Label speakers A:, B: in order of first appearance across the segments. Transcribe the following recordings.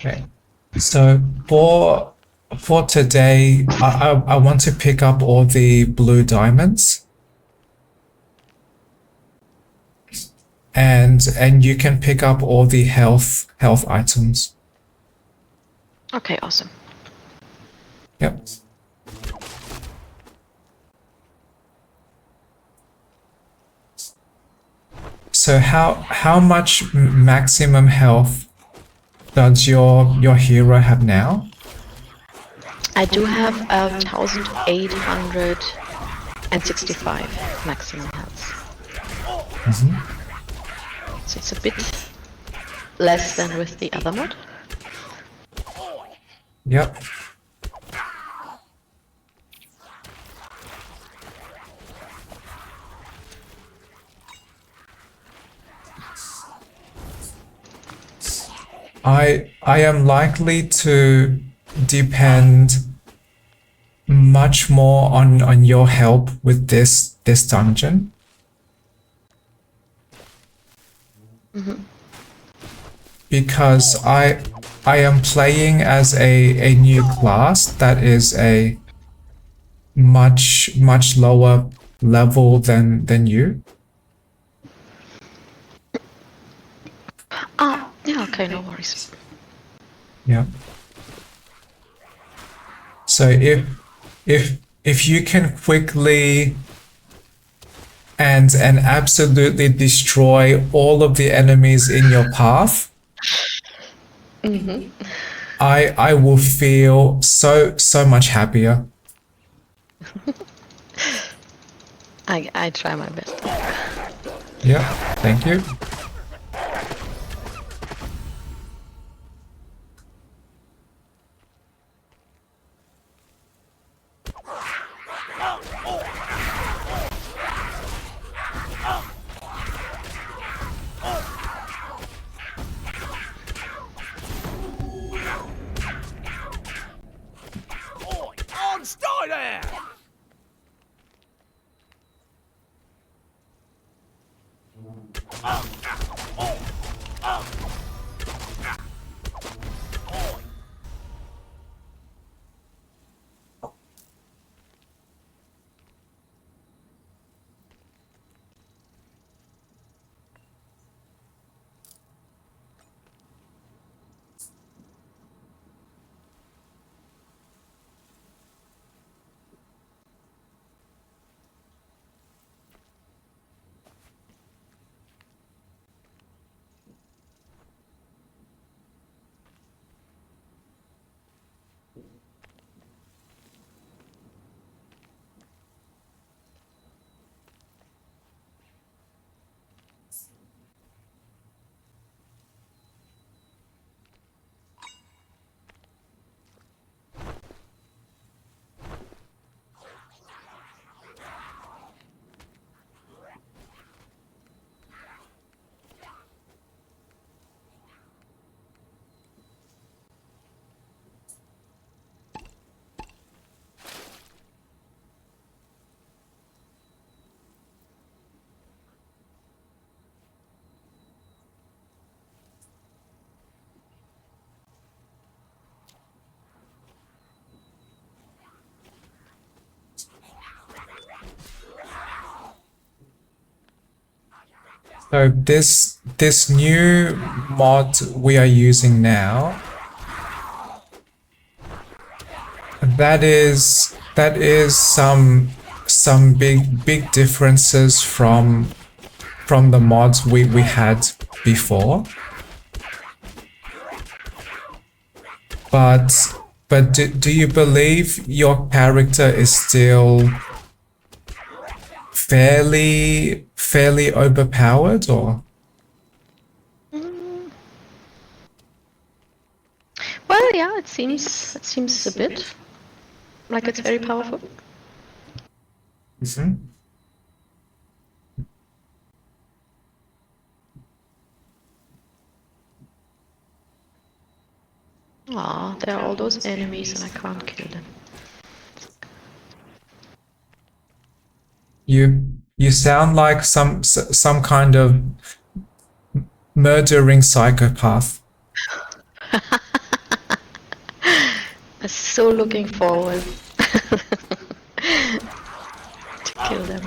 A: Okay. So for today, I want to pick up all the blue diamonds, and you can pick up all the health items.
B: Okay, awesome.
A: Yep. So how much maximum health does your hero have now?
B: I do have 1,865 maximum health. So it's a bit less than with the other mod.
A: Yep. I am likely to depend much more on your help with this dungeon. Because I am playing as a new class that is a much lower level than you.
B: Yeah, okay, no worries.
A: Yeah. So if you can quickly and absolutely destroy all of the enemies in your path, I will feel so much happier.
B: I try my best.
A: Yeah, thank you.
C: Stay there!
A: So this new mod we are using now, that is some big differences from the mods we had before. But do you believe your character is still fairly overpowered, or?
B: Well, yeah, it seems a bit like it's very powerful. Aw, there are all those enemies and I can't kill them.
A: You sound like some kind of murdering psychopath.
B: I'm so looking forward to kill them.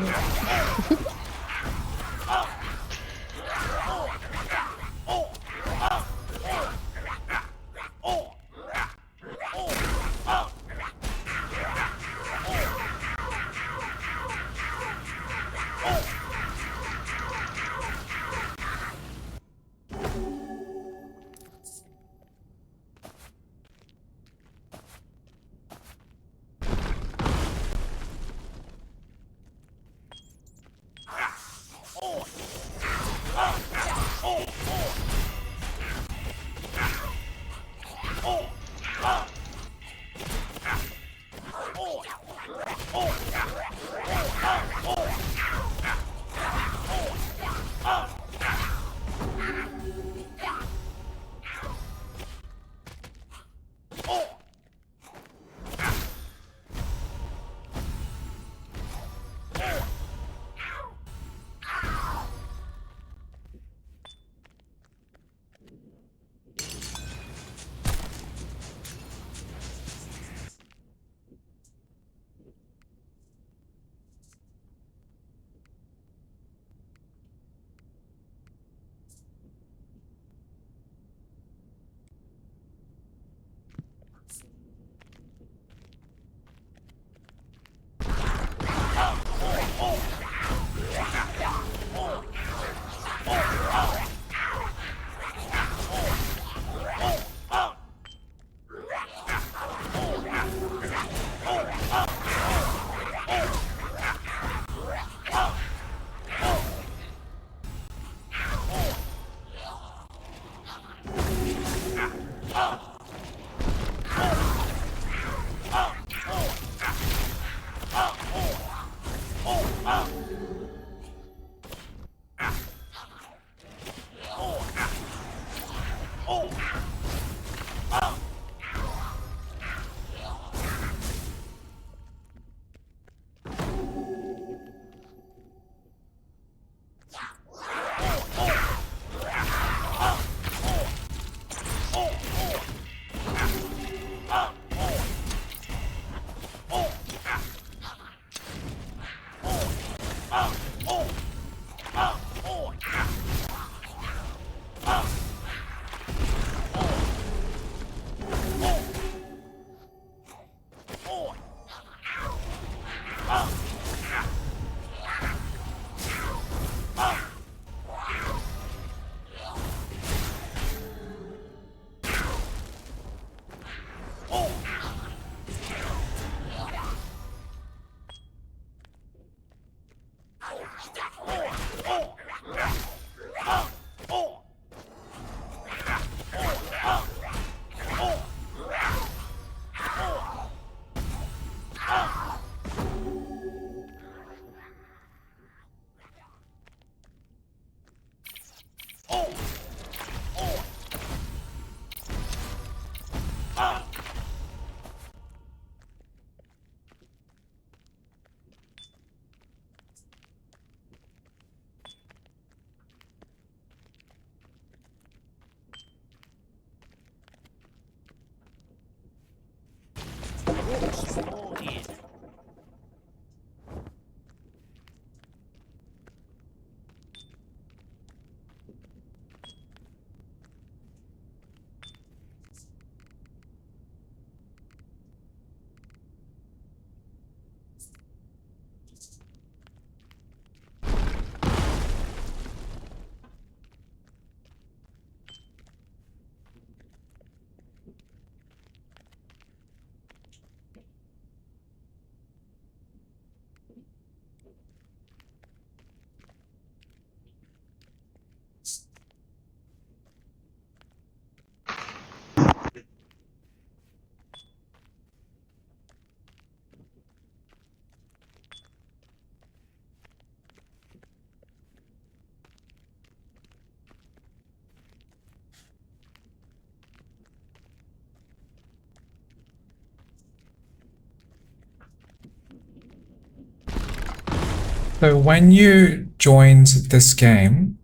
A: So when you joined this game,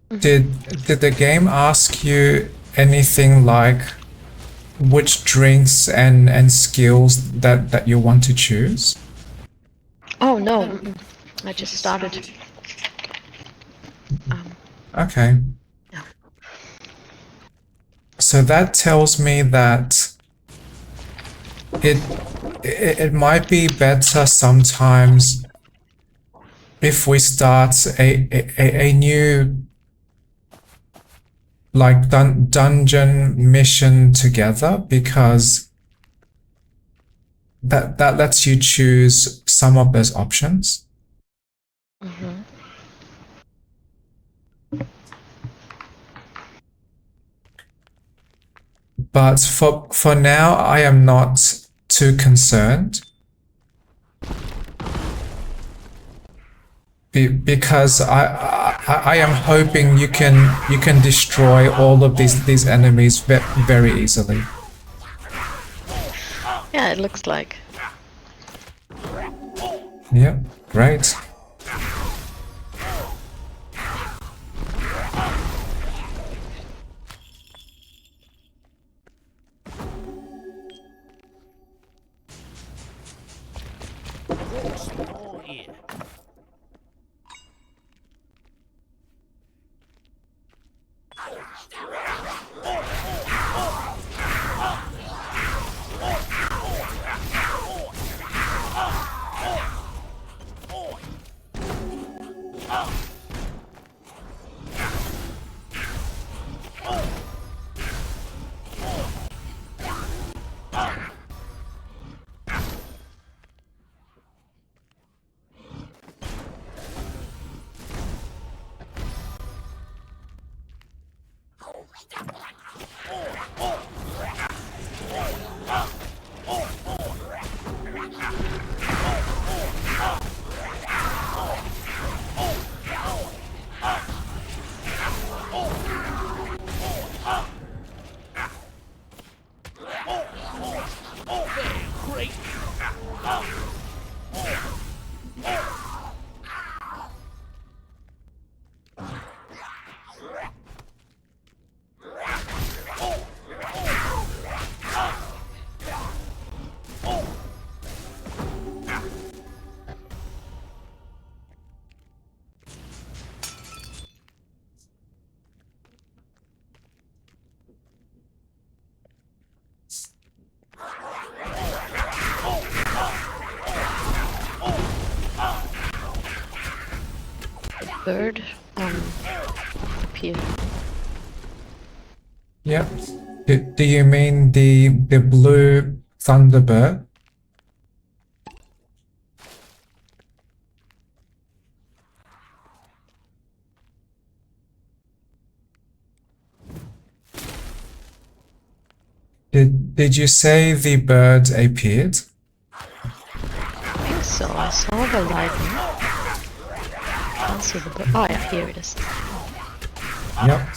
A: did the game ask you anything like which drinks and skills that you want to choose?
B: Oh no, I just started.
A: Okay.
B: Yeah.
A: So that tells me that it might be better sometimes if we start a new like dungeon mission together, because that lets you choose some of those options.
B: Mm-hmm.
A: But for now, I am not too concerned because I am hoping you can destroy all of these enemies very easily.
B: Yeah, it looks like.
A: Yeah, great.
C: Small ear. Great.
B: Bird appear.
A: Yep. Do you mean the blue Thunderbird? Did you say the bird appeared?
B: I think so. I saw the lightning. Can't see the bird. Oh yeah, here it is.
A: Yep.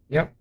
A: Yep.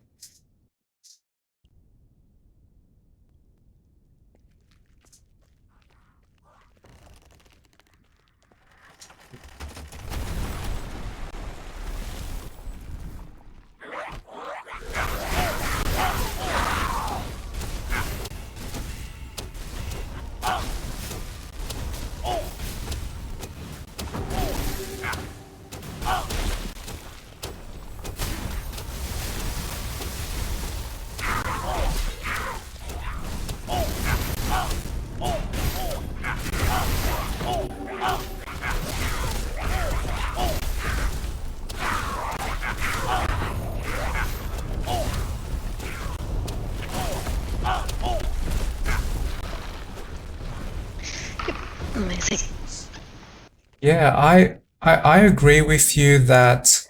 B: Amazing.
A: Yeah, I agree with you that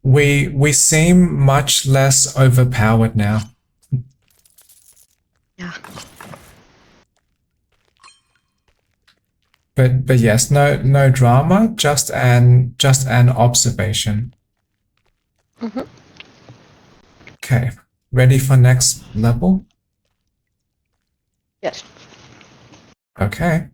A: we seem much less overpowered now.
B: Yeah.
A: But yes, no drama, just an observation.
B: Mm-hmm.
A: Okay, ready for next level?
B: Yes.
A: Okay.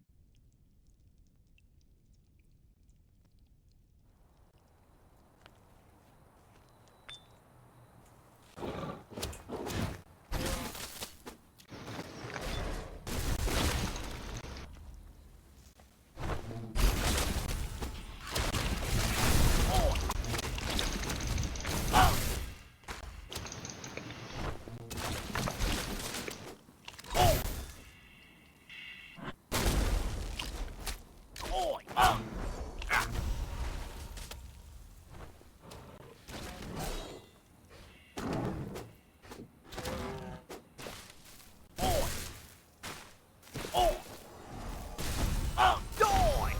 C: Die!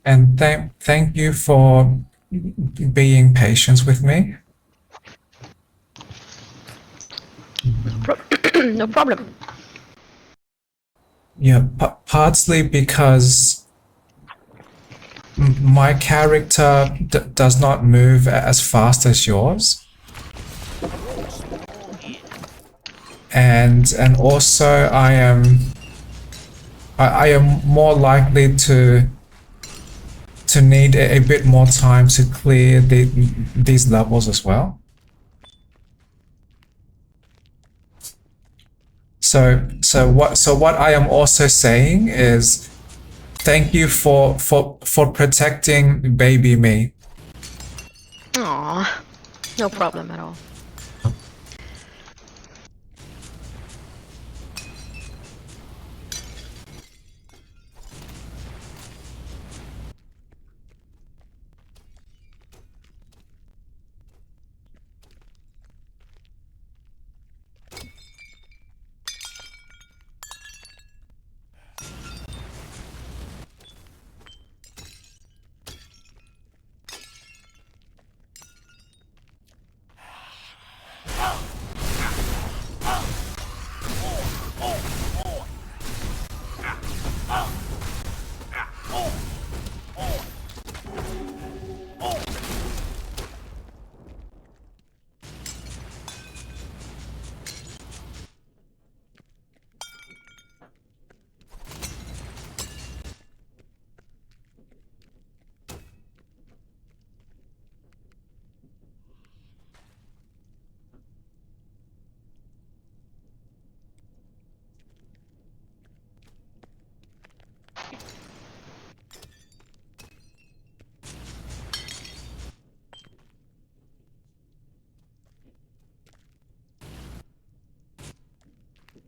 A: And thank you for being patient with me.
B: No problem.
A: Yeah, partly because my character does not move as fast as yours, and also I am more likely to need a bit more time to clear these levels as well. So what I am also saying is thank you for protecting baby me.
B: Aw, no problem at all.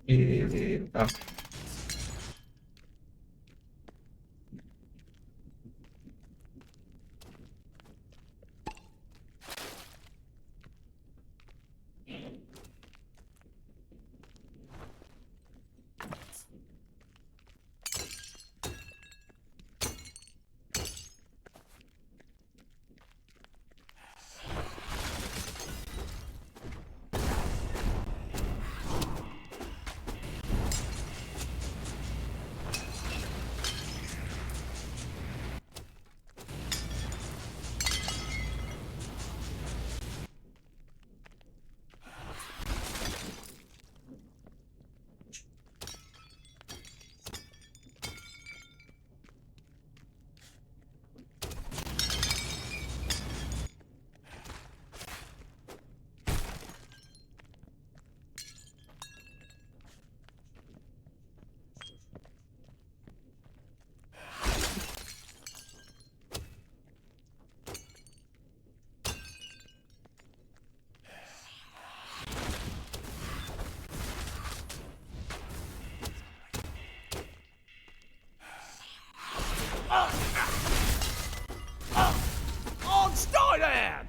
A: Yeah.
C: On stay down!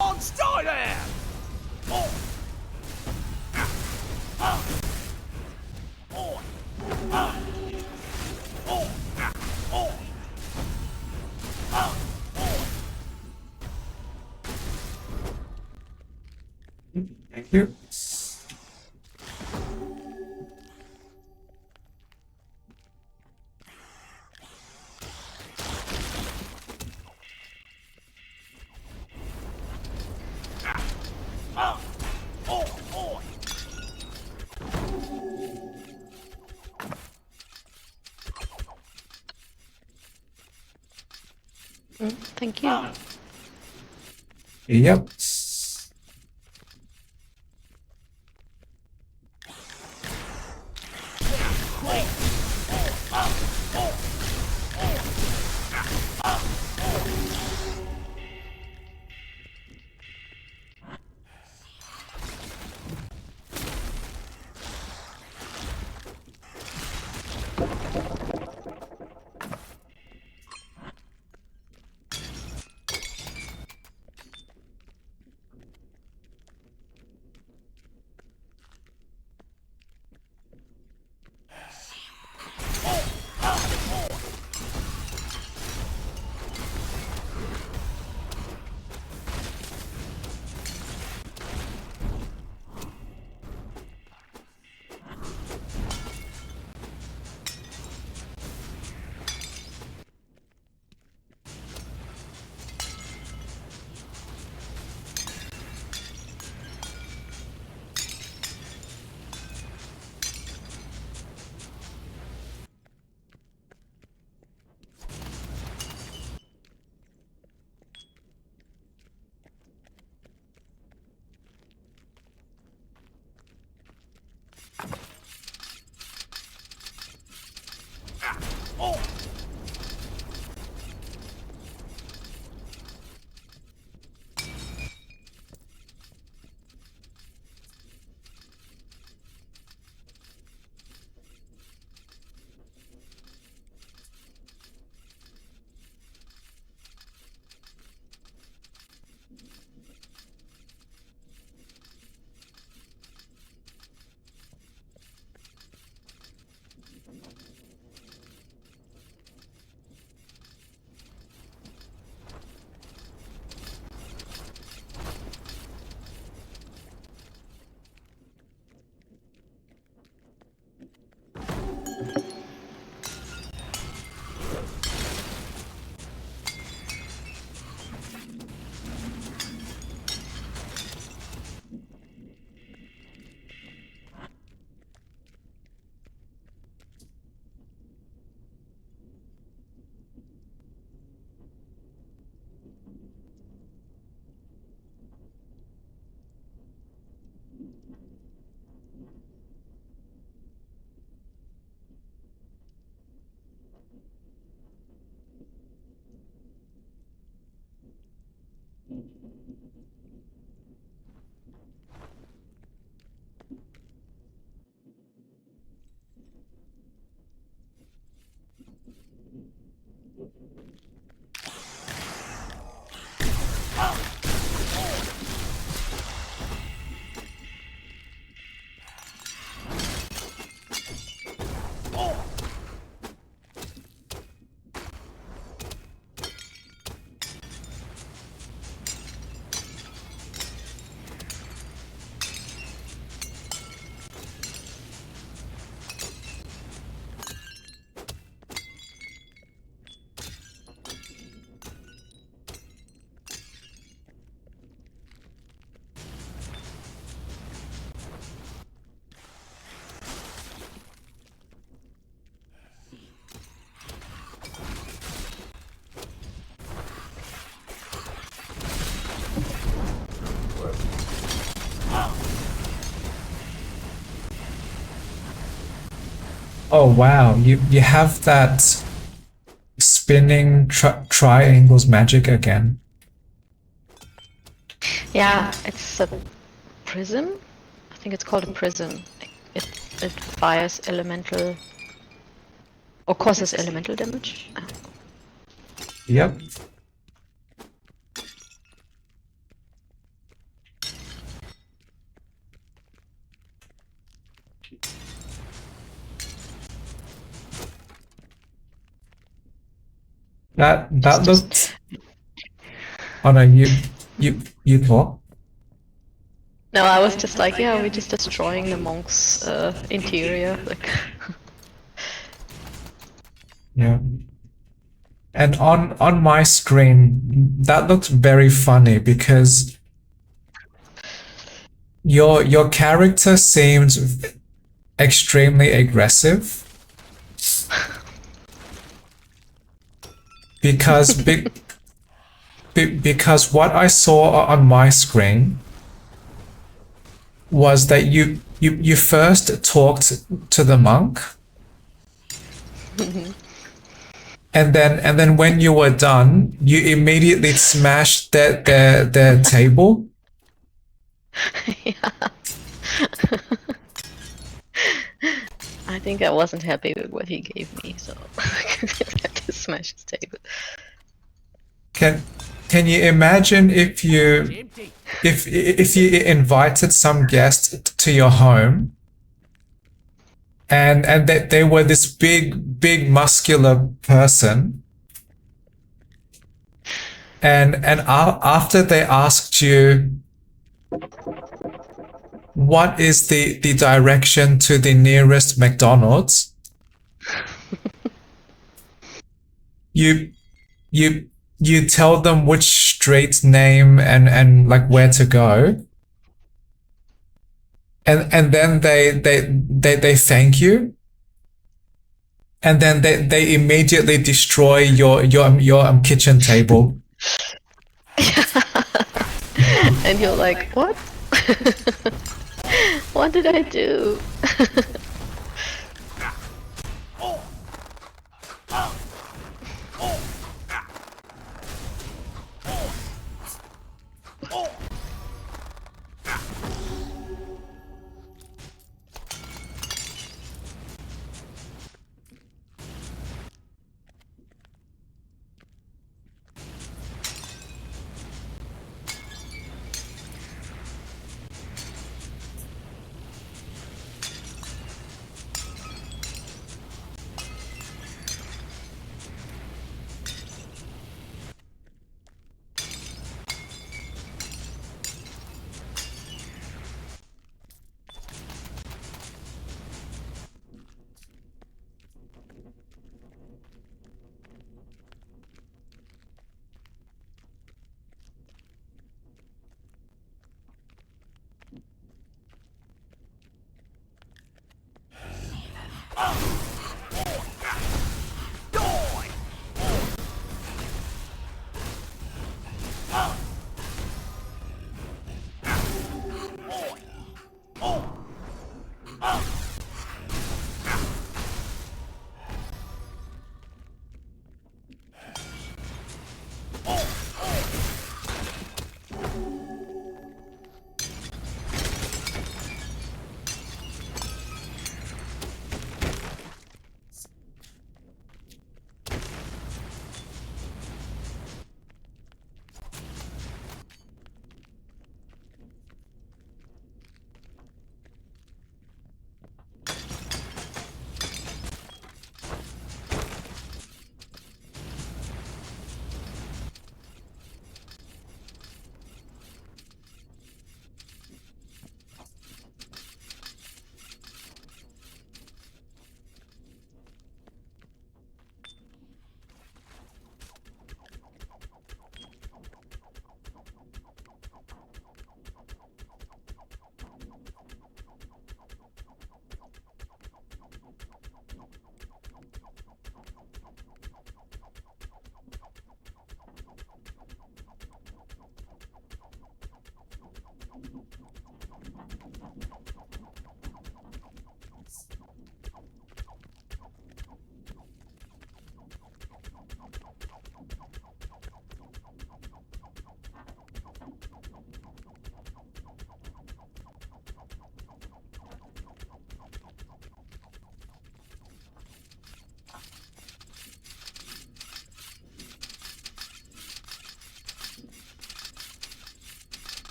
C: On, stay there!
A: Thank you.
B: Thank you.
A: Yep. Oh wow, you have that spinning triangles magic again.
B: Yeah, it's a prism. I think it's called a prism. It fires elemental or causes elemental damage.
A: Yep. That looked. Oh no, you talk.
B: No, I was just like, yeah, we're just destroying the monk's interior. Like,
A: Yeah. And on my screen, that looked very funny because your character seems extremely aggressive because because what I saw on my screen was that you first talked to the monk, and then when you were done, you immediately smashed their table.
B: yeah. I think I wasn't happy with what he gave me, so I had to smash his table.
A: Can you imagine if you
C: Empty.
A: if you invited some guest to your home and that they were this big muscular person and after they asked you what is the direction to the nearest McDonald's, you you you tell them which street name and like where to go, and then they thank you, and then they immediately destroy your kitchen table.
B: And you're like, what? What did I do?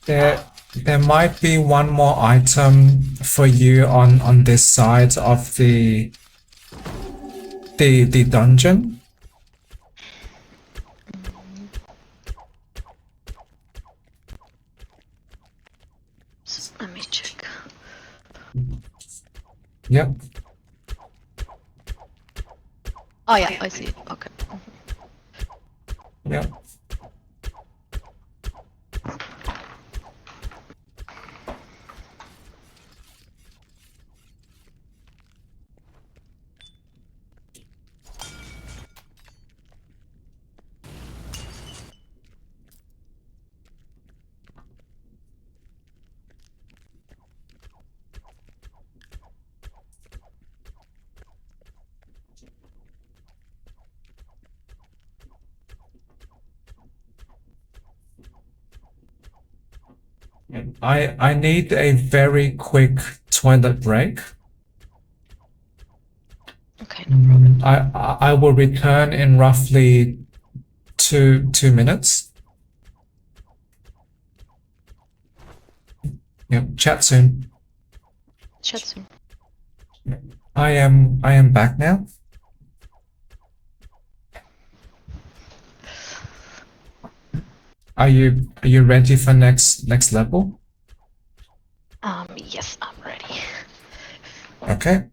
A: There might be one more item for you on this side of the dungeon.
B: Let me check.
A: Yep.
B: Oh yeah, I see it. Okay.
A: Yep. I need a very quick toilet break.
B: Okay, no problem.
A: I will return in roughly two minutes. Yep, chat soon.
B: Chat soon.
A: I am back now. Are you ready for next level?
B: Yes, I'm ready.
A: Okay.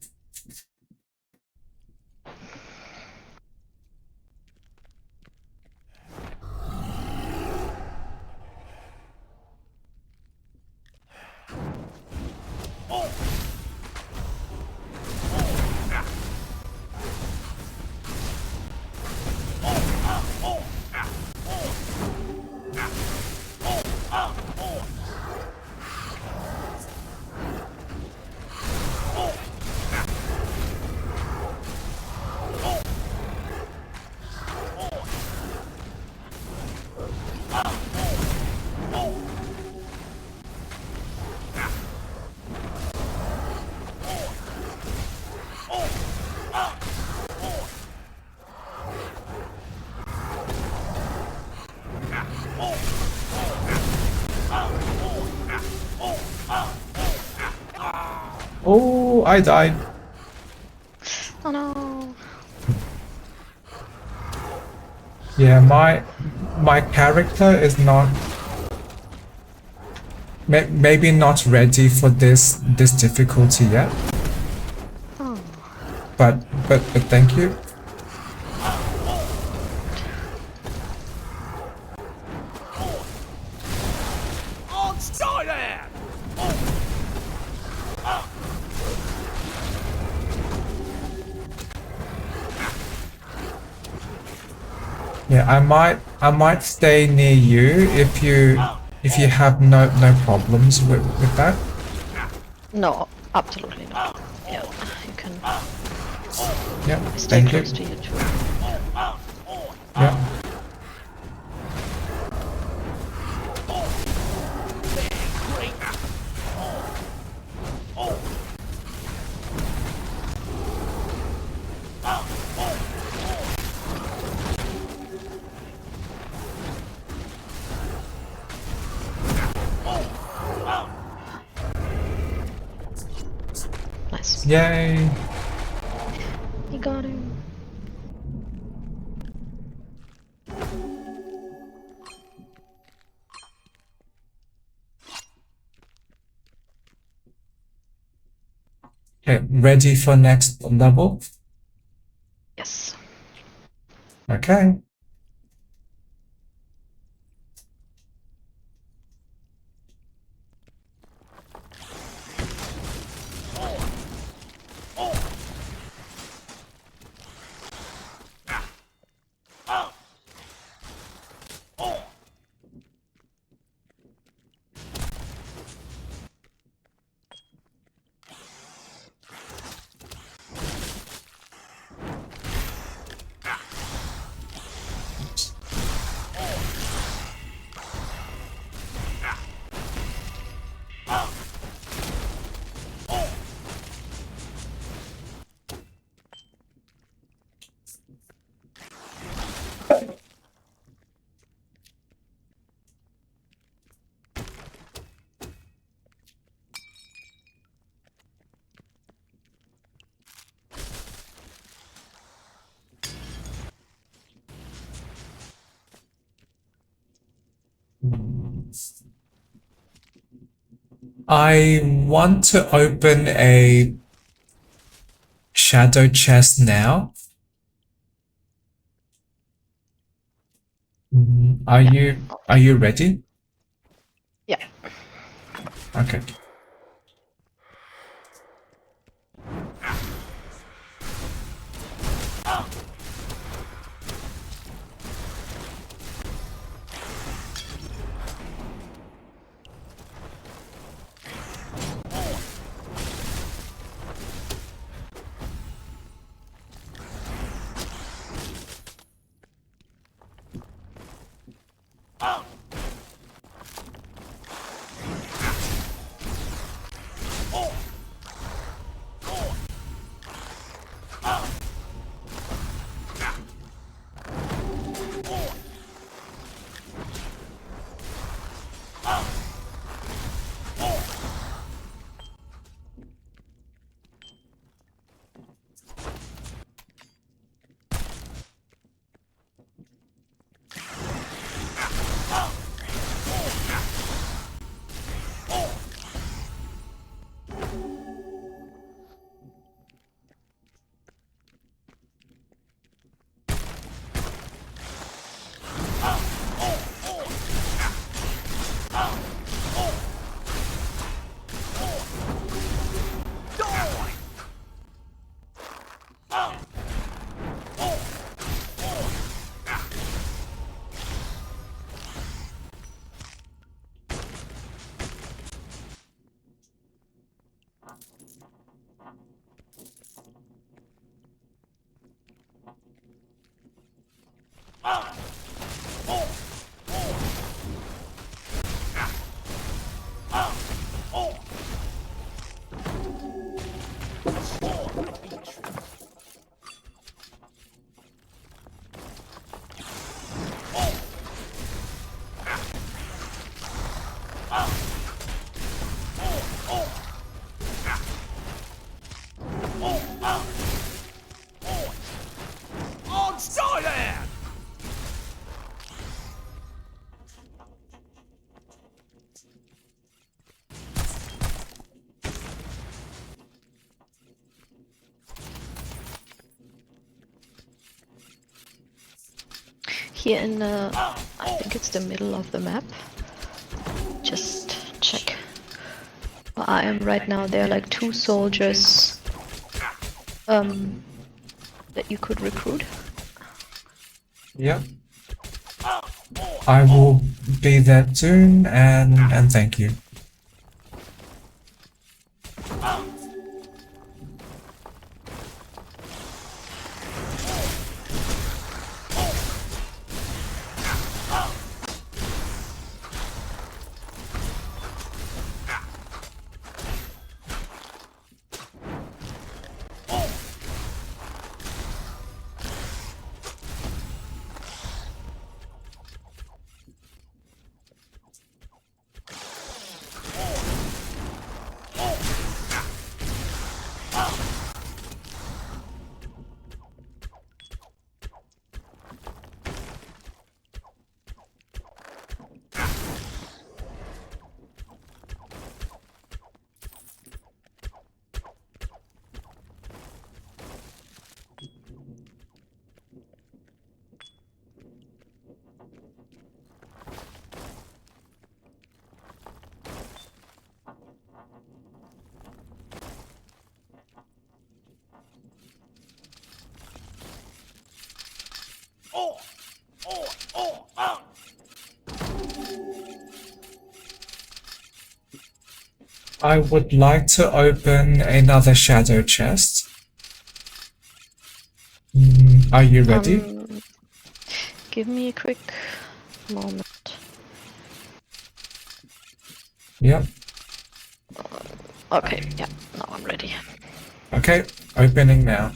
A: Oh, I died.
B: Oh no.
A: Yeah, my character is not maybe not ready for this difficulty yet.
B: Oh.
A: But thank you.
C: On stay there!
A: Yeah, I might stay near you if you have no problems with that.
B: No, absolutely not. Yeah, you can
A: Yeah,
B: stay
A: thank you.
B: close to you too.
A: Yeah.
B: Nice.
A: Yay.
B: You got him.
A: Okay, ready for next level?
B: Yes.
A: Okay. I want to open a shadow chest now. Are you ready?
B: Yeah.
A: Okay.
C: On Skyland!
B: Here in the, I think it's the middle of the map. Just check where I am right now. There are like 2 soldiers that you could recruit.
A: Yeah. I will be there soon, and thank you. I would like to open another shadow chest. Are you ready?
B: Give me a quick moment.
A: Yep.
B: Okay, yeah, now I'm ready.
A: Okay, opening now.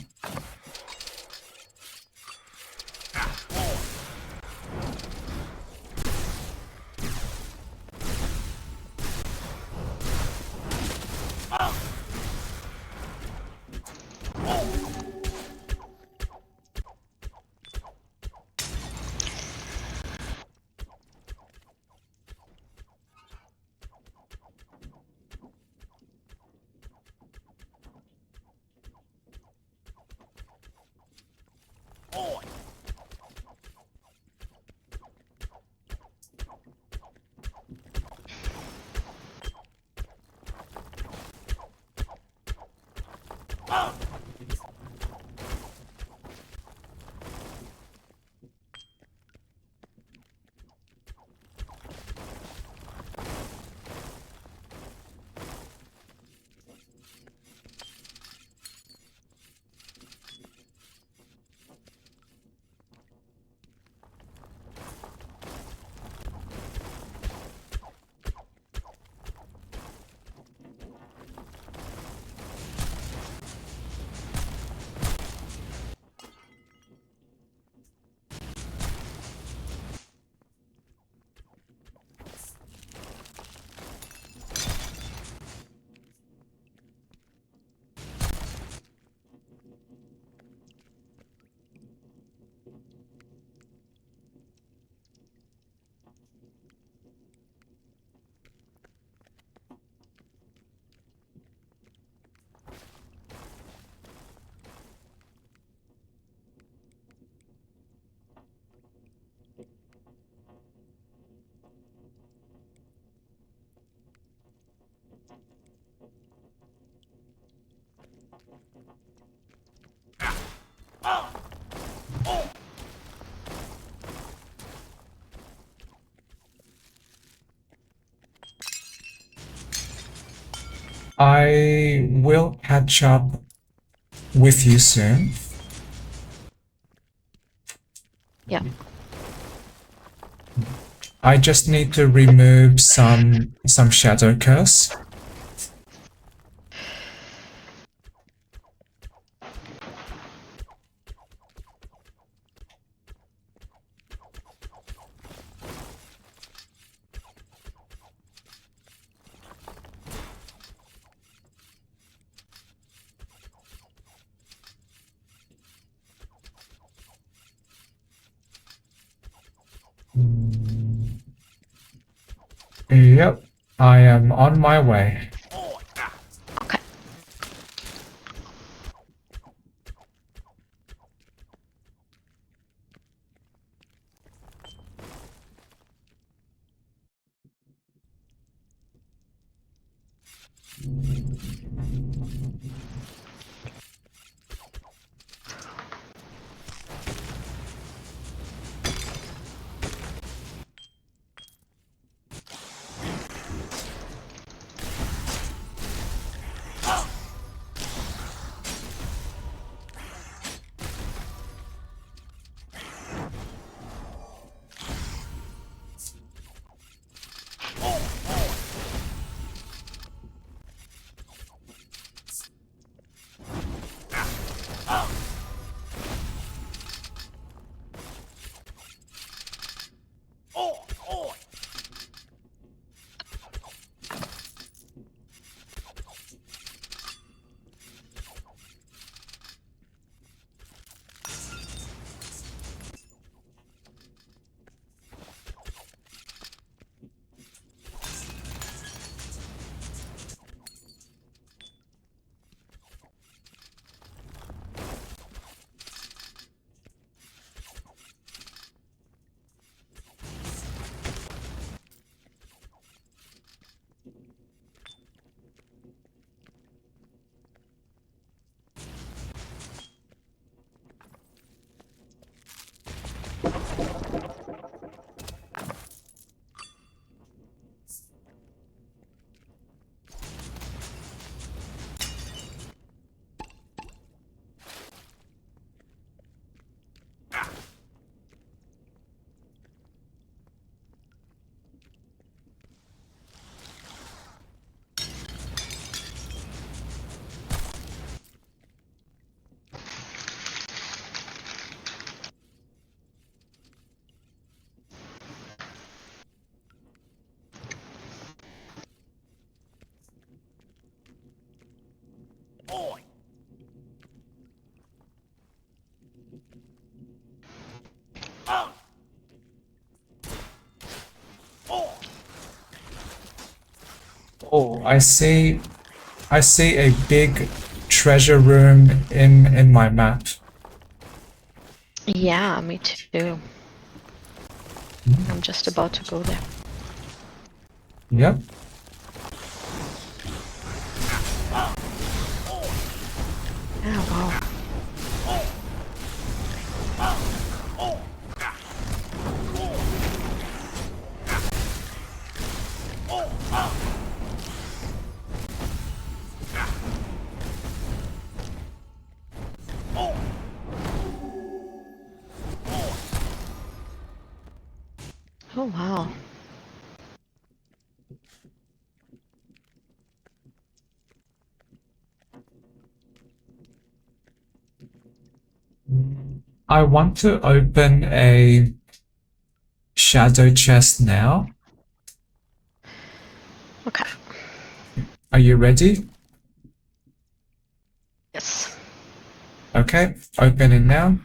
A: I will catch up with you soon.
B: Yeah.
A: I just need to remove some shadow curse. Yep, I am on my way.
B: Okay.
A: Oh, I see a big treasure room in my map.
B: Yeah, me too. I'm just about to go there.
A: Yep.
B: Oh, wow. Oh, wow.
A: I want to open a shadow chest now.
B: Okay.
A: Are you ready?
B: Yes.
A: Okay, opening now.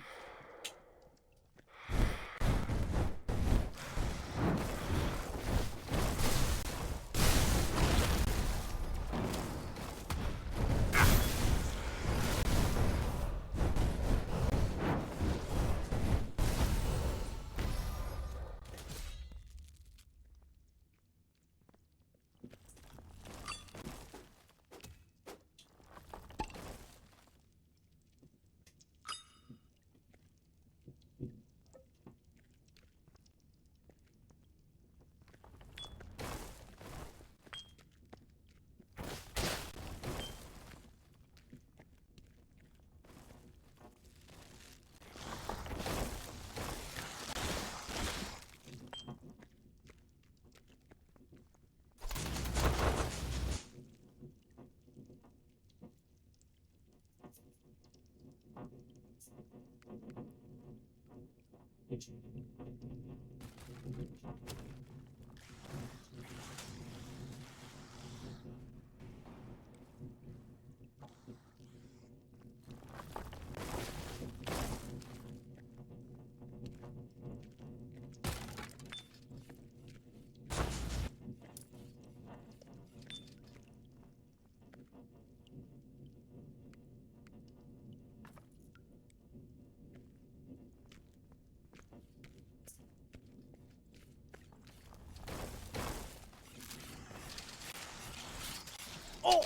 C: Oh!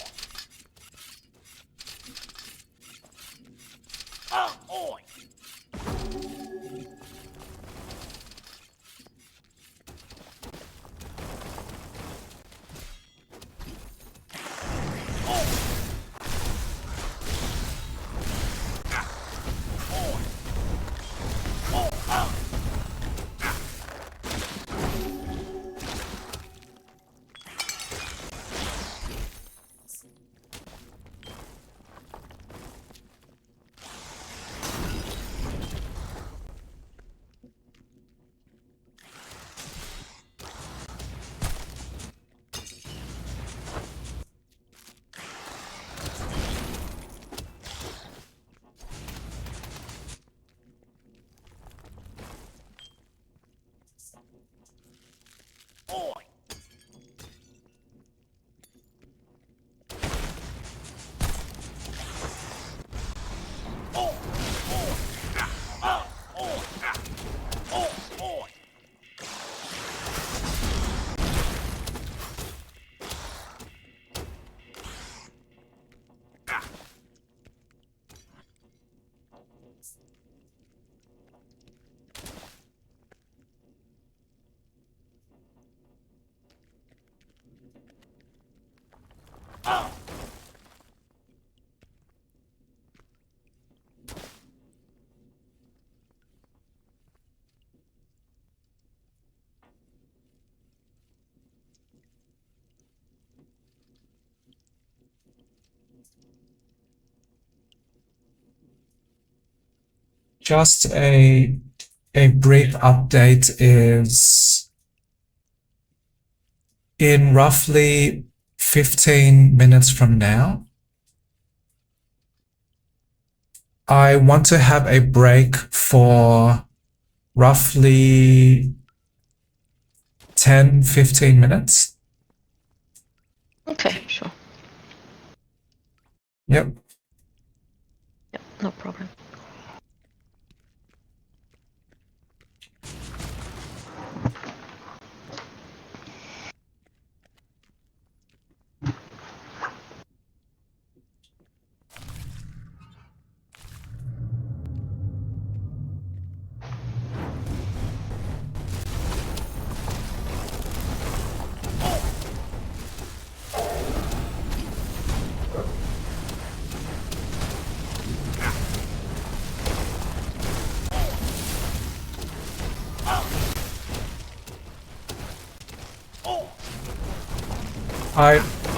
C: Oi! Oi! Oi!
A: Just a brief update is in roughly 15 minutes from now, I want to have a break for roughly 10-15 minutes.
B: Okay, sure.
A: Yep.
B: Yep, no problem.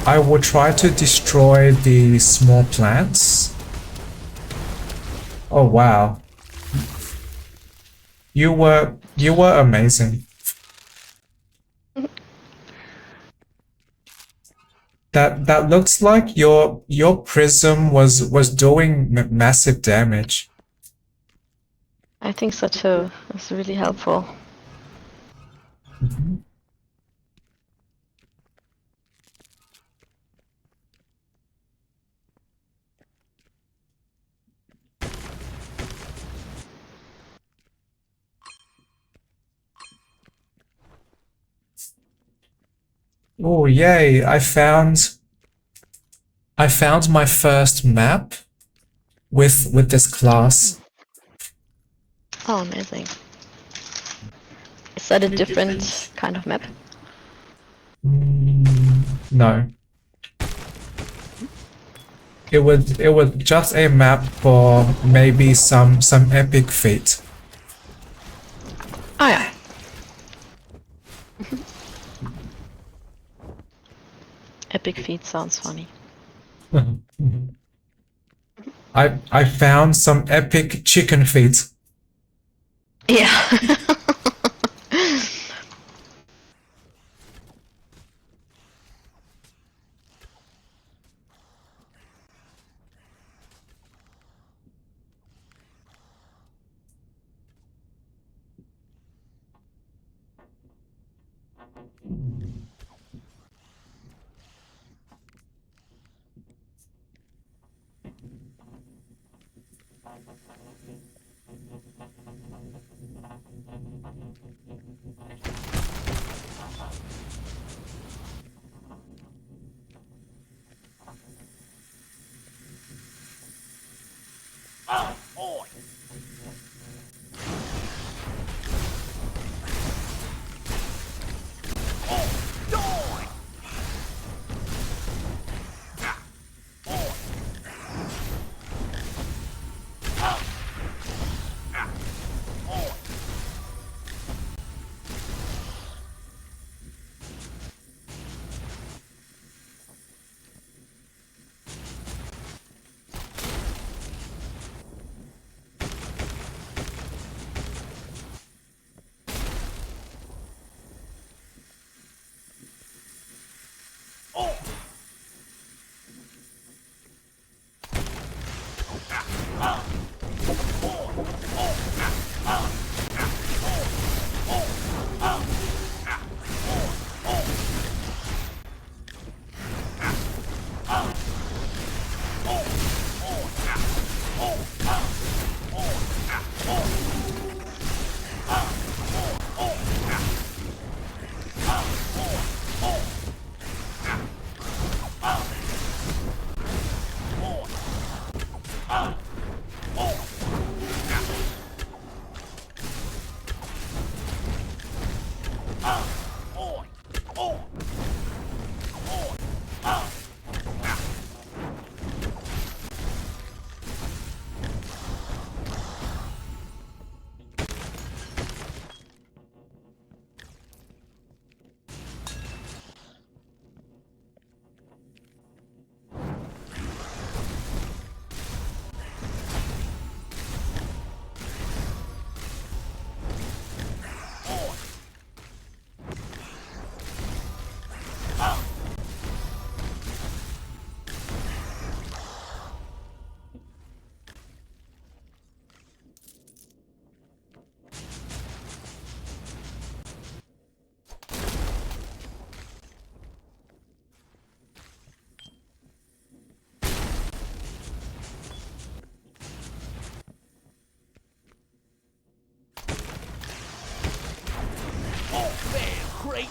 A: I will try to destroy the small plants. Oh wow. You were amazing. That looks like your prism was doing massive damage.
B: I think so too. It's really helpful.
A: Mhm. Oh yay! I found my first map with this class.
B: Oh, amazing. Is that a different kind of map?
A: No. It was just a map for maybe some epic feat.
B: Oh yeah. Epic feat sounds funny.
A: I found some epic chicken feet.
B: Yeah.
C: Oi! Die! Great!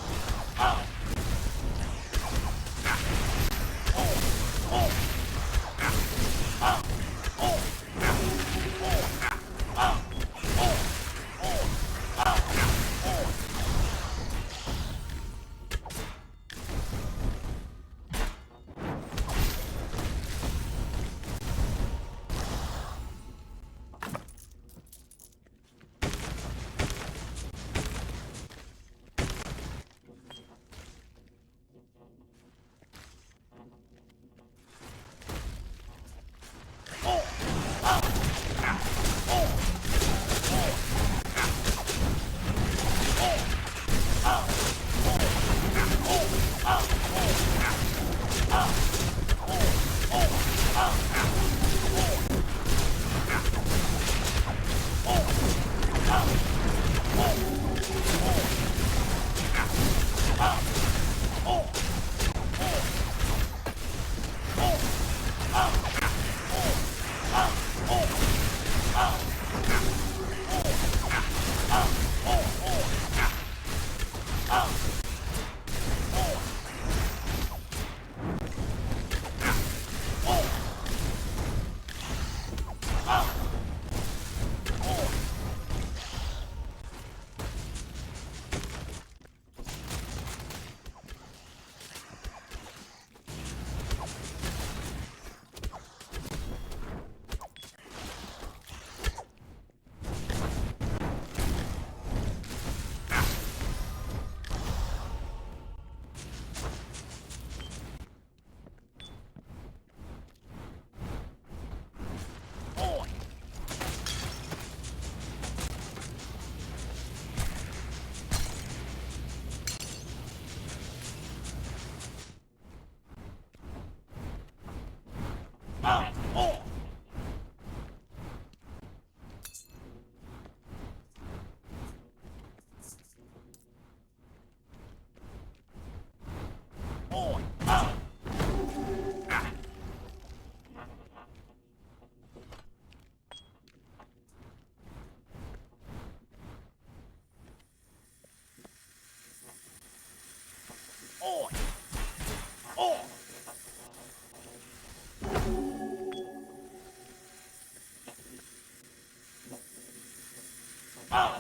C: Oi!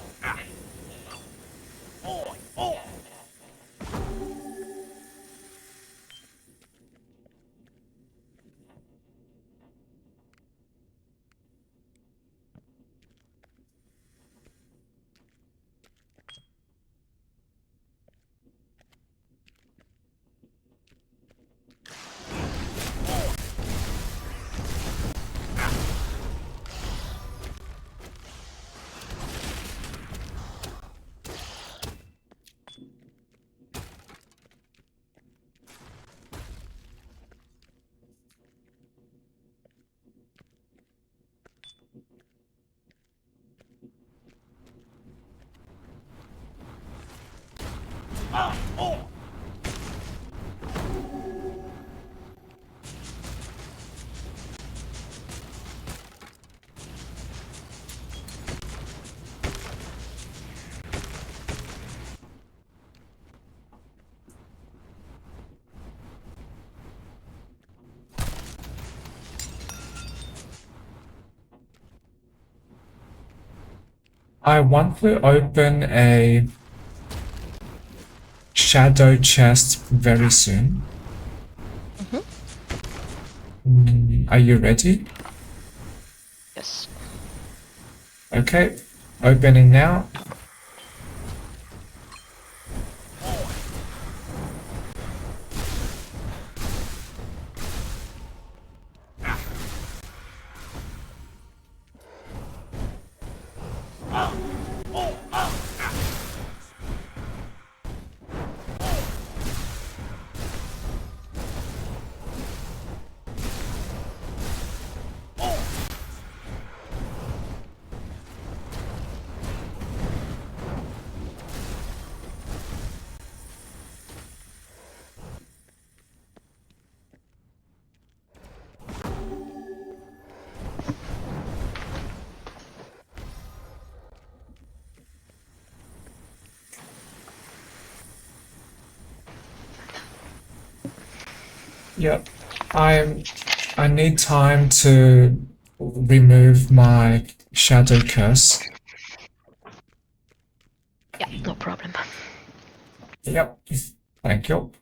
C: Oi! Oi!
A: I want to open a shadow chest very soon. Are you ready?
B: Yes.
A: Okay, opening now. Yep. I need time to remove my shadow curse.
B: Yeah, no problem.
A: Yep. Thank you.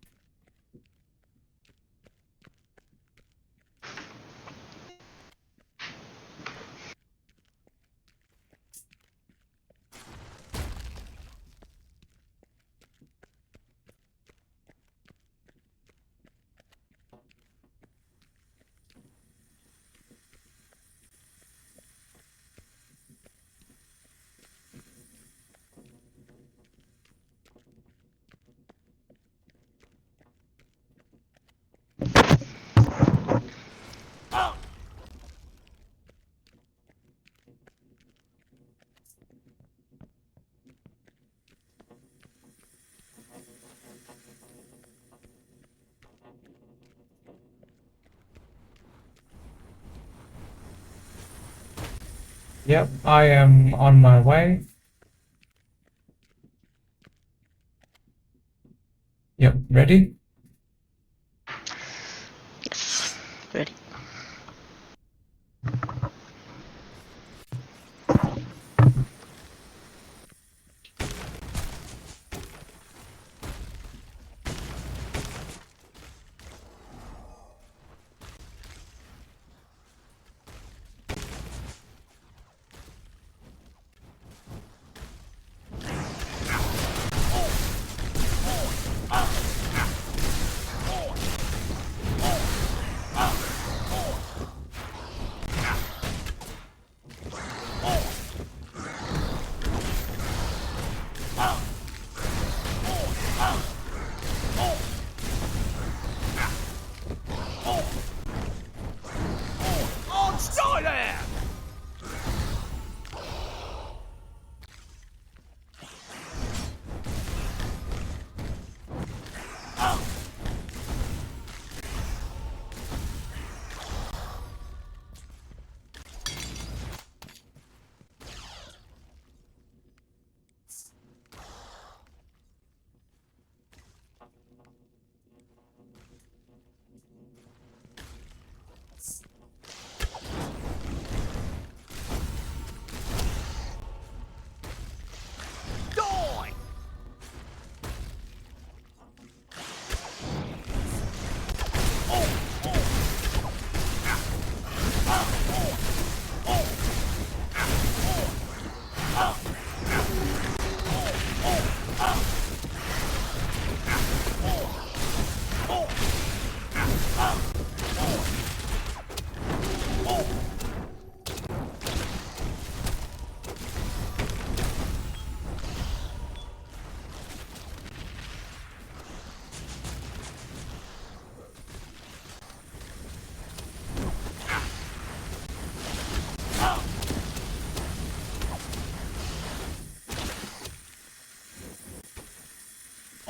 A: Yep, I am on my way. Yep, ready?
B: Yes. Ready.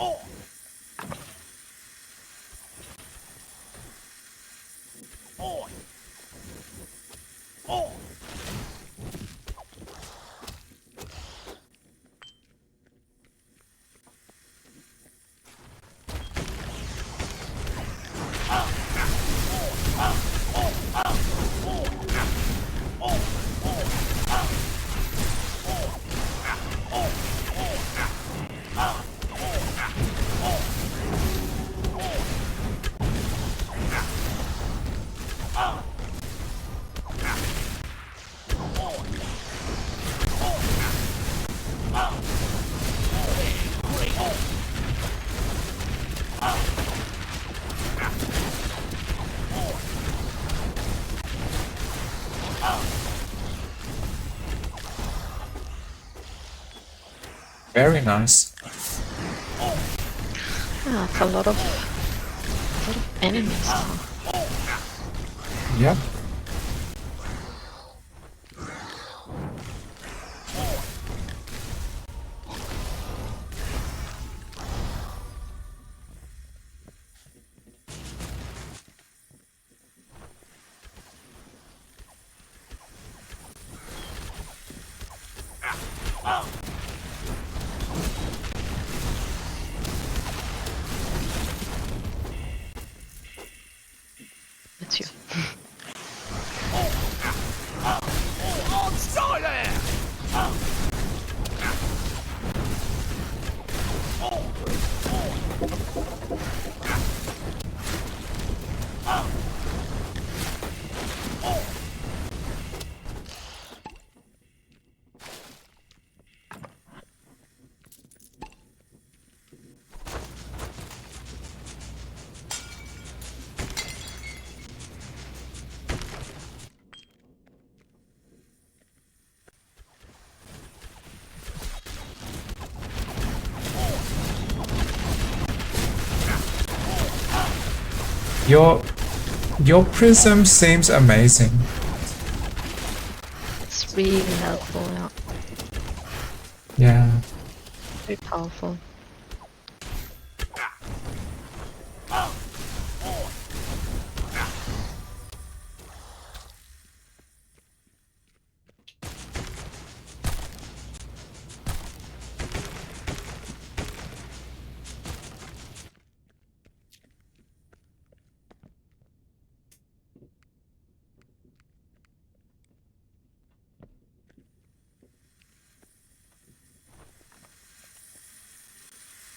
C: Oi! Oi! Oi!
A: Very nice.
B: Yeah, it's a lot of enemies now.
A: Yep.
B: It's you.
C: On side there!
A: Your prism seems amazing.
B: It's really helpful, yeah.
A: Yeah.
B: Very powerful.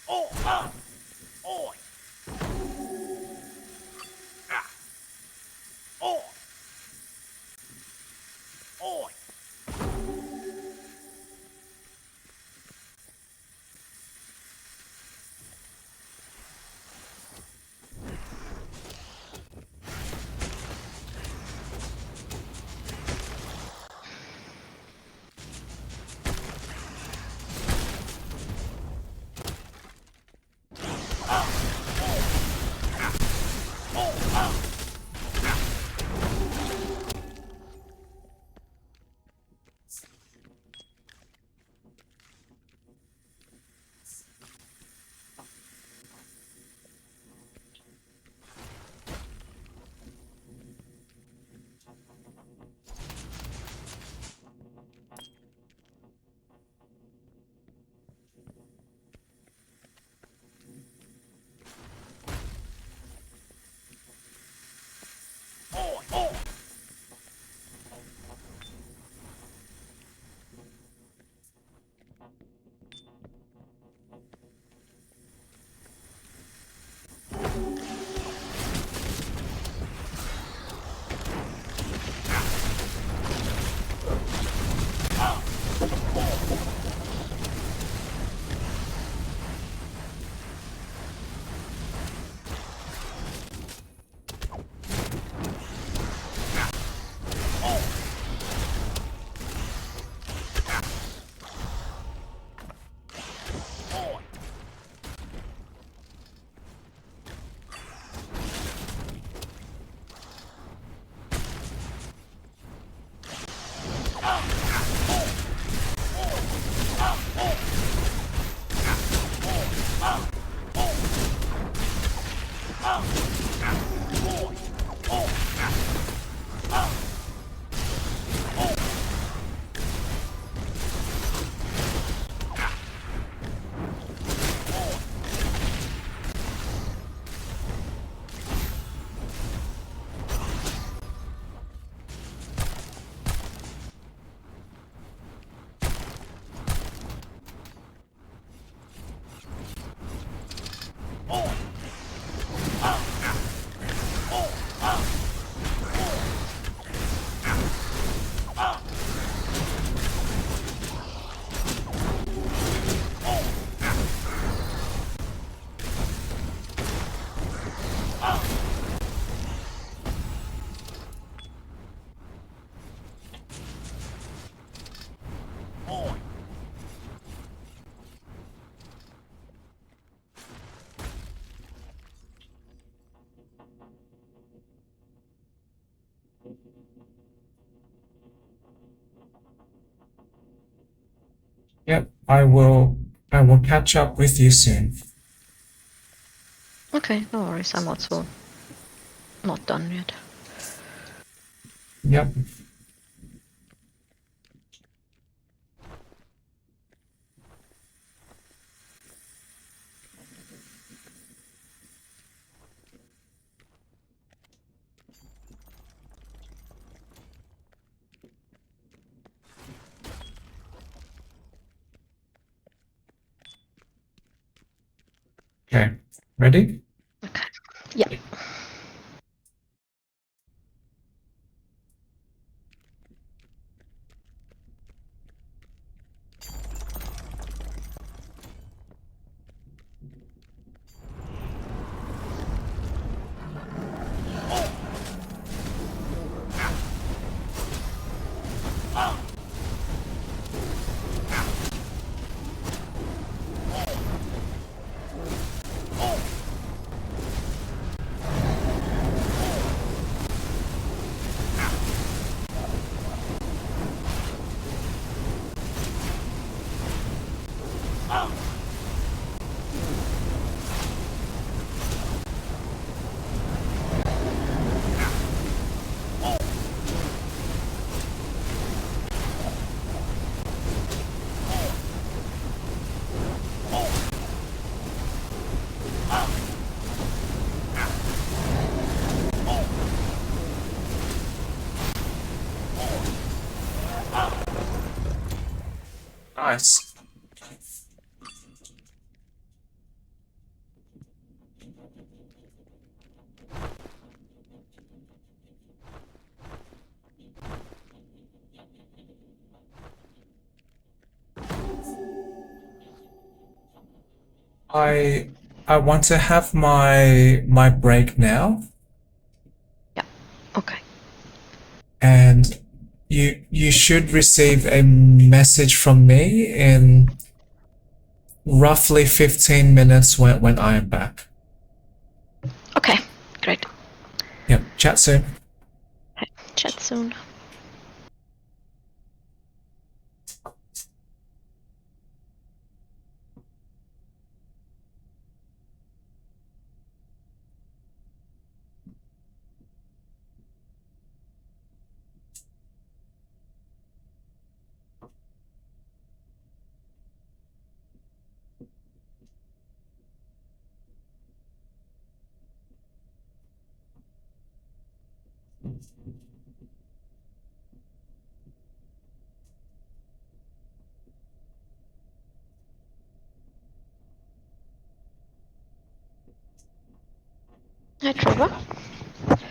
C: Oi! Oi! Oi! Oi!
A: Yep, I will catch up with you soon.
B: Okay, no worries. I'm also not done yet.
A: Yep. Okay, ready?
B: Okay. Yeah.
A: Nice. I want to have my break now,
B: Yeah. Okay.
A: and you should receive a message from me in roughly 15 minutes when I am back.
B: Okay. Great.
A: Yep, chat soon.
B: Chat soon. Hi, Trevor.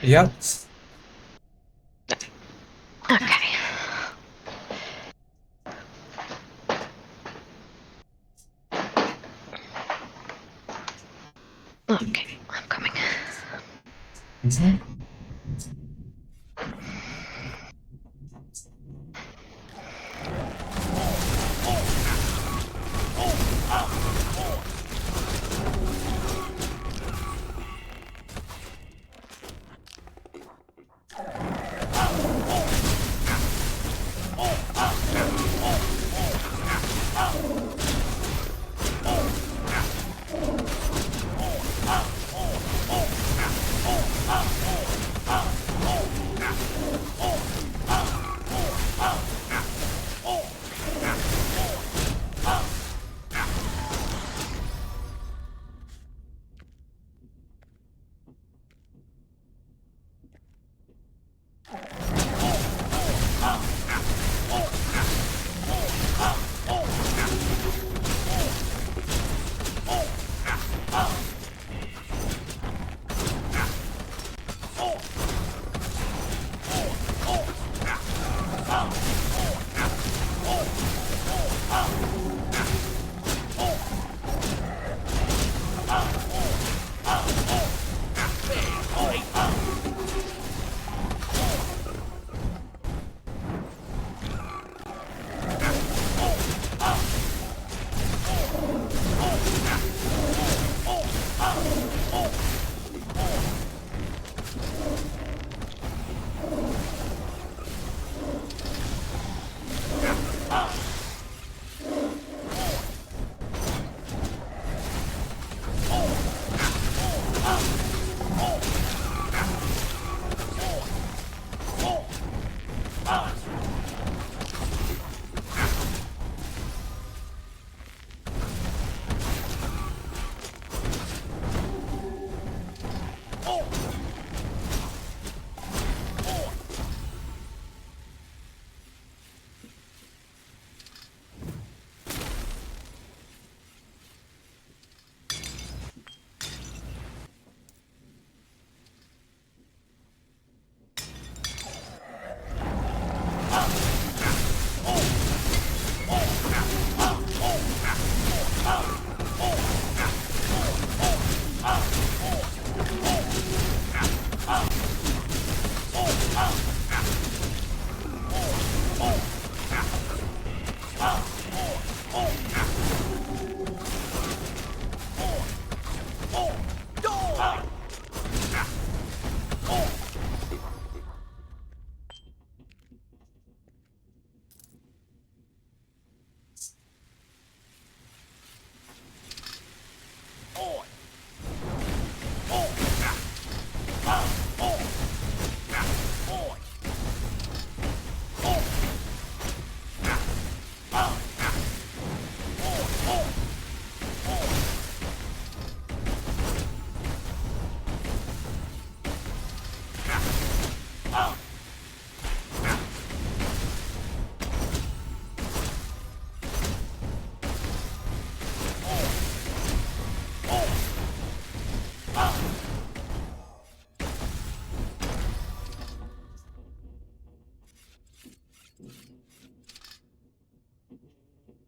A: Yep.
B: Okay. Okay, I'm coming.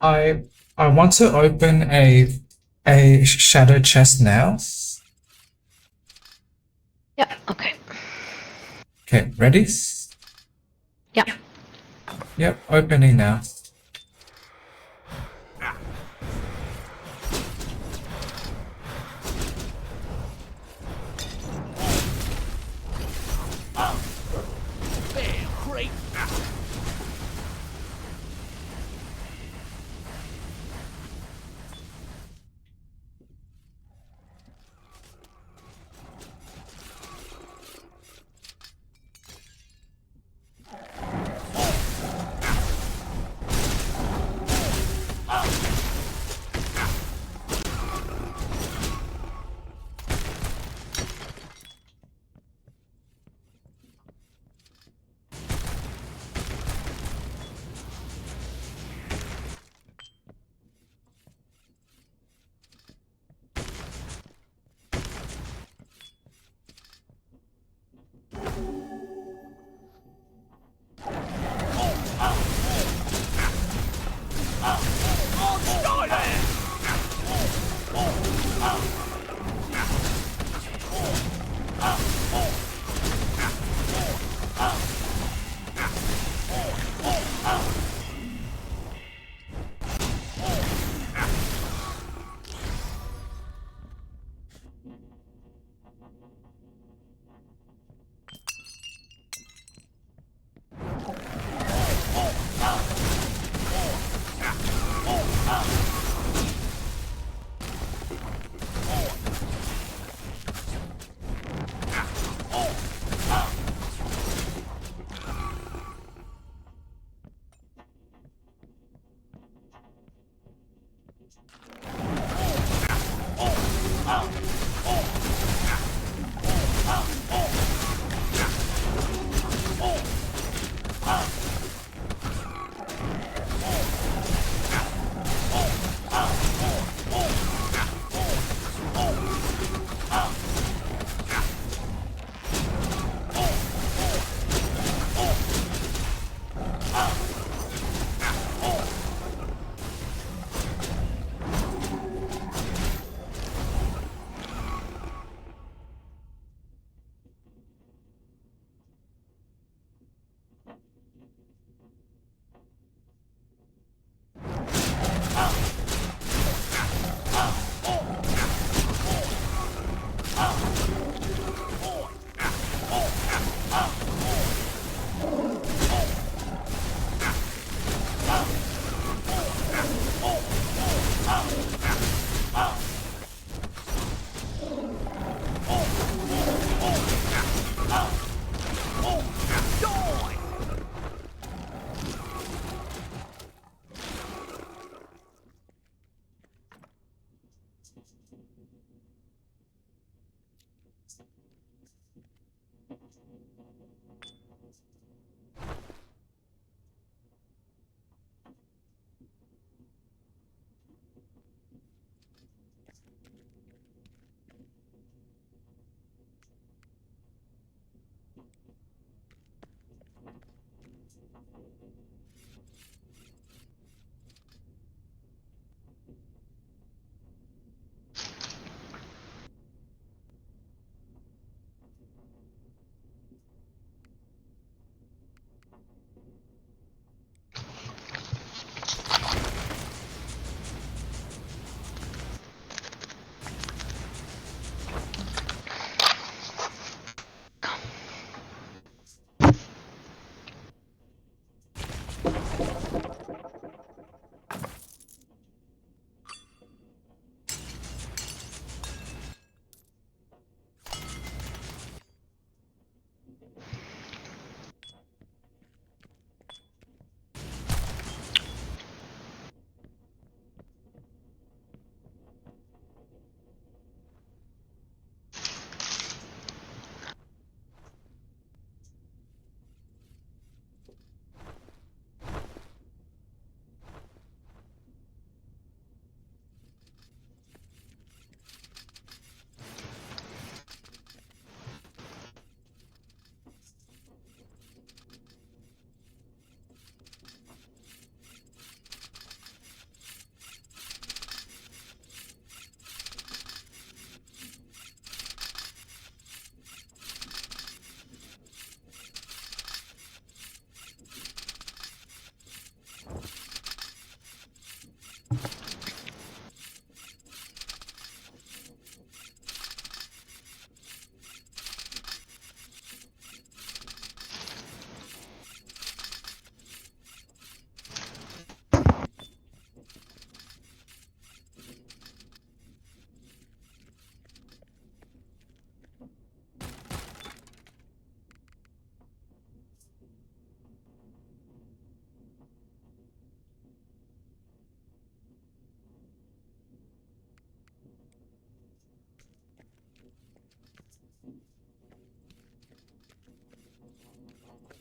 A: I want to open a shadow chest now.
B: Yeah, okay.
A: Okay, ready?
B: Yeah.
A: Yep, opening now.
C: Bam, crate. On style there.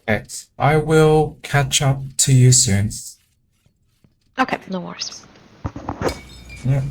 A: Okay, I will catch up to you soon.
B: Okay, no worries.
A: Yeah.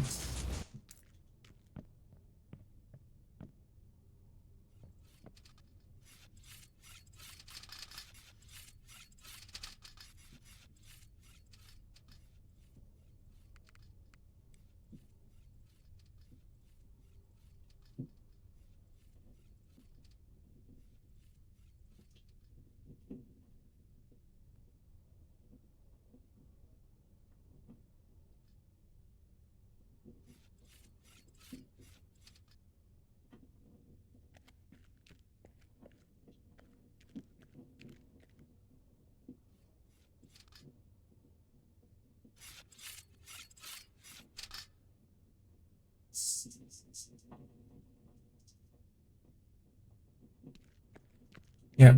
A: Yeah.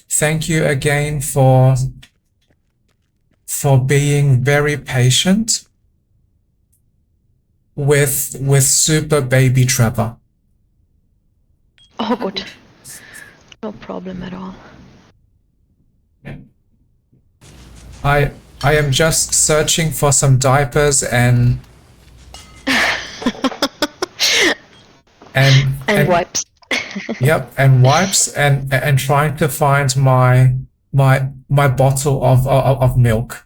A: Thank you again for being very patient with super baby Trevor.
B: Oh, good. No problem at all.
A: I I am just searching for some diapers and
B: And wipes.
A: yep, and wipes and trying to find my bottle of milk.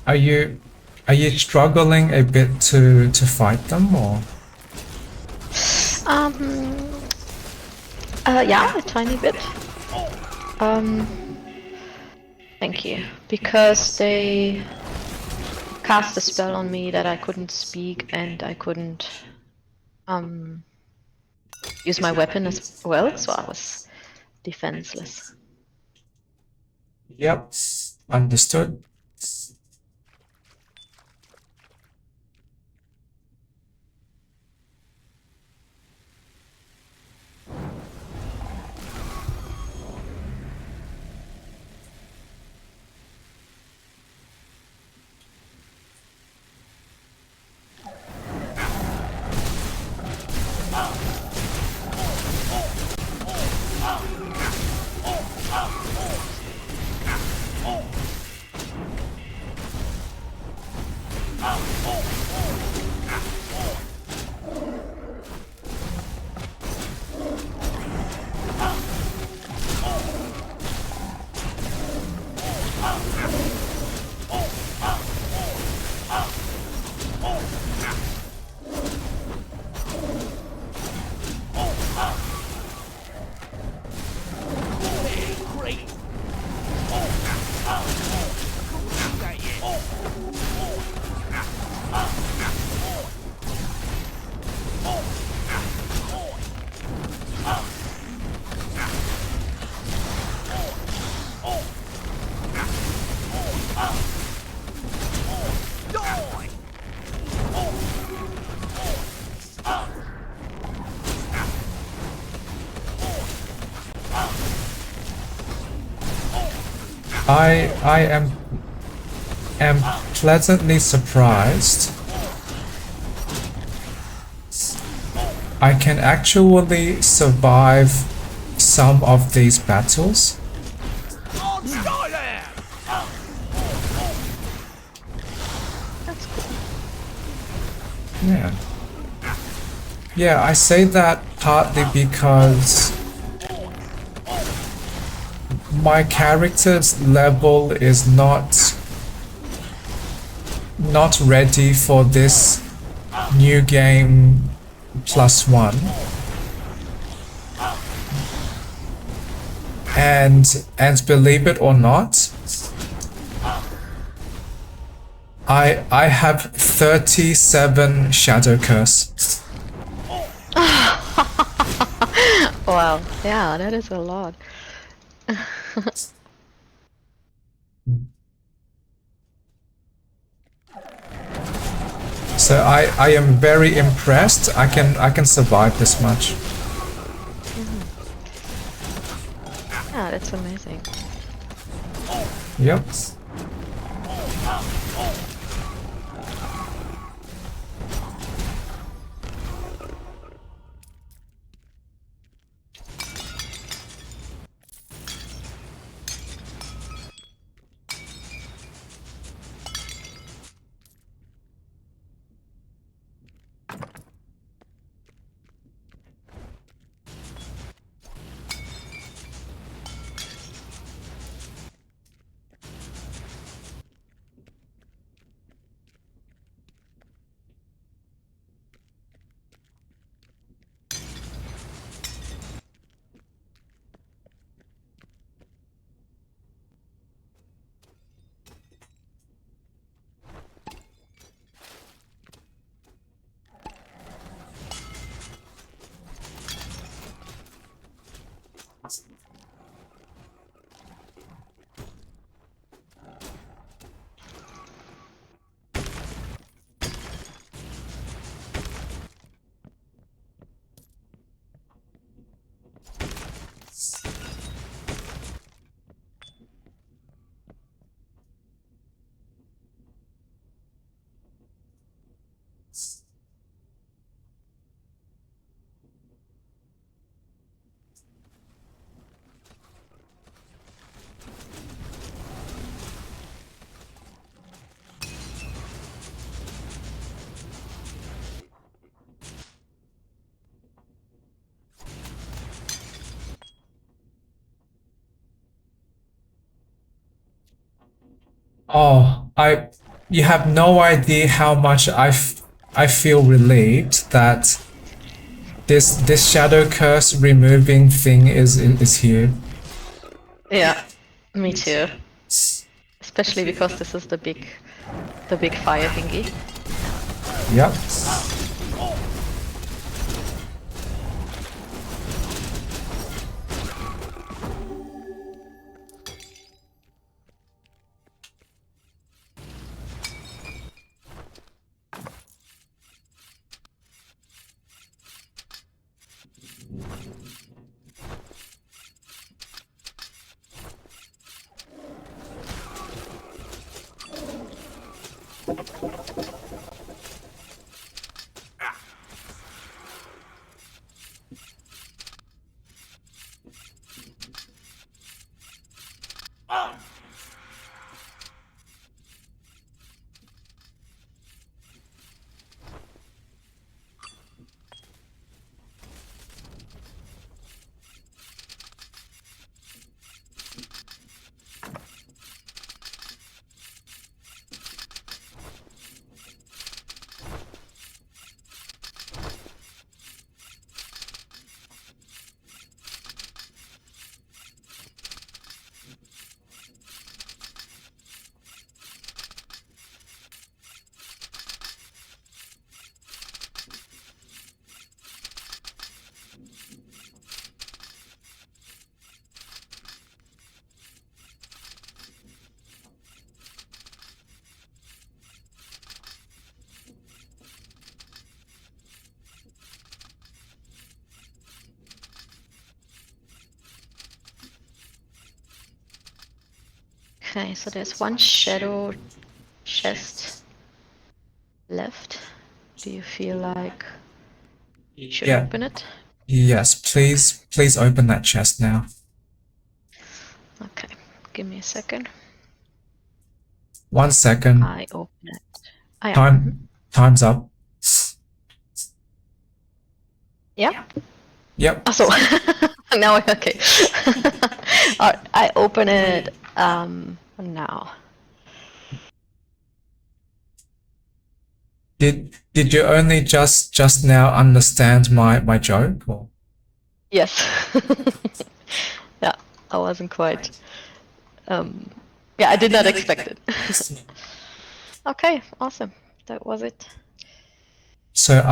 A: Are you struggling a bit to fight them or?
B: Um, yeah, a tiny bit. Thank you. Because they cast a spell on me that I couldn't speak and I couldn't use my weapon as well, so I was defenseless.
A: Yep, understood. I am pleasantly surprised I can actually survive some of these battles.
C: On stay there!
B: That's cool.
A: Yeah. Yeah, I say that partly because my character's level is not ready for this new game +1. And believe it or not, I have 37 Shadow Curse.
B: Wow, yeah, that is a lot.
A: So I am very impressed. I can survive this much.
B: Yeah, that's amazing.
A: Yep. Oh, you have no idea how much I feel relieved that this Shadow Curse removing thing is here.
B: Yeah, me too. Especially because this is the big fire thingy.
A: Yep.
B: Okay, so there's one shadow chest left. Do you feel like Should
A: Yeah.
B: open it.
A: Yes, please open that chest now.
B: Okay, give me a second.
A: 1 second.
B: I open it. Ah, yeah.
A: Time's up.
B: Yeah.
A: Yep.
B: So now okay. Alright, I open it now.
A: Did you only just now understand my joke? Or?
B: Yes. Yeah, I wasn't quite. Yeah, I did not expect it. Okay, awesome. That was it.
A: So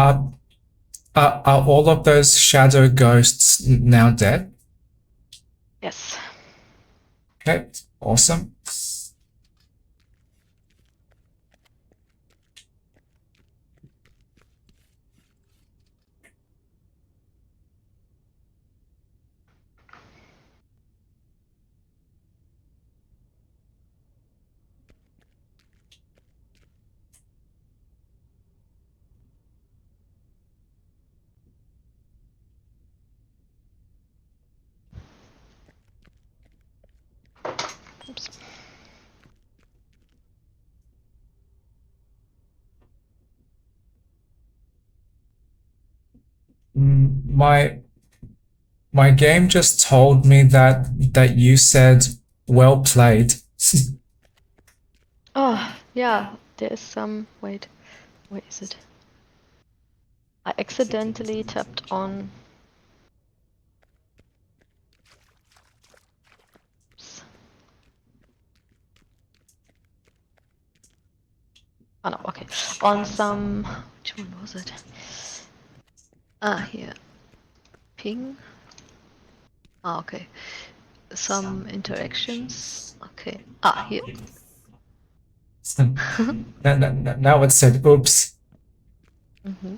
A: are all of those shadow ghosts now dead?
B: Yes.
A: Okay, awesome.
B: Oops.
A: My game just told me that you said well played.
B: Oh, yeah, there's some. Wait, where is it? I accidentally tapped on. Oops. Oh no, okay. On some. Which one was it? Ah, here. Ping. Ah, okay. Some interactions. Okay. Ah, here.
A: Now it said oops.
B: Mm-hmm.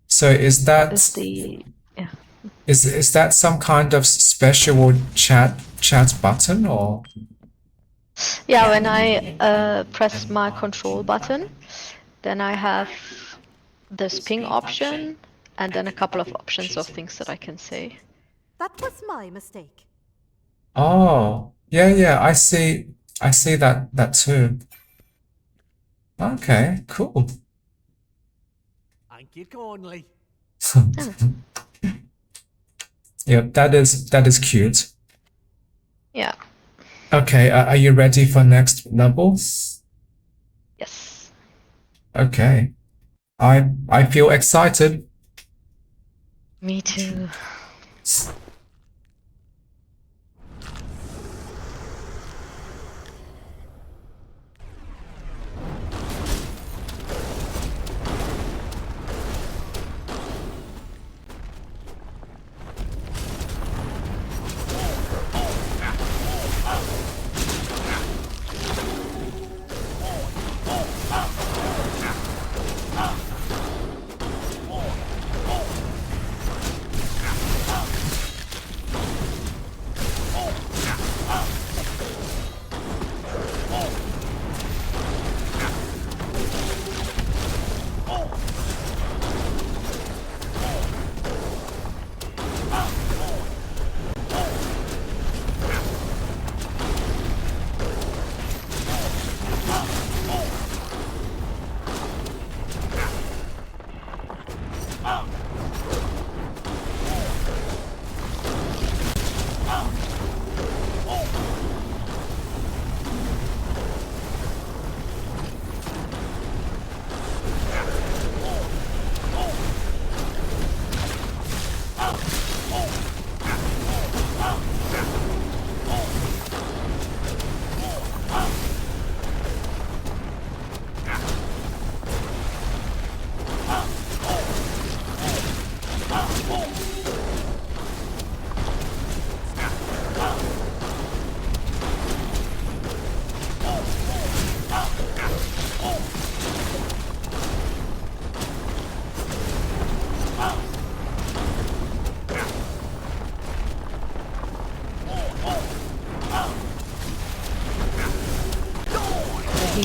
A: So is that
B: Is the yeah.
A: is that some kind of special chat button or?
B: Yeah, when I press my control button, then I have this ping option and then a couple of options of things that I can say.
D: That was my mistake.
A: Oh, yeah, I see that too. Okay, cool.
C: Thank you kindly.
A: Yep, that is cute.
B: Yeah.
A: Okay, are you ready for next level?
B: Yes.
A: Okay. I feel excited.
B: Me too.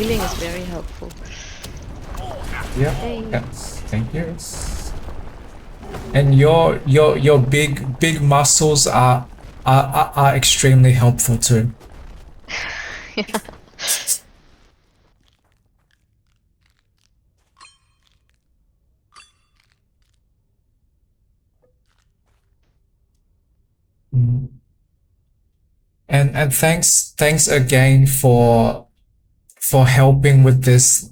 B: healing is very helpful.
A: Yeah.
B: Hey.
A: Yes. Thank you. And your big muscles are extremely helpful too.
B: Yeah.
A: Mm. And thanks again for helping with this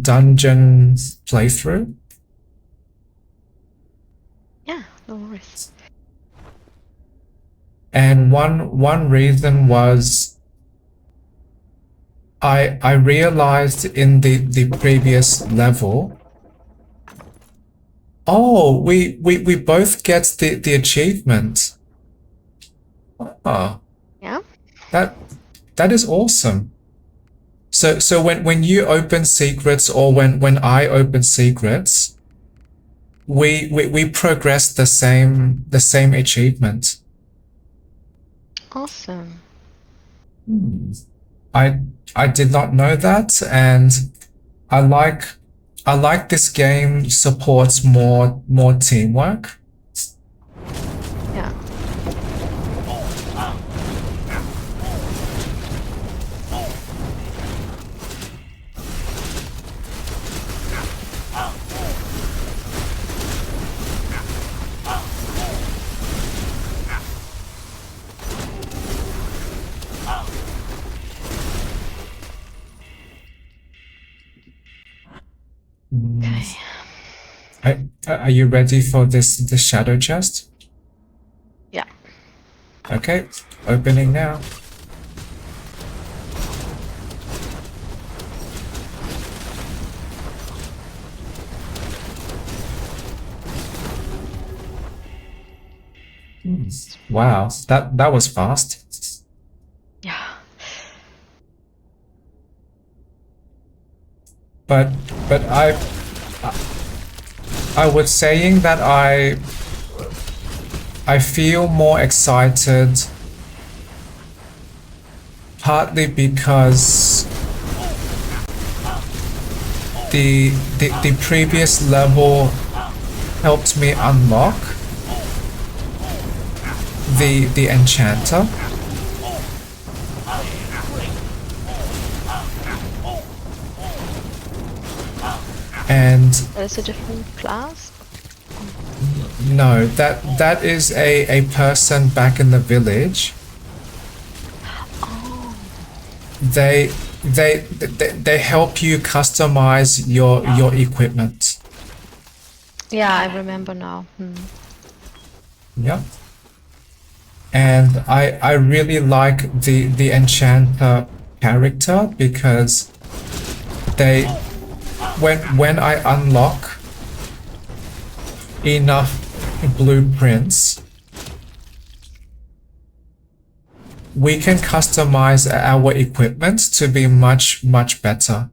A: dungeon playthrough.
B: Yeah, no worries.
A: And one reason was I realized in the previous level. Oh, we both get the achievement. Oh,
B: Yeah.
A: that is awesome. So when you open secrets or when I open secrets, we progress the same achievement.
B: Awesome.
A: Hmm. I did not know that, and I like this game supports more teamwork.
B: Yeah. Okay.
A: Are you ready for this shadow chest?
B: Yeah.
A: Okay, opening now. Wow, that was fast.
B: Yeah.
A: But I was saying that I feel more excited partly because the previous level helped me unlock the enchanter. And
B: There's a different class.
A: no, that is a person back in the village.
B: Oh.
A: They help you customize your equipment.
B: Yeah, I remember now.
A: Yep. And I really like the enchanter character because they when I unlock enough blueprints, we can customize our equipment to be much better.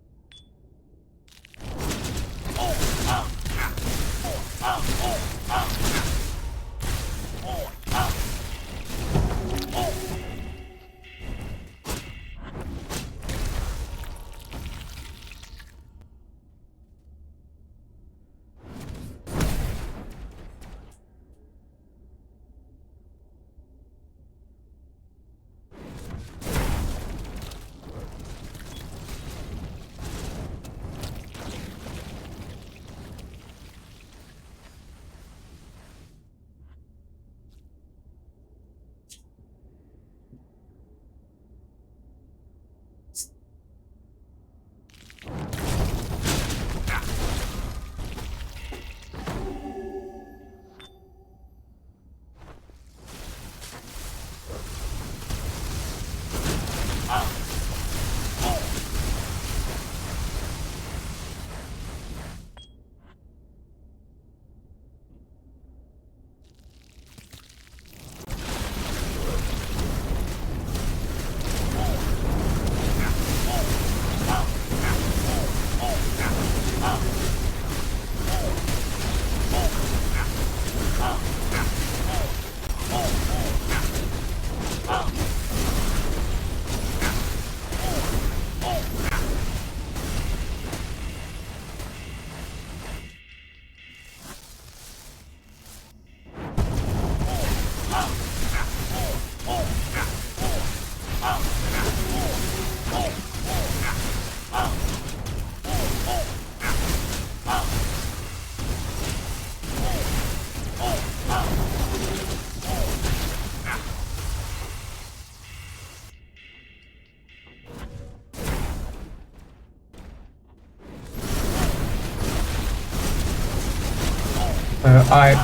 A: I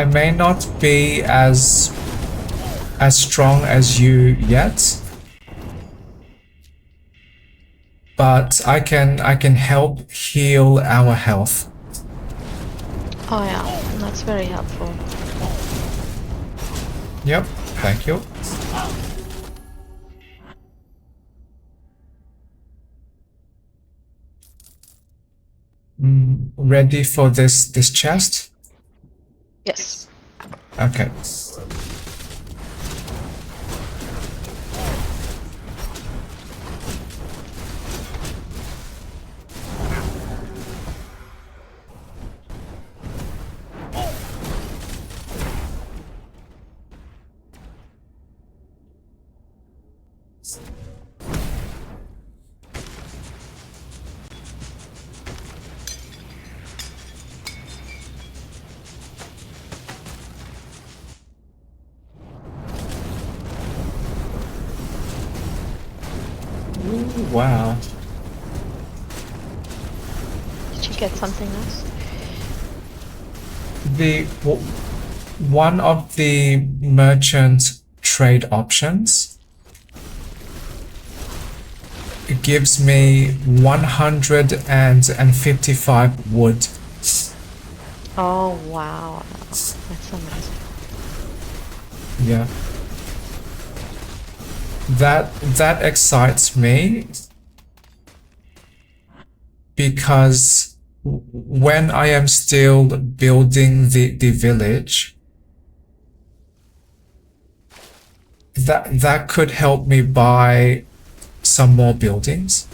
A: may not be as strong as you yet, but I can help heal our health.
B: Oh yeah, that's very helpful.
A: Yep, thank you. Ready for this chest?
B: Yes.
A: Okay. Ooh, wow.
B: Did you get something else?
A: One of the merchant trade options gives me 155 wood.
B: Oh wow, that's amazing.
A: Yeah. That excites me because when I am still building the village, that could help me buy some more buildings.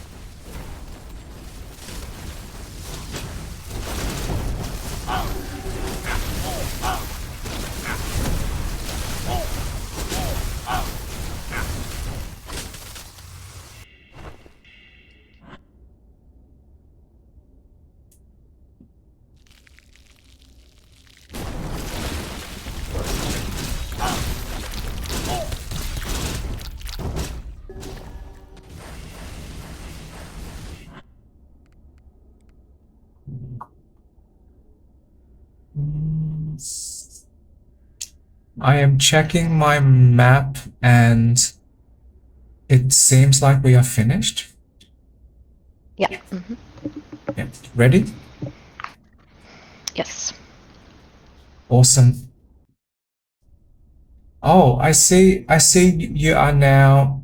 A: I am checking my map and it seems like we are finished.
B: Yeah.
A: Yeah. Ready?
B: Yes.
A: Awesome. Oh, I see you are now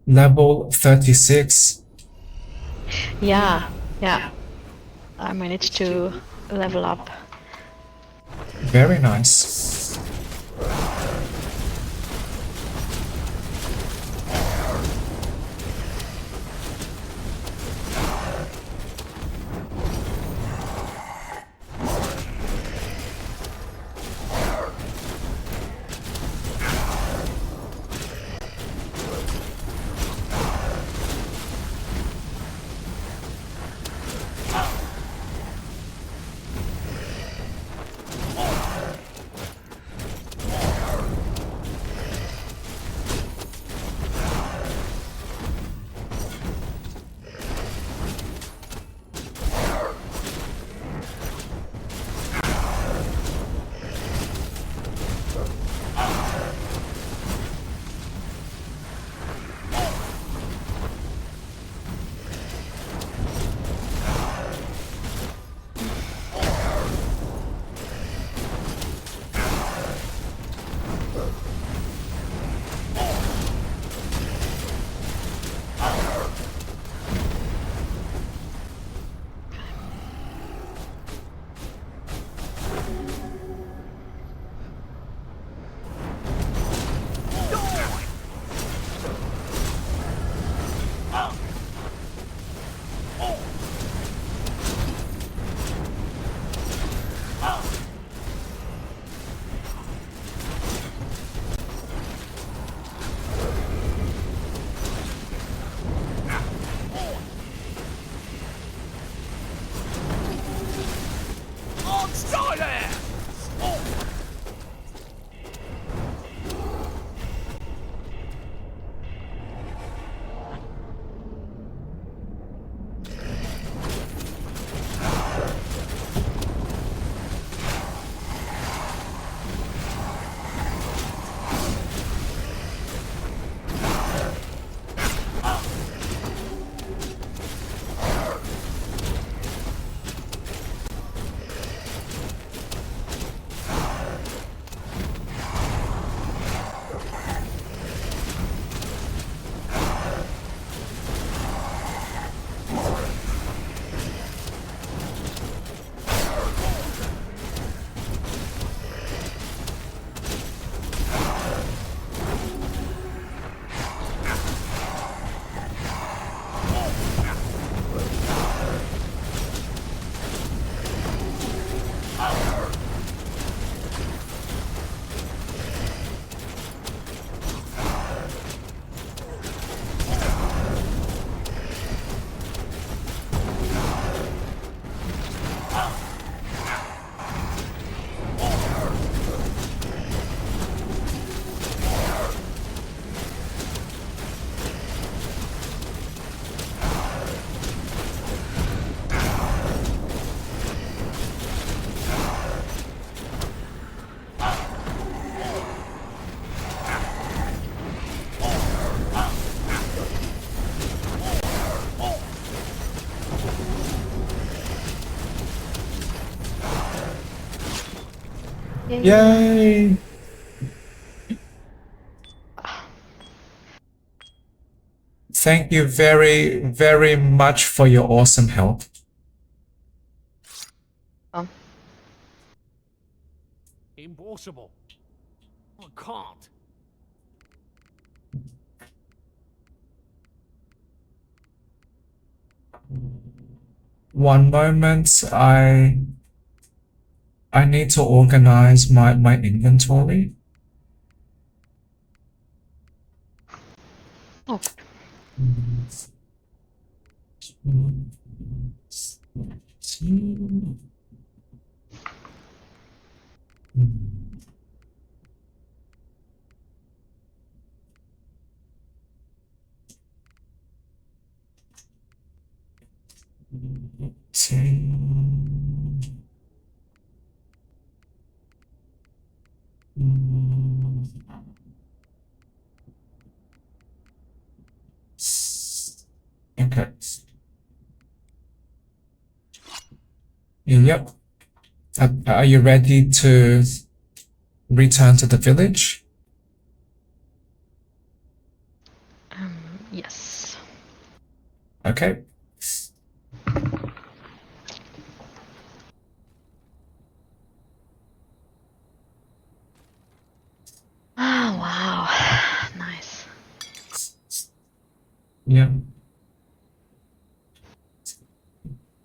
A: level 36.
B: Yeah. Yeah. I managed to level up.
A: Very nice. Yay! Thank you very, very much for your awesome help.
C: Impossible. I can't.
A: One moment, I need to organize my inventory.
B: Oh. Okay. Yep. Are you ready to return to the village? Yes.
A: Okay.
B: Oh, wow. Nice.
A: Yeah.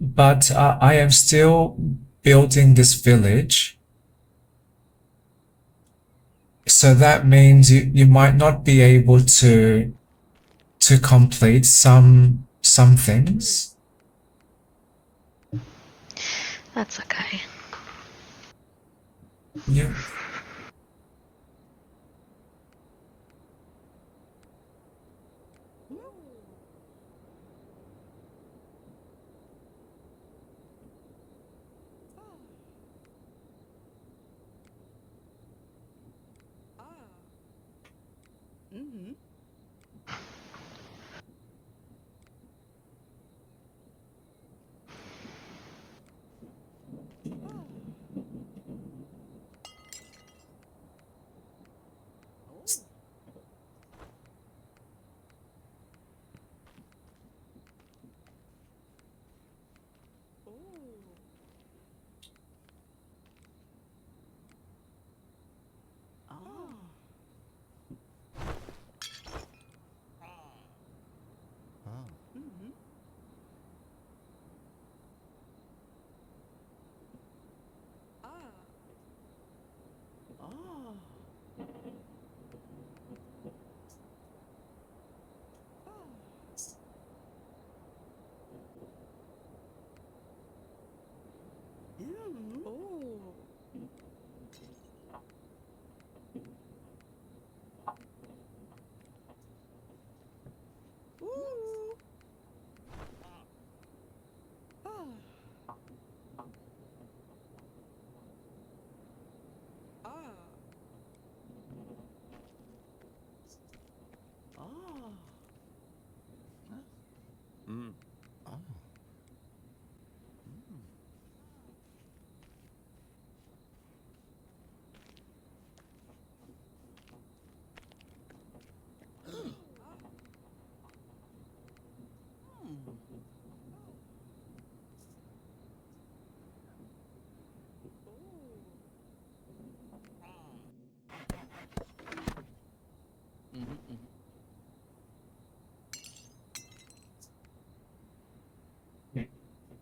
A: But I am still building this village. So that means you might not be able to complete some things.
B: That's okay.
A: Yeah.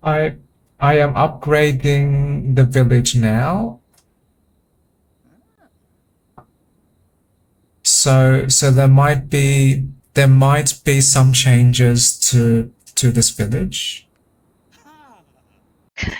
A: I I am upgrading the village now. So there might be some changes to this village.
B: Okay.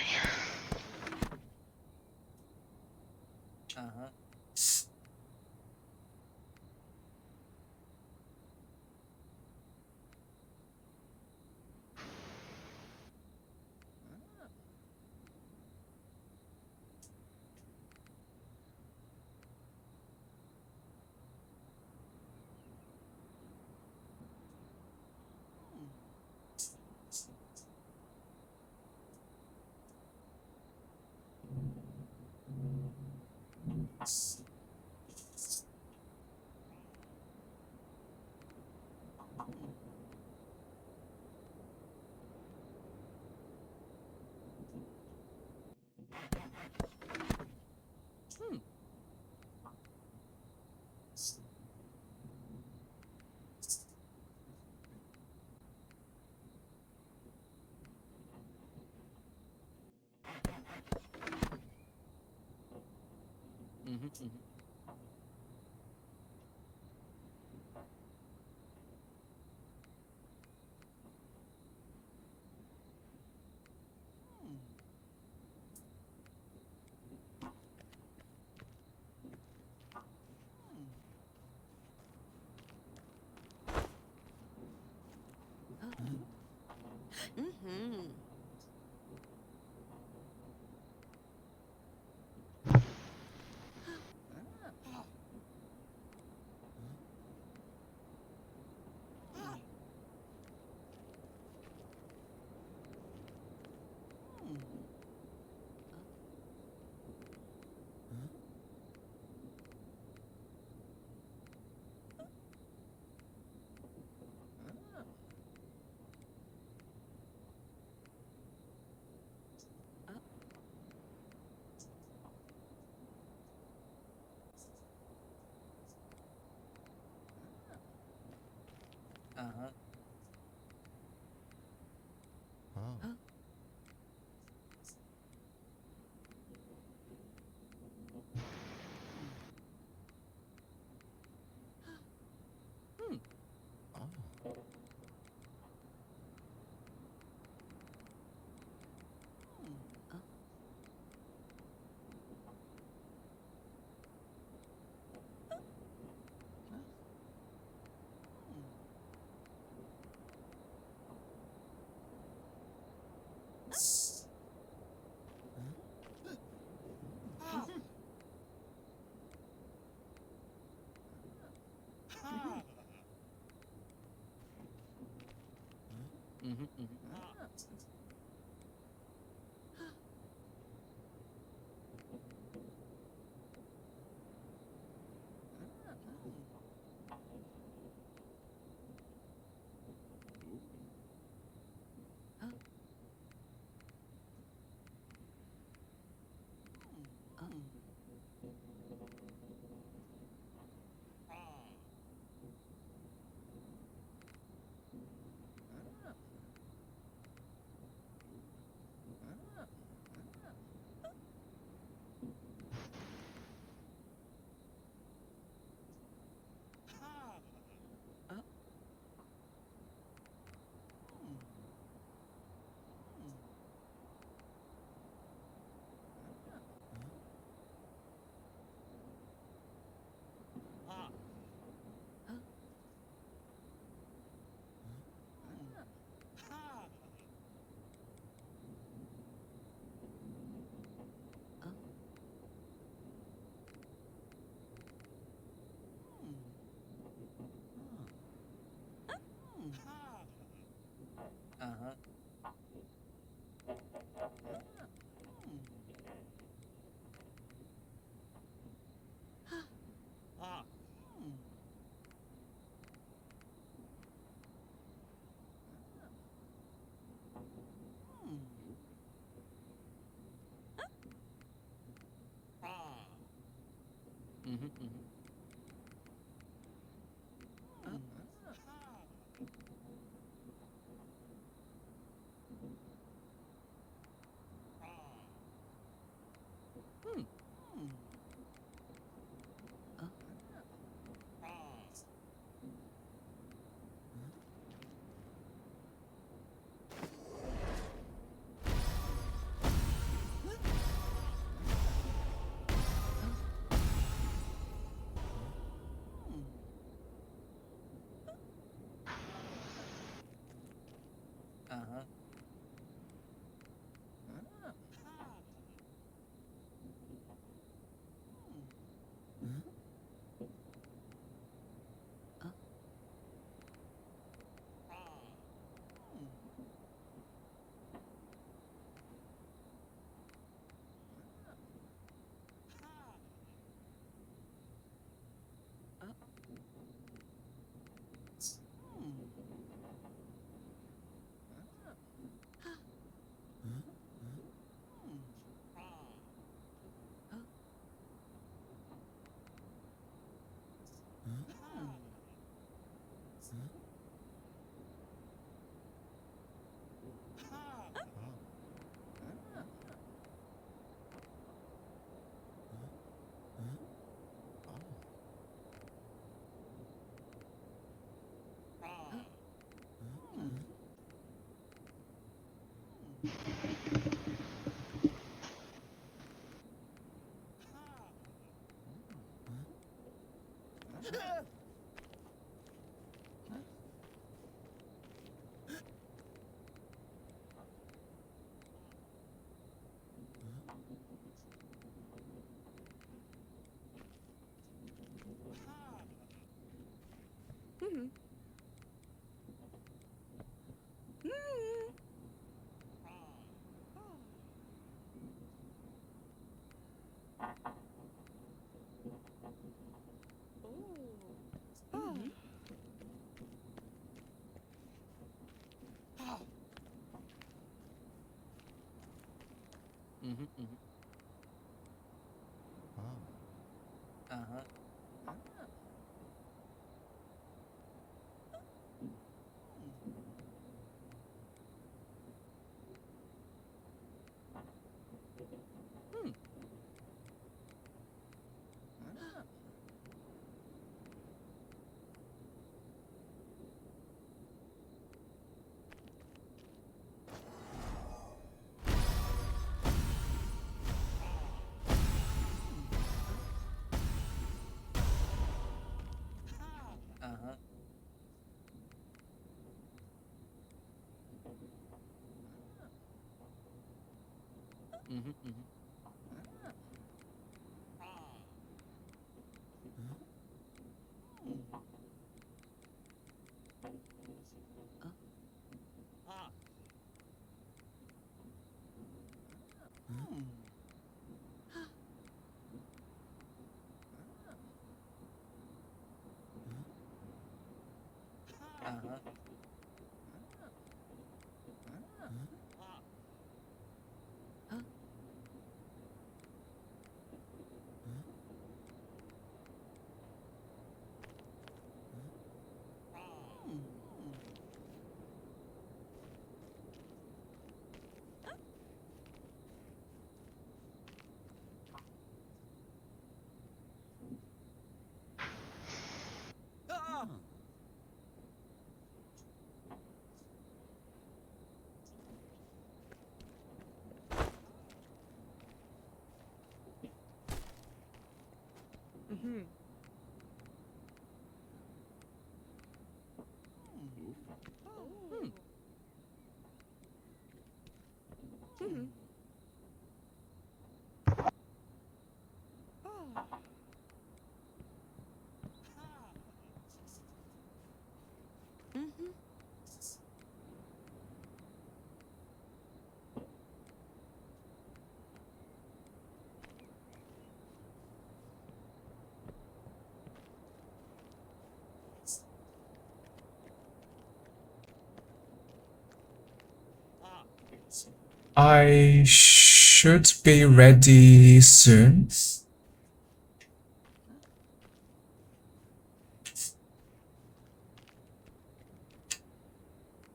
A: I should be ready soon.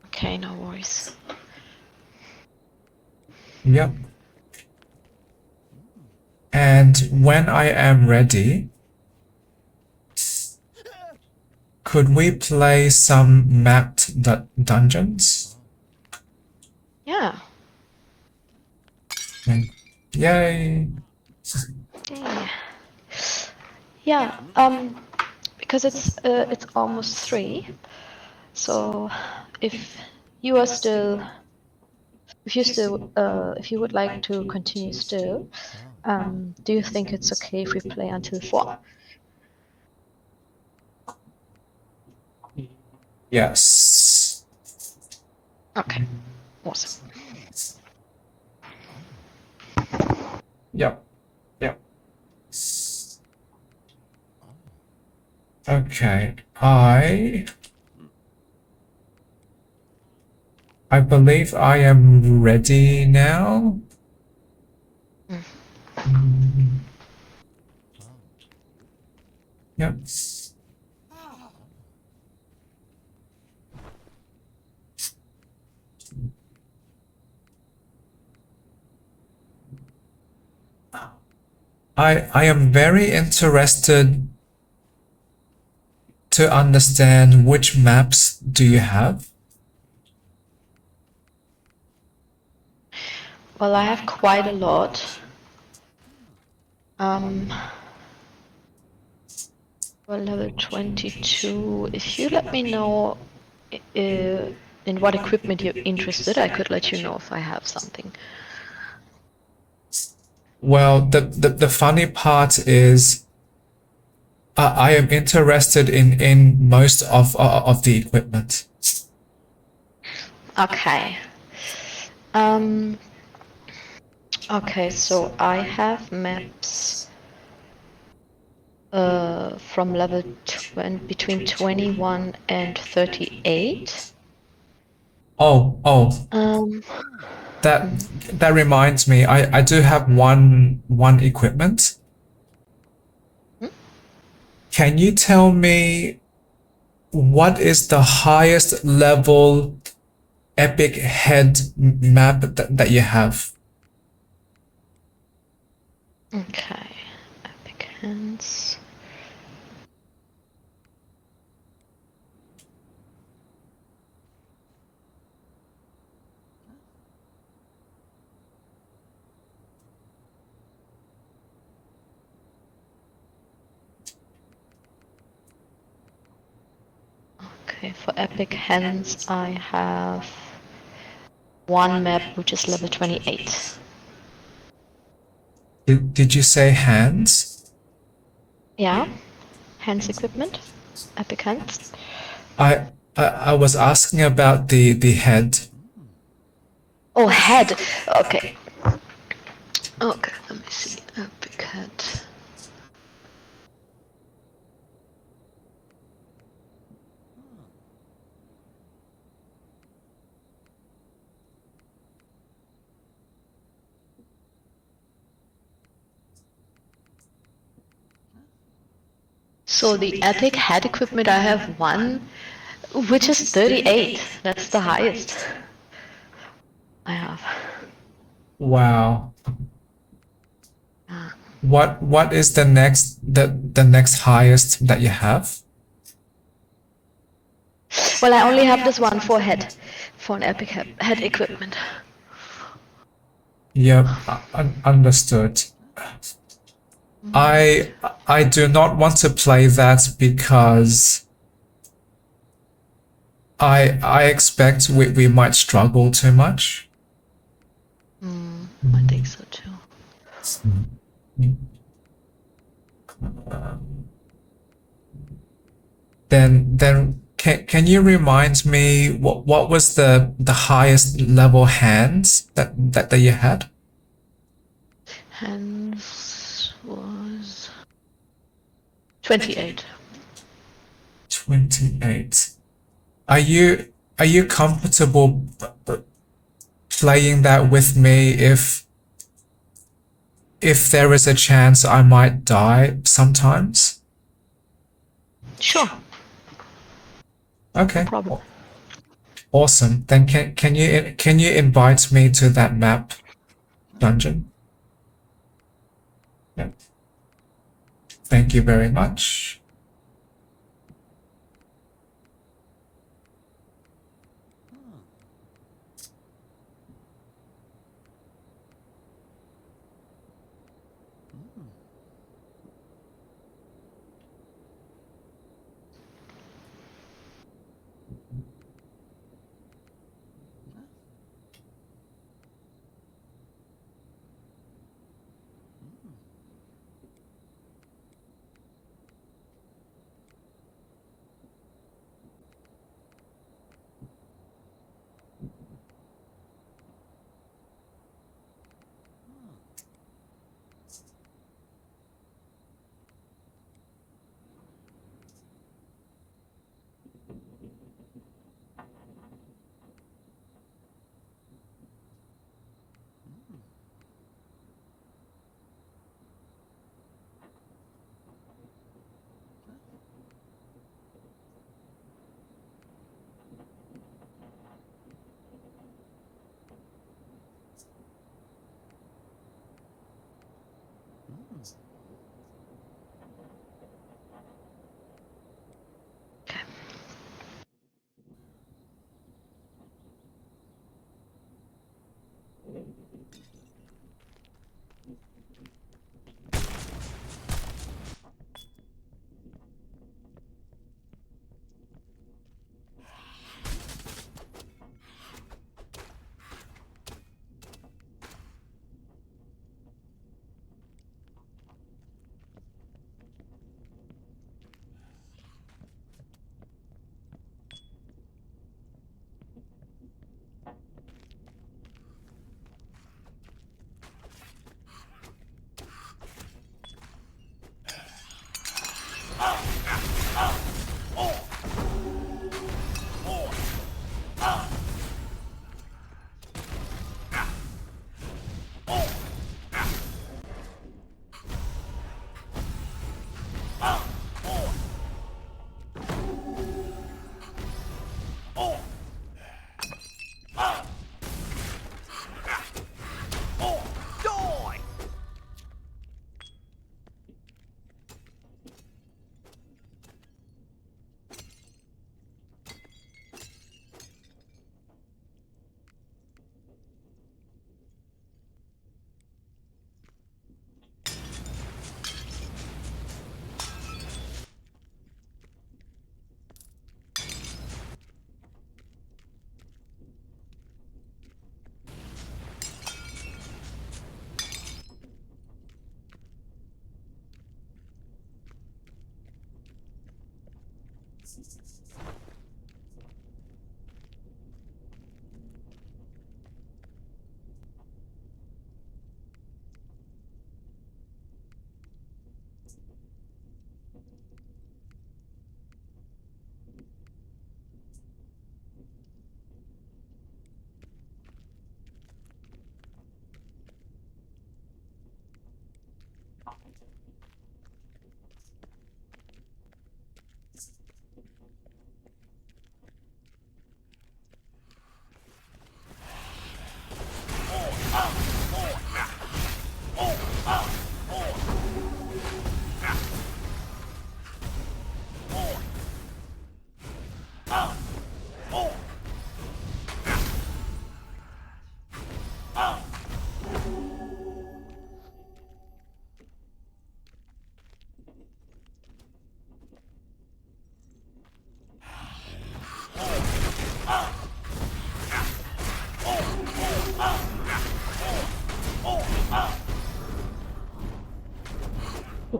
B: Okay, no worries.
A: Yep. And when I am ready, could we play some mapped dungeons?
B: Yeah.
A: Yay!
B: Okay. Yeah. Because it's almost 3, so if you are still, if you would like to continue still, do you think it's okay if we play until 4?
A: Yes.
B: Okay. Awesome.
A: Yep. Yep. Okay. I believe I am ready now. Yep. I am very interested to understand which maps do you have?
B: Well, I have quite a lot. Well, level 22. If you let me know in what equipment you're interested, I could let you know if I have something.
A: Well, the funny part is I am interested in most of the equipment.
B: Okay. Okay, so I have maps from level between 21 and 38.
A: Oh. That that reminds me, I do have one equipment. Can you tell me what is the highest level epic head map that you have?
B: Okay. Epic hands. Okay, for epic hands, I have one map which is level 28.
A: Did you say hands?
B: Yeah, hands equipment, epic hands.
A: I was asking about the head.
B: Oh, head. Okay. Okay, let me see. Epic head. So the epic head equipment, I have one, which is 38. That's the highest I have.
A: Wow.
B: Ah.
A: What is the next highest that you have?
B: Well, I only have this one for head, for an epic head equipment.
A: Yep, understood. I do not want to play that because I expect we might struggle too much.
B: I think so too.
A: Then can you remind me what was the highest level hands that you had?
B: Hands was 28.
A: 28. Are you comfortable playing that with me if there is a chance I might die sometimes?
B: Sure.
A: Okay.
B: No problem.
A: Awesome. Then can you invite me to that map dungeon? Yeah. Thank you very much.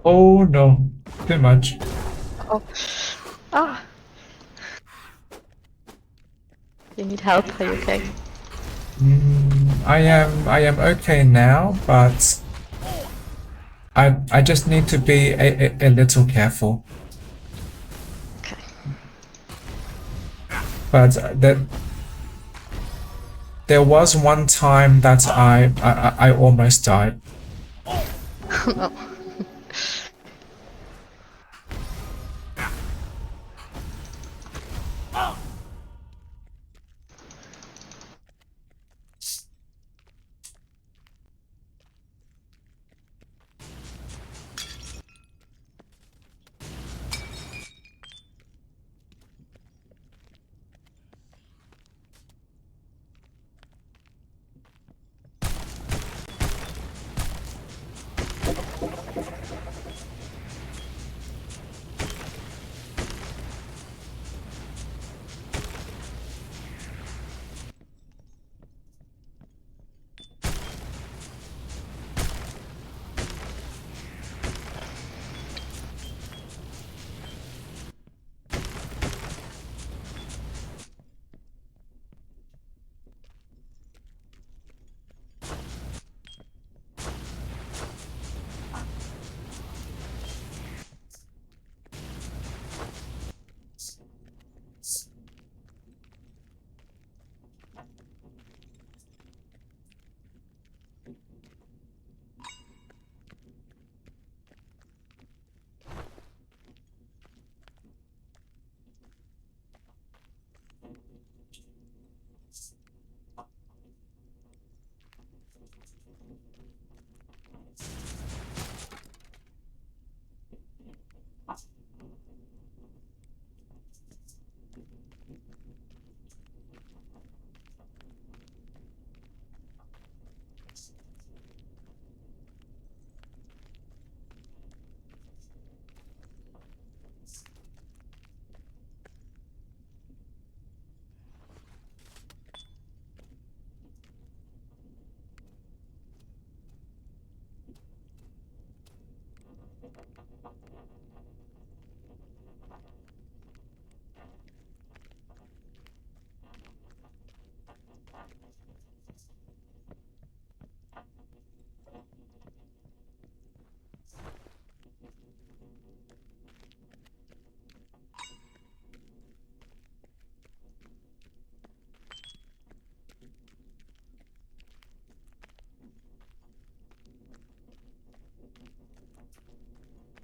A: Oh no, too much.
B: Oh. Ah. You need help? Are you okay?
A: I am okay now, but I just need to be a little careful.
B: Okay.
A: But there was one time that I almost died.
B: No.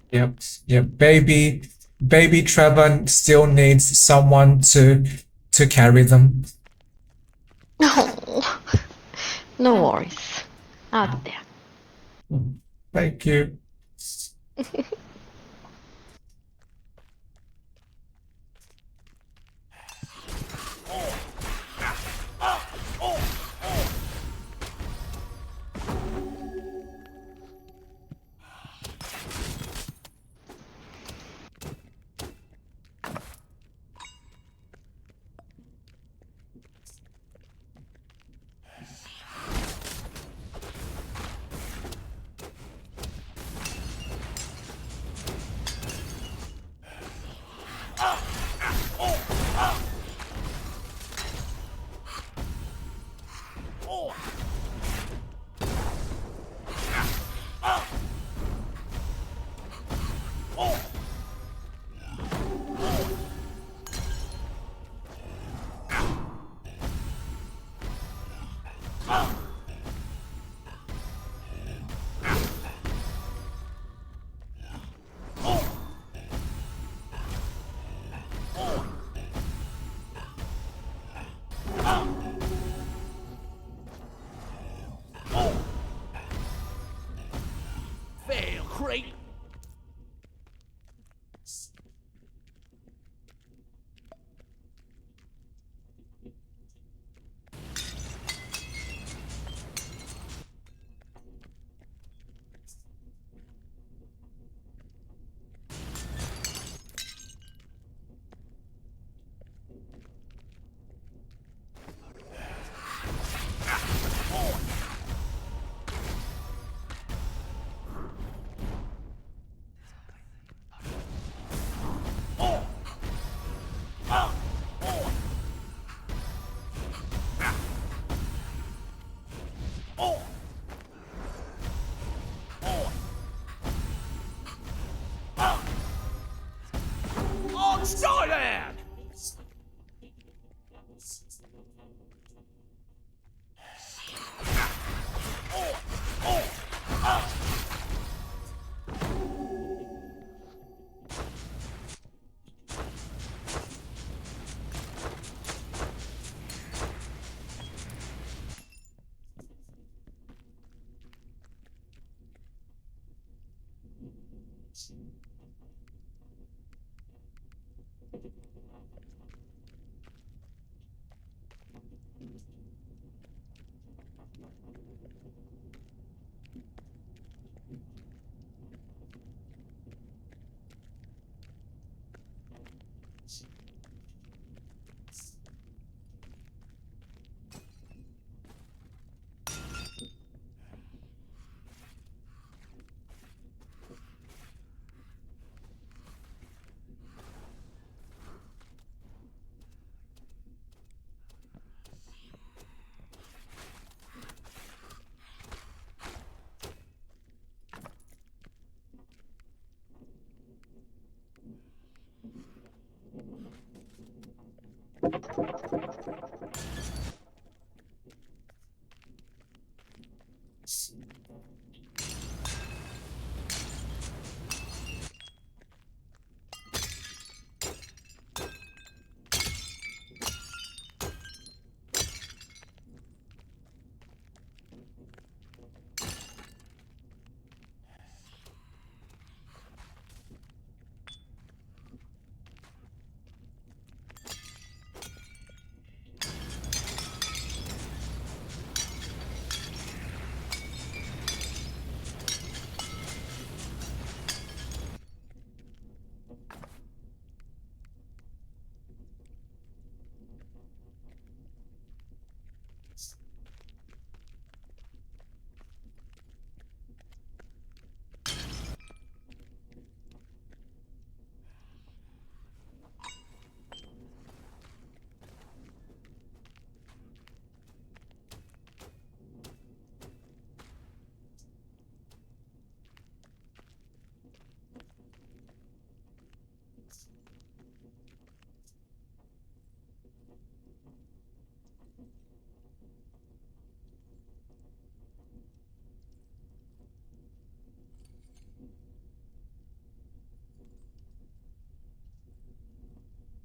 A: Yep, yep. Baby Trevor still needs someone to carry them.
B: No. No worries. I'll be there.
A: Thank you.
C: treat. On Skyland!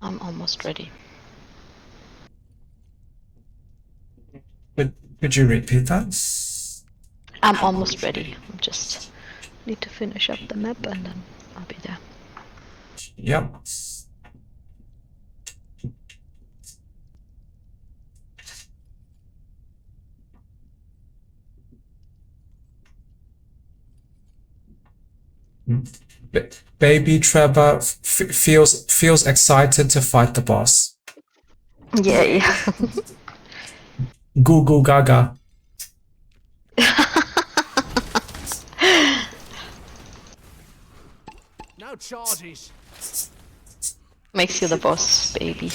B: I'm almost ready.
A: Could you repeat that?
B: I'm almost ready. I just need to finish up the map and then I'll be there.
A: Yep. Baby Trevor feels excited to fight the boss.
B: Yay.
A: Goo goo gaga.
C: No charges.
B: Makes you the boss, baby.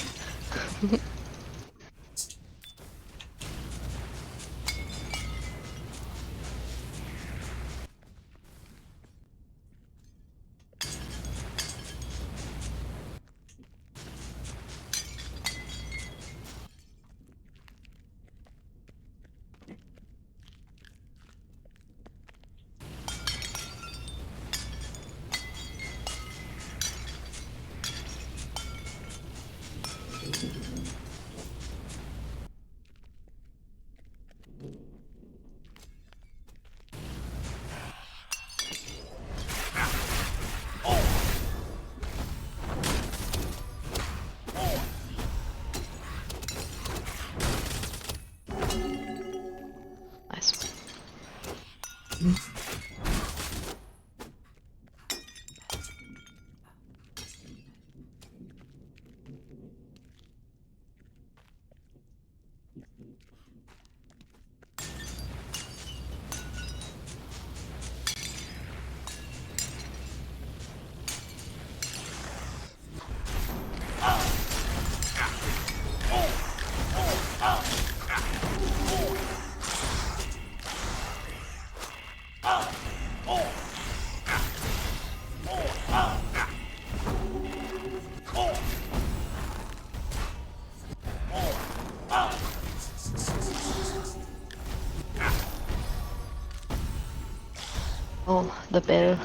B: Oh, the bell.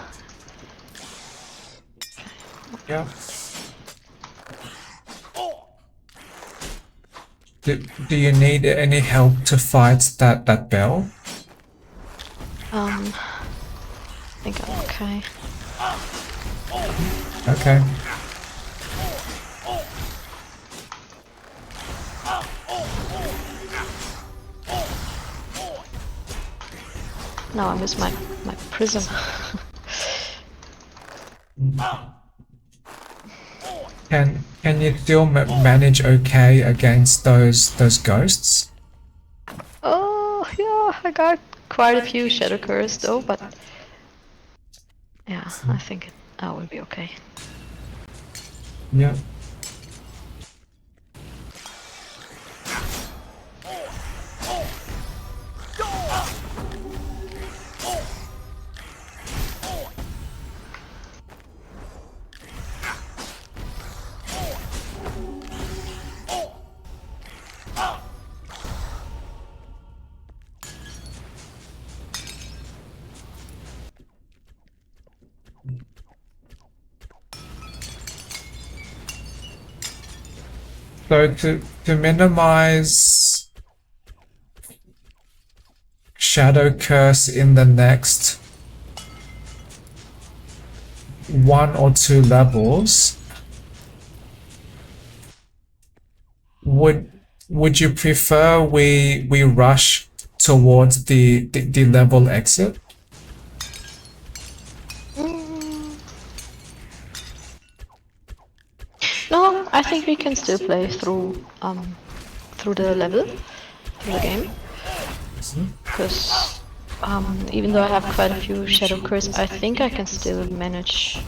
A: Yeah. Do you need any help to fight that bell?
B: I think I'm okay.
A: Okay.
B: Now I miss my prism.
A: Can you still manage okay against those ghosts?
B: Oh yeah, I got quite a few shadow curse though, but yeah, I think I will be okay.
A: Yeah. So to minimize shadow curse in the next 1 or 2 levels, would you prefer we rush towards the level exit?
B: No, I think we can still play through the level, through the game. Because even though I have quite a few shadow curse, I think I can still manage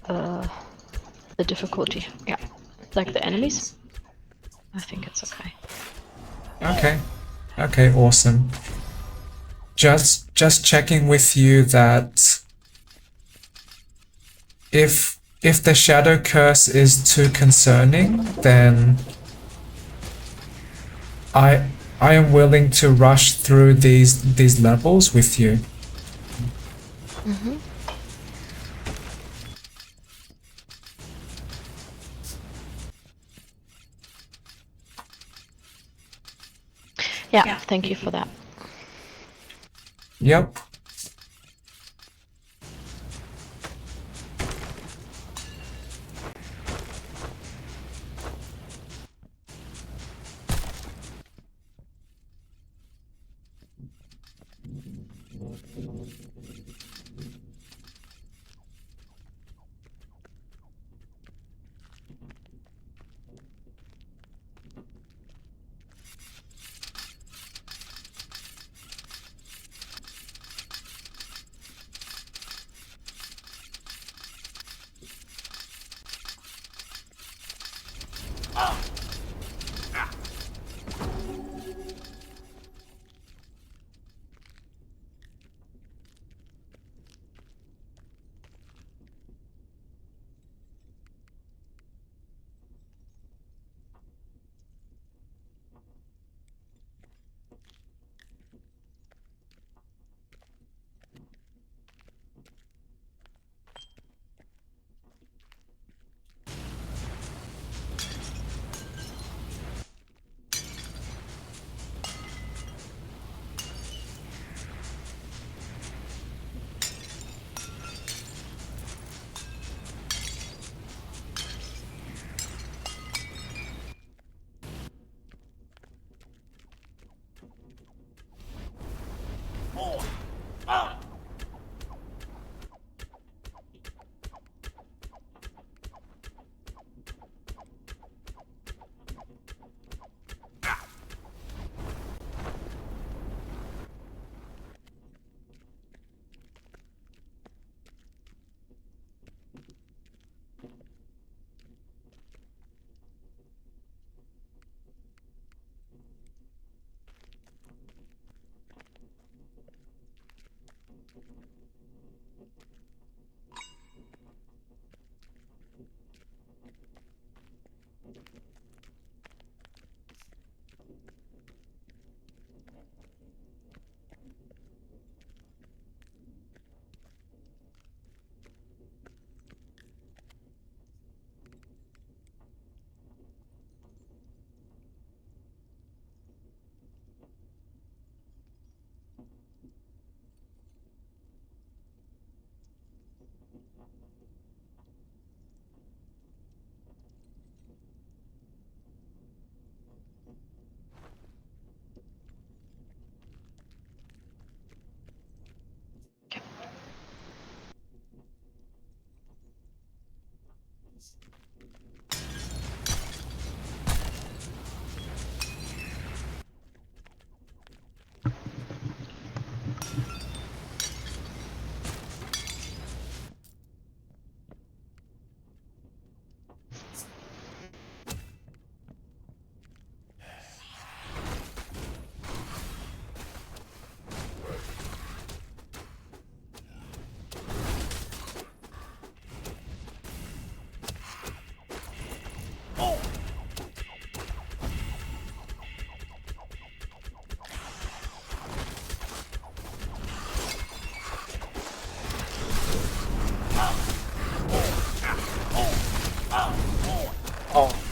B: the difficulty. Yeah, like the enemies. I think it's okay.
A: Okay. Okay, awesome. Just checking with you that if the shadow curse is too concerning, then I am willing to rush through these levels with you.
B: Yeah, thank you for that.
A: Yep.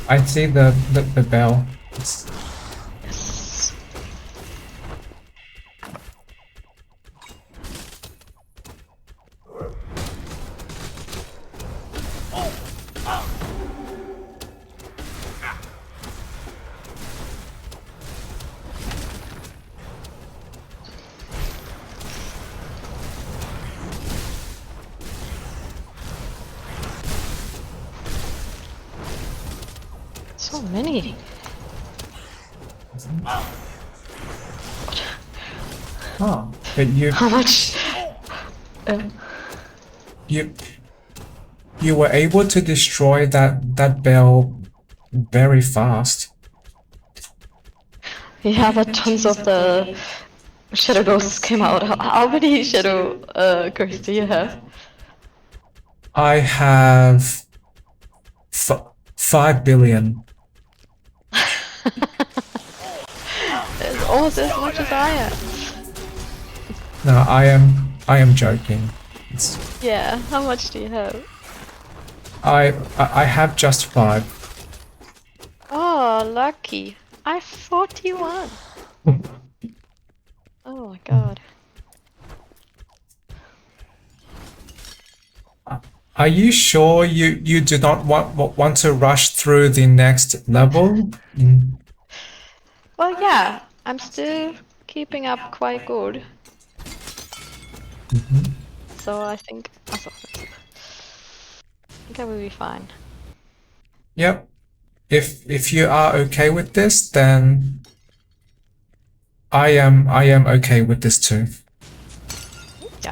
A: I see the bell. It's,
B: Yes. So many.
A: oh, but
B: How much?
A: you you were able to destroy that bell very fast.
B: Yeah, but tons of the shadow ghosts came out. How many shadow ghosts do you have?
A: I have 5 billion.
B: It's almost as much as I am.
A: No, I am joking. It's,
B: Yeah, how much do you have?
A: I have just 5.
B: Oh, lucky. I have 41. Oh my god.
A: Are you sure you do not want to rush through the next level?
B: Well, yeah, I'm still keeping up quite good. So I think I will be fine.
A: Yep. If you are okay with this, then I am okay with this too.
B: Yeah.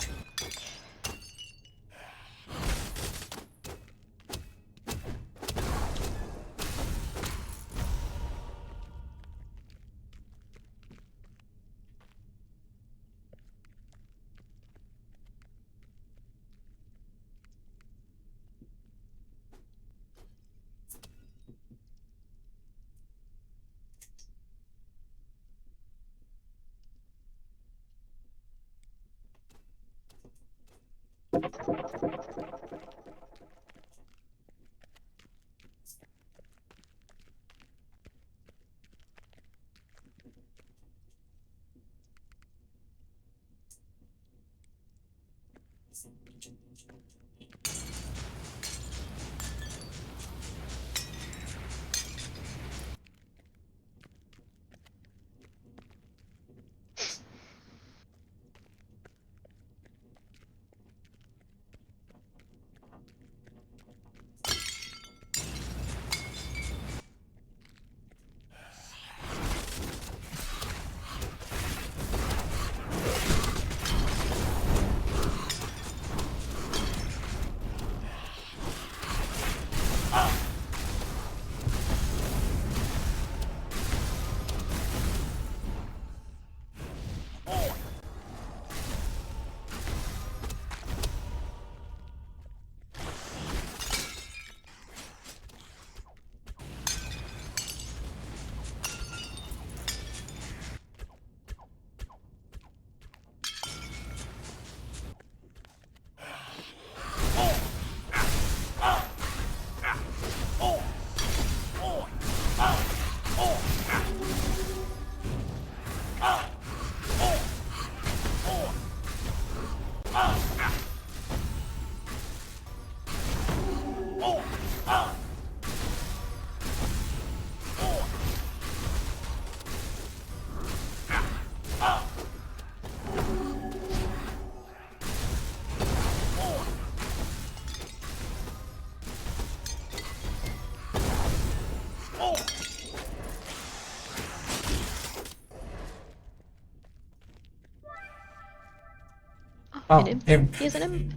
A: Oh,
B: An imp.
A: imp.
B: Here's an imp.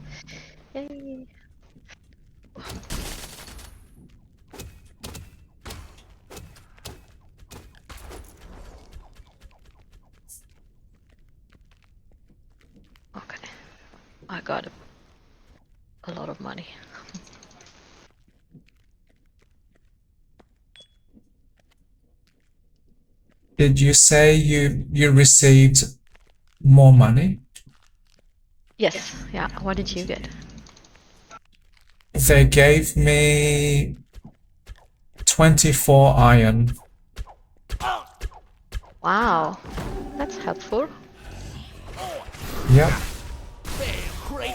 B: Yay. Okay. I got a lot of money.
A: Did you say you received more money?
B: Yes, yeah. What did you get?
A: They gave me 24 iron.
B: Wow, that's helpful.
A: Yep.
C: Great.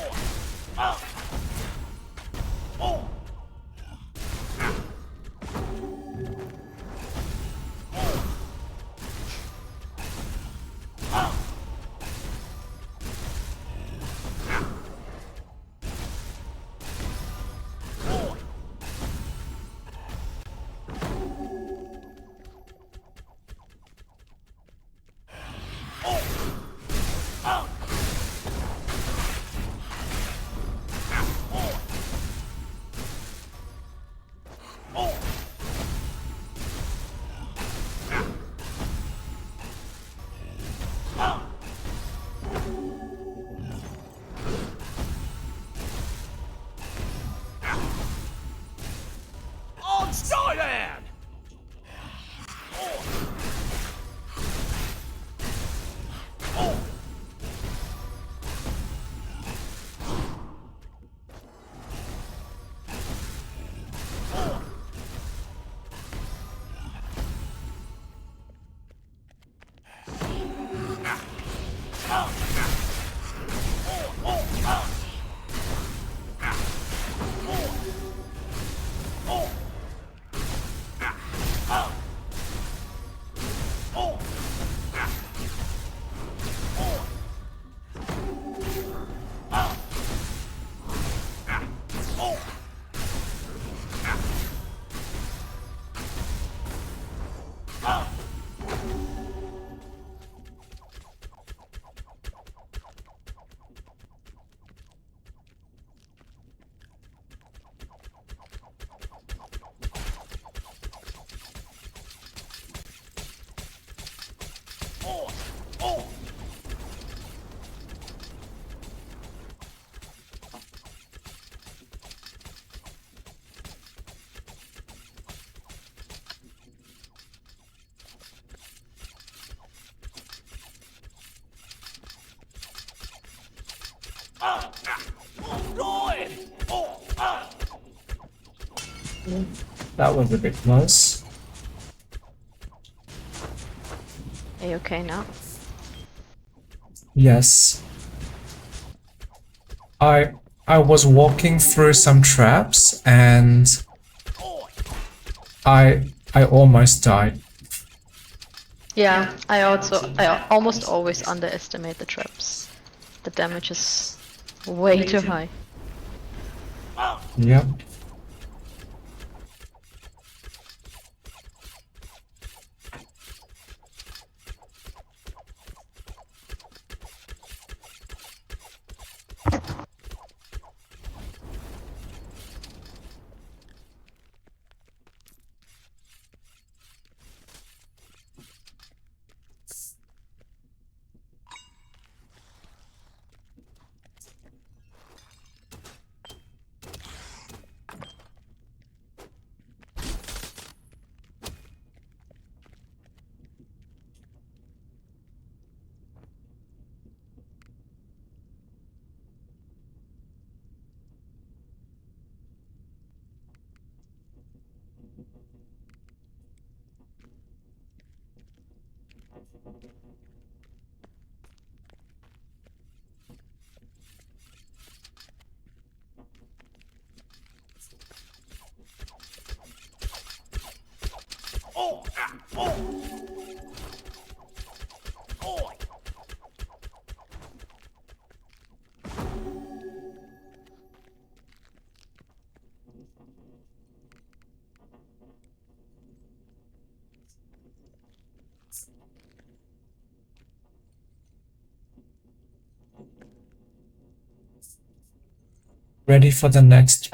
C: On Skyland!
A: That was a bit close.
B: Are you okay now?
A: Yes. I was walking through some traps and I almost died.
B: Yeah, I almost always underestimate the traps. The damage is way too high.
A: Yep. Ready for the next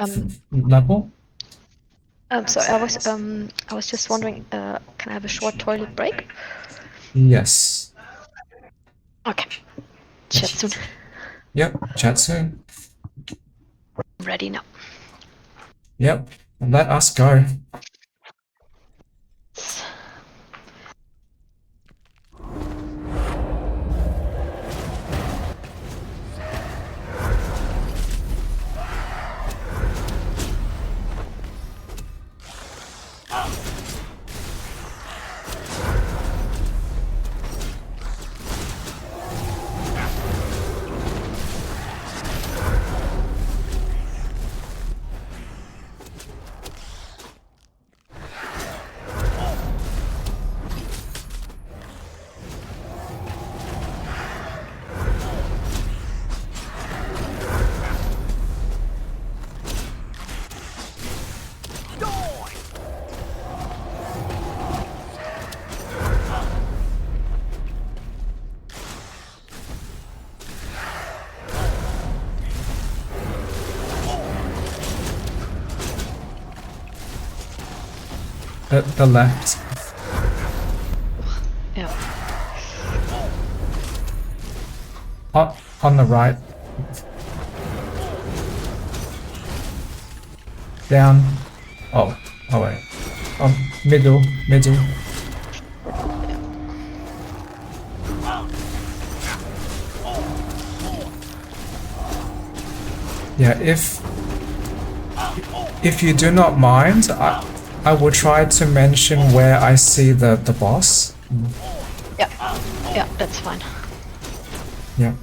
A: level?
B: So I was just wondering, can I have a short toilet break?
A: Yes.
B: Okay. Chat soon.
A: Yep. Chat soon.
B: Ready now.
A: Yep. Let us go. the left.
B: Yeah.
A: On the right. Down. Oh wait. Middle. Yeah, if you do not mind, I will try to mention where I see the boss.
B: Yeah, that's fine.
A: Yeah.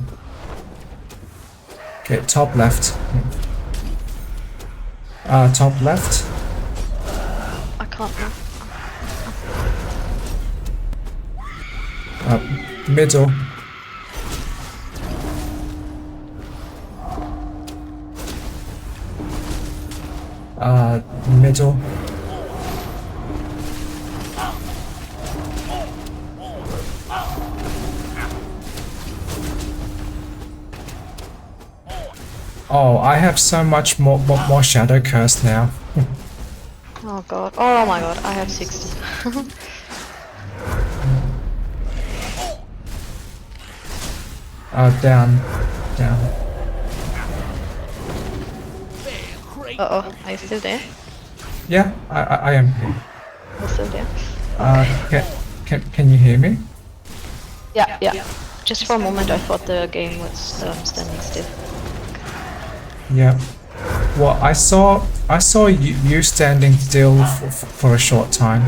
A: Okay, top left. Top left.
B: I can't now.
A: Middle. Middle. Oh, I have so much more shadow curse now.
B: Oh god. Oh my god, I have 60.
A: Down.
B: Uh-oh, are you still there?
A: Yeah, I am here.
B: You're still there?
A: Can you hear me?
B: Yeah. Just for a moment I thought the game was standing still.
A: Yeah. Well, I saw you standing still for a short time.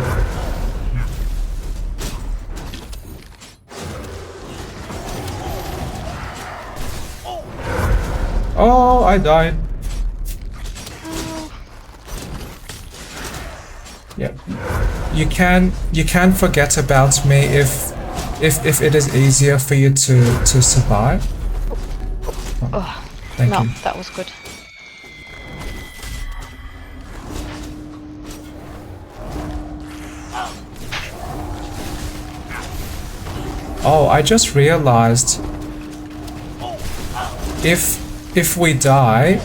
A: Oh, I died. Yeah. You can forget about me if it is easier for you to survive.
B: Oh,
A: Thank
B: no,
A: you.
B: that was good.
A: Oh, I just realized if we die,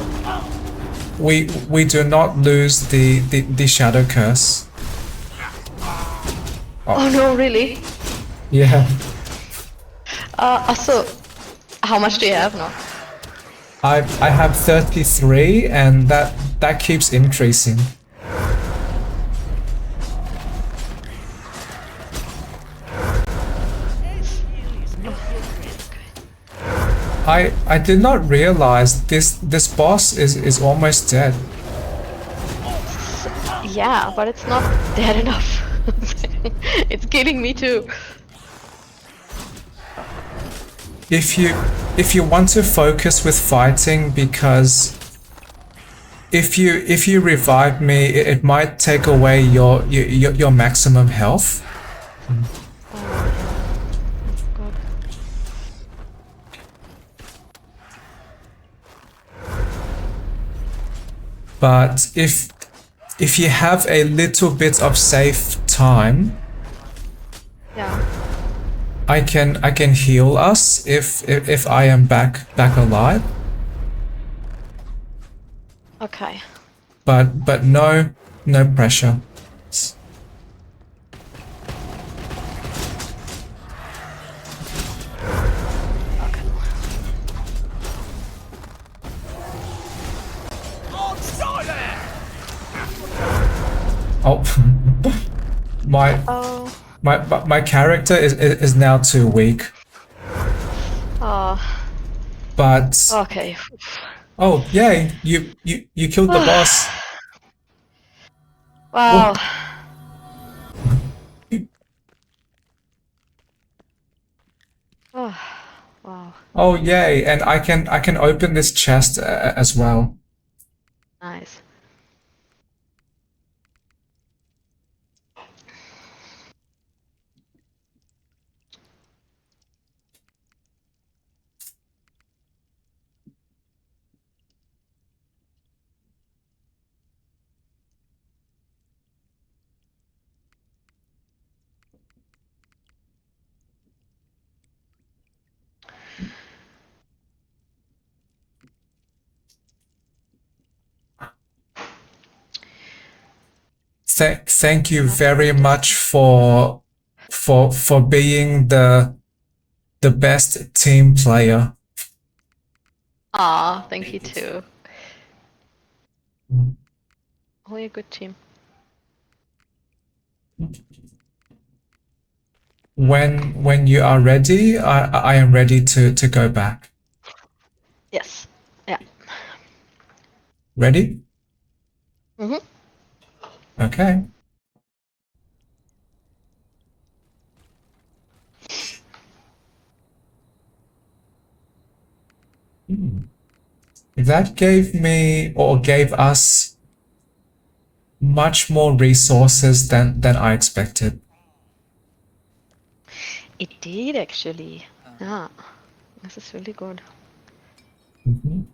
A: we do not lose the shadow curse.
B: Oh no, really?
A: Yeah.
B: So, how much do you have now?
A: I have 33 and that keeps increasing. I did not realize this boss is almost dead.
B: Yeah, but it's not dead enough. It's killing me too.
A: If you want to focus with fighting, because if you revive me, it might take away your maximum health.
B: God.
A: But if you have a little bit of safe time,
B: Yeah.
A: I can heal us if I am back alive.
B: Okay.
A: But no pressure.
B: Okay.
C: Oh, stop there!
A: Oh,
B: Oh.
A: my character is now too weak.
B: Oh.
A: But
B: Okay.
A: oh yay, you killed the boss.
B: Wow. Oh. Wow.
A: Oh yay, and I can open this chest as well.
B: Nice.
A: Thank you very much for being the best team player.
B: Ah, thank you too. Only a good team.
A: When you are ready, I am ready to go back.
B: Yes. Yeah.
A: Ready?
B: Mhm.
A: Okay. That gave me or gave us much more resources than I expected.
B: It did actually. Yeah. This is really good.
A: Mhm.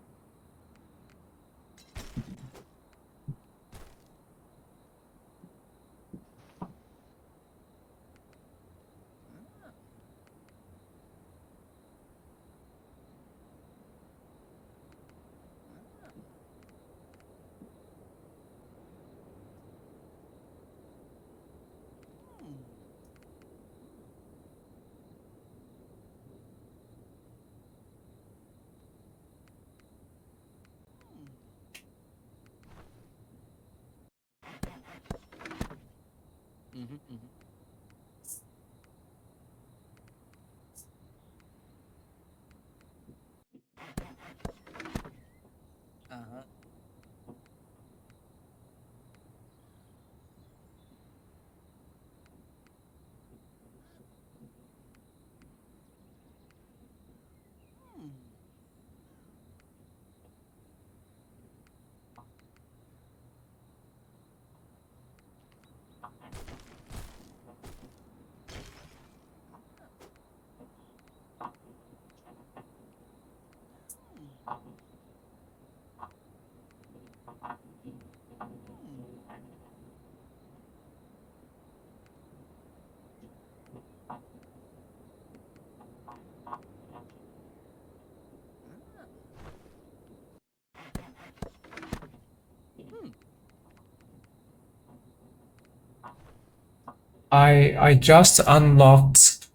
A: I just unlocked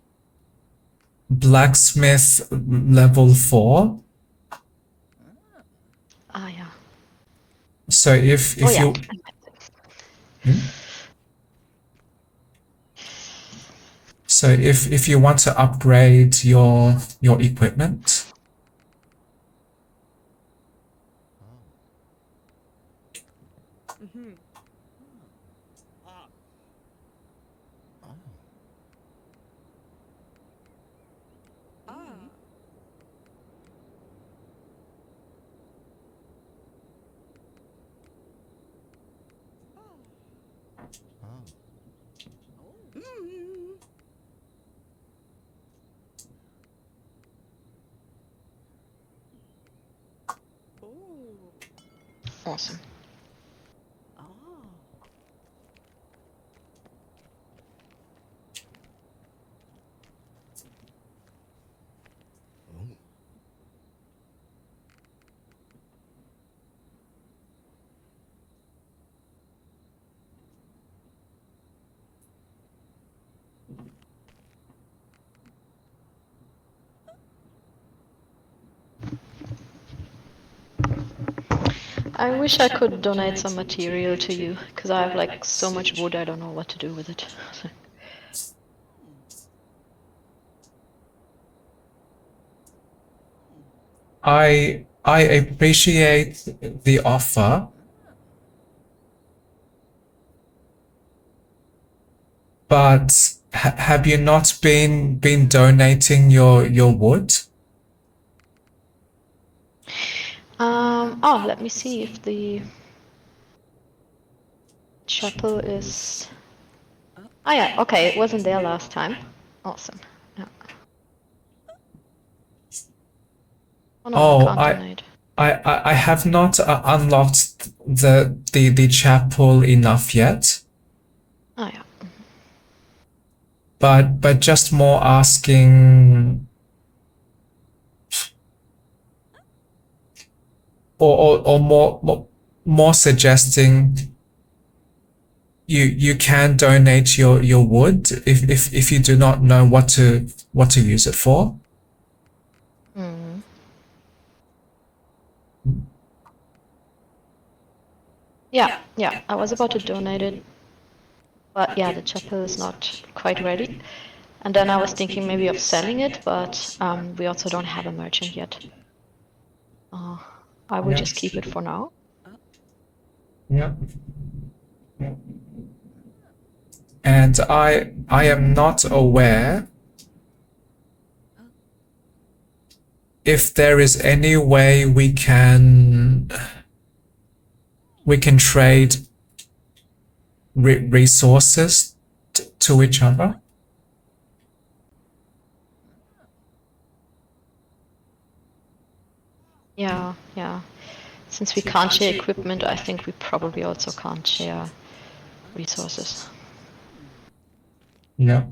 A: blacksmith level 4.
B: Ah, yeah.
A: So if
B: Oh,
A: if
B: yeah.
A: you Hmm? So if you want to upgrade your equipment,
B: Awesome. I wish I could donate some material to you, because I have like so much wood, I don't know what to do with it.
A: I appreciate the offer, but have you not been donating your wood?
B: Oh, let me see if the chapel is... Oh yeah, okay, it wasn't there last time. Awesome. Yeah. Oh no, I
A: Oh,
B: can't donate.
A: I have not unlocked the chapel enough yet,
B: Oh yeah.
A: but just more asking or more suggesting you can donate your wood if you do not know what to use it for.
B: Yeah, I was about to donate it, but yeah, the chapel is not quite ready. And then I was thinking maybe of selling it, but we also don't have a merchant yet. I will
A: Yeah.
B: just keep it for now.
A: Yeah. And I am not aware if there is any way we can trade resources to each other.
B: Yeah. Since we can't share equipment, I think we probably also can't share resources.
A: Yeah.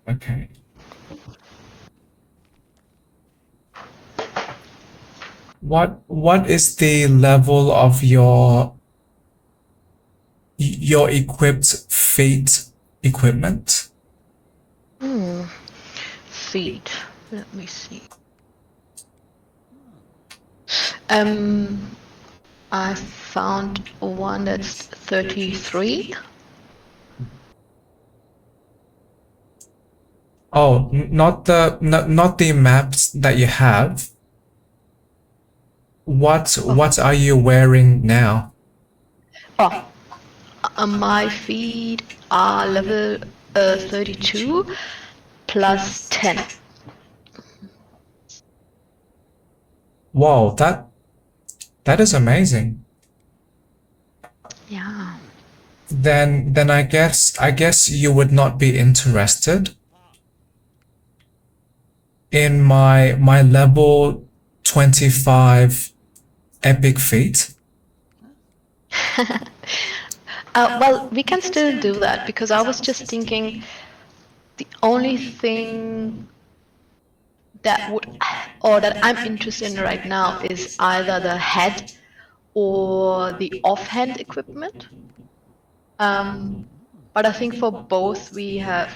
A: Okay. What is the level of your equipped feat equipment?
B: Feet. Let me see. I found one that's 33.
A: Oh, not the maps that you have. What are you wearing now?
B: Oh, my feet are level 32 plus 10.
A: Whoa, that is amazing.
B: Yeah.
A: Then I guess you would not be interested in my level 25 epic feat.
B: Well, we can still do that because I was just thinking the only thing that would or that I'm interested in right now is either the head or the offhand equipment. But I think for both we have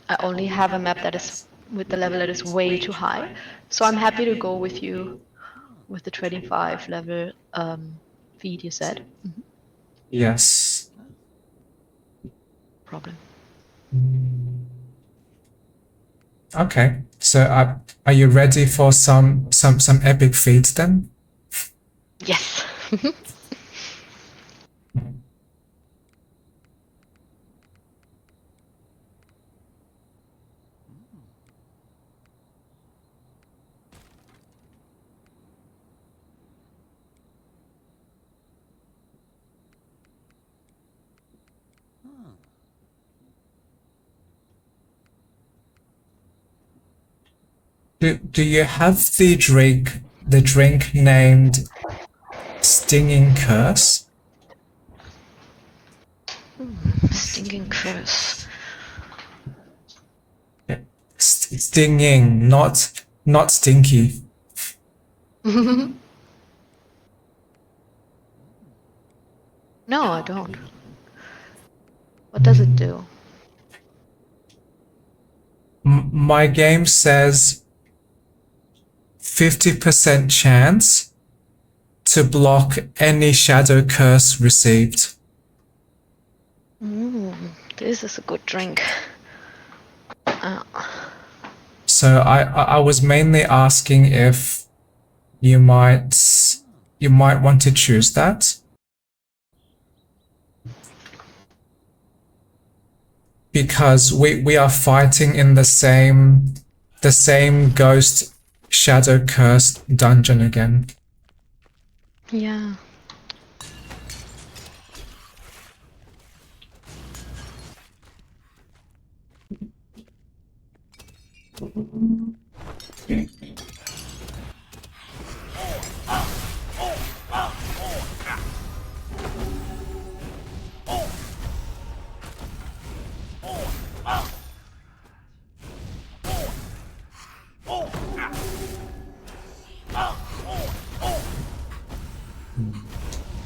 B: I only have a map that is with the level that is way too high. So I'm happy to go with you with the 25 level feed you said.
A: Yes.
B: Problem.
A: Okay. So are you ready for some epic feats then?
B: Yes.
A: Do you have the drink named Stinging Curse?
B: Stinking curse.
A: Stinging, not stinky.
B: No, I don't. What does it do?
A: My game says 50% chance to block any shadow curse received.
B: This is a good drink.
A: So I was mainly asking if you might want to choose that. Because we are fighting in the same ghost shadow cursed dungeon again.
B: Yeah.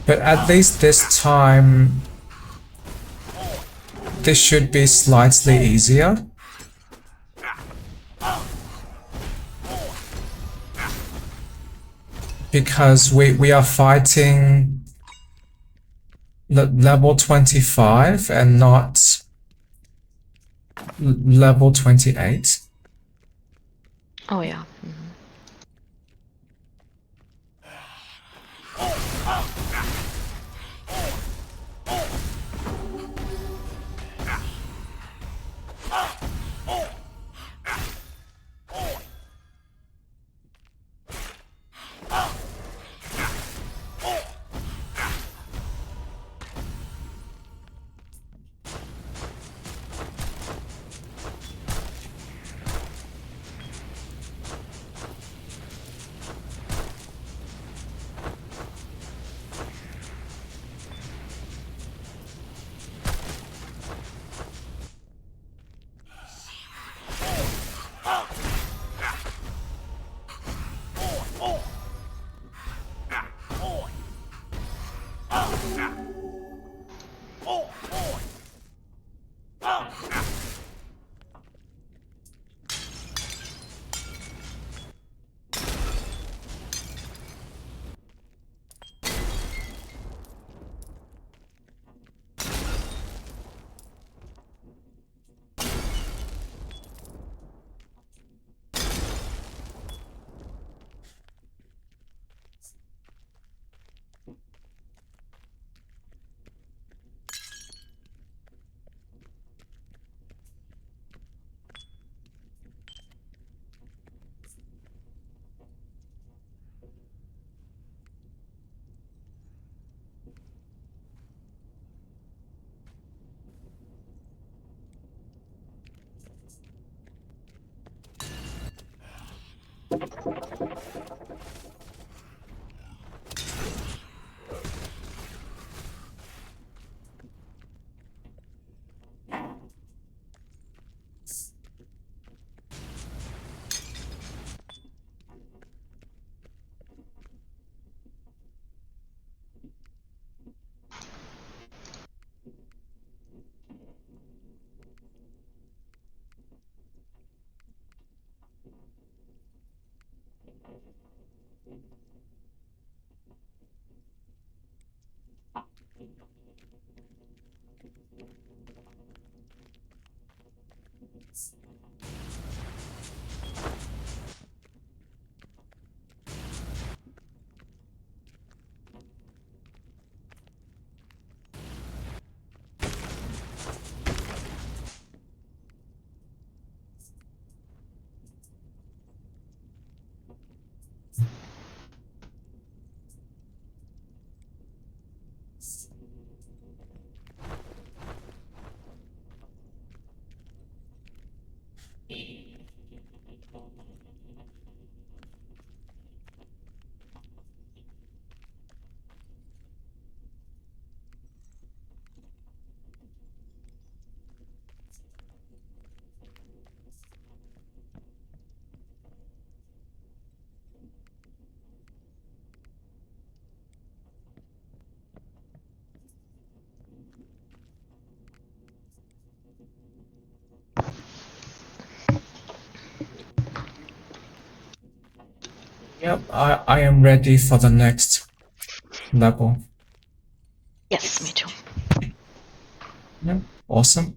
A: But at least this time, this should be slightly easier. Because we are fighting level 25 and not level 28.
B: Oh yeah.
A: Yep, I am ready for the next level.
B: Yes, me too.
A: Yeah, awesome.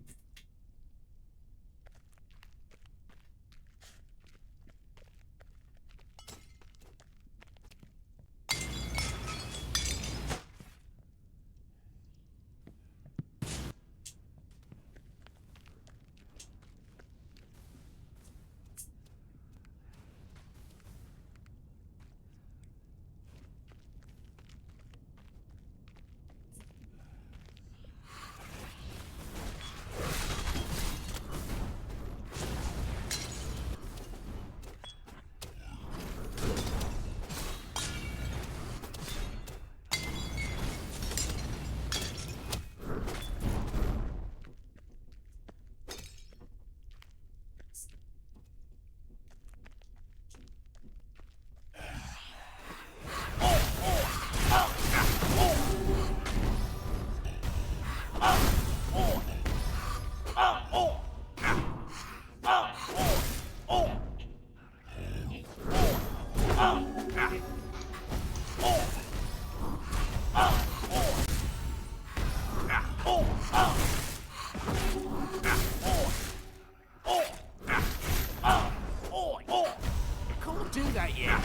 C: Can't do that yet.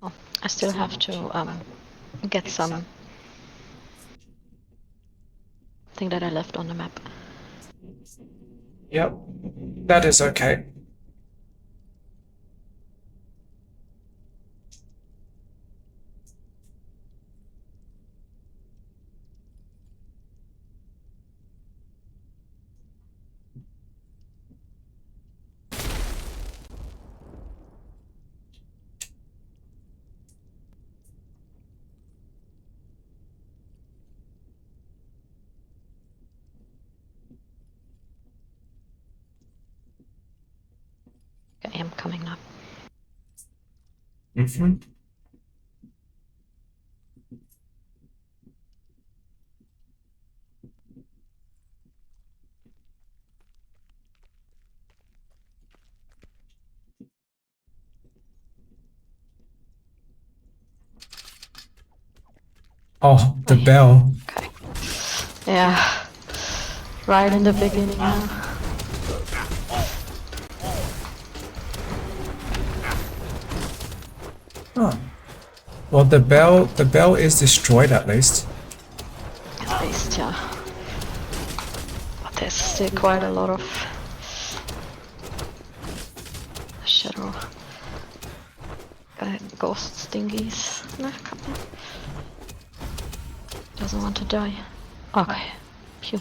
B: Oh, I still have to get some thing that I left on the map.
A: Yep, that is okay.
B: Okay, I'm coming now.
A: Mm-hmm. Oh, the bell.
B: Okay. Yeah. Right in the beginning now.
A: Oh. Well, the bell is destroyed at least.
B: At least, yeah. But there's still quite a lot of shadow ghost thingies. No, come on. Doesn't want to die. Okay. Phew.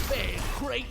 C: Fair great.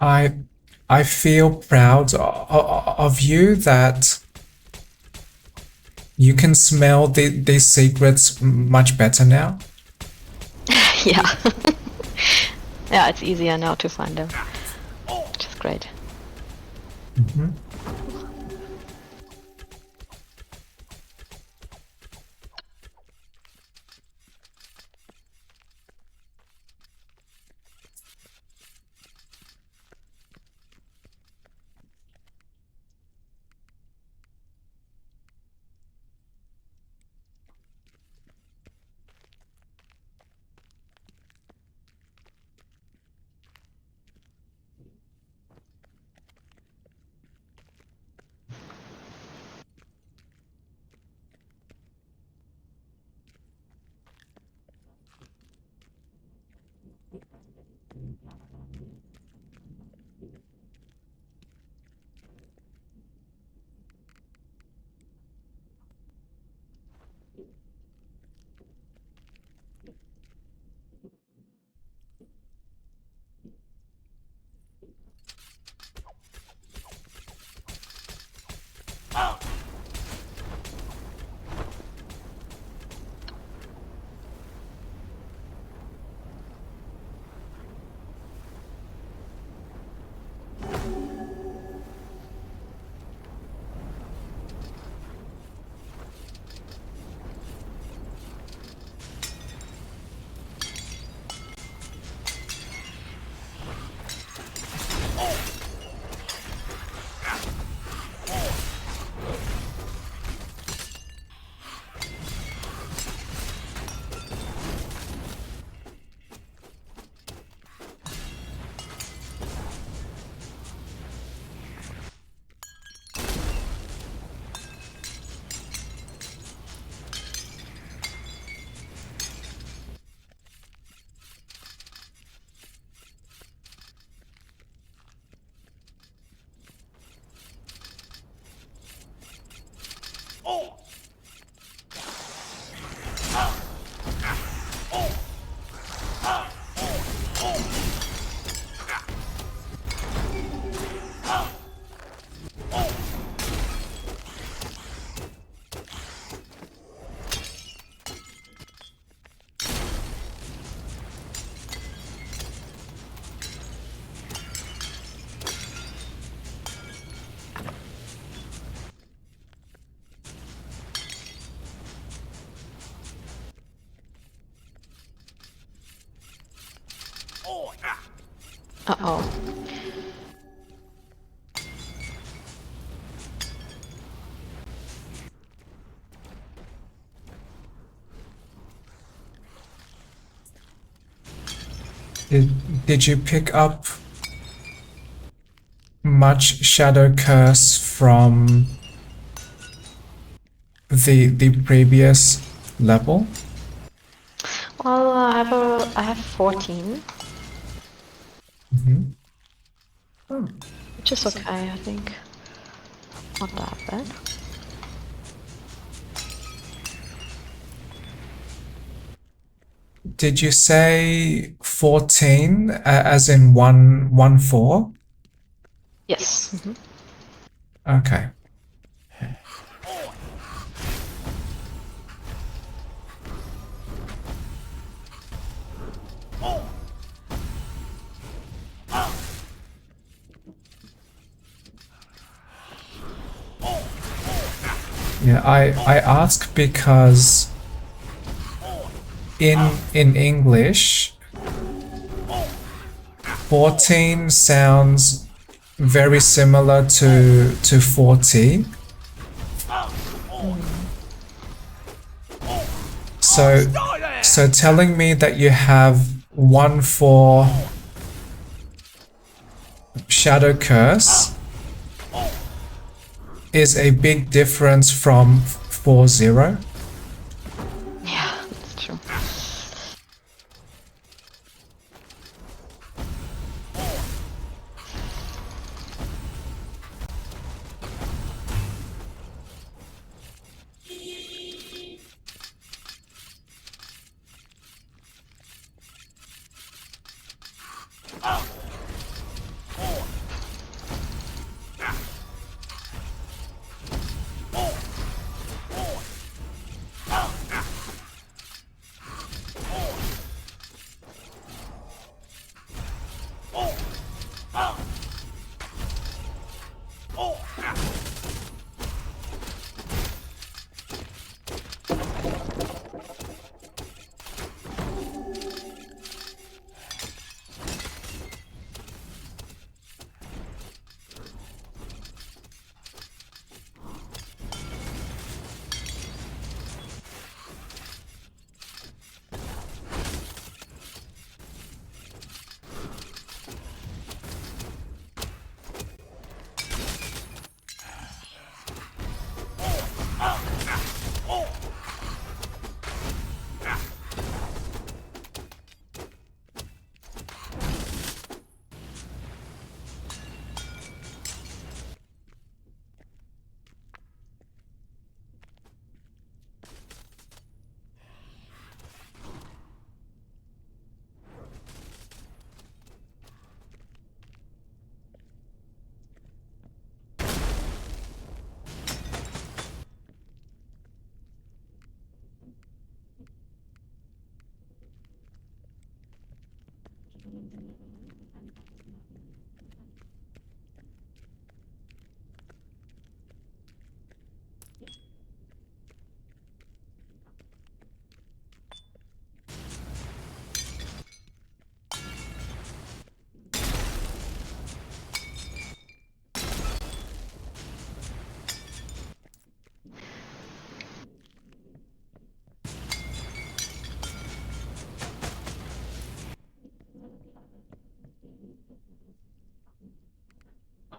A: I I feel proud of you that you can smell these secrets much better now.
B: Yeah. Yeah, it's easier now to find them, which is great. Uh-oh.
A: Did you pick up much shadow curse from the previous level?
B: Well, I have 14, which is okay, I think. Not that bad.
A: Did you say 14 as in 1 4?
B: Yes.
A: Okay. Yeah, I ask because in English 14 sounds very similar to 40. So telling me that you have one for Shadow Curse is a big difference from 40.
B: Yeah, that's true.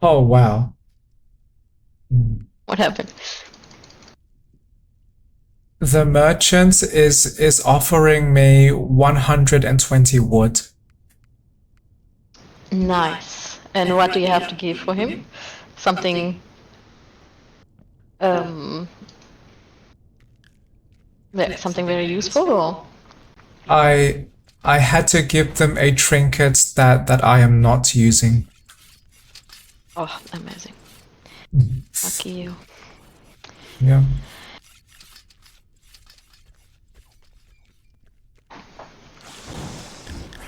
A: Oh wow.
B: What happened?
A: The merchant is offering me 120 wood.
B: Nice. And what do you have to give for him? Something um something very useful or?
A: I I had to give them a trinket that I am not using.
B: Oh, amazing. Lucky you.
A: Yeah.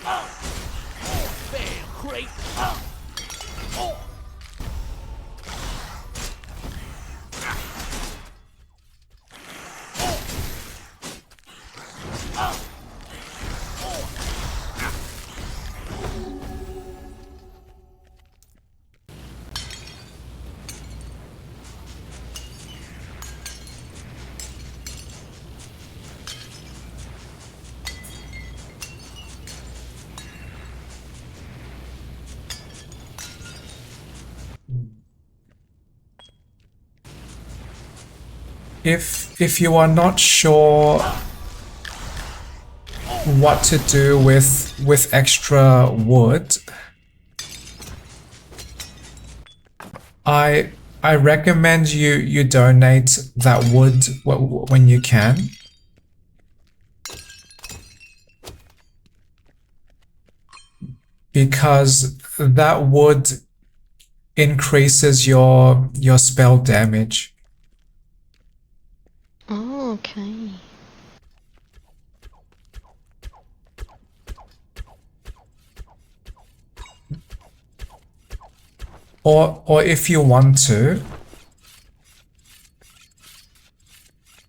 C: Bam, great.
A: If you are not sure what to do with extra wood, I recommend you donate that wood when you can. Because that wood increases your spell damage.
B: Oh, okay.
A: Or if you want to,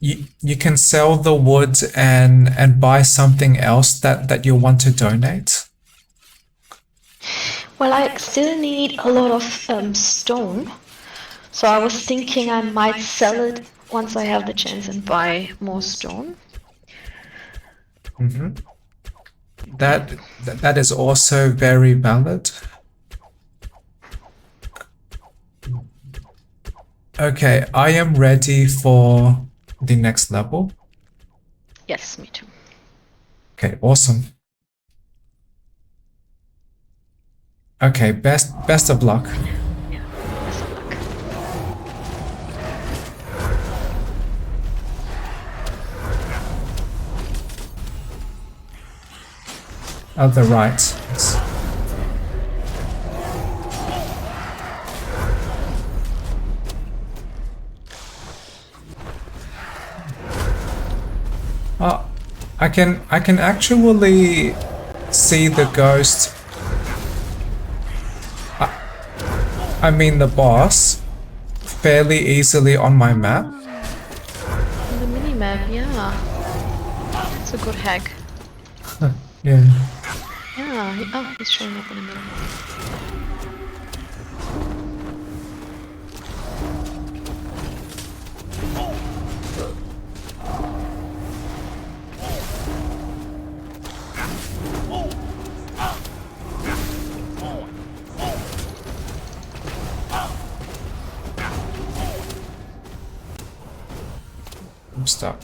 A: you can sell the wood and buy something else that you want to donate.
B: Well, I still need a lot of stone, so I was thinking I might sell it once I have the chance and buy more stone.
A: That is also very valid. Okay, I am ready for the next level.
B: Yes, me too.
A: Okay, awesome. Okay, best of luck.
B: Best of luck.
A: The right. Yes. I can actually see the ghost. I mean the boss fairly easily on my map.
B: On the minimap, yeah. It's a good hack.
A: Yeah.
B: Yeah, he's showing up on the minimap.
A: I'm stuck.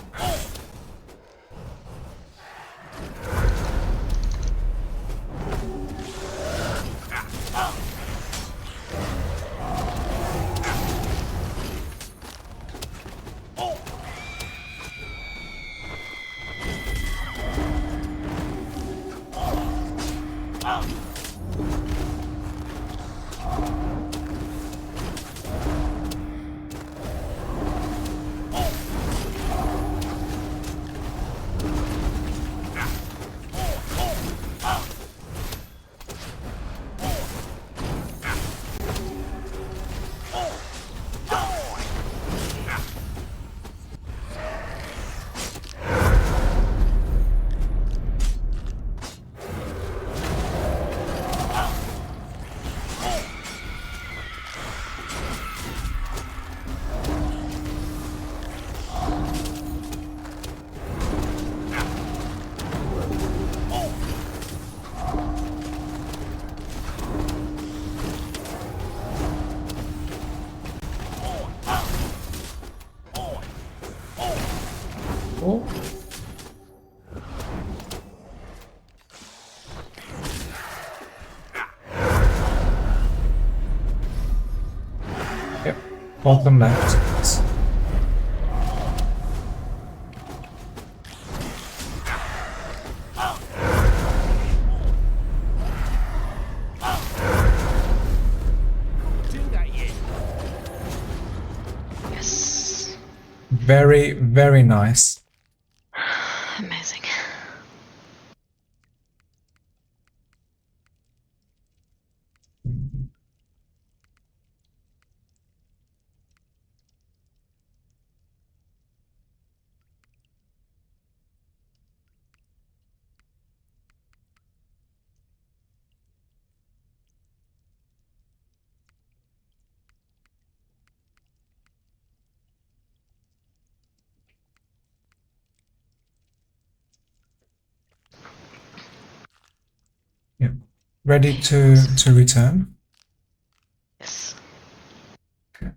A: Oh. Yep, bottom left.
C: Do that yet.
B: Yes.
A: Very, very nice.
B: Amazing.
A: Yep. Ready to return?
B: Yes.
A: Okay.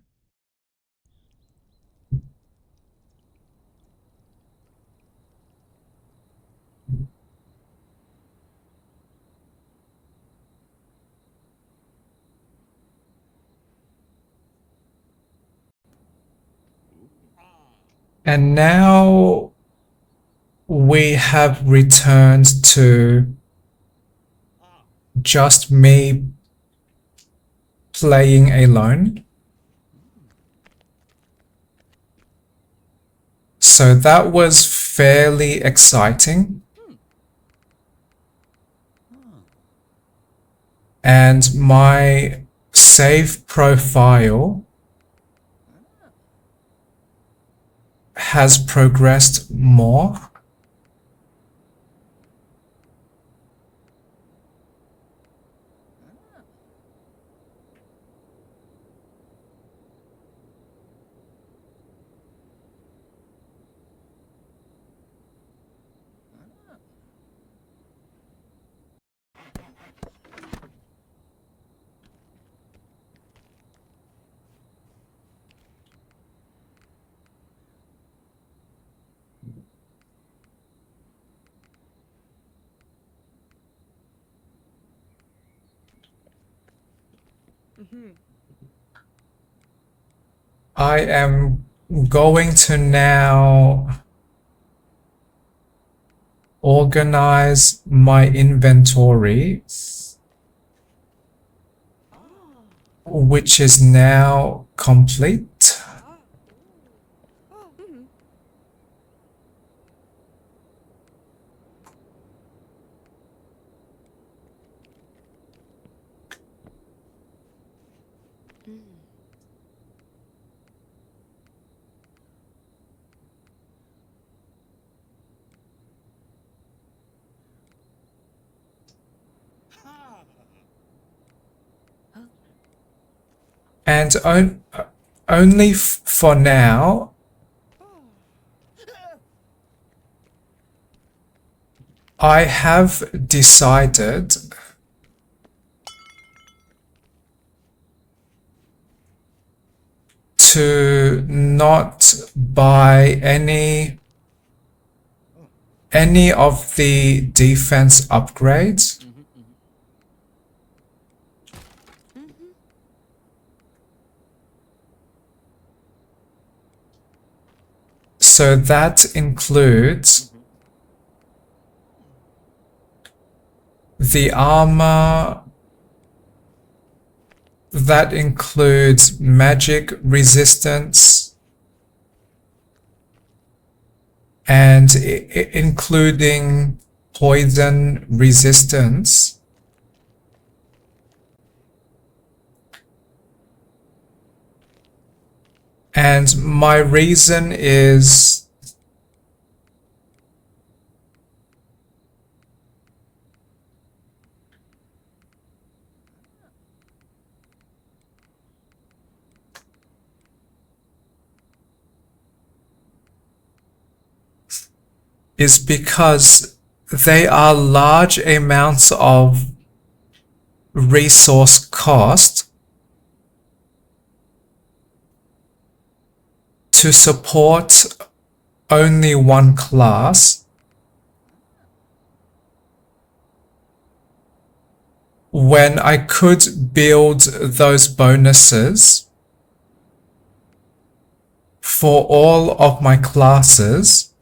A: And now we have returned to just me playing alone. So that was fairly exciting. And my save profile has progressed more. I am going to now organize my inventory, which is now complete. And only for now, I have decided to not buy any of the defense upgrades. So that includes the armor, that includes magic resistance, and including poison resistance. And my reason is because they are large amounts of resource cost to support only one class, when I could build those bonuses for all of my classes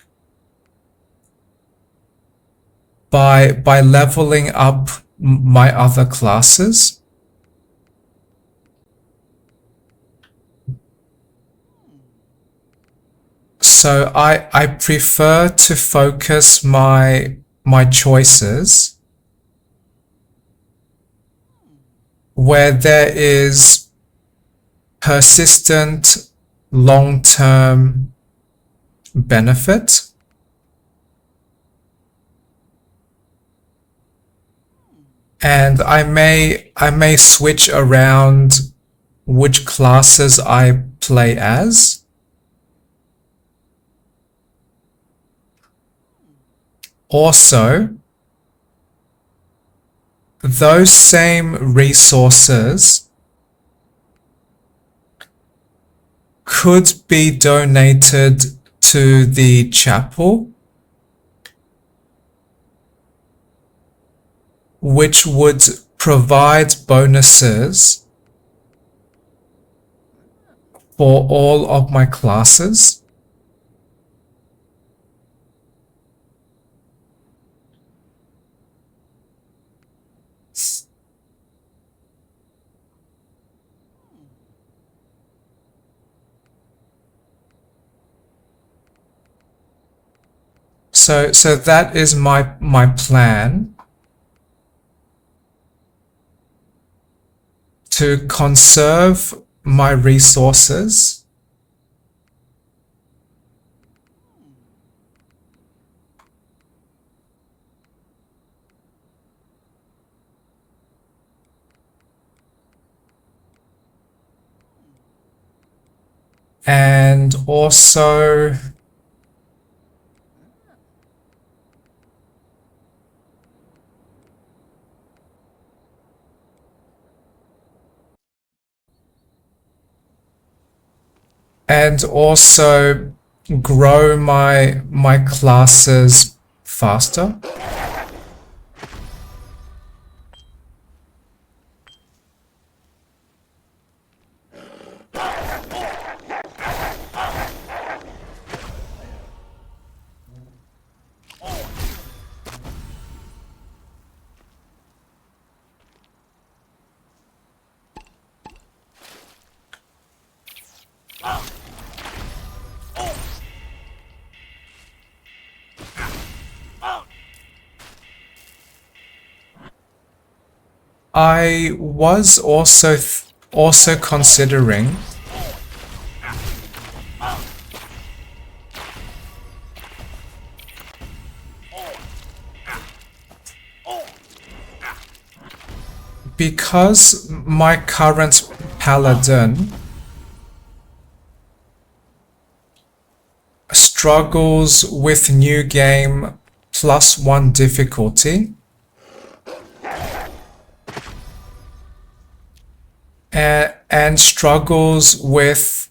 A: by leveling up my other classes. So I prefer to focus my choices where there is persistent long-term benefit. And I may switch around which classes I play as. Also, those same resources could be donated to the chapel, which would provide bonuses for all of my classes. So that is my plan, to conserve my resources And also grow my classes faster. I was also considering because my current paladin struggles with new game +1 difficulty, and struggles with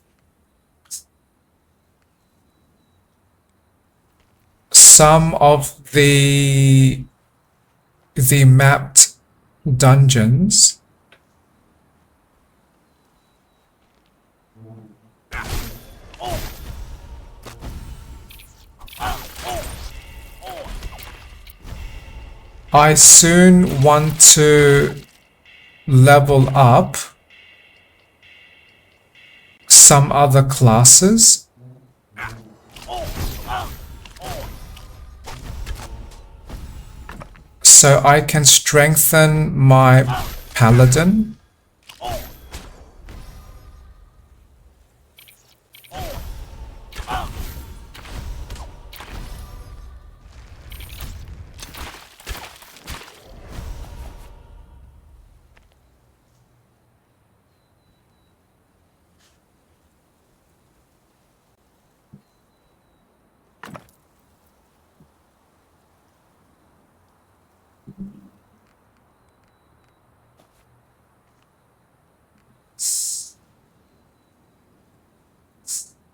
A: some of the mapped dungeons. I soon want to level up some other classes so I can strengthen my paladin.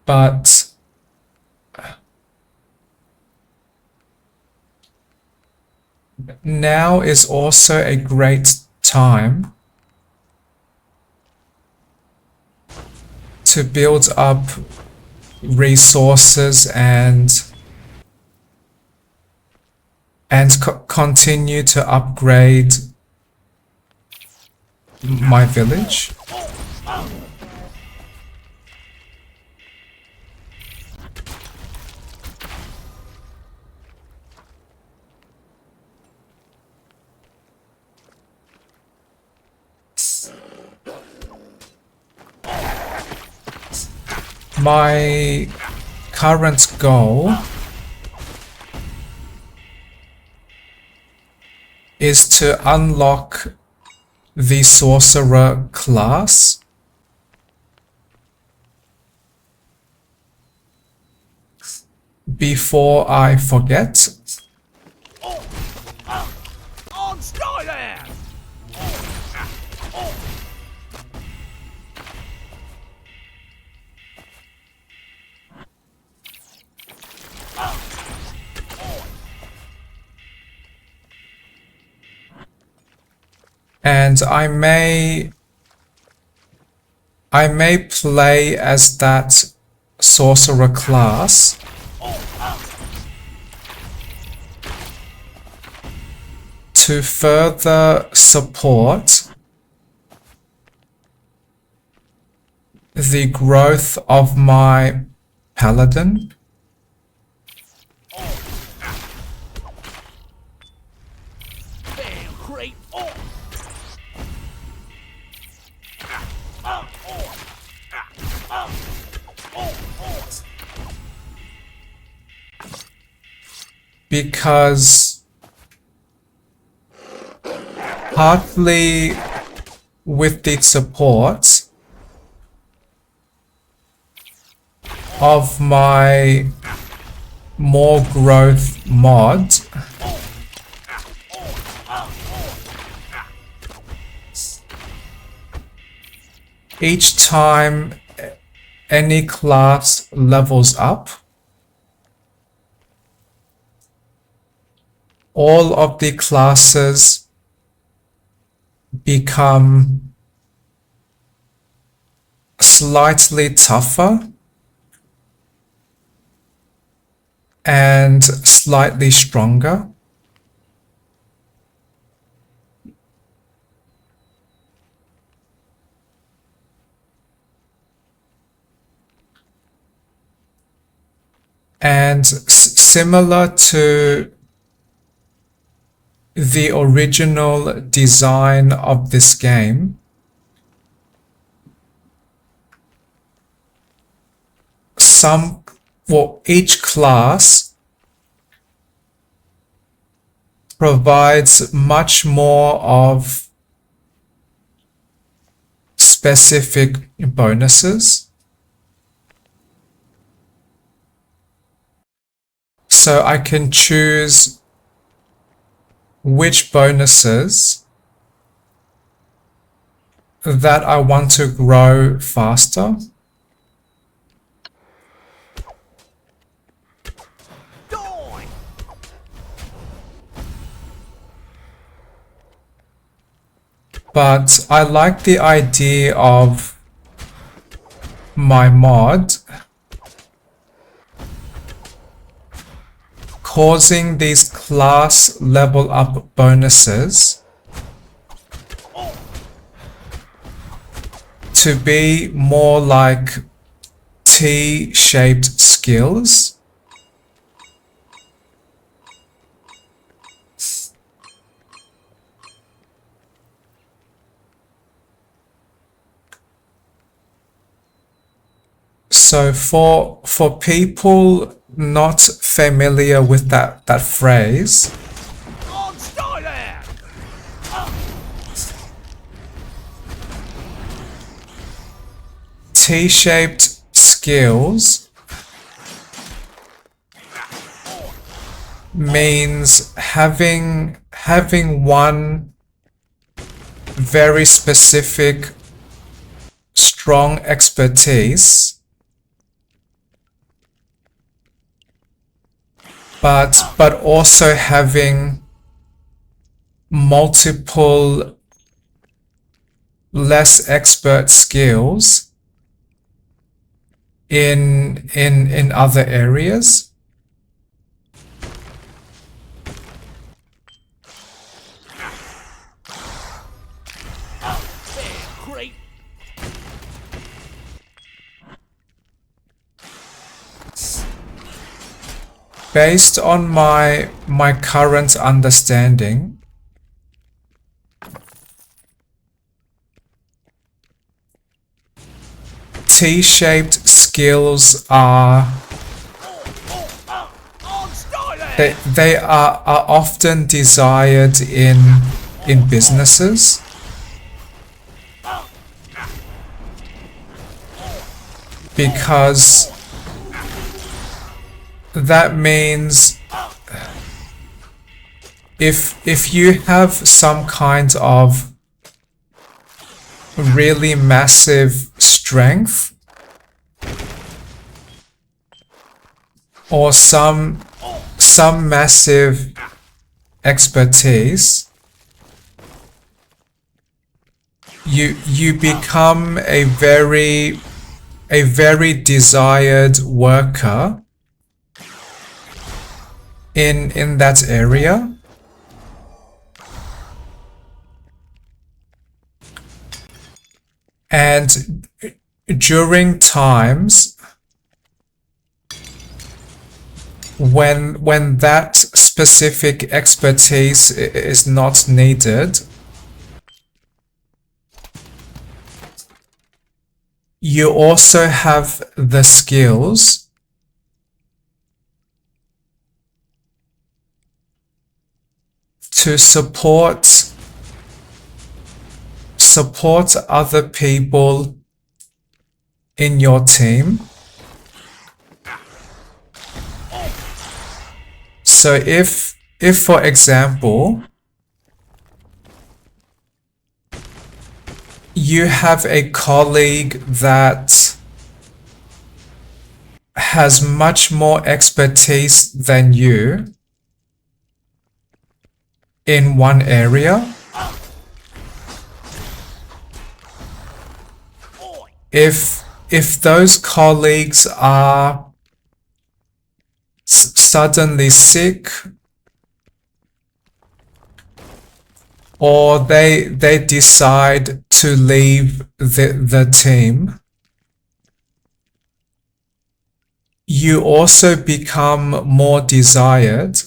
A: But now is also a great time to build up resources and continue to upgrade my village. My current goal is to unlock the sorcerer class before I forget.
C: On stay there!
A: And I may play as that sorcerer class to further support the growth of my paladin.
C: Damn creep!
A: Because partly with the support, of my more growth mod, each time any class levels up, all of the classes become slightly tougher and slightly stronger. And similar to the original design of this game, each class provides much more of specific bonuses. So I can choose which bonuses that I want to grow faster. But I like the idea of my mod causing these class level up bonuses to be more like T-shaped skills. So for people not familiar with that phrase, T-shaped skills means having one very specific strong expertise, but also having multiple less expert skills in other areas.
C: Great.
A: Based on my current understanding, T-shaped skills are they are often desired in businesses. Because that means if you have some kind of really massive strength or some massive expertise, you become a very desired worker in that area. And during times when that specific expertise is not needed, you also have the skills to support other people in your team So if for example you have a colleague that has much more expertise than you in one area, if those colleagues are suddenly sick, or they decide to leave the team, you also become more desired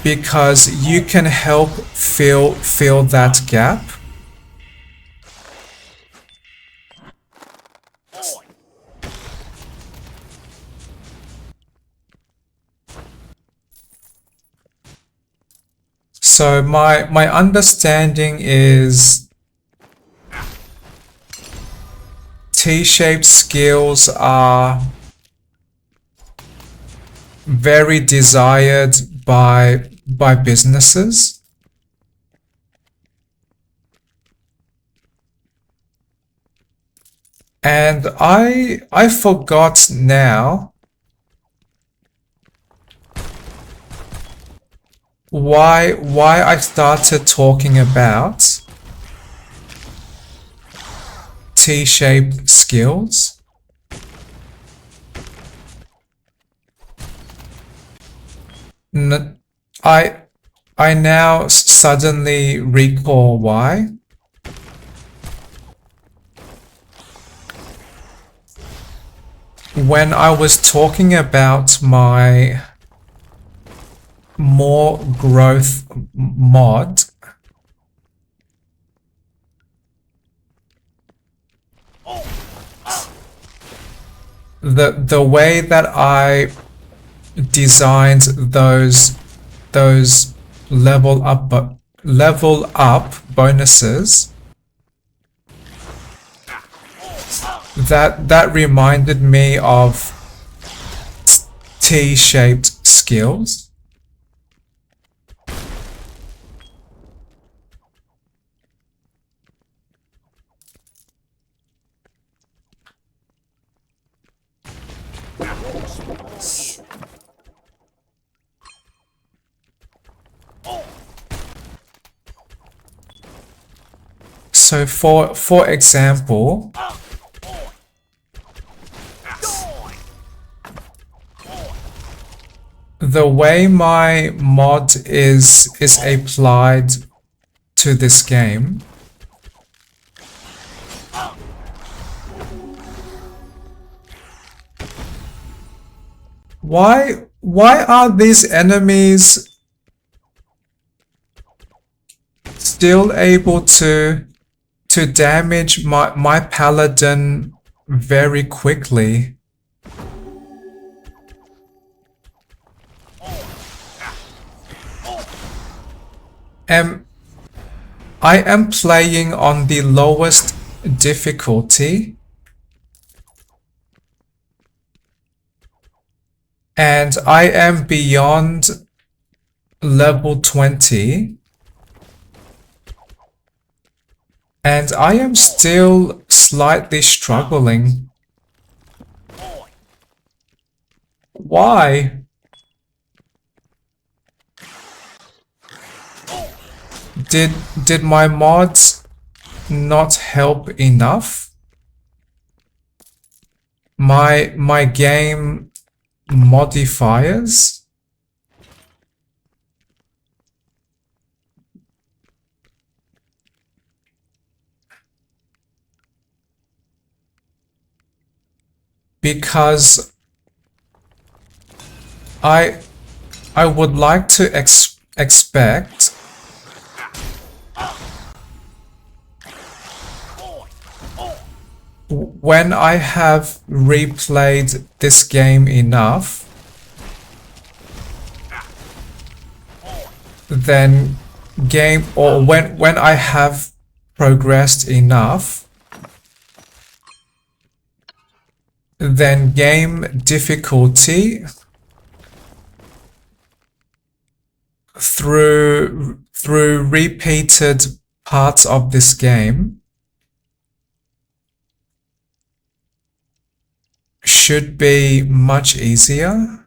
A: because you can help fill that gap. So my understanding is T-shaped skills are very desired by businesses. And I forgot now why I started talking about T-shaped skills. I now suddenly recall why. When I was talking about my more growth mod, the way that I designed those level up bonuses, that reminded me of T-shaped skills. So for example, the way my mod is applied to this game, why are these enemies still able to damage my paladin very quickly? I am playing on the lowest difficulty, and I am beyond level 20, and I am still slightly struggling. Why? Did my mods not help enough? My game modifiers? Because I would like to expect when I have replayed this game enough, then when I have progressed enough, then game difficulty through repeated parts of this game should be much easier.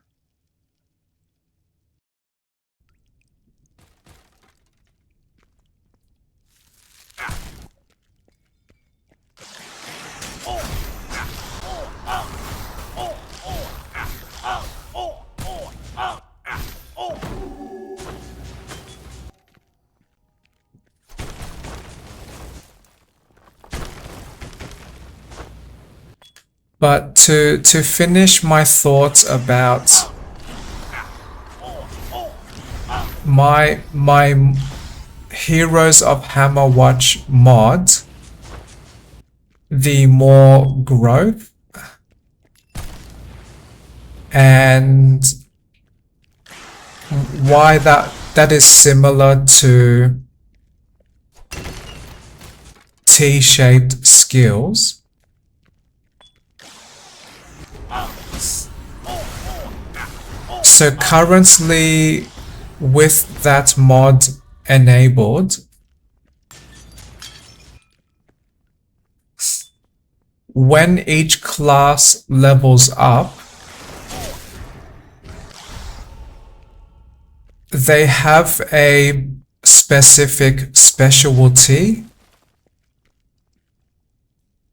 A: But to finish my thoughts about my Heroes of Hammerwatch mod, the more growth, and why that is similar to T-shaped skills. So currently, with that mod enabled, when each class levels up, they have a specific specialty,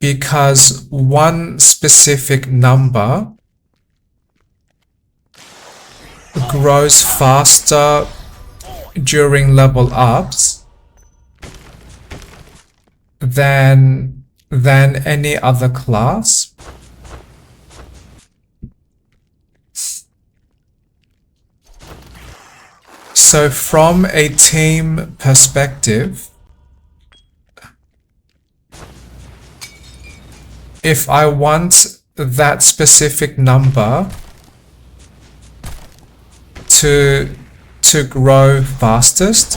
A: because one specific number grows faster during level ups than any other class. So from a team perspective, if I want that specific number to grow fastest,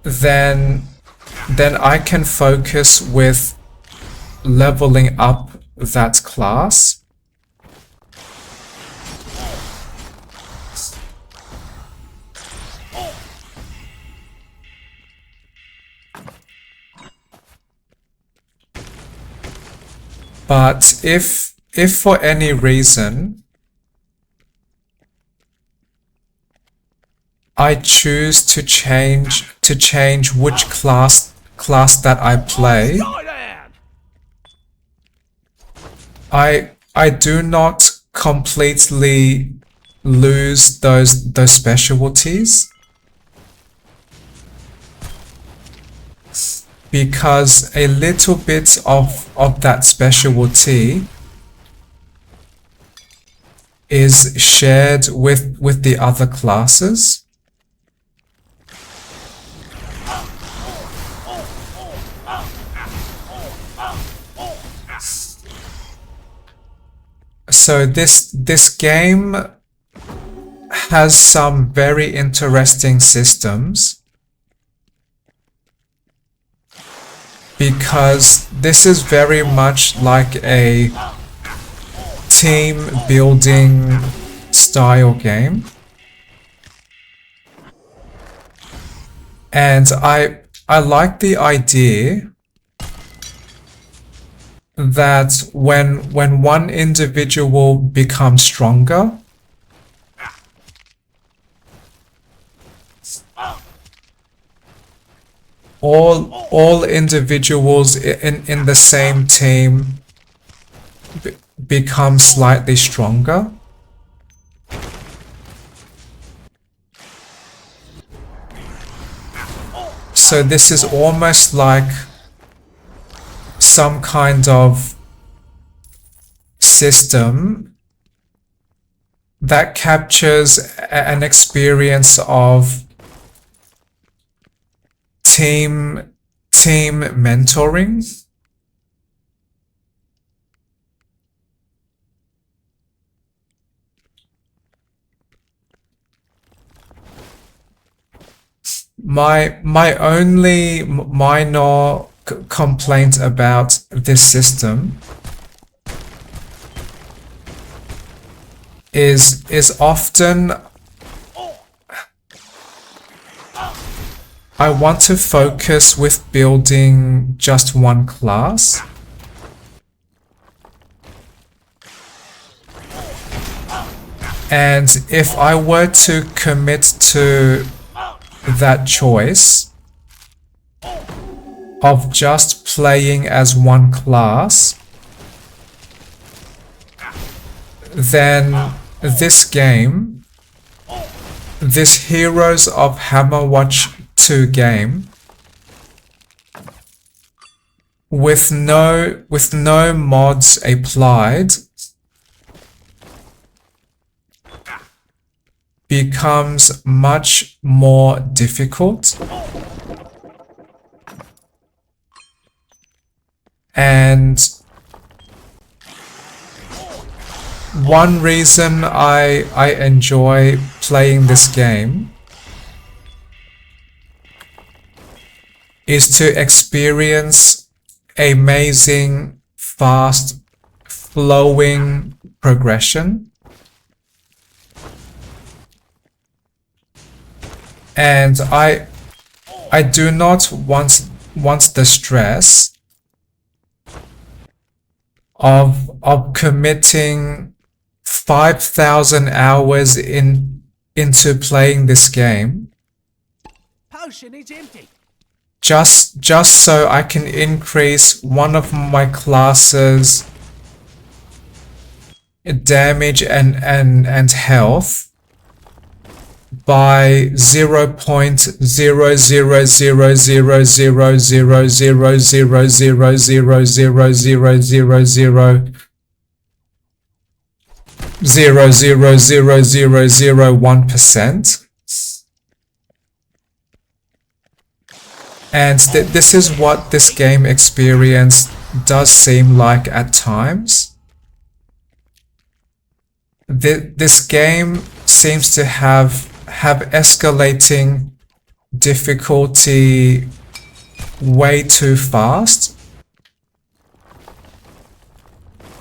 A: then I can focus with leveling up that class. But if for any reason I choose to change which class that I play, I do not completely lose those specialties, because a little bit of that specialty is shared with the other classes. So this game has some very interesting systems, because this is very much like a team building style game. And I like the idea that when one individual becomes stronger, all individuals in the same team become slightly stronger. So this is almost like some kind of system that captures an experience of team mentoring. My only minor complaint about this system is often I want to focus with building just one class. And if I were to commit to that choice of just playing as one class, then this game, this Heroes of Hammerwatch 2 game, with no mods applied, becomes much more difficult. And one reason I enjoy playing this game is to experience amazing, fast, flowing progression. And I do not want the stress of committing 5,000 hours into playing this game
C: Potion is empty.
A: just so I can increase one of my classes' damage and health by 0.00000000000000001%. And this is what this game experience does seem like at times. This game seems to have escalating difficulty way too fast,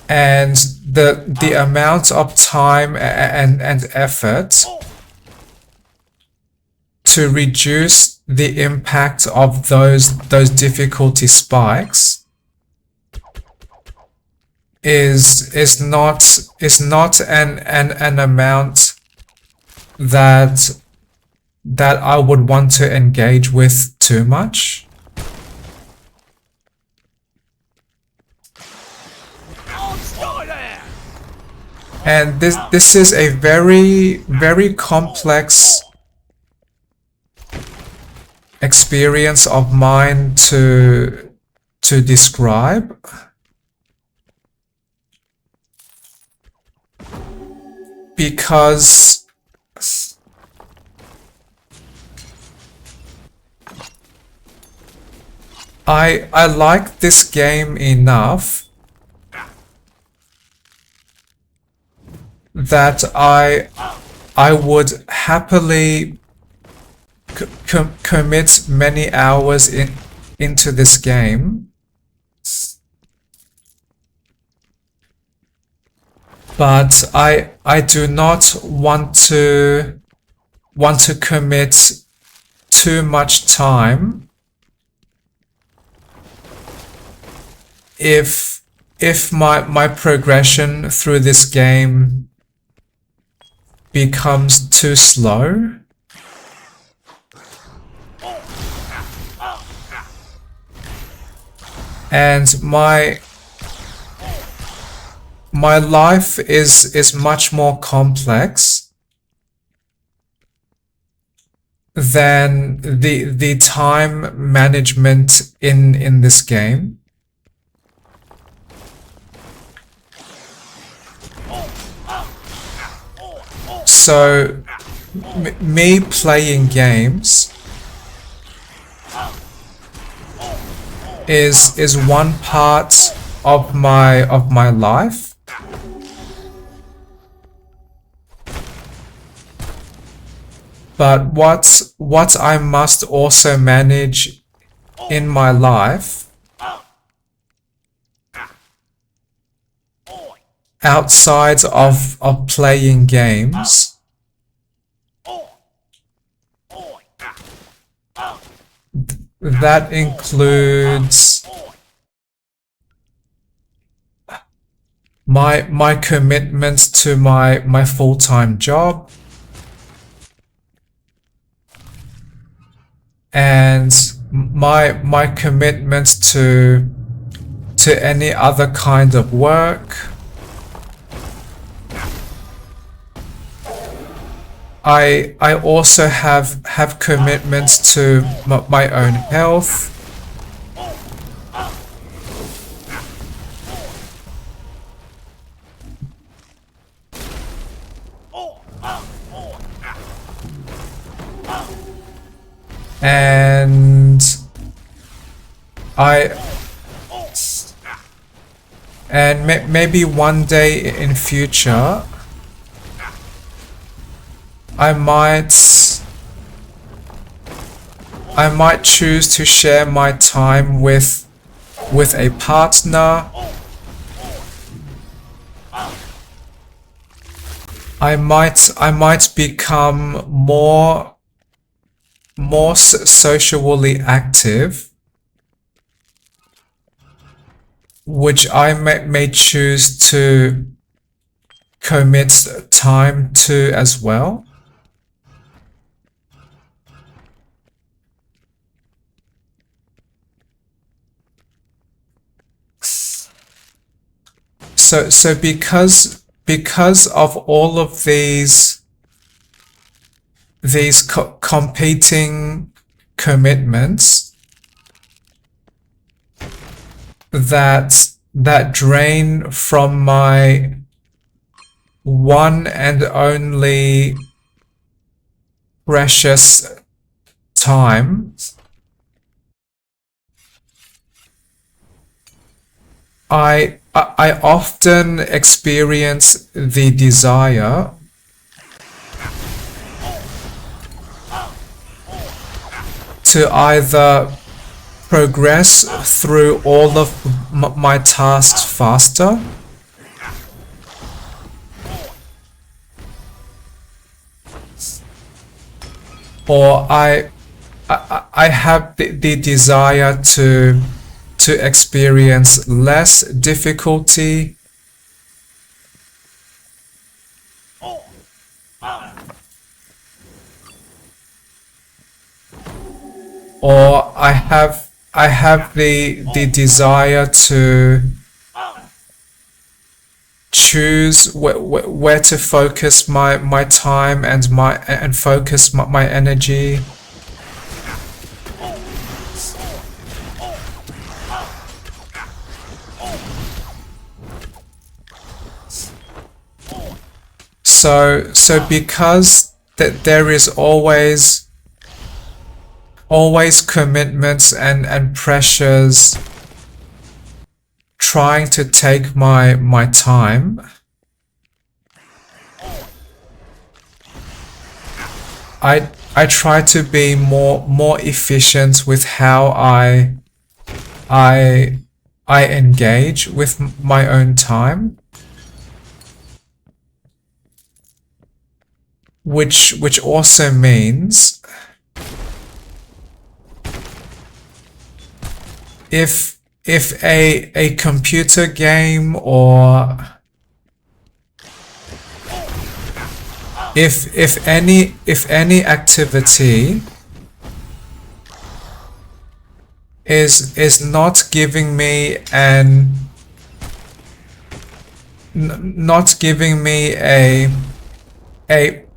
A: and the amount of time and effort to reduce the impact of those difficulty spikes is not an amount that I would want to engage with too much. And this is a very complex experience of mine to describe. Because I like this game enough that I would happily commit many hours into this game, but I do not want to commit too much time if my progression through this game becomes too slow. And my life is much more complex than the time management in this game. So me playing games is one part of my life, but what I must also manage in my life outside of playing games, that includes my commitment to my full-time job, and my commitment to any other kind of work. I also have commitments to my own health. And maybe one day in future I might choose to share my time with a partner. I might become more socially active, which I may choose to commit time to as well. So because of all of these competing commitments that drain from my one and only precious time, I often experience the desire to either progress through all of my tasks faster, or I have the desire to experience less difficulty, or I have the desire to choose where to focus my time and focus my energy. So because there is always commitments and pressures trying to take my time, I try to be more efficient with how I engage with my own time. Which also means if a computer game or if any activity is not giving me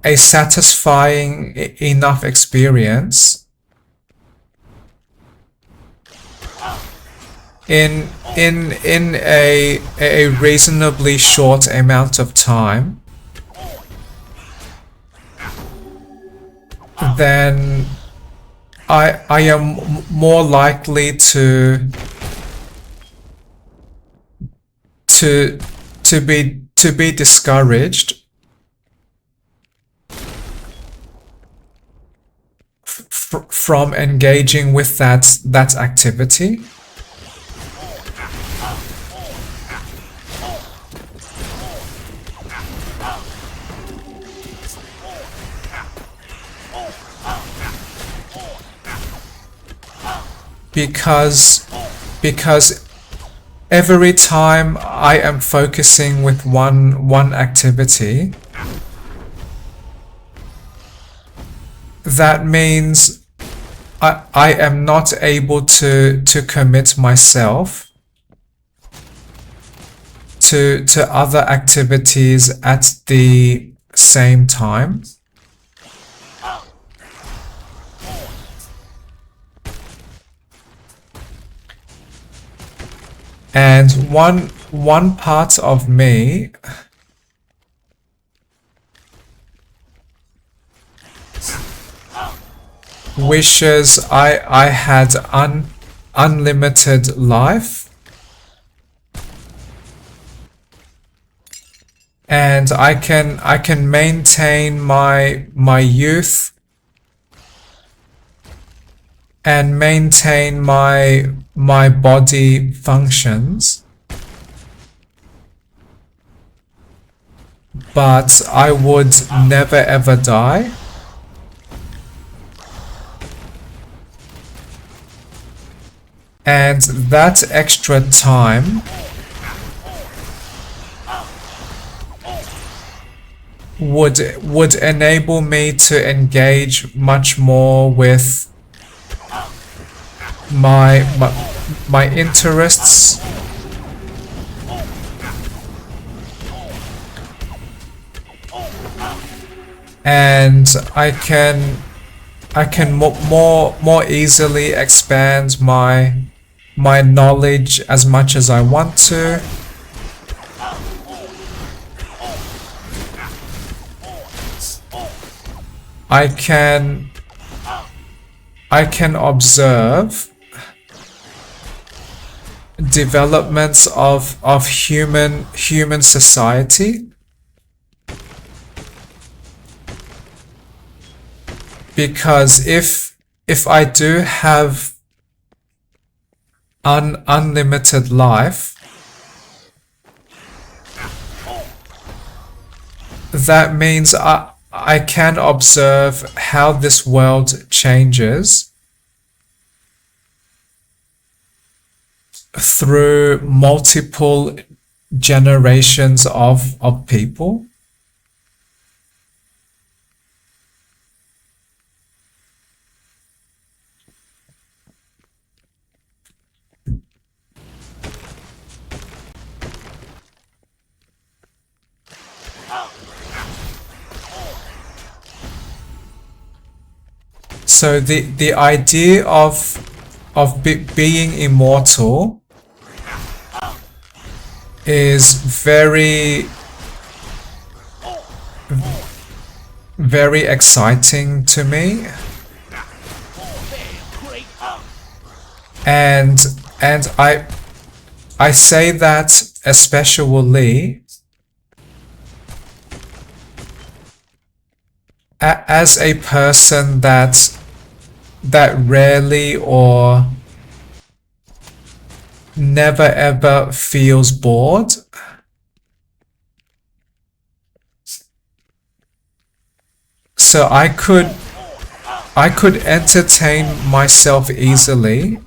A: a satisfying enough experience in a reasonably short amount of time, then I am more likely to be discouraged from engaging with that activity. because every time I am focusing with one activity, that means I am not able to commit myself to other activities at the same time. And one part of me wishes I had unlimited life, and I can maintain my youth and maintain my body functions, but I would never ever die. And that extra time would enable me to engage much more with my interests, and I can more easily expand my knowledge as much as I want to. I can observe developments of human society, because if I do have unlimited life, that means I can observe how this world changes through multiple generations of people. So the idea of being immortal is very exciting to me, and I say that especially as a person that rarely or never ever feels bored. So I could entertain myself easily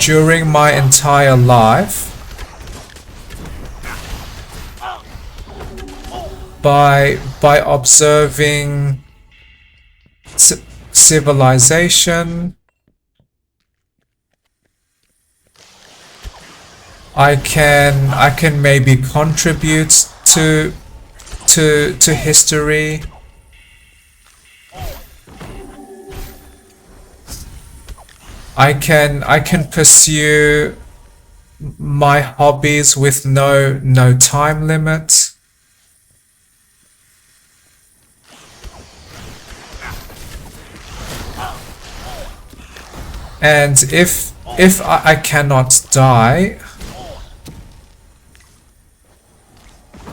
A: during my entire life by observing civilization. I can maybe contribute to history. I can pursue my hobbies with no time limit. And if I cannot die,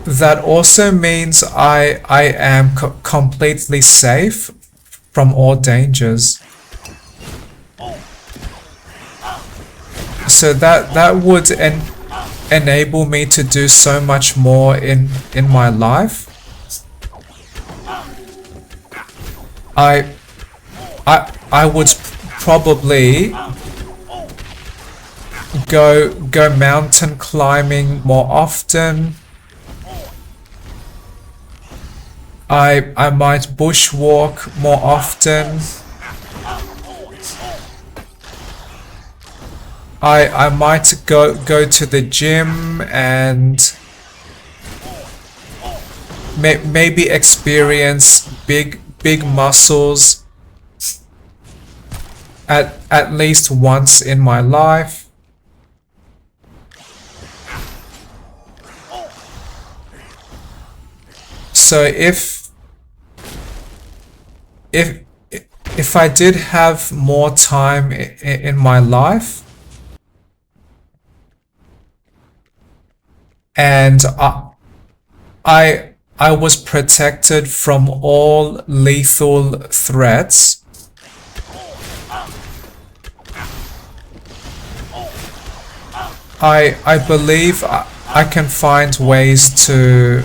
A: that also means I am completely safe from all dangers. So that would enable me to do so much more in my life. I I would probably go mountain climbing more often. I might bushwalk more often. I might go to the gym and maybe experience big muscles at least once in my life. So if I did have more time in my life, and I was protected from all lethal threats, I believe I can find ways to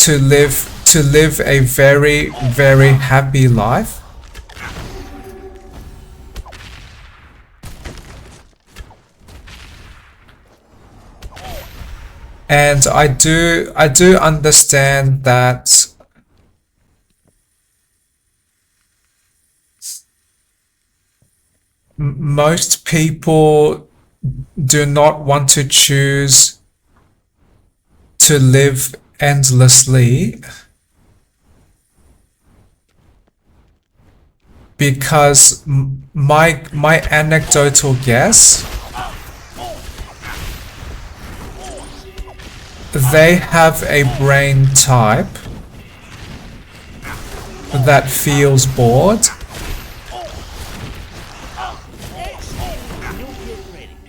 A: live a very happy life. And I do understand that most people do not want to choose to live endlessly, because my anecdotal guess, they have a brain type that feels bored.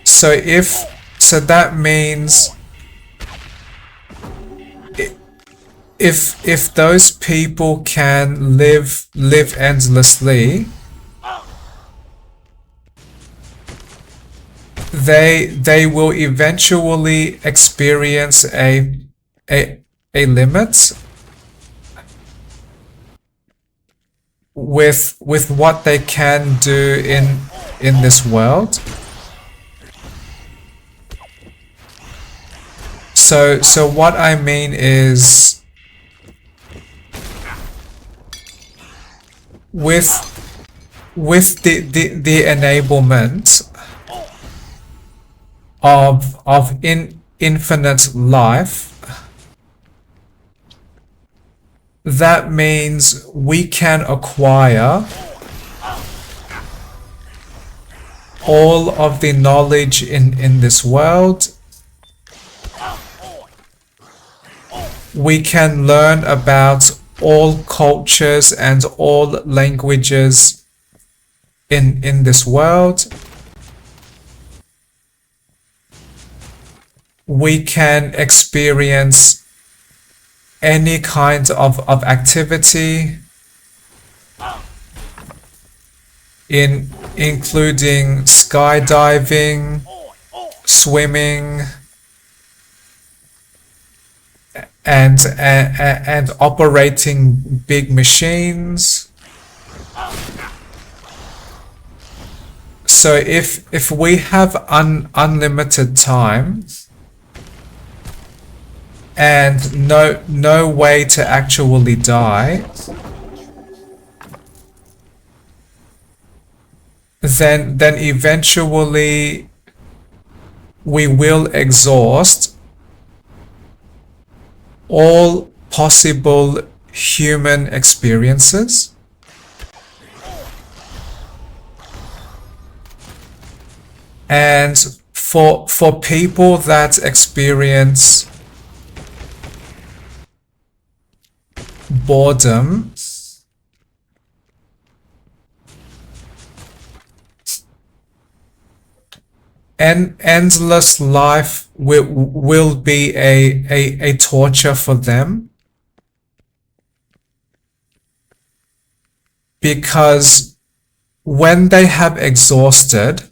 A: So that means if those people can live endlessly, they will eventually experience a limit with what they can do in this world. So what I mean is, with the enablement of infinite life, that means we can acquire all of the knowledge in this world. We can learn about all cultures and all languages in this world. We can experience any kind of activity, including skydiving, swimming, and operating big machines. So if we have unlimited time and no way to actually die, then eventually we will exhaust all possible human experiences. And for people that experience boredom, endless life will be a torture for them, because when they have exhausted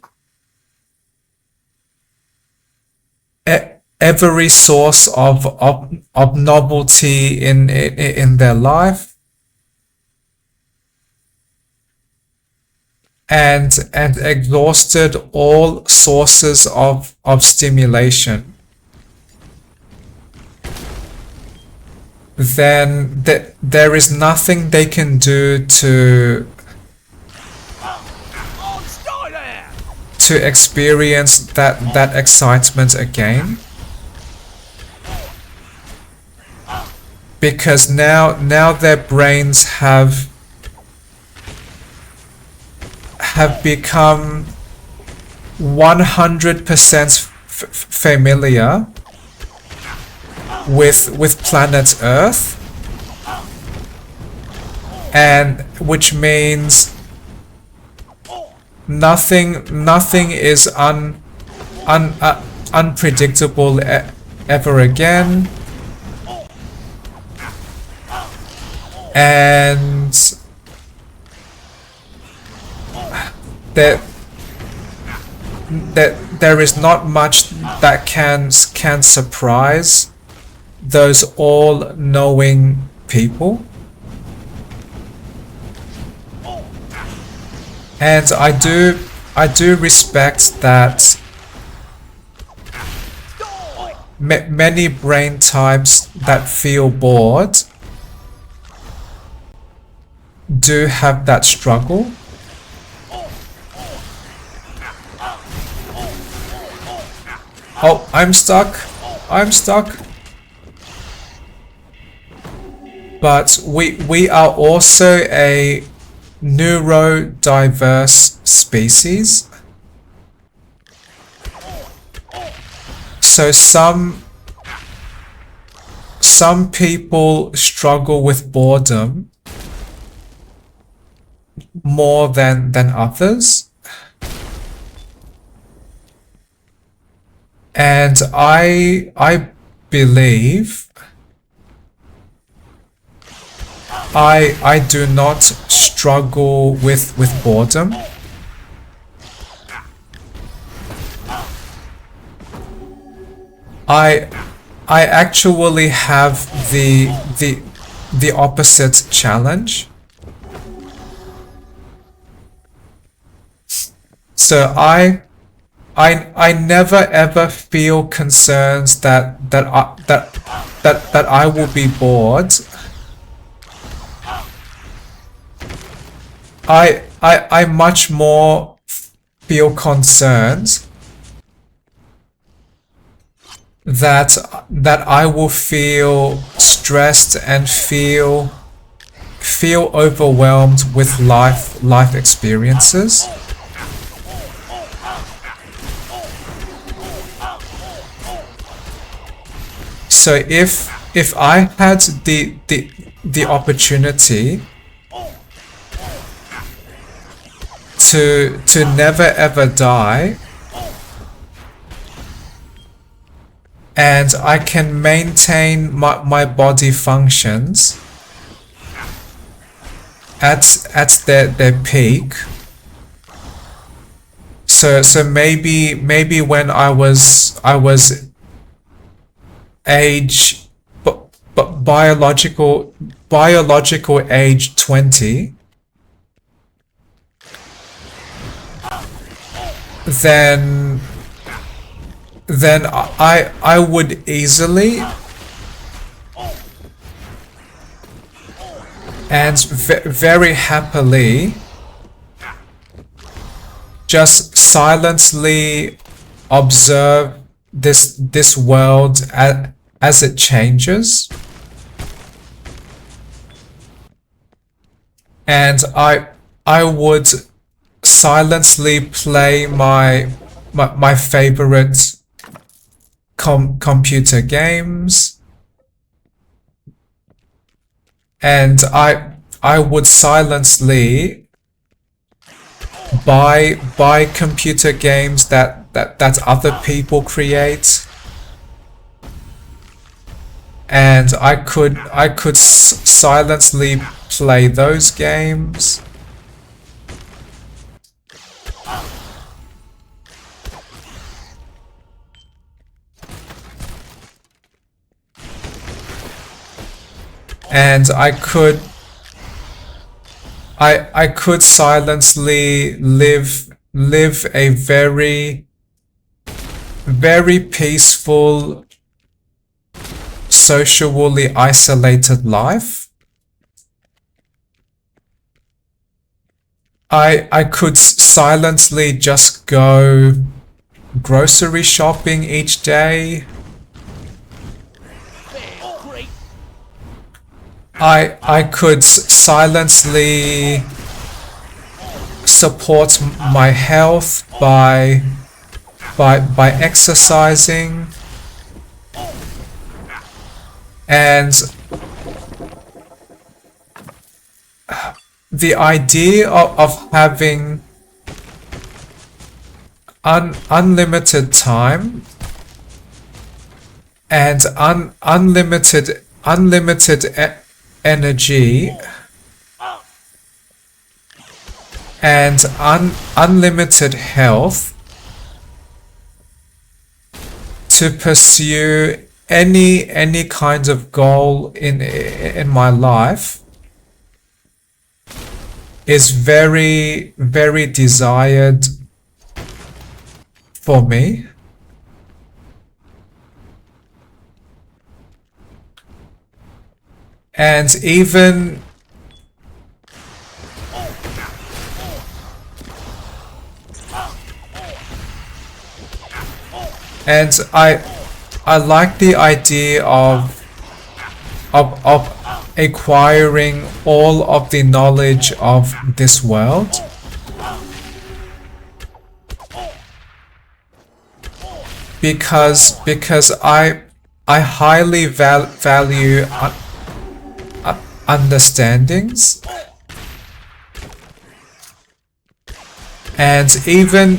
A: every source of novelty in their life, and exhausted all sources of stimulation, then there is nothing they can do to experience that excitement again, because now their brains have become 100% familiar with planet Earth, and which means nothing is unpredictable ever again, and there is not much that can surprise those all-knowing people. And I do respect that many brain types that feel bored do have that struggle. Oh, I'm stuck. But we are also a neurodiverse species. So some people struggle with boredom more than others. And I believe I do not struggle with boredom. I actually have the opposite challenge. So I never ever feel concerns that I will be bored. I much more feel concerned that I will feel stressed and feel overwhelmed with life experiences. So if I had the opportunity to never ever die, and I can maintain my body functions at their peak. So maybe when I was age, but biological age 20, then I would easily and very happily just silently observe this world as it changes, and I would silently play my favorite computer games, and I would silently buy computer games that other people create, and I could silently play those games. and I could silently live a very peaceful, socially isolated life. I could silently just go grocery shopping each day. I could silently support my health by exercising, and the idea of having unlimited time and unlimited energy and unlimited health to pursue any kind of goal in my life is very desired for me. And even I like the idea of acquiring all of the knowledge of this world, because I highly value understandings, and even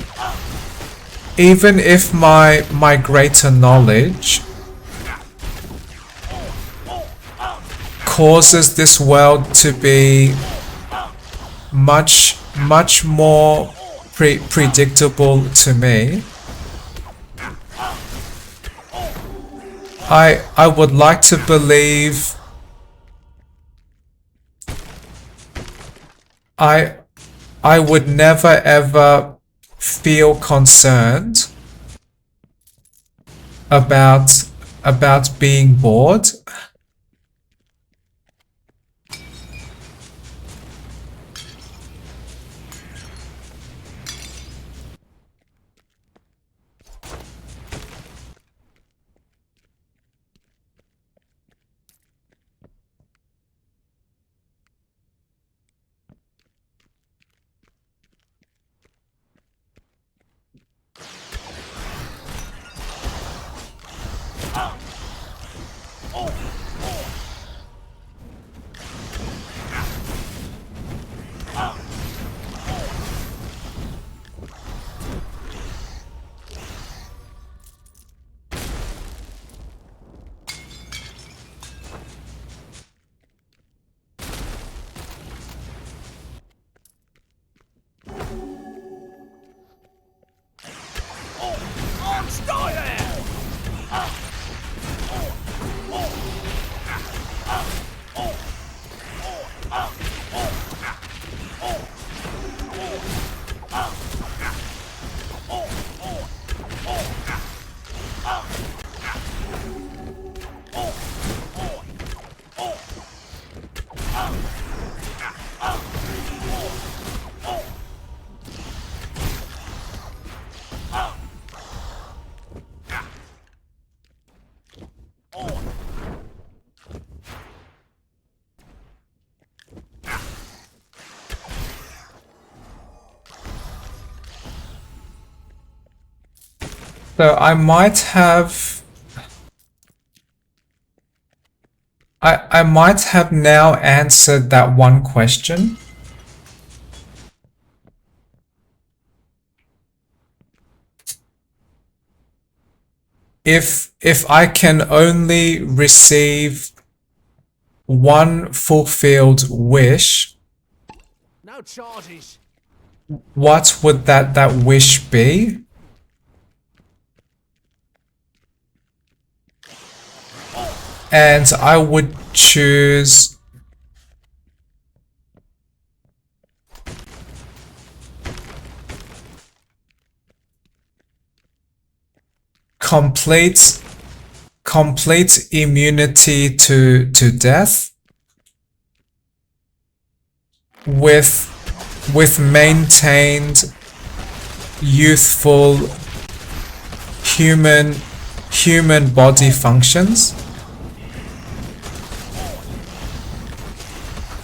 A: if my greater knowledge causes this world to be much more predictable to me, I would like to believe I would never ever feel concerned about being bored. So I might have now answered that one question. If I can only receive one fulfilled wish,
C: No charges.
A: what would that wish be? And I would choose complete immunity to death with maintained youthful human body functions,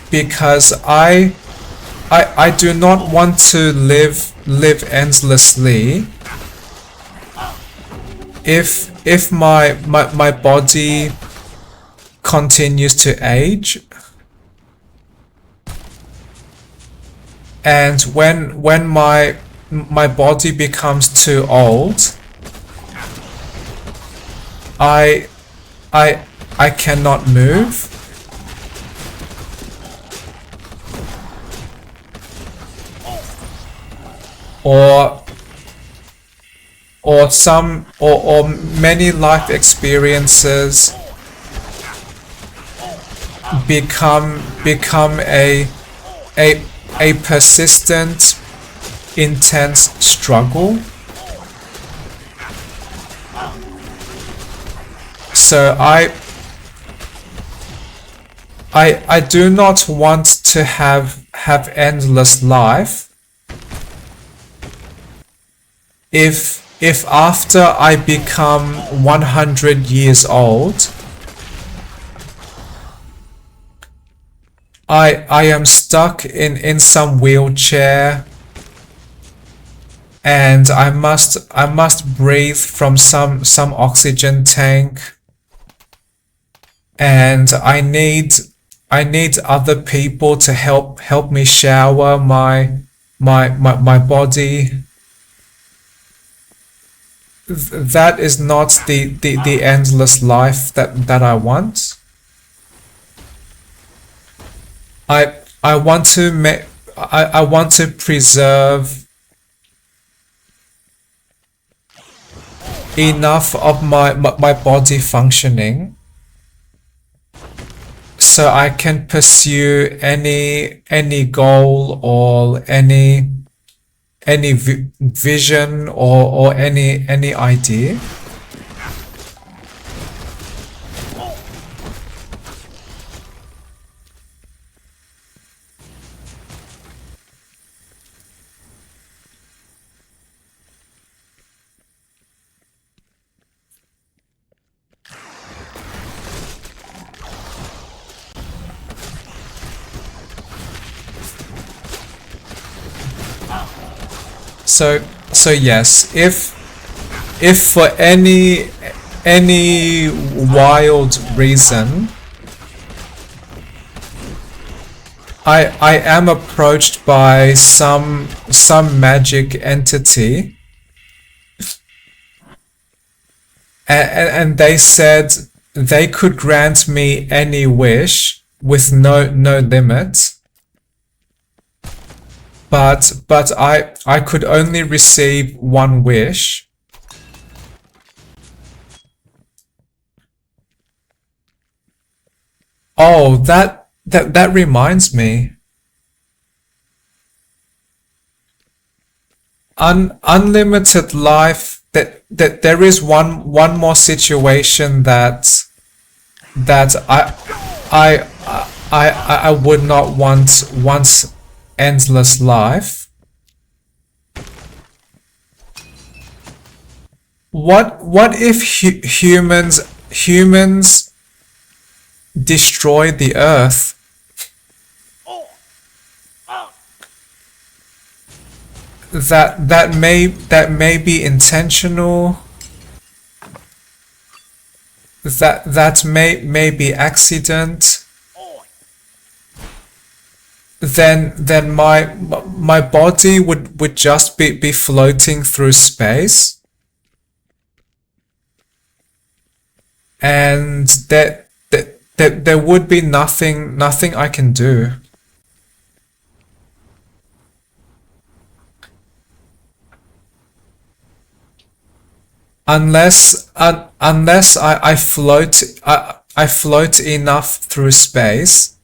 A: because I do not want to live endlessly if my body continues to age, and when my body becomes too old, I cannot move. Or many life experiences become a persistent, intense struggle. So I do not want to have endless life if after I become 100 years old, I am stuck in some wheelchair, and I must breathe from some oxygen tank, and I need other people to help me shower my body. That is not the endless life that I want. I want to preserve enough of my body functioning so I can pursue any goal or any vision or any idea. So yes, if for any wild reason I am approached by some magic entity, and they said they could grant me any wish with no limit, but I could only receive one wish. Oh, that reminds me. Unlimited life. That there is one more situation that I would not want once endless life. What if humans destroy the earth? That may be intentional. That may be accident. Then my body would just be floating through space, and that there would be nothing I can do. Unless I float enough through space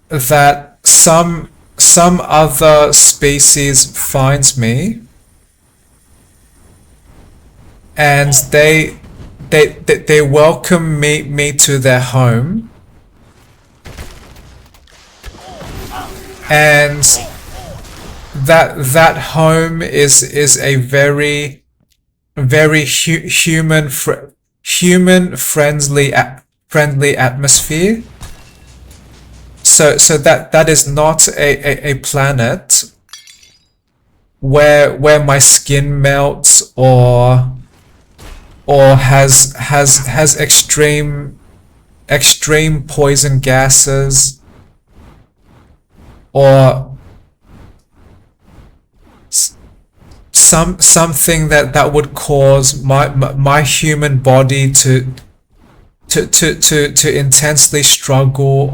A: that some other species finds me and they welcome me to their home, and that home is a very human friendly atmosphere. So that is not a planet where my skin melts or has extreme poison gases or something that would cause my human body to intensely struggle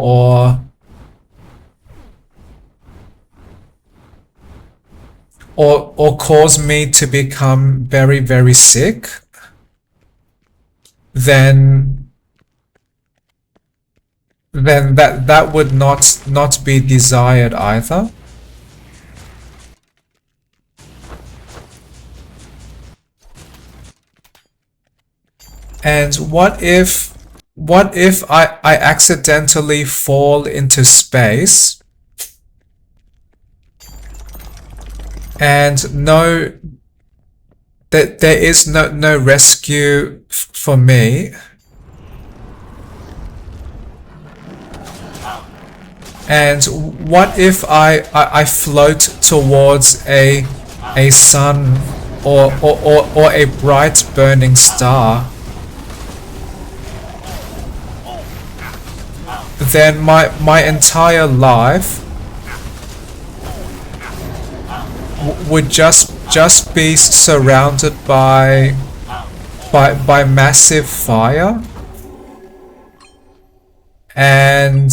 A: or cause me to become very sick, then that would not be desired either. And what if I accidentally fall into space and that there is no rescue for me, and what if I float towards a sun or a bright burning star? Then my entire life would just be surrounded by massive fire, and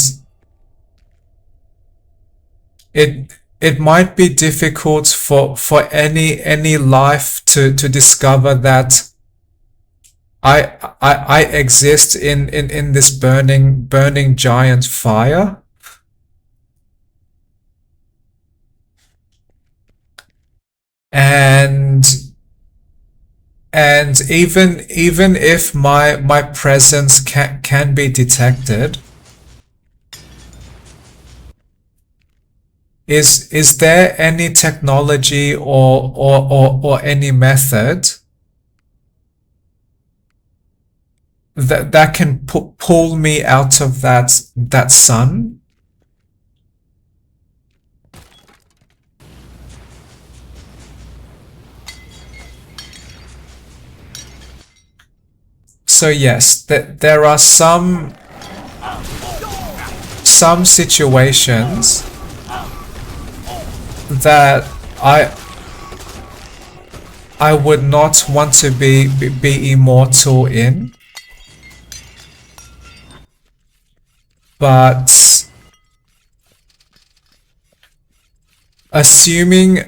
A: it might be difficult for any life to discover that I exist in this burning giant fire. And even if my presence can be detected, is there any technology or any method that can pull me out of that sun? So yes, there are some situations that I would not want to be immortal in, but assuming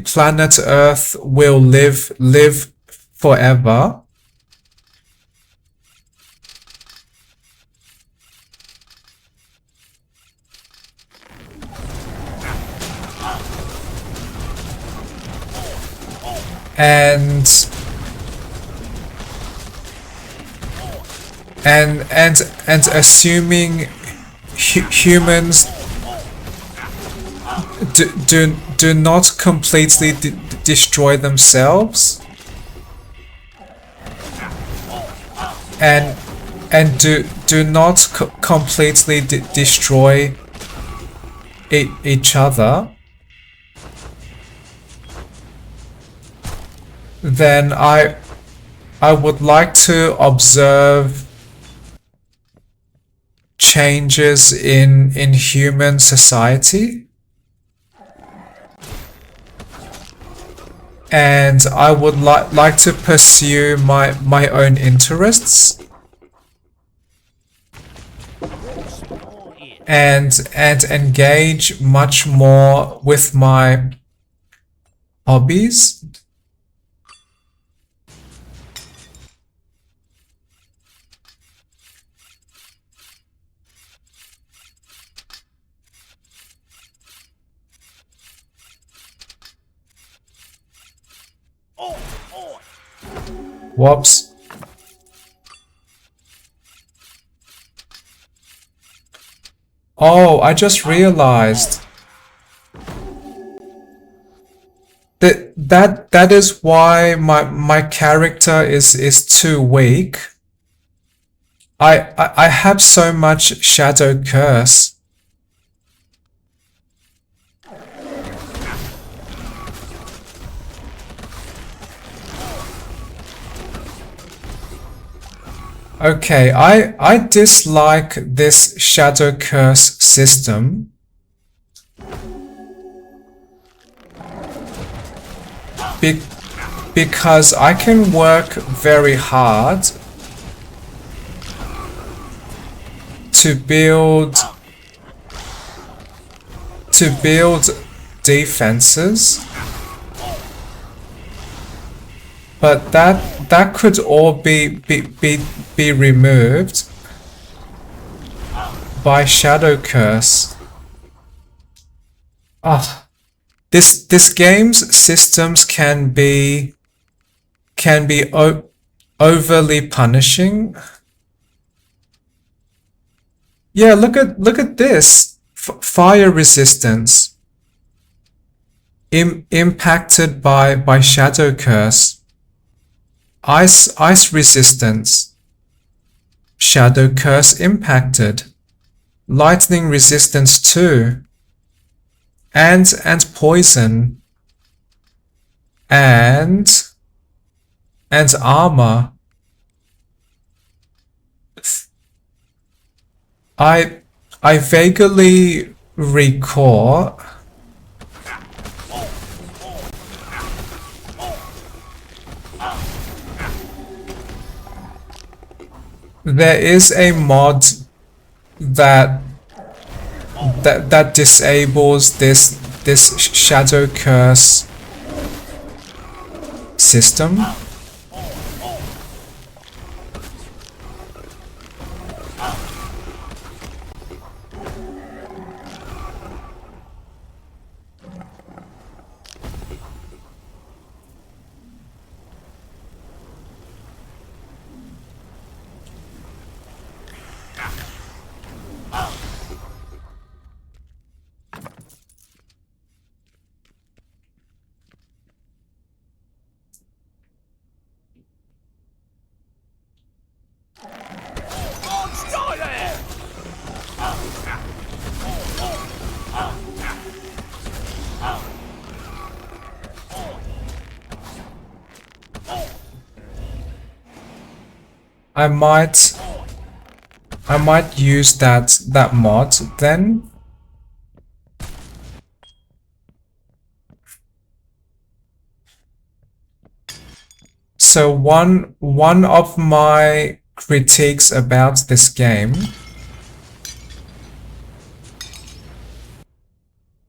A: planet Earth will live forever, and assuming humans do not completely destroy themselves, and do not completely destroy each other, then I would like to observe changes in human society, and I would like to pursue my own interests and engage much more with my hobbies. Whoops. Oh, I just realized that is why my character is too weak. I have so much shadow curse. Okay, I dislike this shadow curse system. Because I can work very hard to build defenses, but that could all be removed by shadow curse. Ah, this game's systems can be overly punishing. Yeah, look at this. Fire resistance impacted by shadow curse. Ice resistance, shadow curse impacted. Lightning resistance too. And poison. And armor. I vaguely recall there is a mod that disables this shadow curse system. I might use that mod then. So one of my critiques about this game,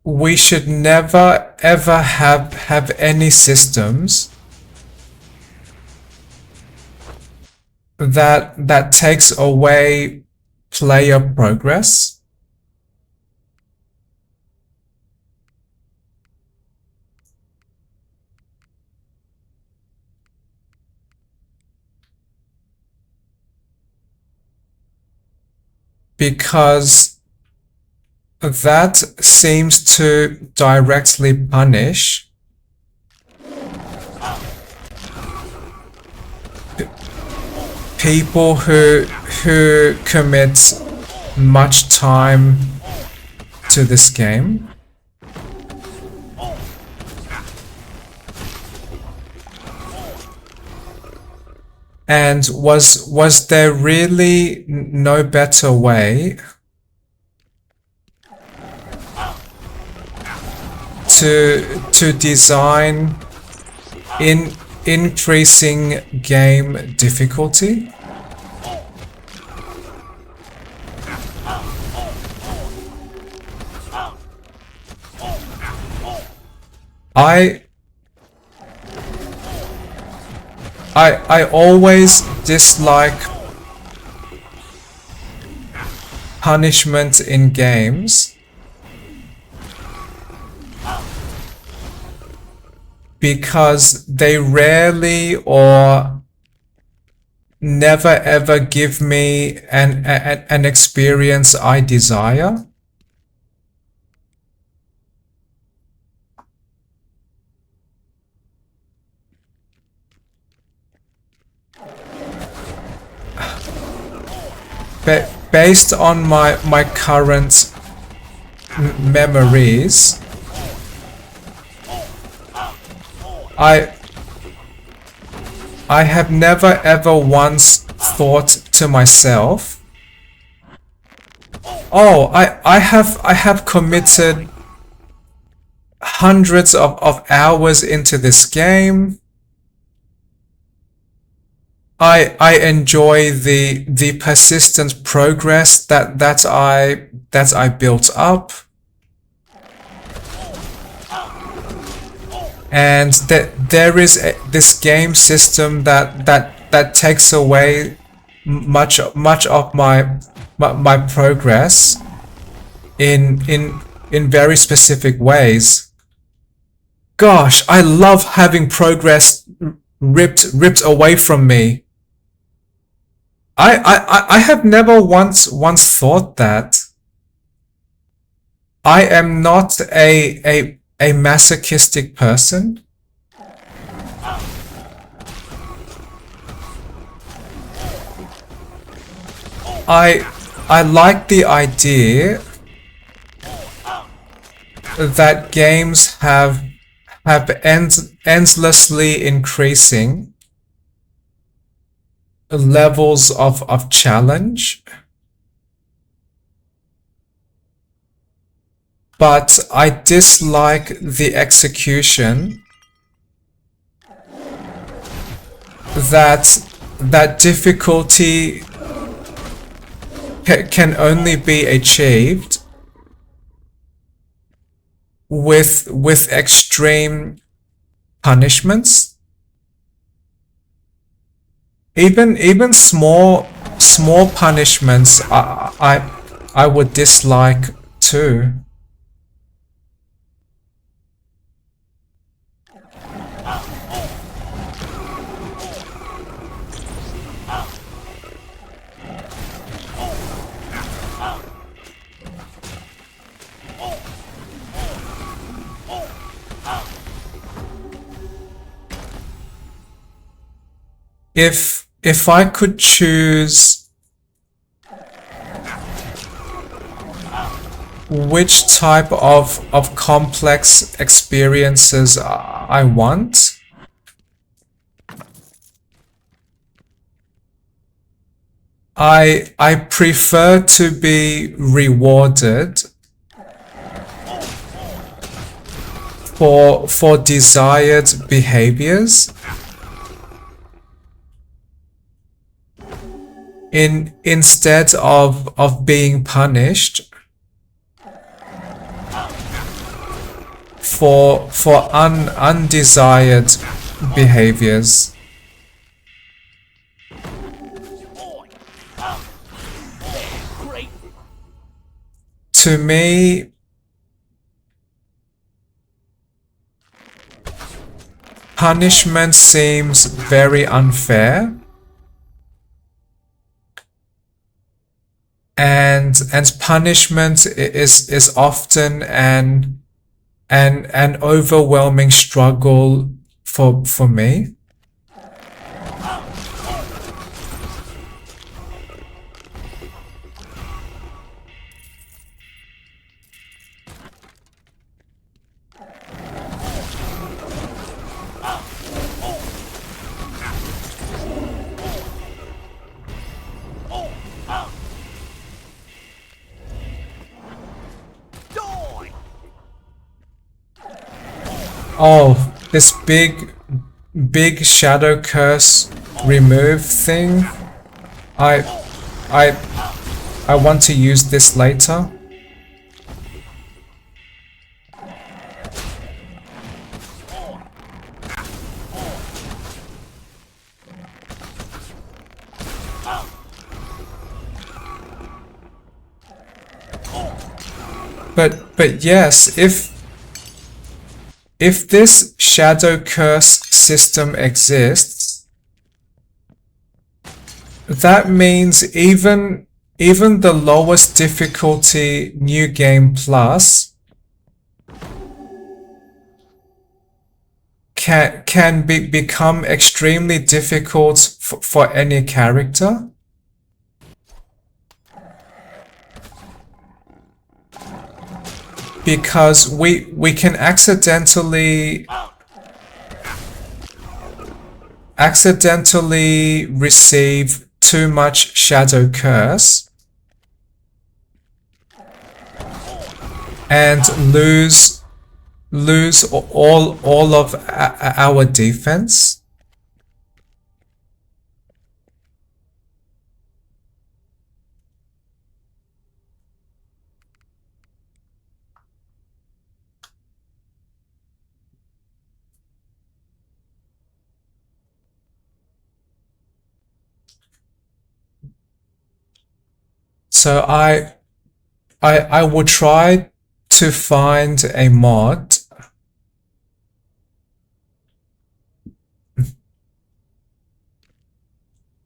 A: we should never ever have any systems that takes away player progress. Because that seems to directly punish people who commit much time to this game. And was there really no better way to design increasing game difficulty? I always dislike punishment in games because they rarely or never ever give me an experience I desire? Based on my current memories, I have never ever once thought to myself, oh, I have committed hundreds of hours into this game. I enjoy the persistent progress that I built up, and that there is this game system that takes away much of my progress in very specific ways. Gosh, I love having progress ripped away from me. I have never once thought that. I am not a masochistic person. I like the idea that games have endlessly increasing levels of challenge, but I dislike the execution that difficulty can only be achieved with extreme punishments. Even small punishments I would dislike too. If I could choose which type of complex experiences I want, I prefer to be rewarded for desired behaviors instead of being punished for undesired behaviors. To me, punishment seems very unfair. And punishment is often an overwhelming struggle for me. Oh, this big shadow curse remove thing. I want to use this later. But yes, if this shadow curse system exists, that means even the lowest difficulty New Game Plus can become extremely difficult for any character. Because we can accidentally receive too much Shadow Curse and lose all of our defense. So I will try to find a mod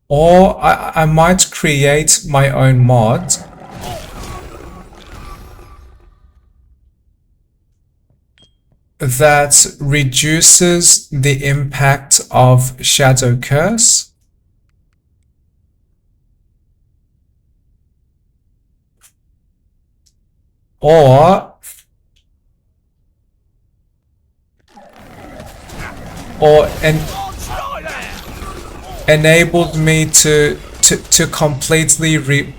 A: or I might create my own mod that reduces the impact of Shadow Curse or enabled me to completely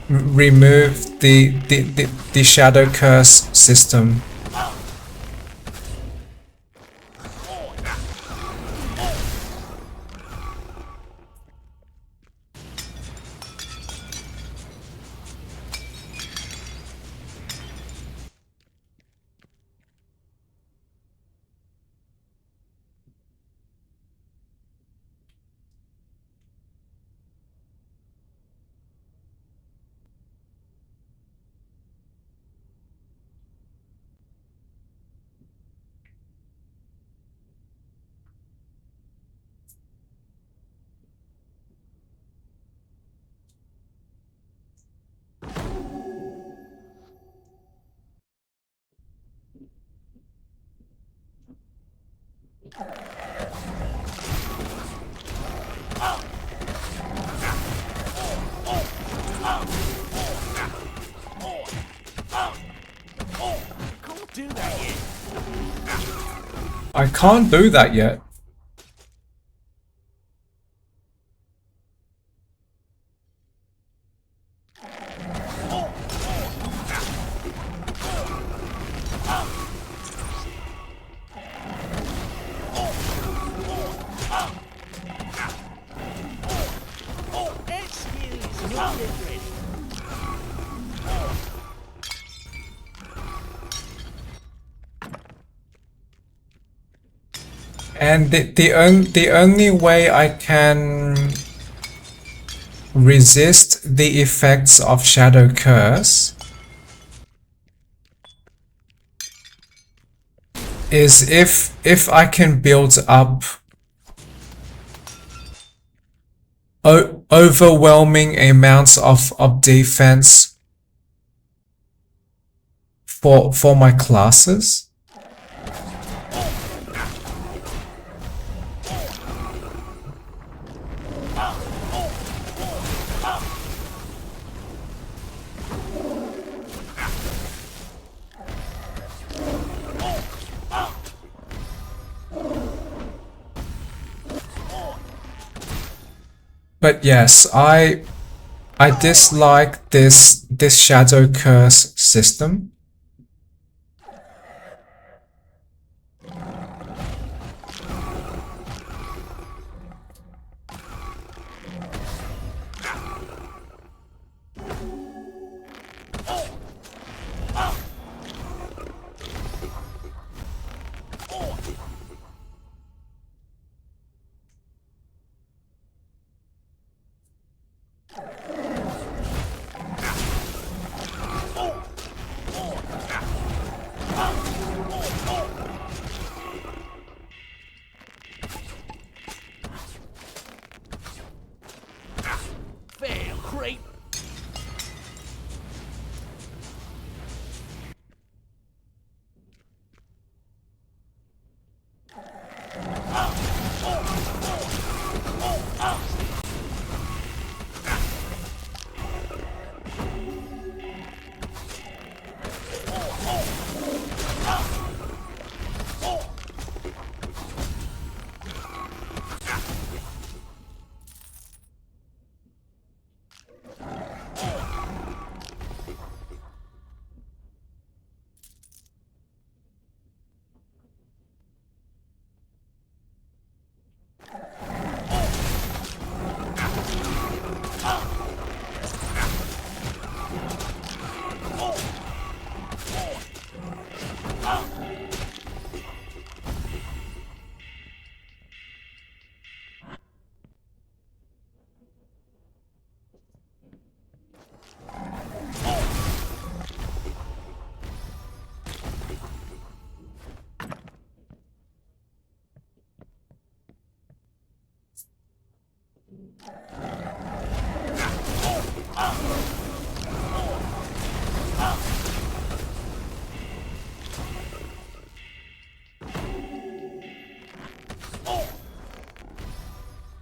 A: remove the Shadow Curse system. I can't do that yet. And the only way I can resist the effects of Shadow Curse is if I can build up overwhelming amounts of defense for my classes. But yes, I dislike this Shadow Curse system.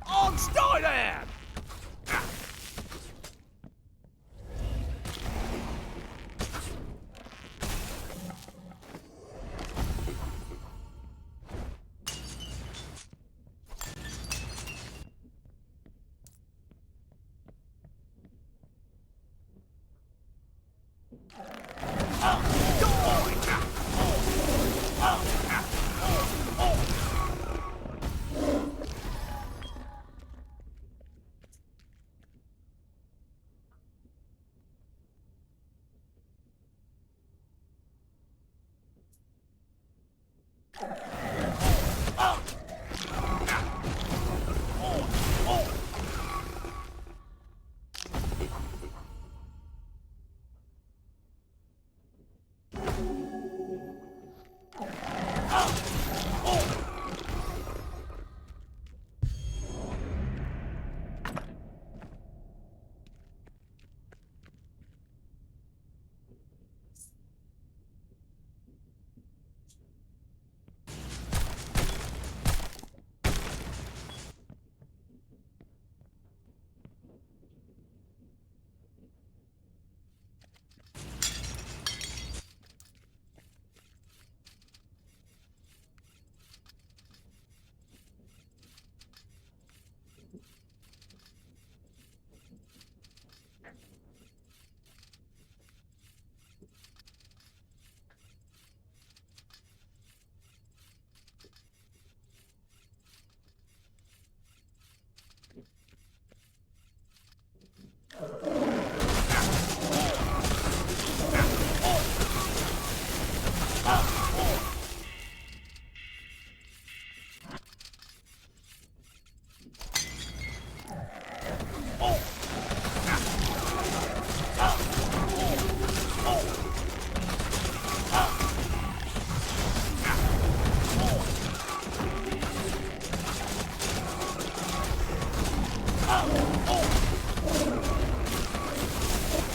C: On, stay there!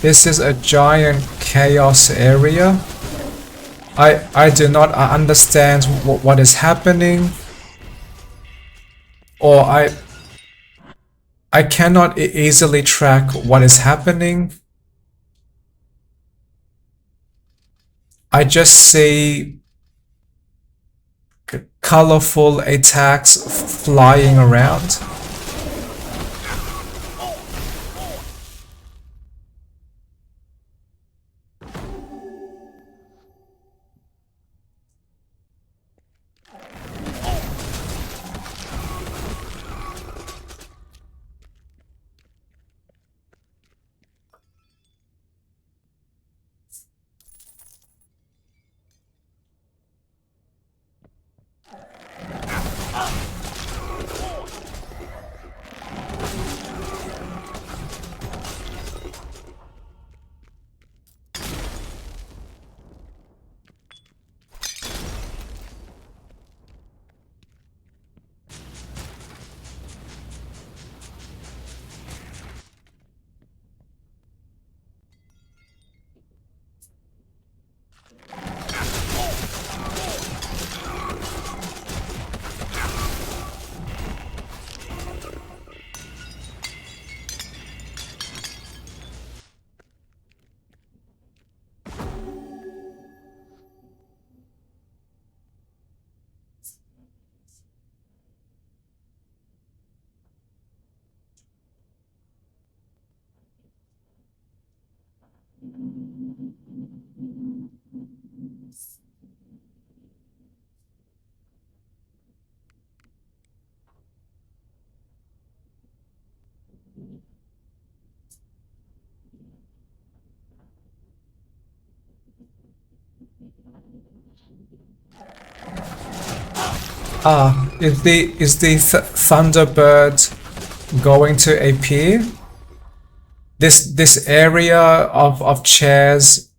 A: This is a giant chaos area. I do not understand what is happening, or I cannot easily track what is happening. I just see colorful attacks flying around. Is the Thunderbird going to appear? This area of chairs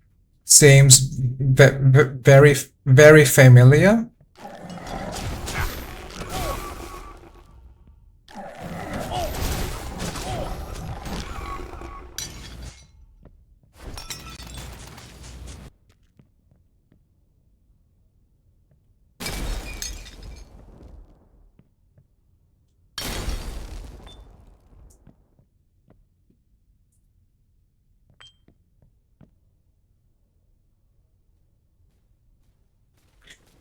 A: seems very familiar.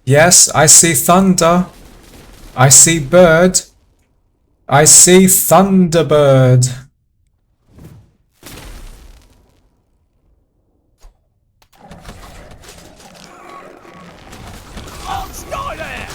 A: Yes, I see thunder. I see bird. I see Thunderbird.
C: Oh, stay there!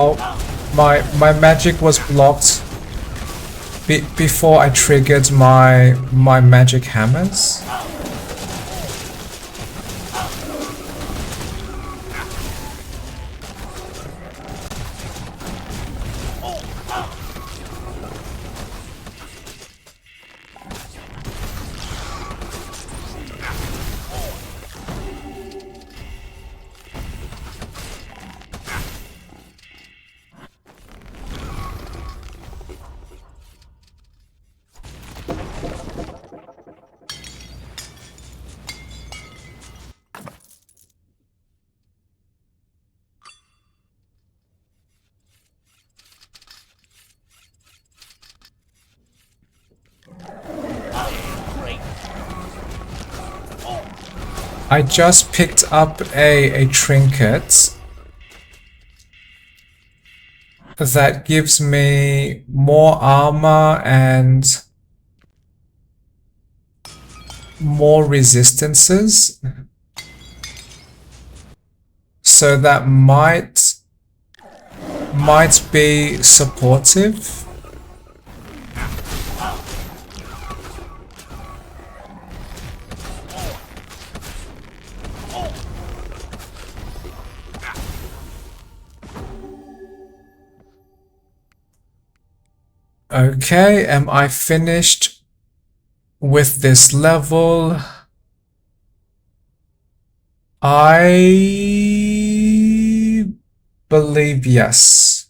A: Oh, my magic was blocked before I triggered my magic hammers. I just picked up a trinket that gives me more armor and more resistances. So that might be supportive. Okay, am I finished with this level? I believe yes.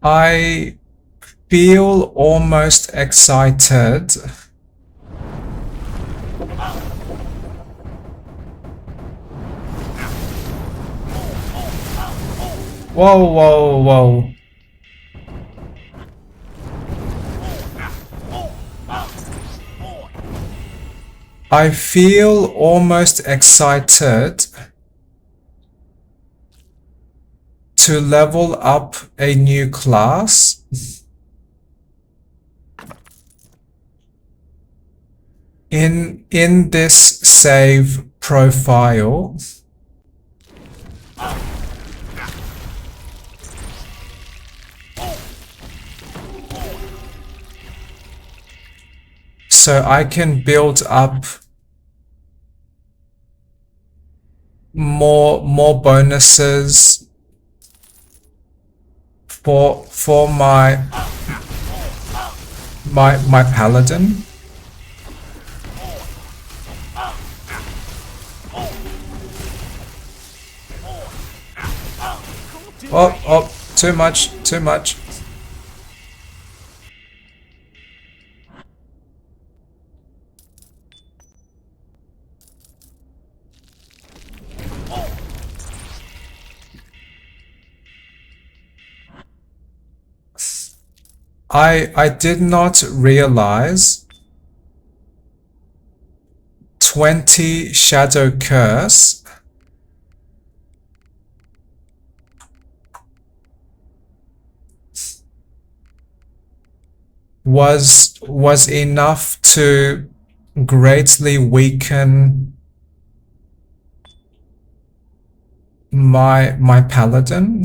A: I feel almost excited Whoa, whoa, whoa. I feel almost excited to level up a new class. In this save profile. So I can build up more bonuses for my paladin. Oh, too much. I did not realize 20 Shadow Curse was enough to greatly weaken my paladin.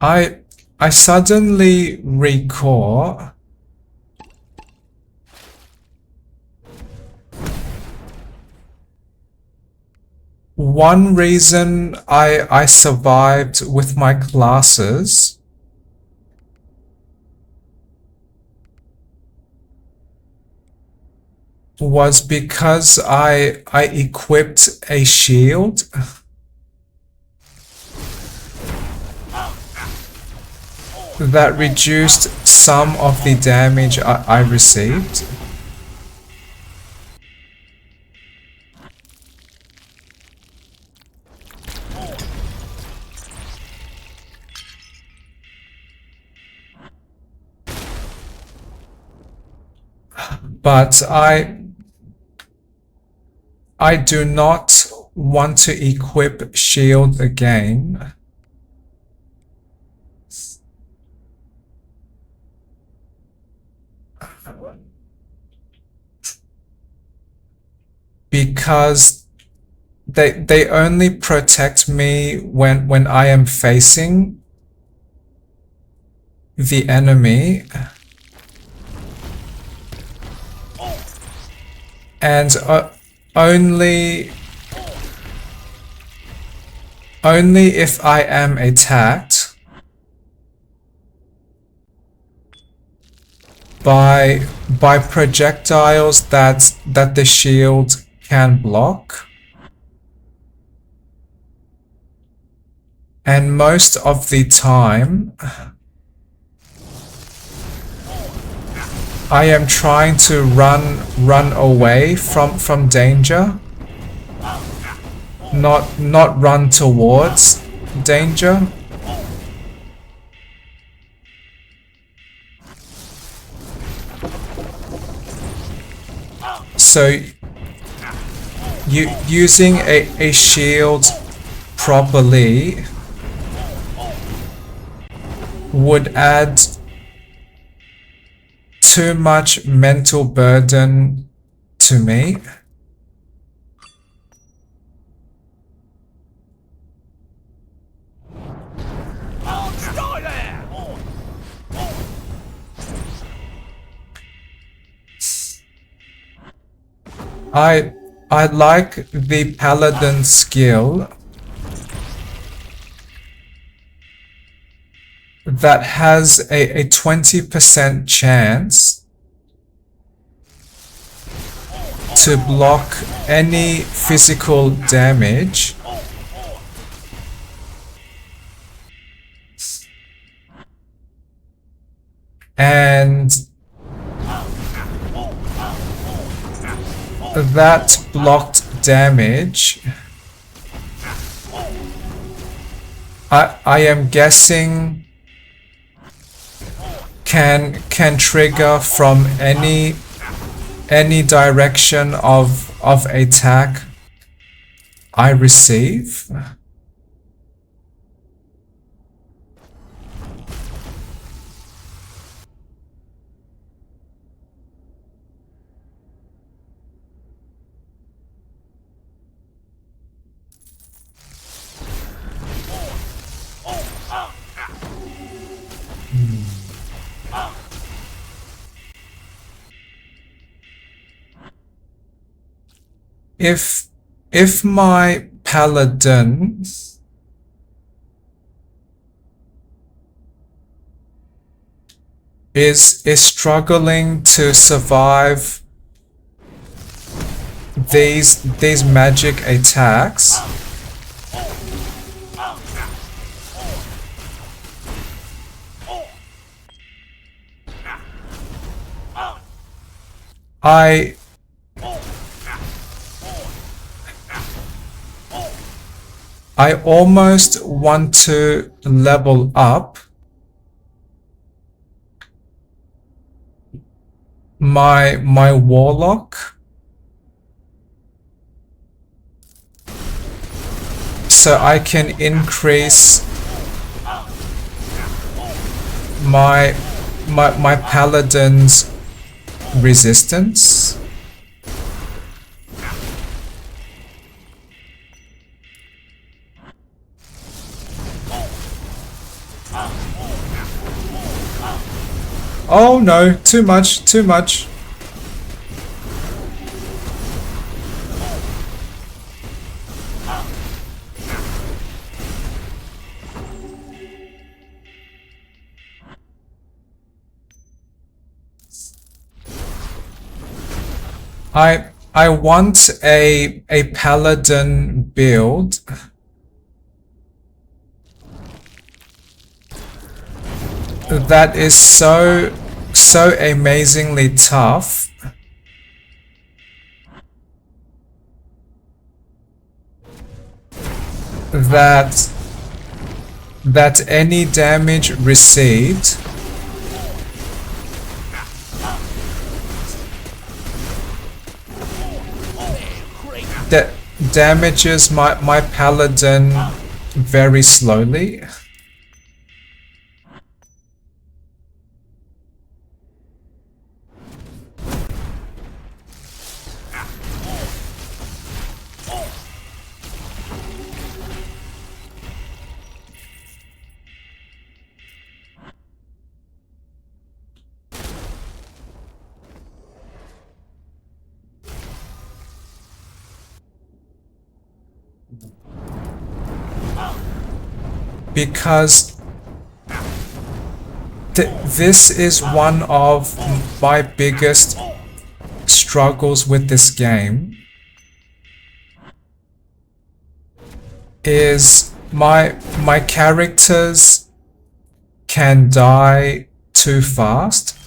A: I suddenly recall one reason I survived with my classes was because I equipped a shield. That reduced some of the damage I received. But I do not want to equip shield again. Because they only protect me when I am facing the enemy. And only if I am attacked by projectiles that the shield can block. And most of the time I am trying to run away from danger, not run towards danger. So using a shield properly would add too much mental burden to me. I like the paladin skill that has a 20% chance to block any physical damage and that blocked damage, I am guessing can trigger from any direction of attack I receive. If my paladin is struggling to survive these magic attacks, I almost want to level up my warlock so I can increase my paladin's resistance. Oh no, too much, too much. I want a paladin build that is so amazingly tough that any damage received that damages my paladin very slowly. Because this is one of my biggest struggles with this game, is my characters can die too fast.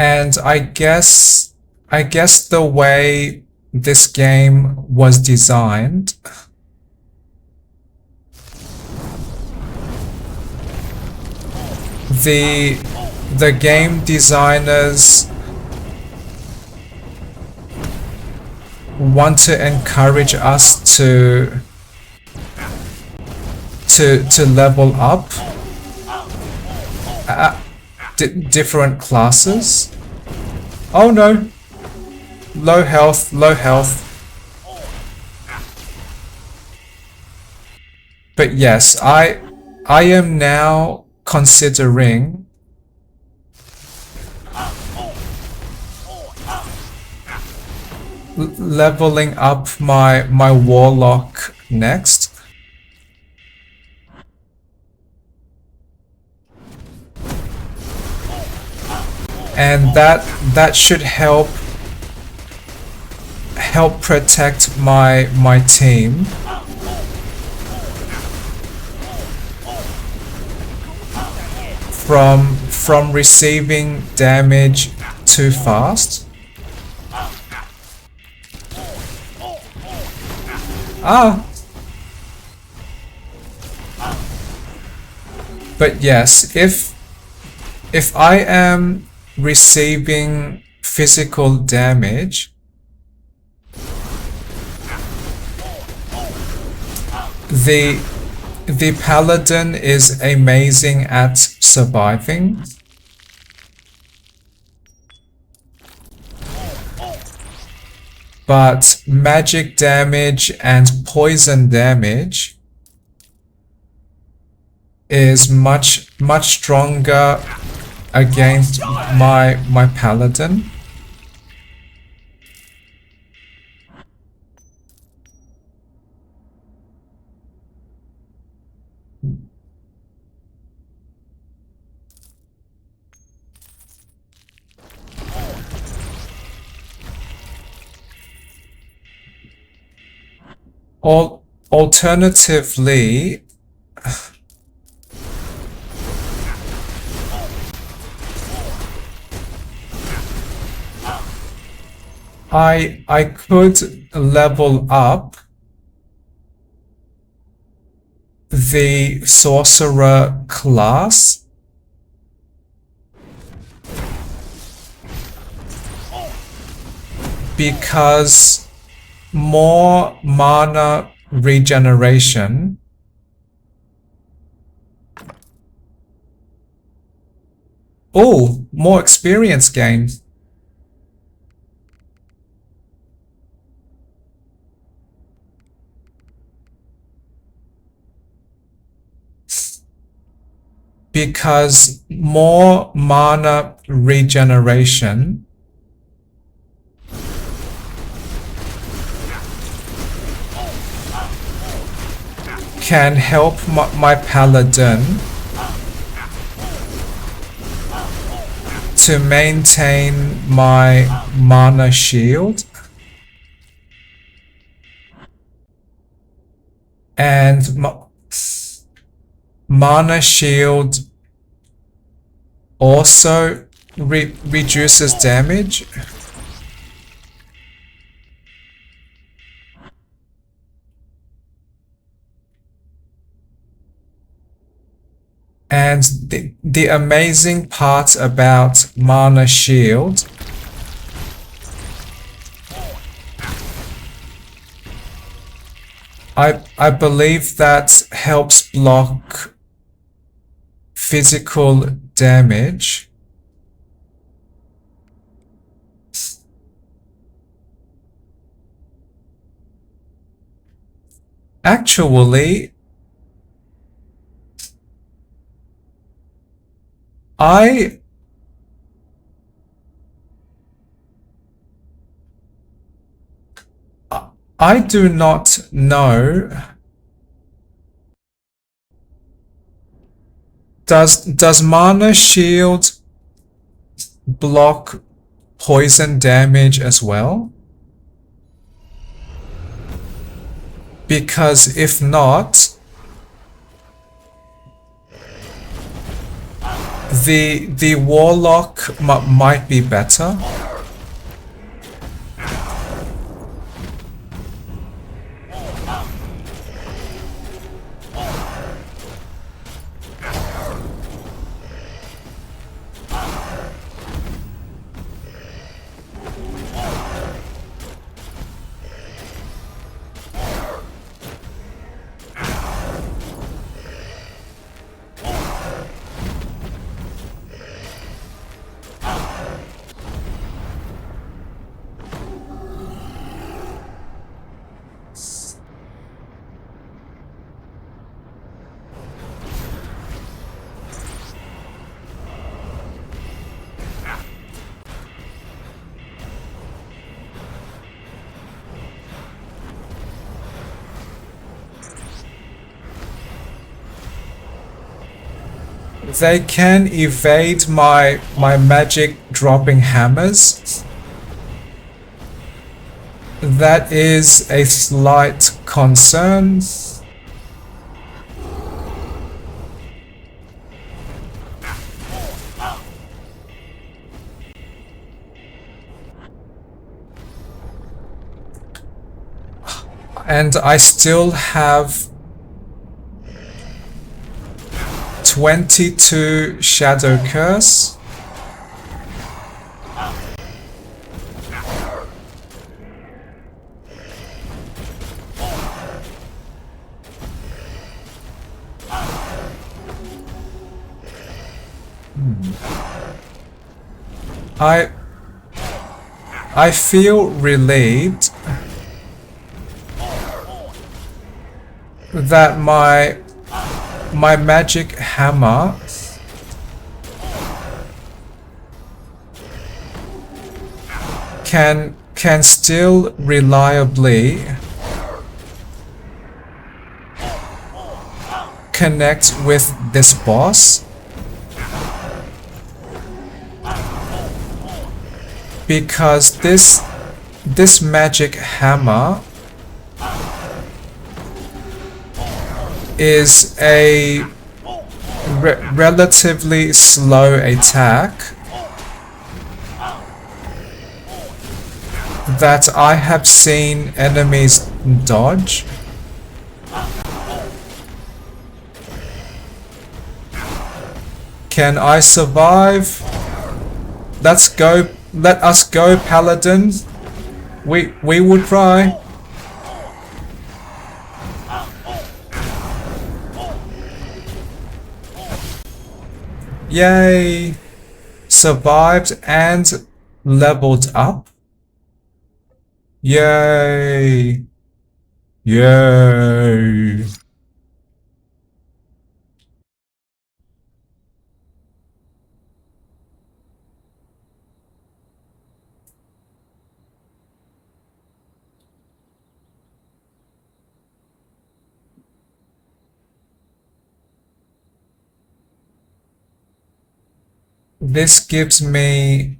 A: And I guess the way this game was designed, the game designers want to encourage us to level up different classes. Oh no, low health, low health. But yes, I am now considering leveling up my warlock next. And that should help protect my team from receiving damage too fast. Ah. But yes, if I am receiving physical damage, the paladin is amazing at surviving. But magic damage and poison damage is much stronger against my paladin. Alternatively, I could level up the sorcerer class because more mana regeneration more experience gain. Because more mana regeneration can help my paladin to maintain my mana shield, and mana shield also reduces damage. And the amazing part about mana shield I believe that helps block physical damage. Actually, I do not know. Does mana shield block poison damage as well? Because if not, the warlock might be better. they can evade my magic dropping hammers. That is a slight concern. And I still have 22 Shadow Curse. I feel relieved that my magic hammer can still reliably connect with this boss, because this magic hammer is a relatively slow attack that I have seen enemies dodge. Can I survive? Let's go. Let us go, Paladin. We will try. Yay! Survived and leveled up. Yay! Yay! This gives me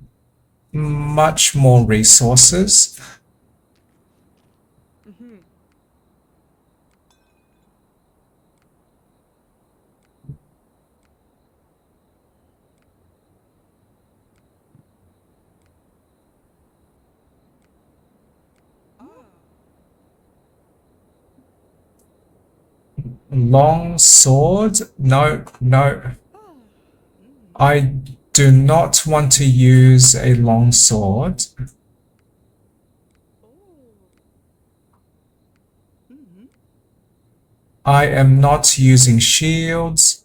A: much more resources. Long sword? No, no. I do not want to use a long sword. I am not using shields,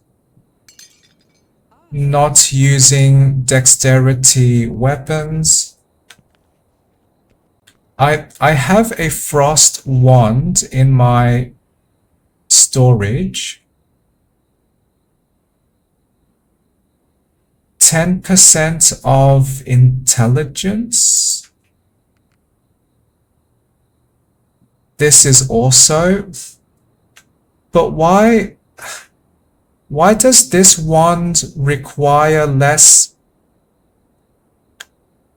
A: not using dexterity weapons. I have a frost wand in my storage. 10% of intelligence. This is also... But why does this wand require less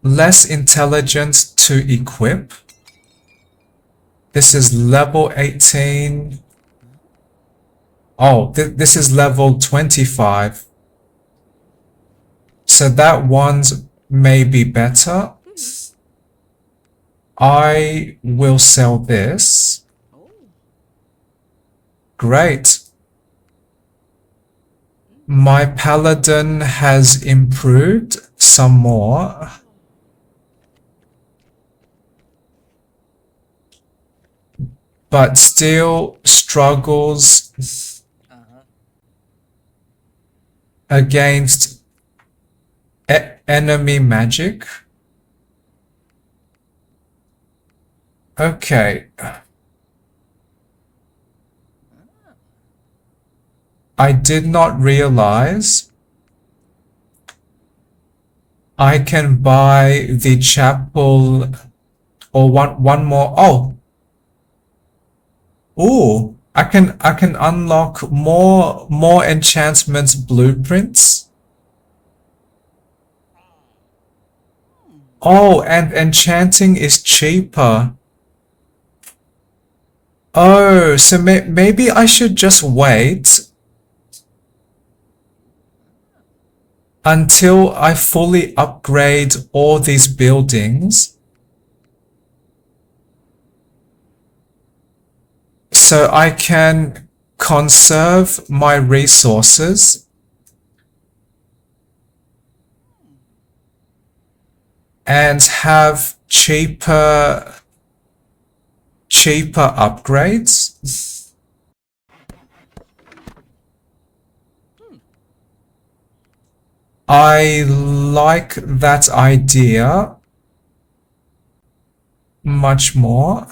A: intelligence to equip? This is level 18. Oh, this is level 25. So that wand may be better. I will sell this. Great. My paladin has improved some more. But still struggles against enemy magic. Okay. I did not realize I can buy the chapel or one more. Oh. Ooh, I can unlock more enchantments blueprints. Oh, and enchanting is cheaper. Oh, so maybe I should just wait until I fully upgrade all these buildings, so I can conserve my resources and have cheaper upgrades. I like that idea much more.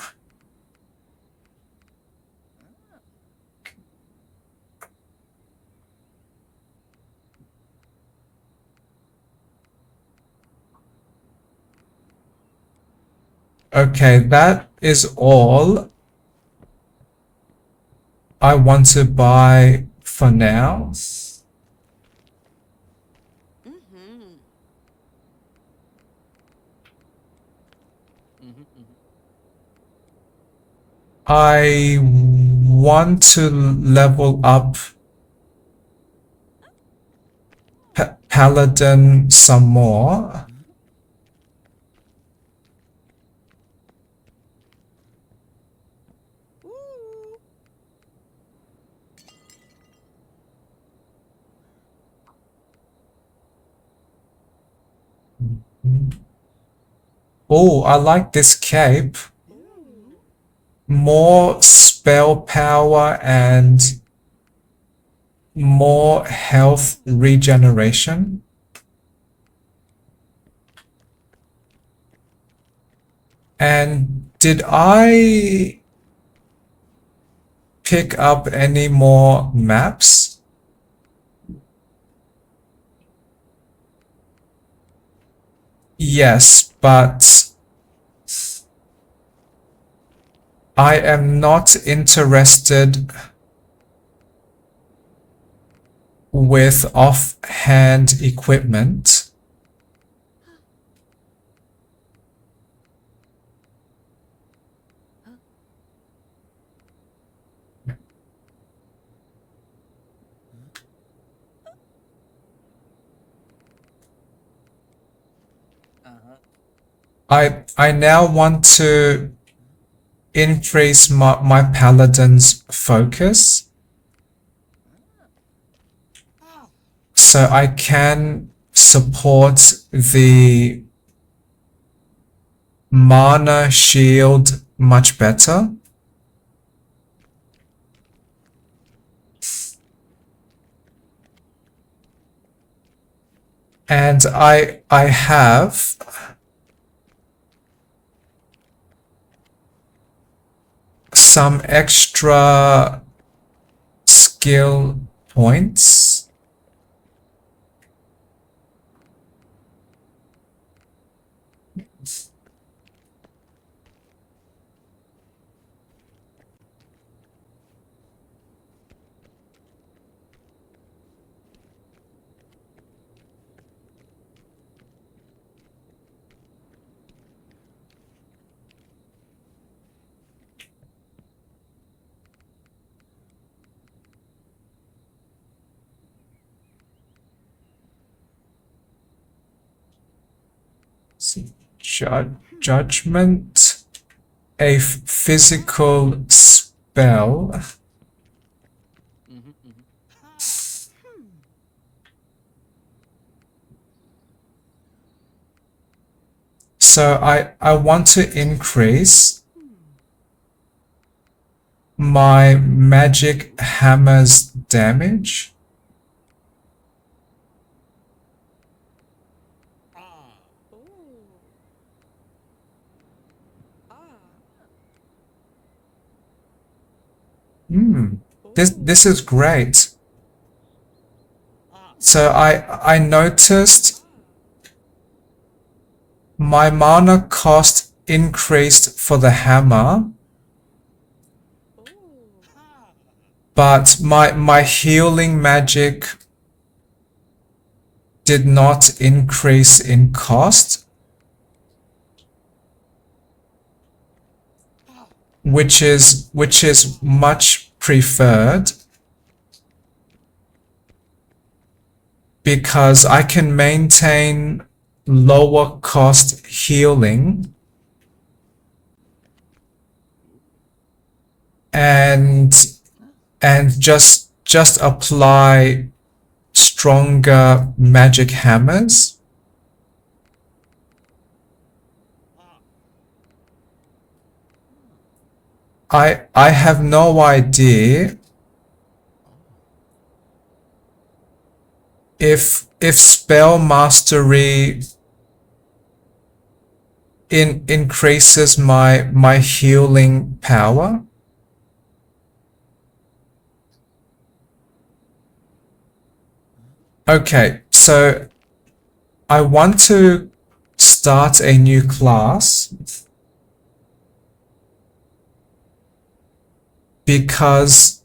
A: Okay, that is all I want to buy for now. I want to level up Paladin some more. Oh, I like this cape. More spell power and more health regeneration. And did I pick up any more maps? Yes, but I am not interested with offhand equipment. I now want to increase my paladin's focus so I can support the mana shield much better. And I have some extra skill points. Judgment, a physical spell. So I want to increase my magic hammer's damage. This is great. So I noticed my mana cost increased for the hammer, but my healing magic did not increase in cost, which is much preferred, because I can maintain lower cost healing and just apply stronger magic hammers. I have no idea if spell mastery increases my healing power. Okay, so I want to start a new class because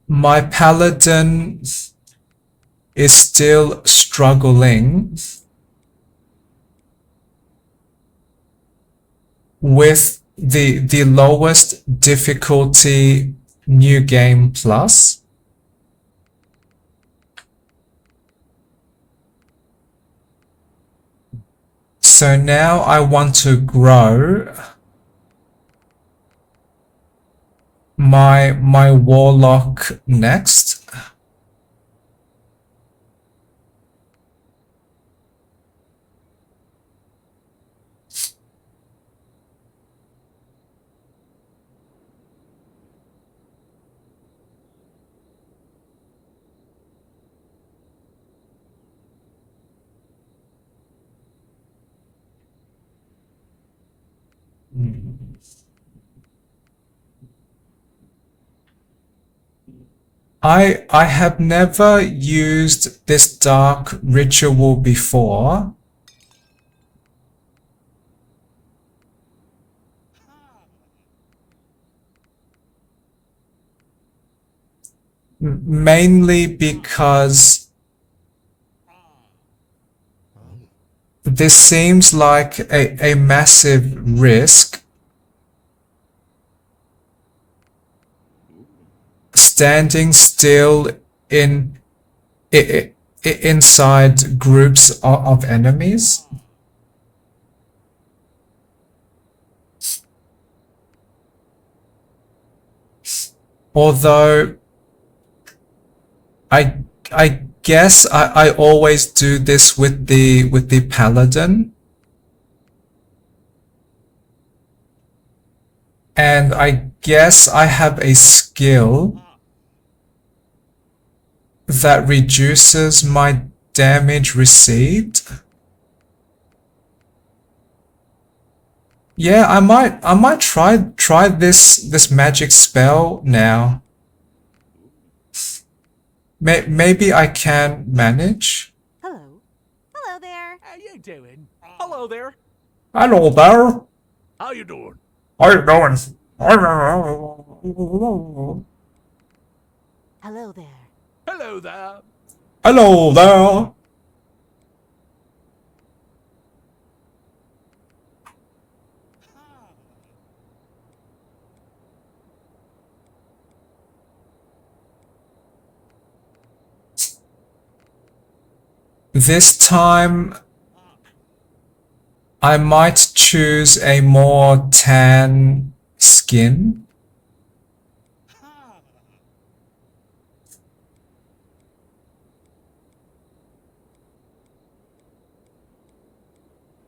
A: my paladin is still struggling with the lowest difficulty new game plus. So now I want to grow my warlock next. I have never used this dark ritual before. Mainly because this seems like a massive risk. Standing still inside groups of enemies. Although I guess I always do this with the paladin. And I guess I have a skill that reduces my damage received. Yeah, I might try this magic spell now. Maybe I can manage.
D: Hello. Hello there.
C: How you doing? Hello there.
A: Hello there.
C: How you doing?
A: How you doing?
D: Hello there.
C: Hello there.
A: Hello there. This time I might choose a more tan skin.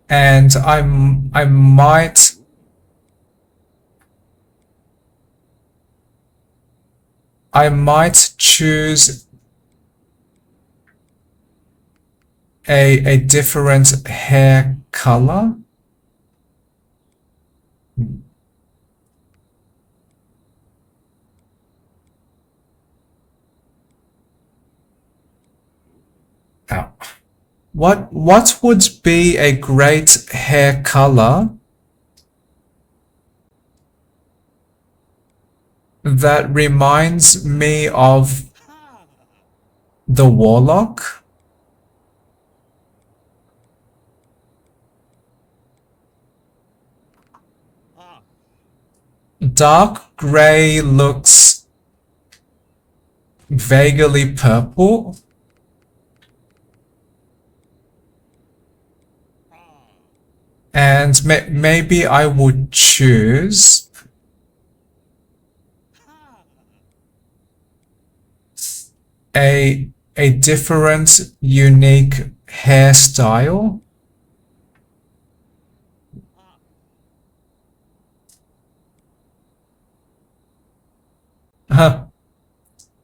A: And I might choose a different hair color. Ow. what would be a great hair color that reminds me of the warlock? Dark gray looks vaguely purple. And maybe I would choose a different, unique hairstyle.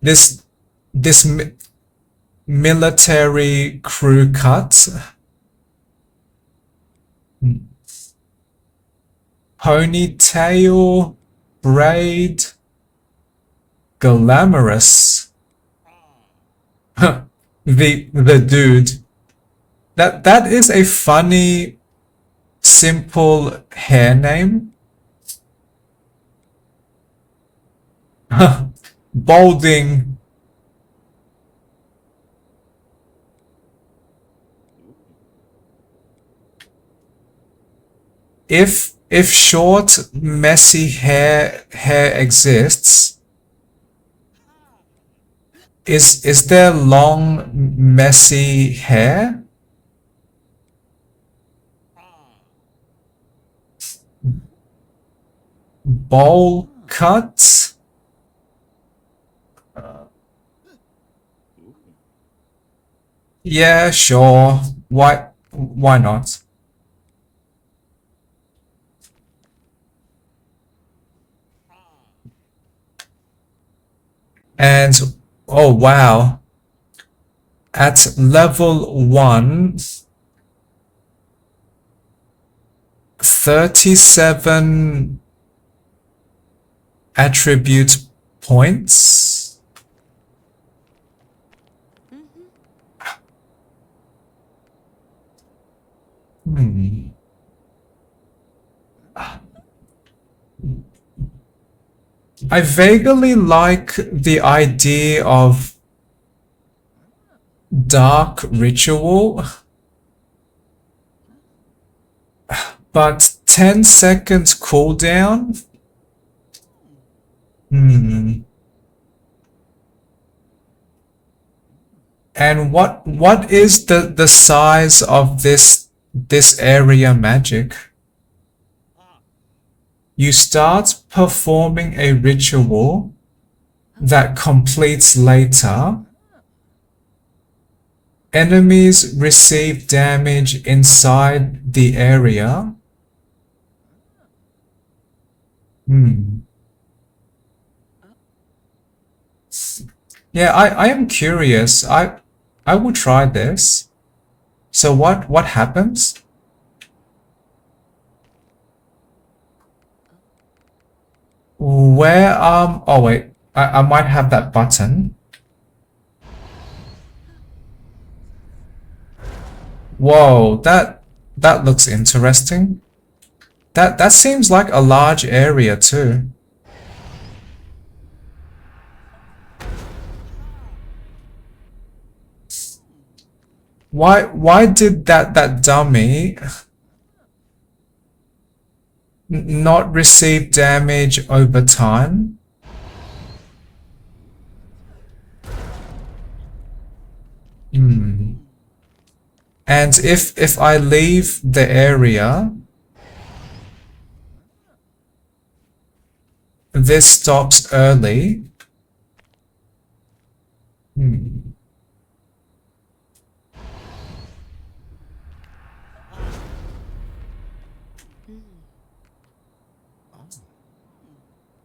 A: This military crew cut. Ponytail, braid, glamorous. The dude. That is a funny, simple hair name. Balding. If short, messy hair exists, is there long, messy hair? Bowl cut? Yeah, sure. Why not? And oh wow, at level 1, 37 attribute points. I vaguely like the idea of dark ritual, but 10 seconds cooldown? And what is the size of this area magic? You start performing a ritual that completes later. Enemies receive damage inside the area. Yeah, I am curious. I will try this. So what happens? Where oh wait, I might have that button. Whoa, that looks interesting. That seems like a large area too. Why did that dummy not receive damage over time? And if I leave the area, this stops early.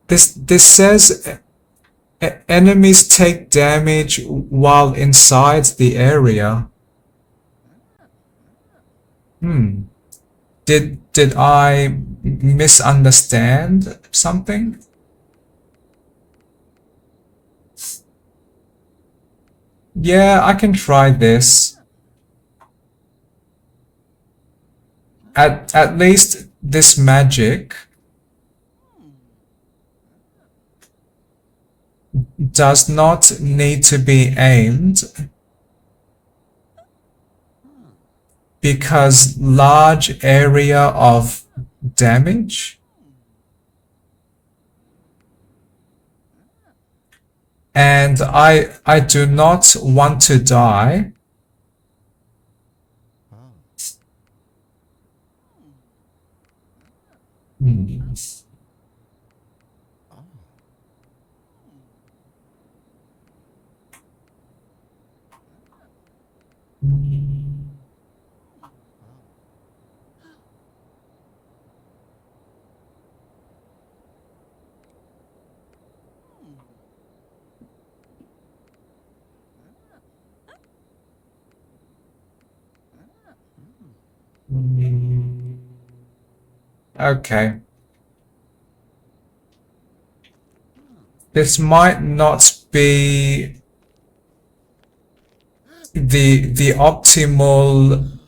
A: This says enemies take damage while inside the area. Did I misunderstand something? Yeah, I can try this. at least this magic does not need to be aimed because large area of damage and I do not want to die. Okay. This might not be the optimal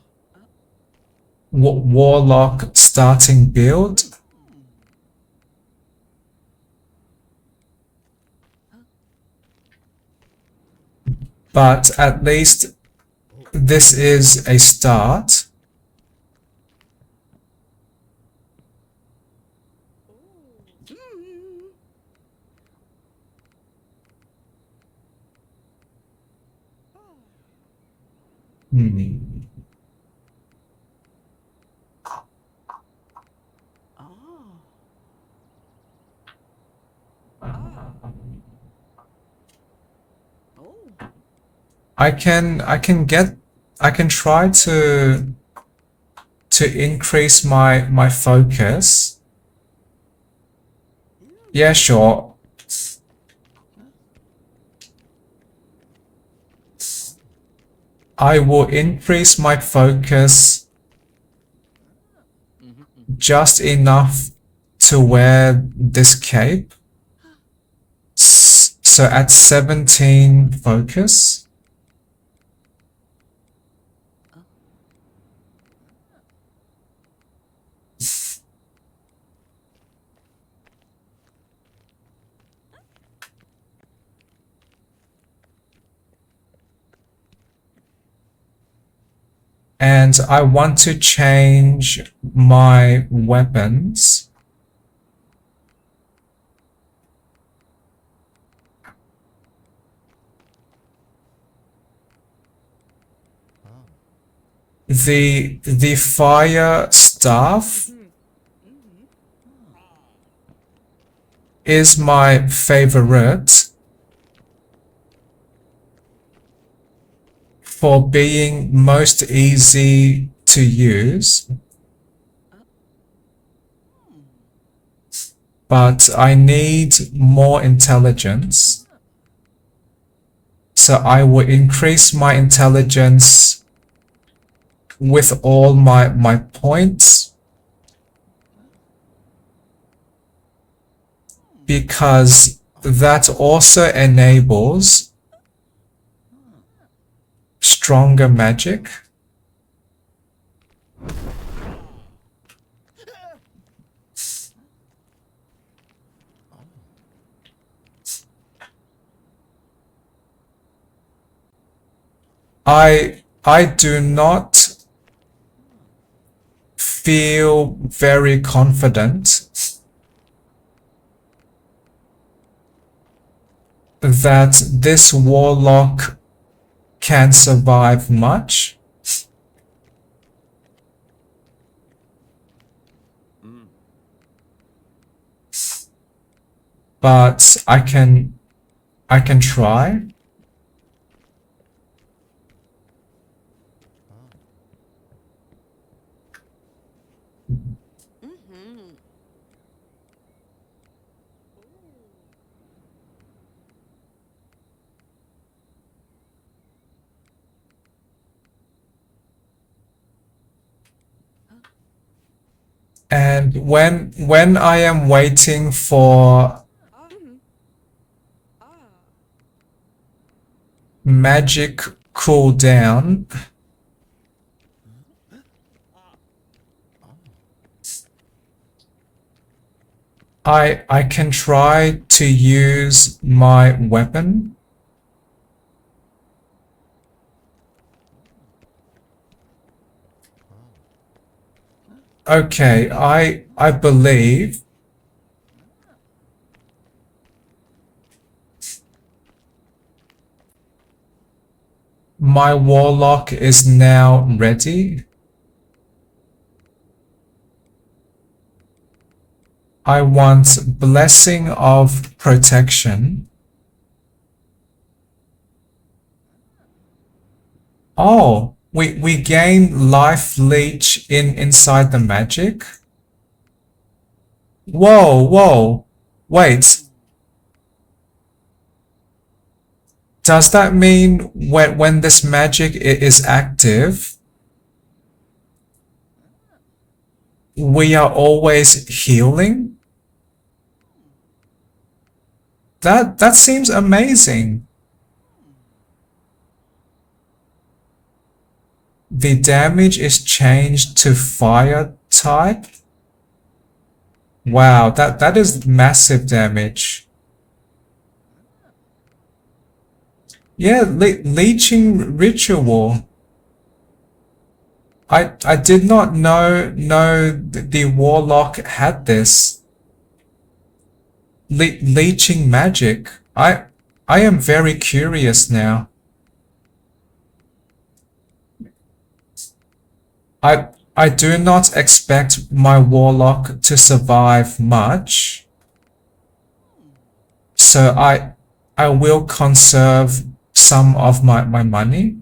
A: warlock starting build. But at least this is a start. I can try to increase my focus. Yeah, sure. I will increase my focus just enough to wear this cape. So at 17 focus. And I want to change my weapons. The fire staff is my favorite for being most easy to use, but I need more intelligence, so I will increase my intelligence with all my points, because that also enables stronger magic. I do not feel very confident that this warlock can survive much. But I can try. And when I am waiting for magic cooldown, I can try to use my weapon. Okay, I believe my warlock is now ready. I want Blessing of Protection. Oh, we gain Life Leech inside the magic? Whoa, whoa, wait. Does that mean when this magic is active, we are always healing? That seems amazing. The damage is changed to fire type. Wow, that is massive damage. Yeah, leeching ritual. I did not know the warlock had this. Leeching magic. I am very curious now. I do not expect my warlock to survive much, so I will conserve some of my money.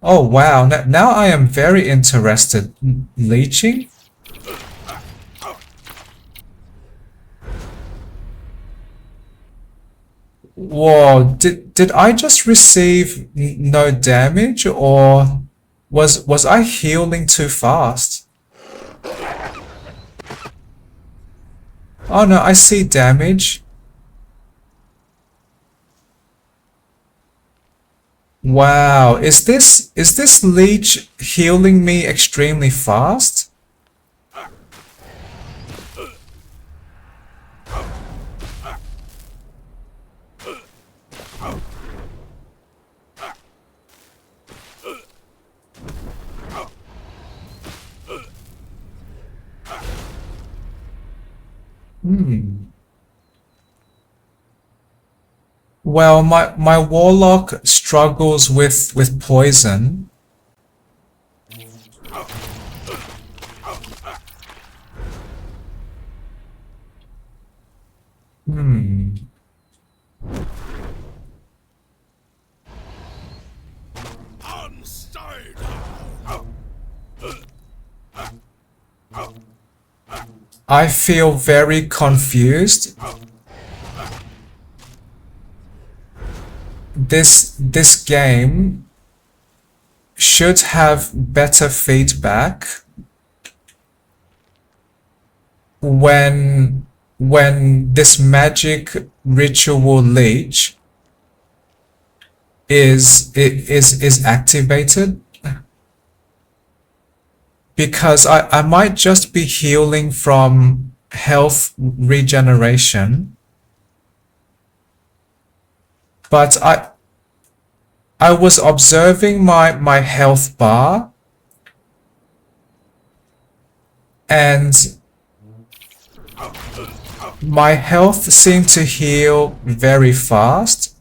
A: Oh wow, now I am very interested. Leeching? Whoa, did I just receive no damage, or was I healing too fast? Oh no, I see damage. Wow, is this leech healing me extremely fast? Well, my warlock struggles with poison. I feel very confused. This game should have better feedback when this magic ritual leech is activated, because I might just be healing from health regeneration, but I was observing my health bar, and my health seemed to heal very fast.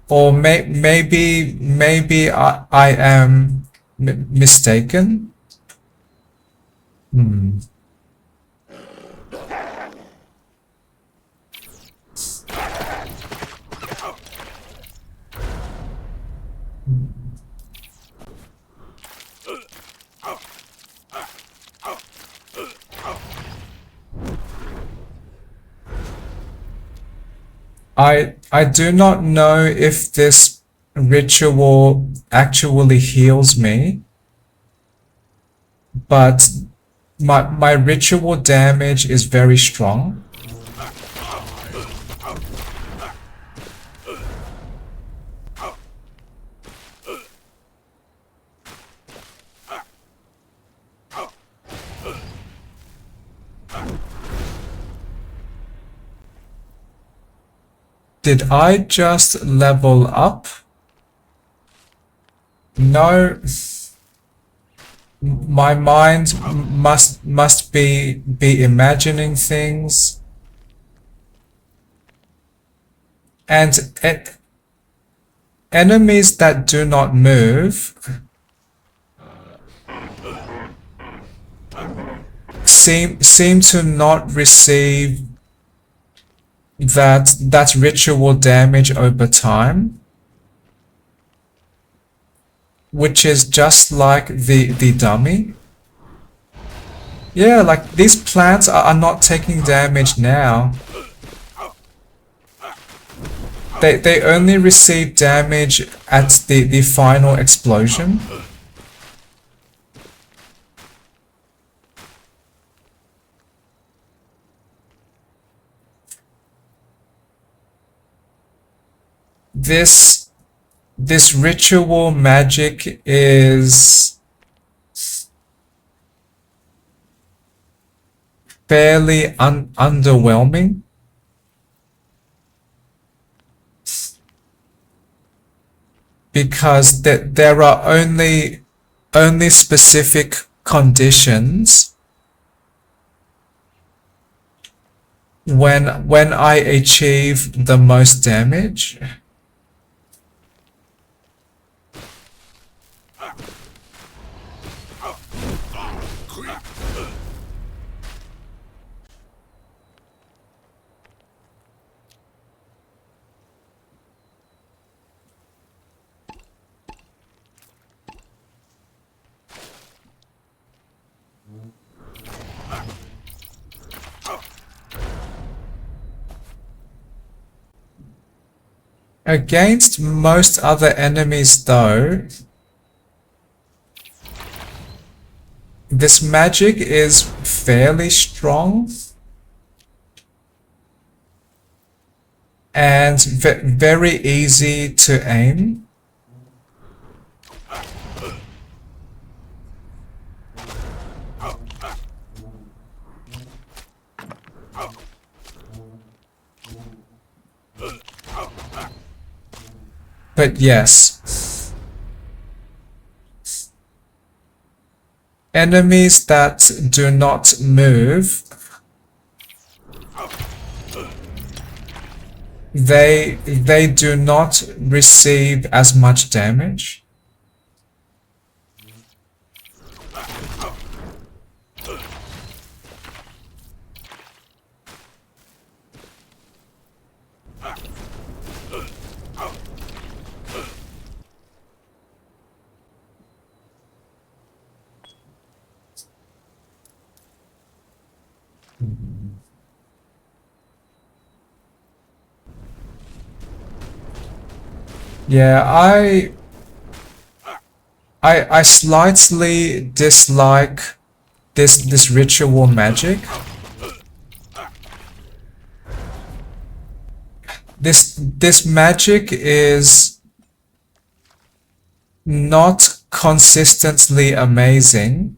A: Or maybe I am mistaken. I do not know if this ritual actually heals me, but my ritual damage is very strong. Did I just level up? No. My mind must be imagining things. And enemies that do not move seem to not receive that ritual damage over time, which is just like the dummy. Yeah, like these plants are not taking damage now. They only receive damage at the final explosion. This ritual magic is fairly underwhelming. Because there are only specific conditions when I achieve the most damage. Against most other enemies though, this magic is fairly strong and very easy to aim. But yes, enemies that do not move, they do not receive as much damage. Yeah, I slightly dislike this ritual magic. This magic is not consistently amazing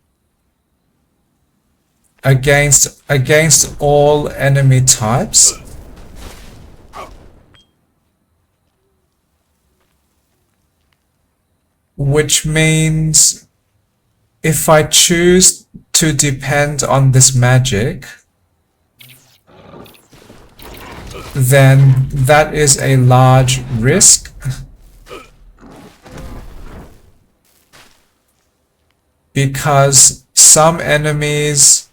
A: against all enemy types. Which means if I choose to depend on this magic, then that is a large risk. Because some enemies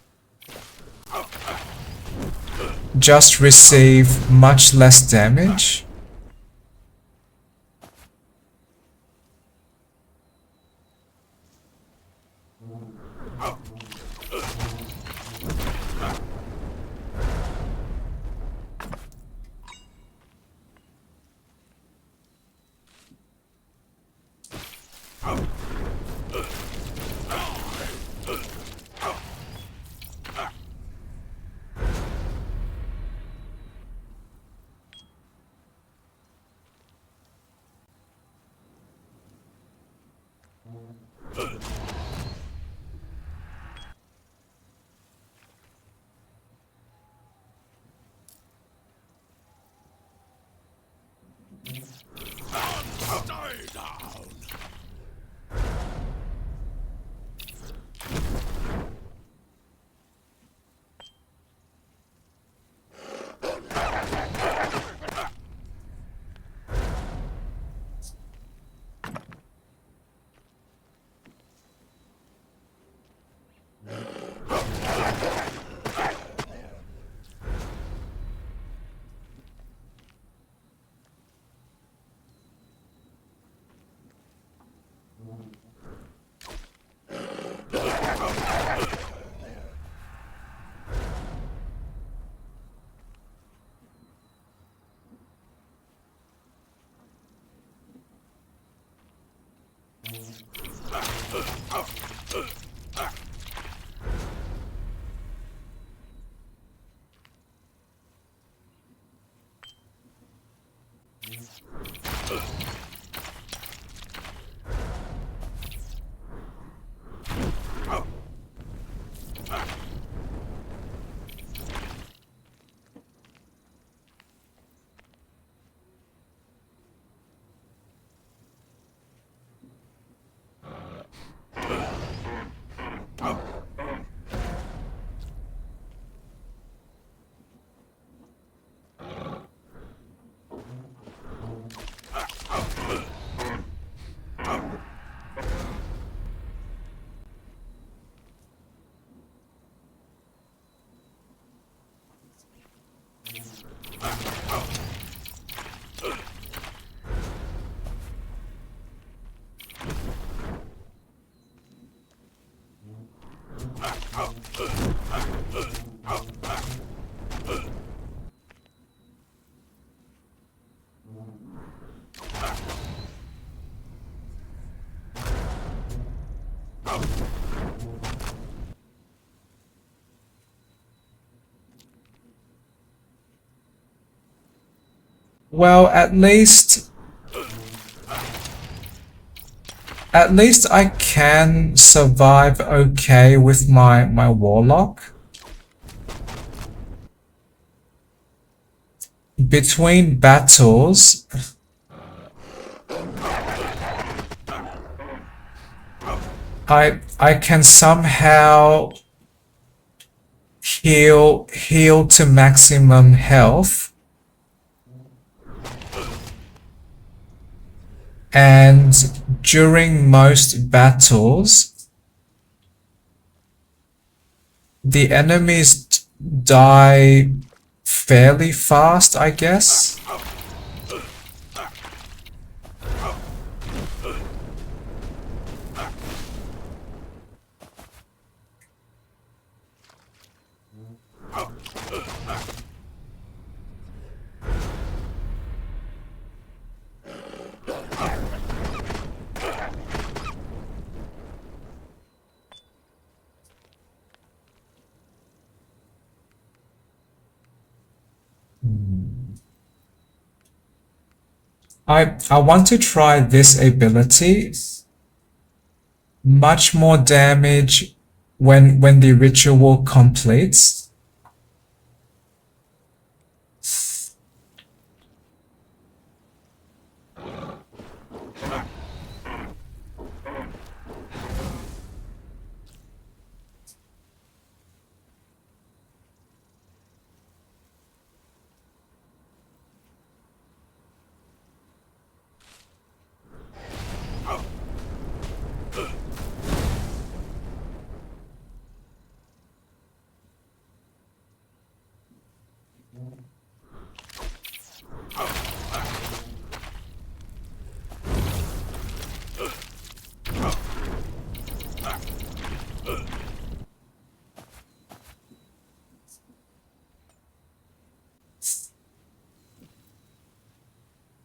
A: just receive much less damage. Well, at least I can survive okay with my warlock. Between battles, I can somehow heal to maximum health, and during most battles the enemies die fairly fast, I guess. I want to try this ability. Much more damage when the ritual completes.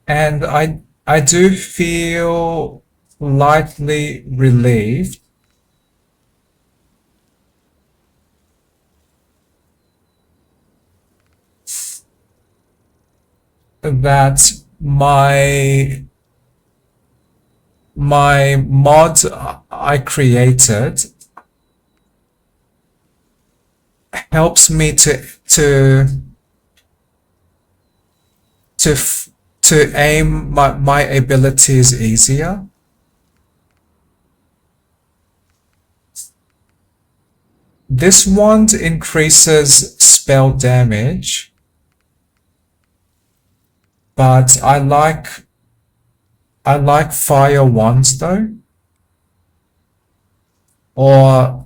A: And I do feel lightly relieved that my mod I created helps me to to aim my abilities easier. This wand increases spell damage, but I like fire wands though, or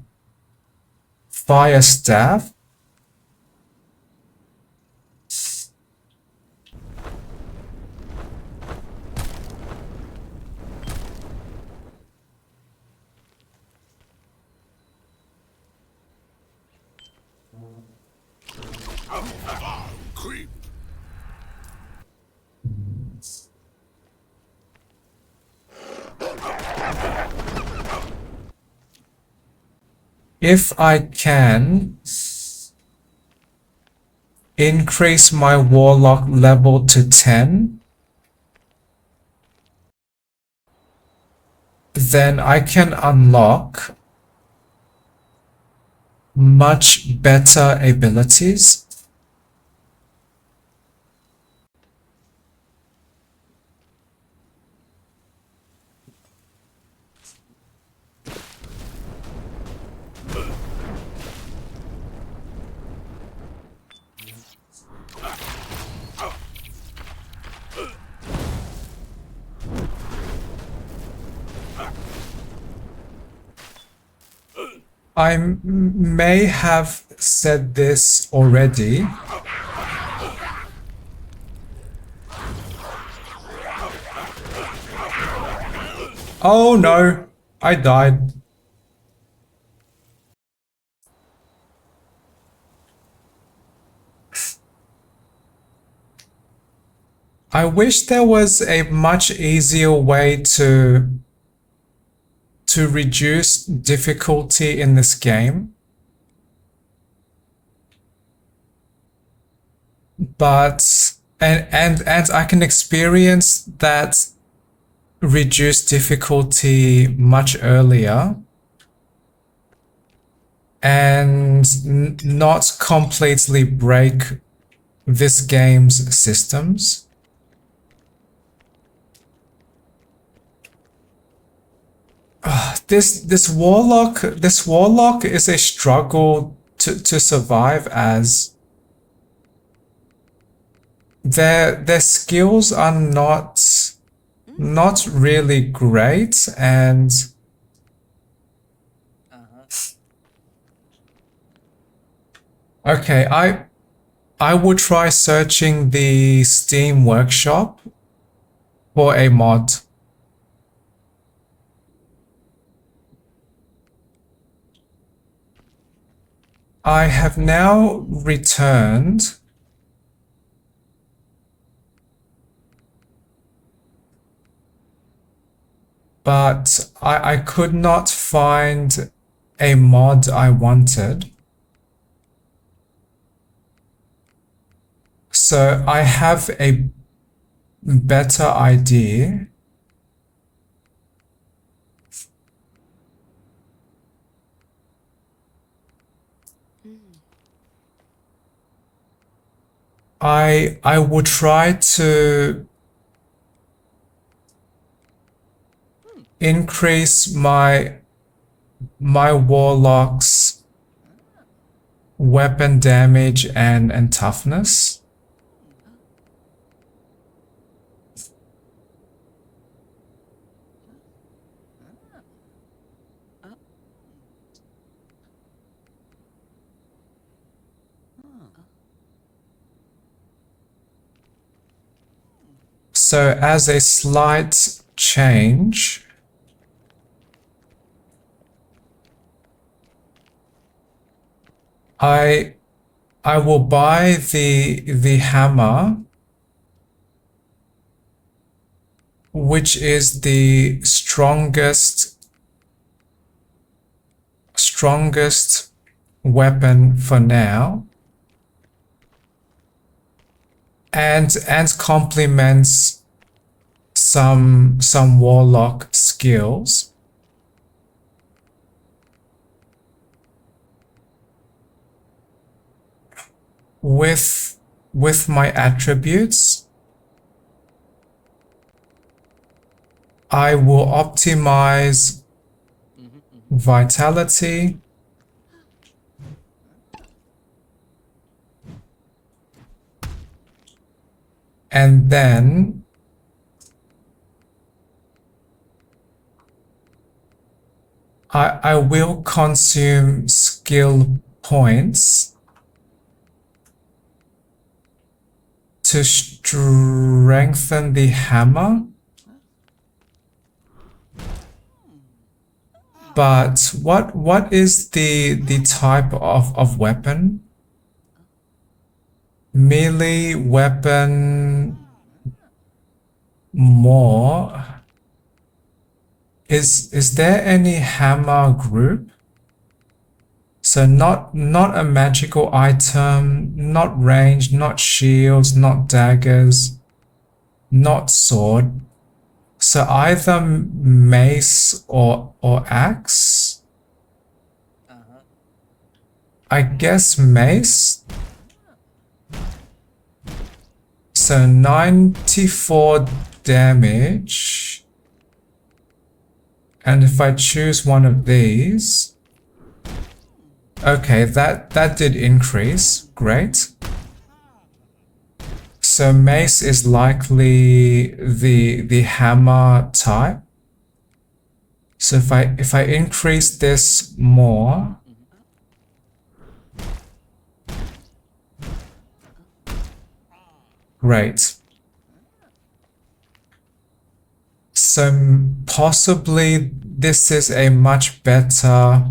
A: fire staff. if I can increase my warlock level to 10, then I can unlock much better abilities. I may have said this already. Oh no, I died. I wish there was a much easier way to reduce difficulty in this game. But and I can experience that reduced difficulty much earlier and not completely break this game's systems. This warlock is a struggle to survive, as their skills are not really great, and okay, I will try searching the Steam workshop for a mod. I have now returned. But I could not find a mod I wanted. So I have a better idea. I would try to increase my warlock's weapon damage and toughness. So as a slight change, I will buy the hammer, which is the strongest weapon for now, and complements some warlock skills. With my attributes, I will optimize vitality, and then I will consume skill points to strengthen the hammer. But what is the type of weapon? Melee weapon more. Is there any hammer group? So not a magical item, not range, not shields, not daggers, not sword. So either mace or axe. I guess mace. So 94 damage. And if I choose one of these, okay, that did increase. Great. So mace is likely the hammer type. So if I increase this more, great. So possibly this is a much better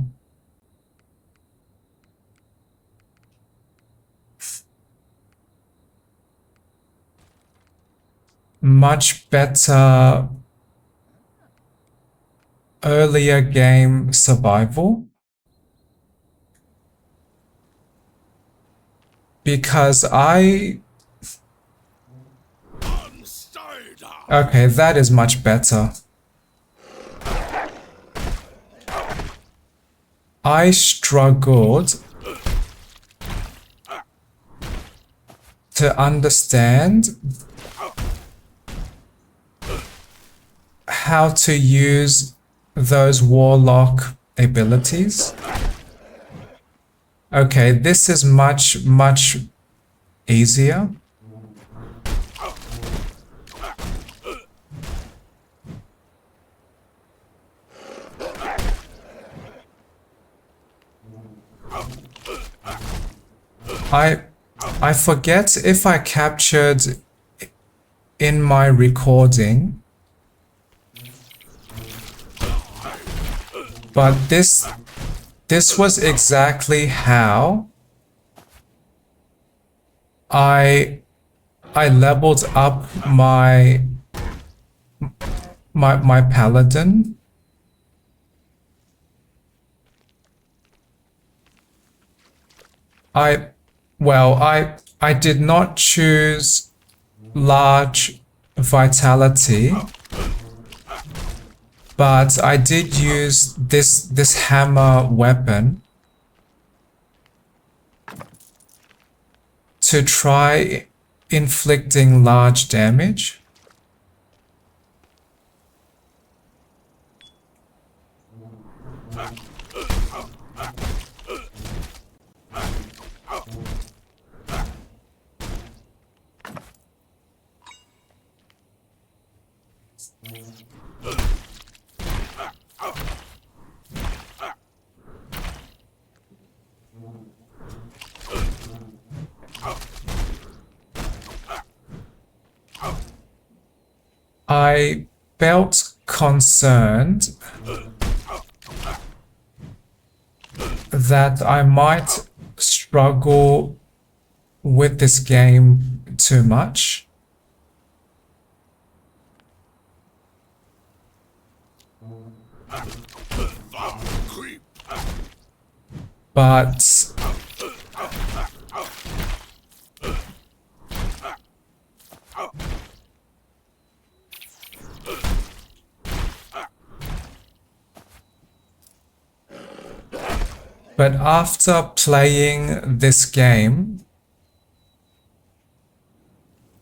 A: earlier game survival, because okay, that is much better. I struggled to understand how to use those warlock abilities. Okay, this is much easier. I forget if I captured in my recording, but this was exactly how I leveled up my paladin. I did not choose large vitality, but I did use this hammer weapon to try inflicting large damage. I felt concerned that I might struggle with this game too much. But after playing this game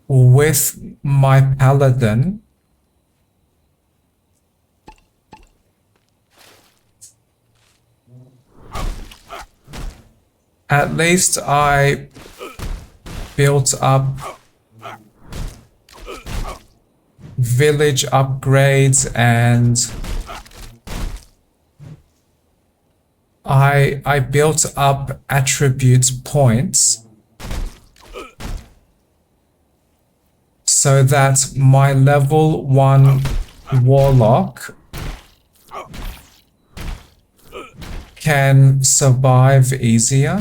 A: with my paladin, at least I built up village upgrades, and I built up attributes points so that my level 1 warlock can survive easier.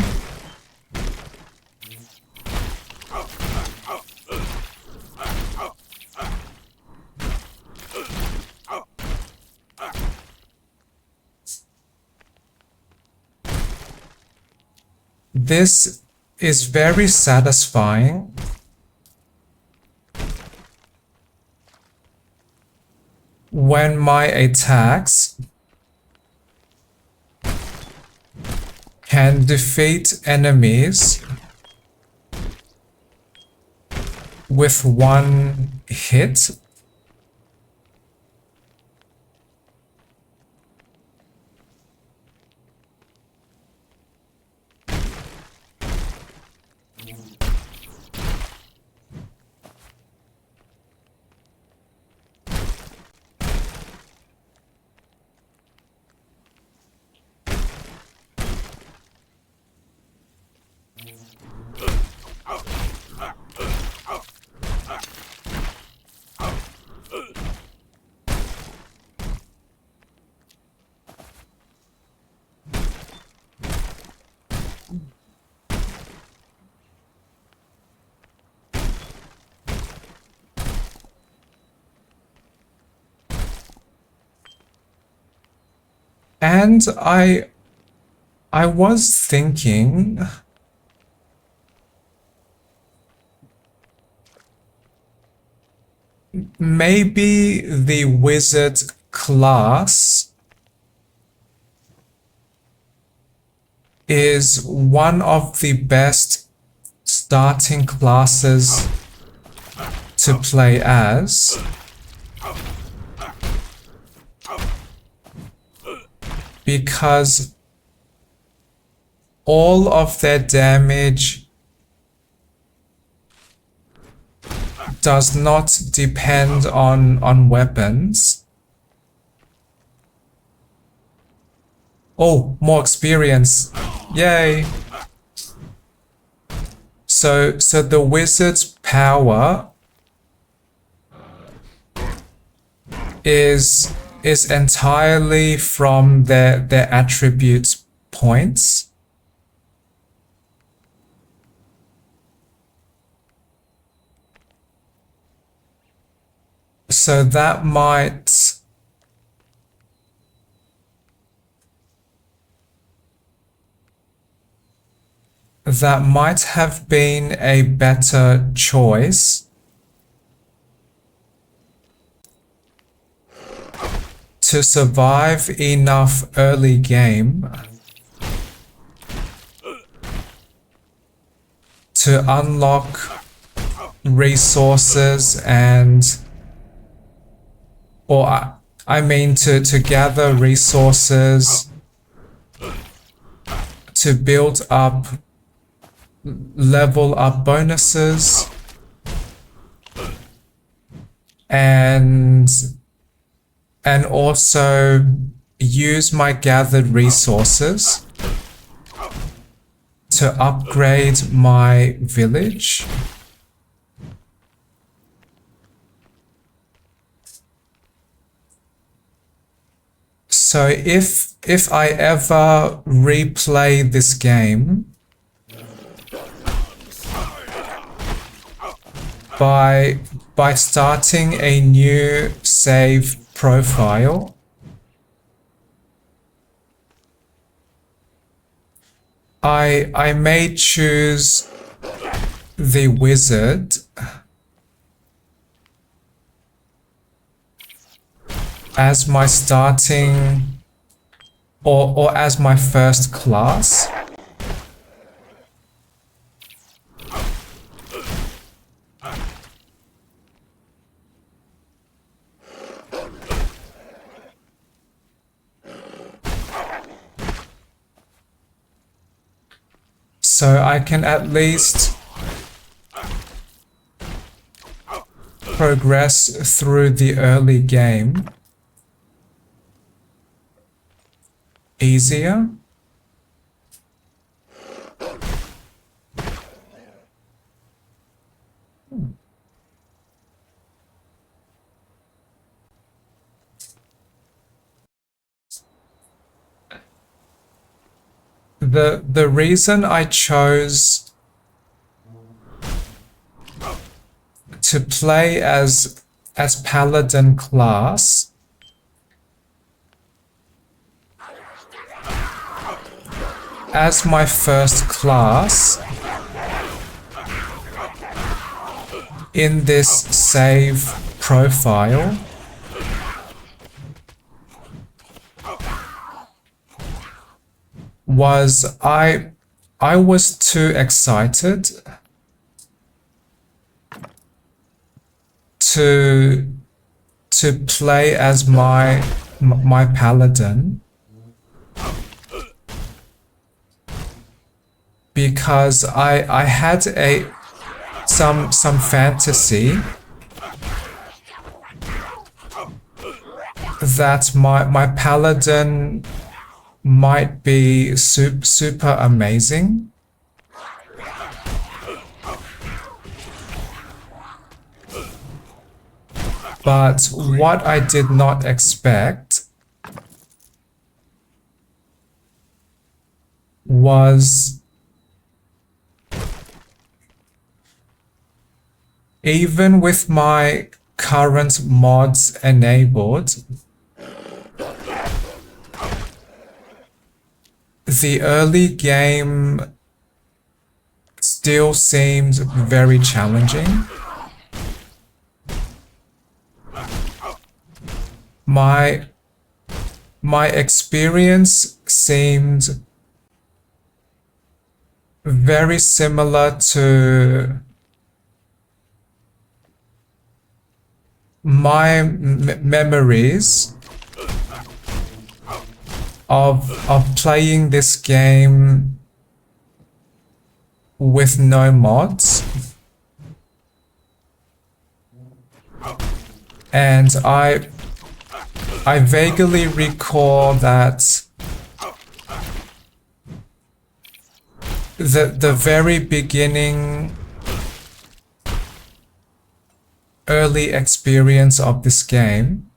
A: This is very satisfying when my attacks can defeat enemies with one hit. And I was thinking maybe the wizard class is one of the best starting classes to play as. Because all of their damage does not depend on weapons. Oh, more experience. Yay. So the wizard's power is entirely from their attribute points. So that might have been a better choice to survive enough early game to unlock resources I mean to gather resources to build up level up bonuses and also use my gathered resources to upgrade my village. So if I ever replay this game by starting a new save profile, I may choose the wizard as my starting or as my first class. So I can at least progress through the early game easier. The reason I chose to play as paladin class as my first class in this save profile, was I was too excited to play as my paladin, because I had some fantasy that my paladin might be super amazing. But what I did not expect was, even with my current mods enabled, the early game still seemed very challenging. My experience seemed very similar to my memories of playing this game with no mods. And I vaguely recall that the very beginning early experience of this game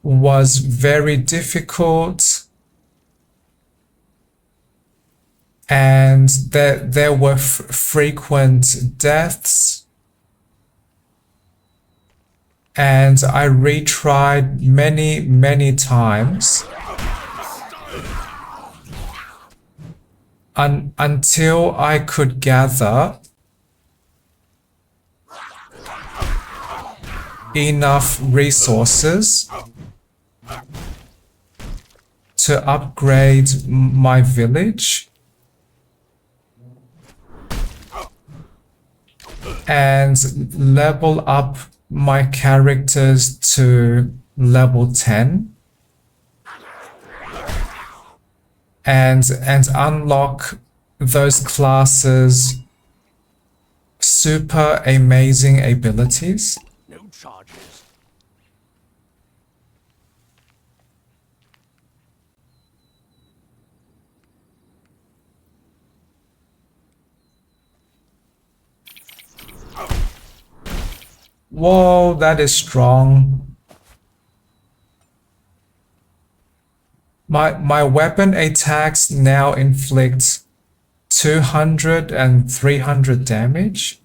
A: was very difficult, and there were frequent deaths, and I retried many times until I could gather enough resources to upgrade my village and level up my characters to level 10 and unlock those classes' super amazing abilities.
C: No charges.
A: Whoa, that is strong. My weapon attacks now inflict 200 and 300 damage.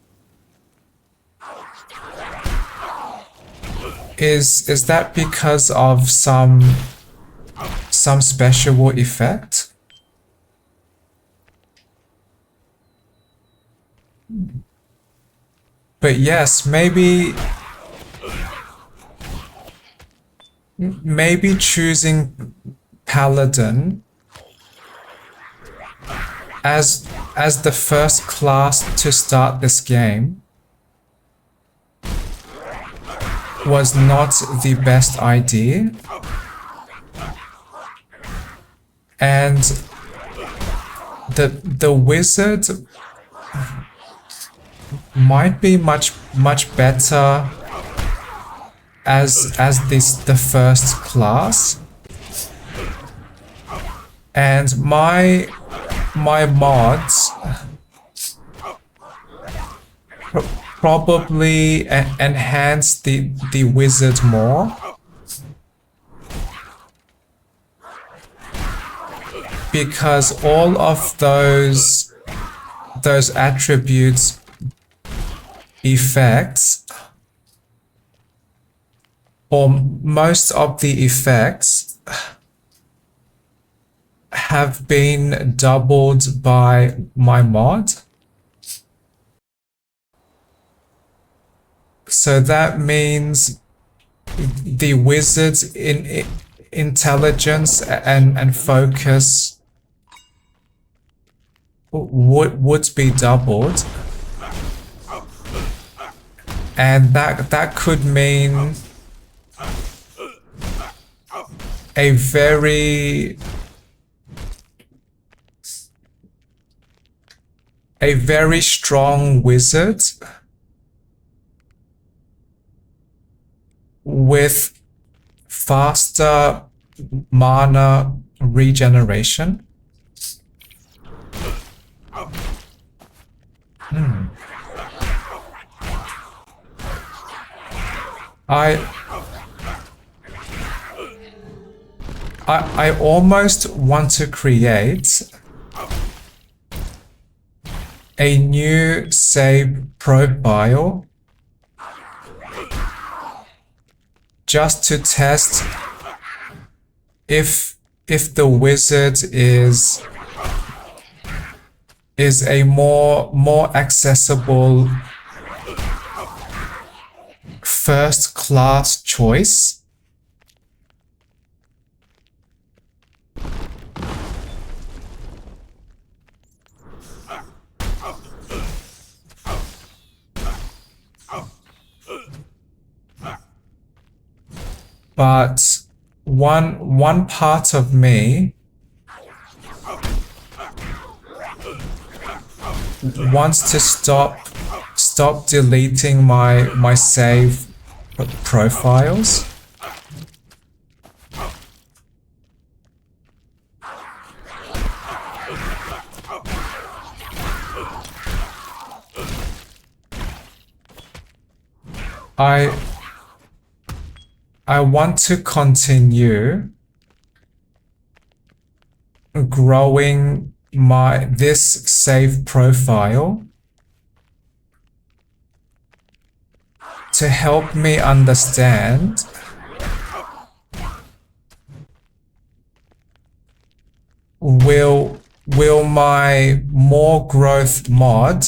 A: Is that because of some special effect? But yes, maybe choosing Paladin as the first class to start this game was not the best idea. And the wizard might be much better as the first class. And my mods probably enhance the wizard more, because all of those attributes, effects, or most of the effects have been doubled by my mod. So that means the wizard's intelligence and focus would be doubled, and that could mean a very strong wizard with faster mana regeneration. I almost want to create a new save profile just to test if the wizard is a more accessible first class choice. But one part of me wants to stop deleting my save profiles. I want to continue growing this save profile to help me understand will my more growth mod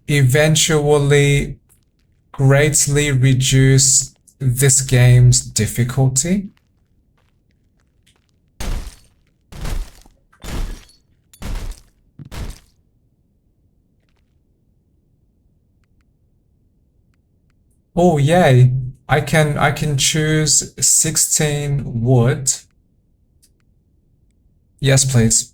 A: eventually greatly reduce this game's difficulty? Oh yay, I can choose 16 wood. Yes, please.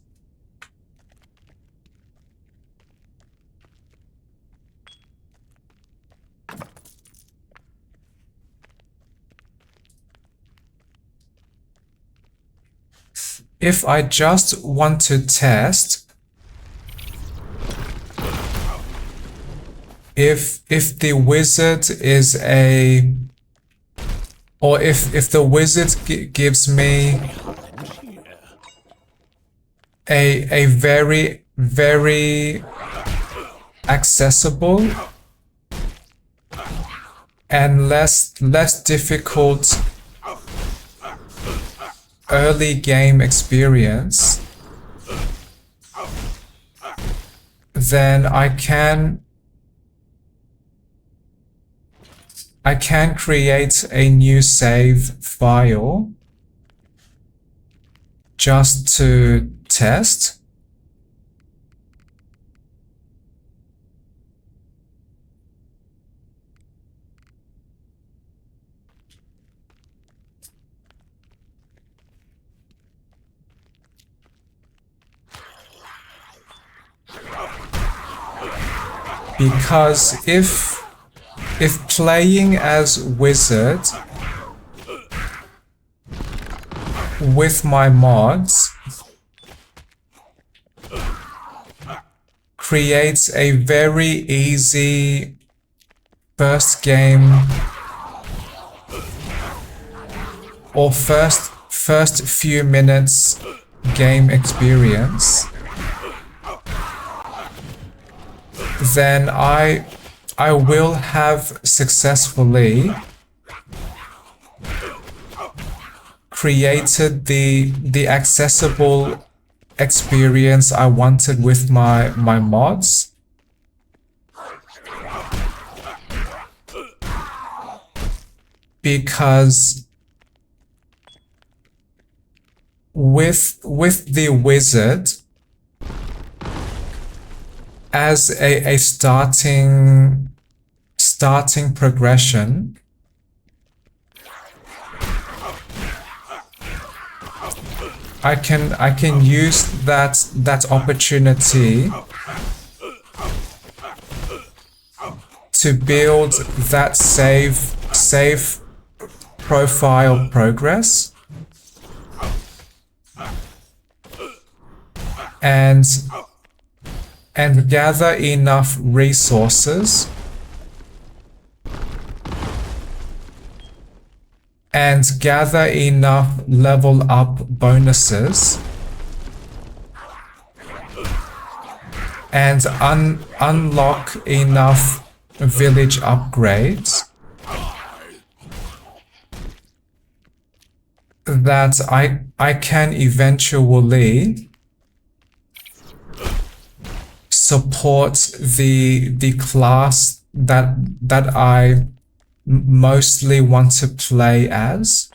A: If I just want to test if the wizard is if the wizard gives me a very accessible and less difficult early game experience, then I can create a new save file just to test. Because if playing as wizard with my mods creates a very easy first game or first few minutes game experience, then I will have successfully created the accessible experience I wanted with my mods. Because with the wizard as a starting progression, I can use that opportunity to build that save profile progress and gather enough resources and gather enough level up bonuses and unlock enough village upgrades that I can eventually support the class that I mostly want to play as.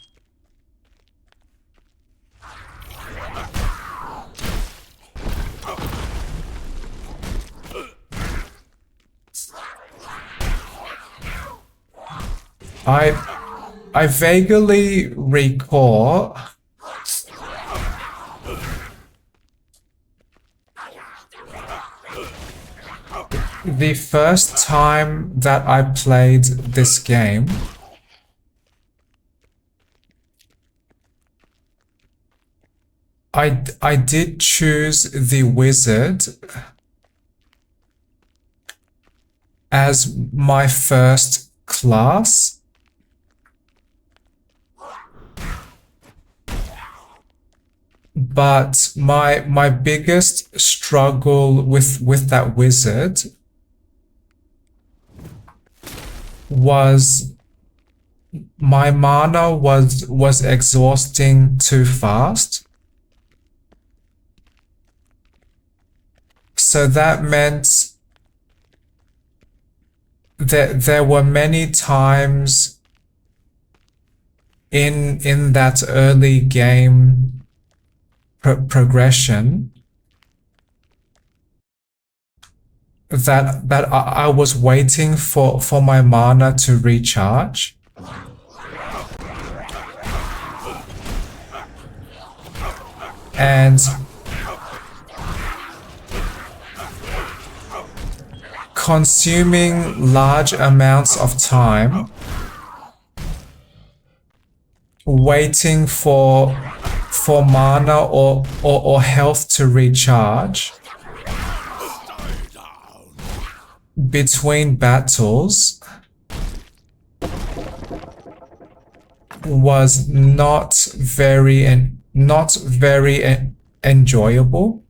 A: I vaguely recall the first time that I played this game. I did choose the wizard as my first class. But my biggest struggle with that wizard was my mana was exhausting too fast. So that meant that there were many times in that early game progression that I was waiting for my mana to recharge. And consuming large amounts of time waiting for mana or health to recharge between battles was not very enjoyable.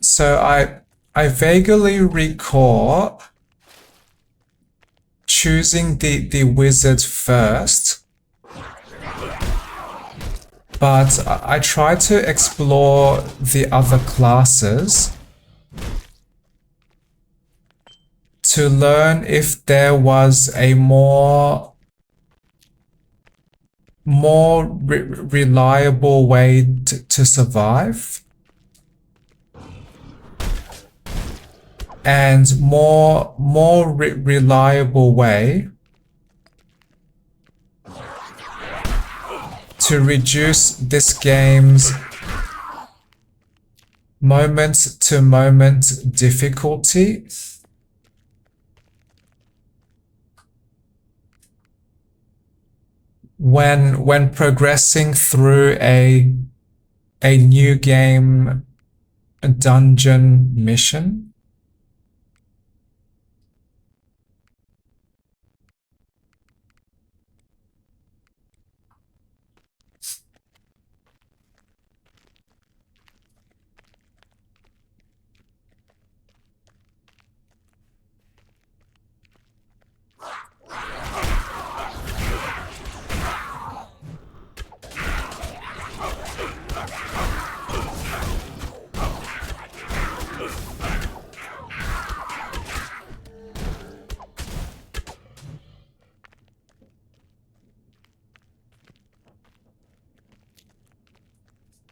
A: So I vaguely recall choosing the wizard first, but I tried to explore the other classes to learn if there was a more reliable way to survive and more reliable way to reduce this game's moment-to-moment difficulty. when progressing through a new game dungeon mission.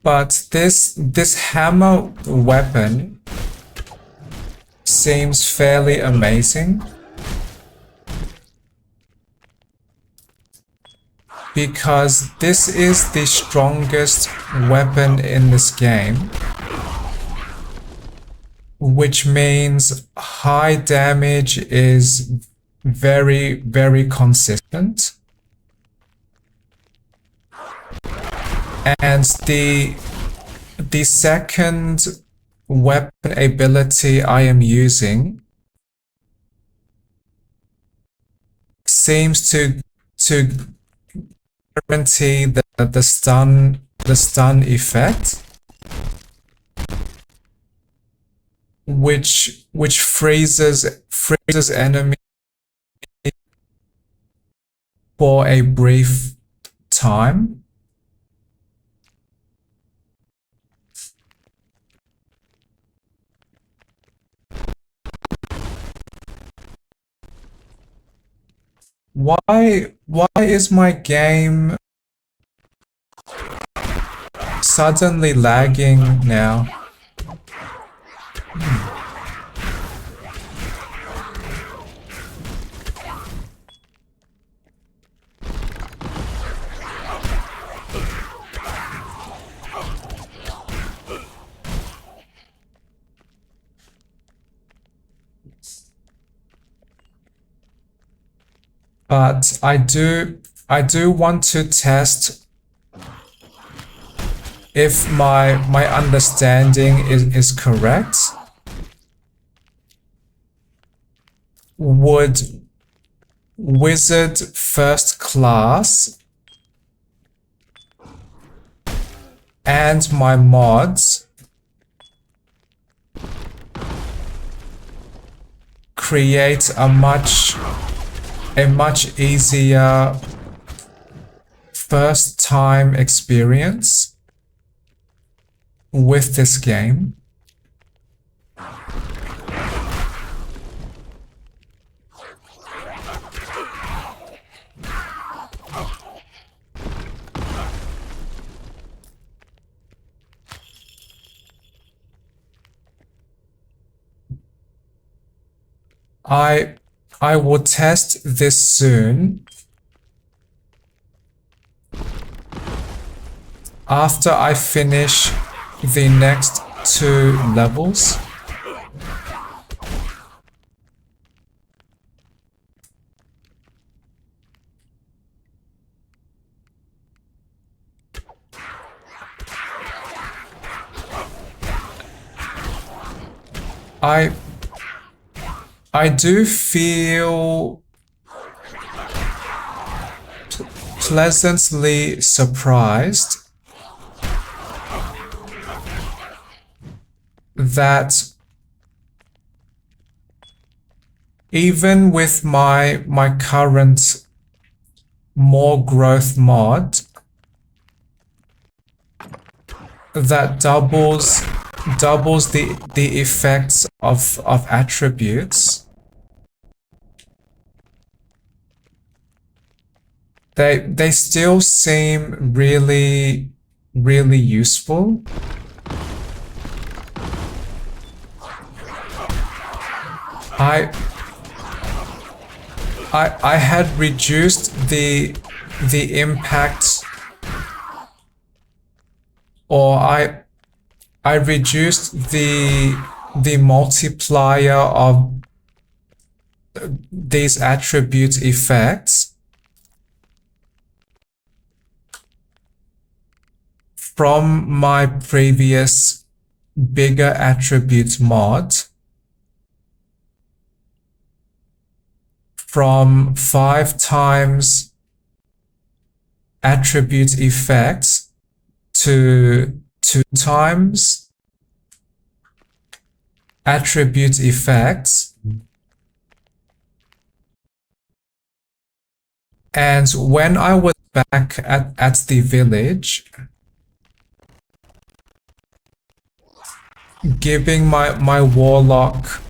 A: But this hammer weapon seems fairly amazing because this is the strongest weapon in this game, which means high damage is very, very consistent. And the second weapon ability I am using seems to guarantee the stun effect, which freezes enemy for a brief time. Why is my game suddenly lagging now? But I do want to test if my understanding is correct. Would Wizard First Class and my mods create a much easier first time experience with this game? I will test this soon after I finish the next 2 levels. I do feel pleasantly surprised that even with my current more growth mod that doubles the effects of attributes, they still seem really useful. I had reduced the impact, or I reduced the multiplier of these attribute effects from my previous bigger attribute mod, from 5 times attribute effects to 2 times attribute effects. And when I was back at the village, giving my warlock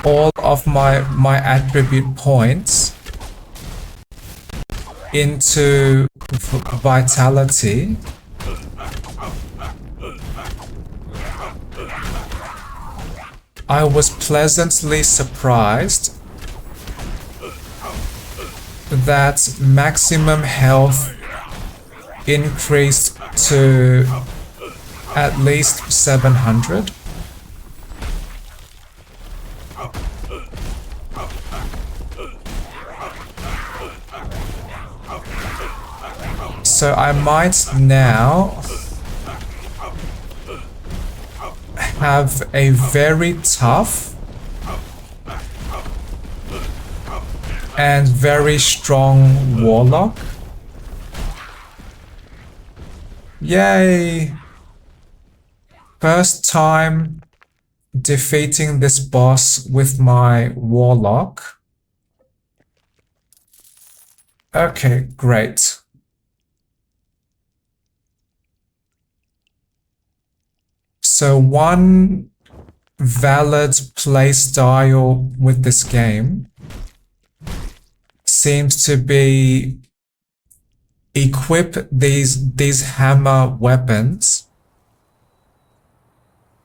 A: all of my attribute points into vitality, I was pleasantly surprised that maximum health increased to at least 700. So I might now have a very tough and very strong warlock. Yay! First time defeating this boss with my warlock. Okay, great. So one valid playstyle with this game seems to be equip these hammer weapons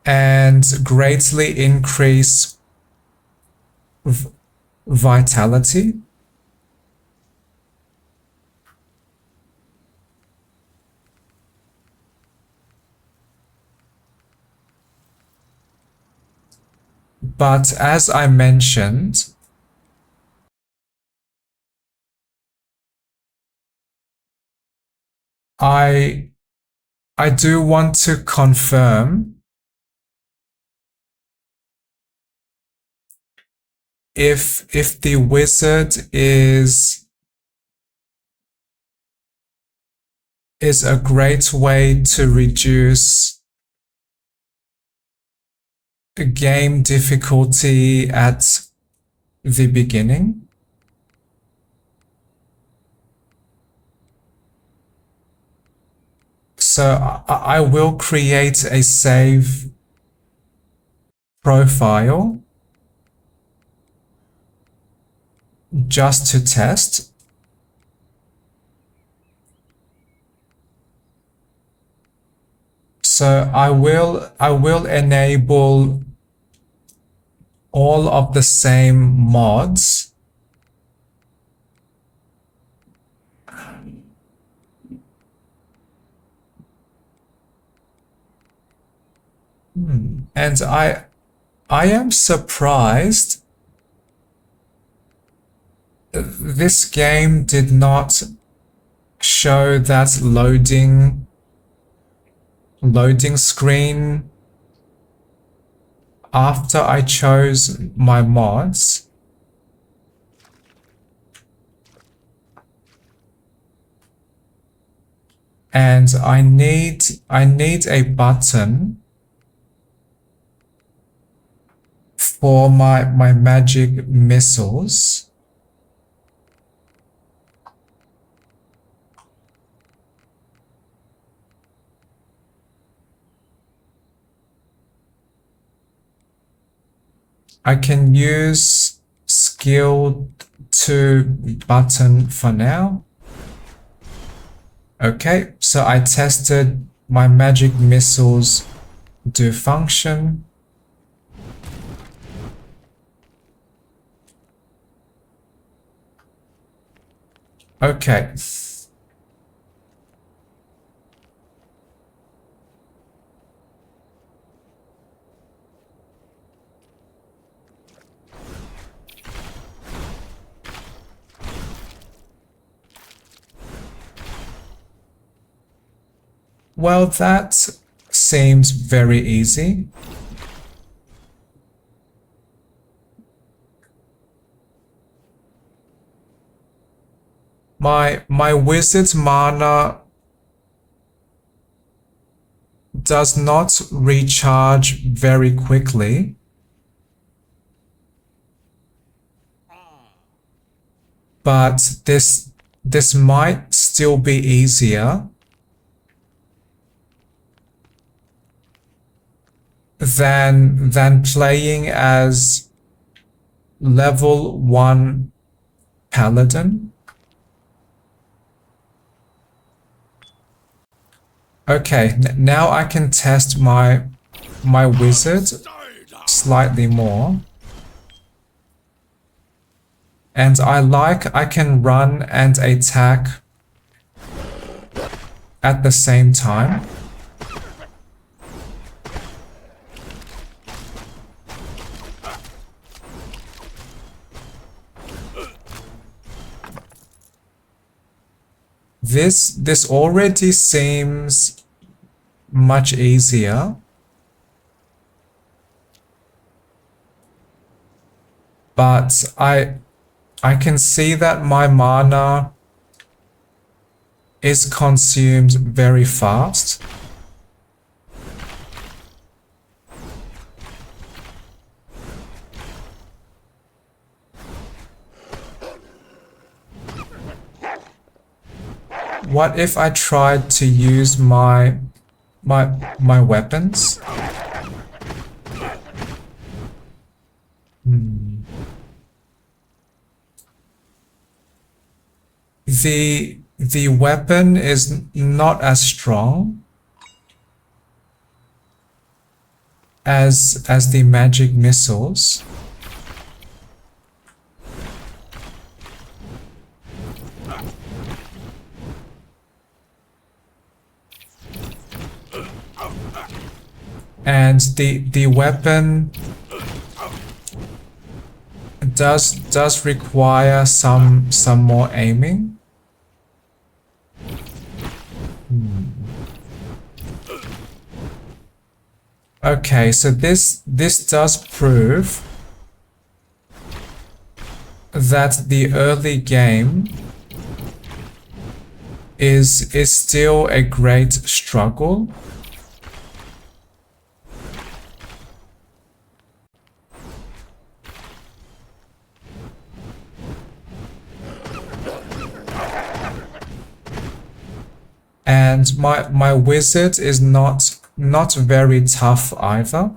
A: and greatly increase vitality. But as I mentioned, I do want to confirm if the wizard is a great way to reduce game difficulty at the beginning. So I will create a save profile just to test. So I will enable all of the same mods. And I am surprised this game did not show that loading screen after I chose my mods. And I need a button for my magic missiles. I can use skill 2 button for now. Okay, so I tested my magic missiles do function. Okay. Well, that seems very easy. My wizard's mana does not recharge very quickly. But this might still be easier than playing as level 1 paladin. Okay, now I can test my wizard slightly more. And I can run and attack at the same time. This already seems much easier. But I can see that my mana is consumed very fast. What if I tried to use my weapons? The weapon is not as strong as the magic missiles. And the weapon does require some more aiming. Okay, so this does prove that the early game is still a great struggle. And my wizard is not very tough either.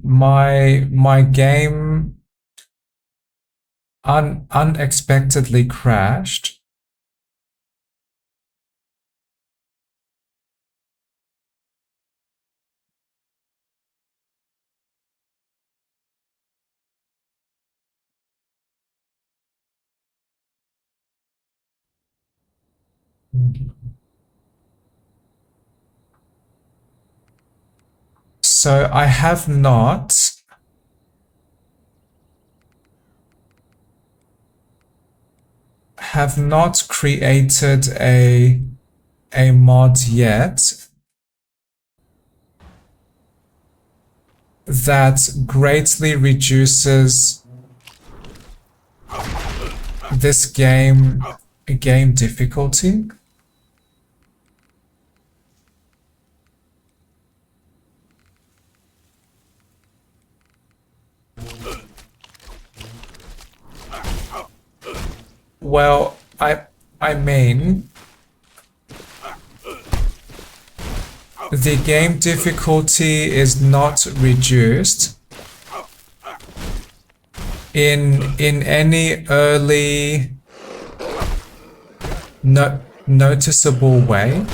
A: My game unexpectedly crashed. So I have not created a mod yet that greatly reduces this game difficulty. Well, I mean, the game difficulty is not reduced in any early noticeable way.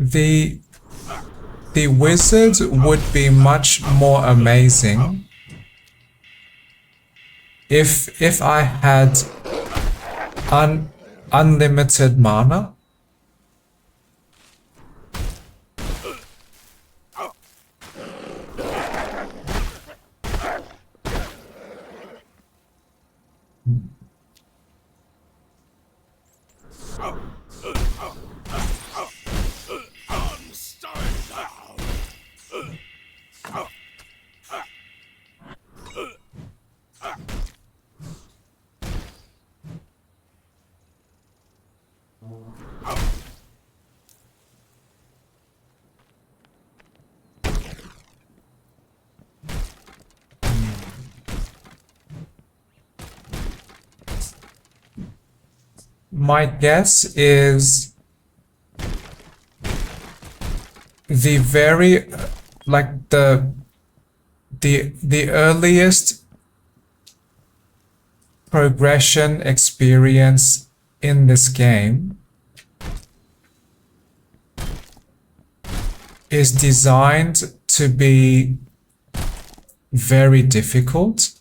A: The wizard would be much more amazing if I had unlimited mana. My guess is the very like the earliest progression experience in this game is designed to be very difficult.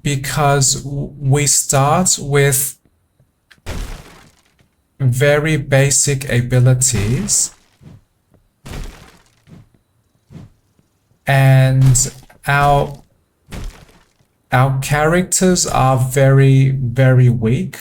A: Because we start with very basic abilities and our characters are very, very weak.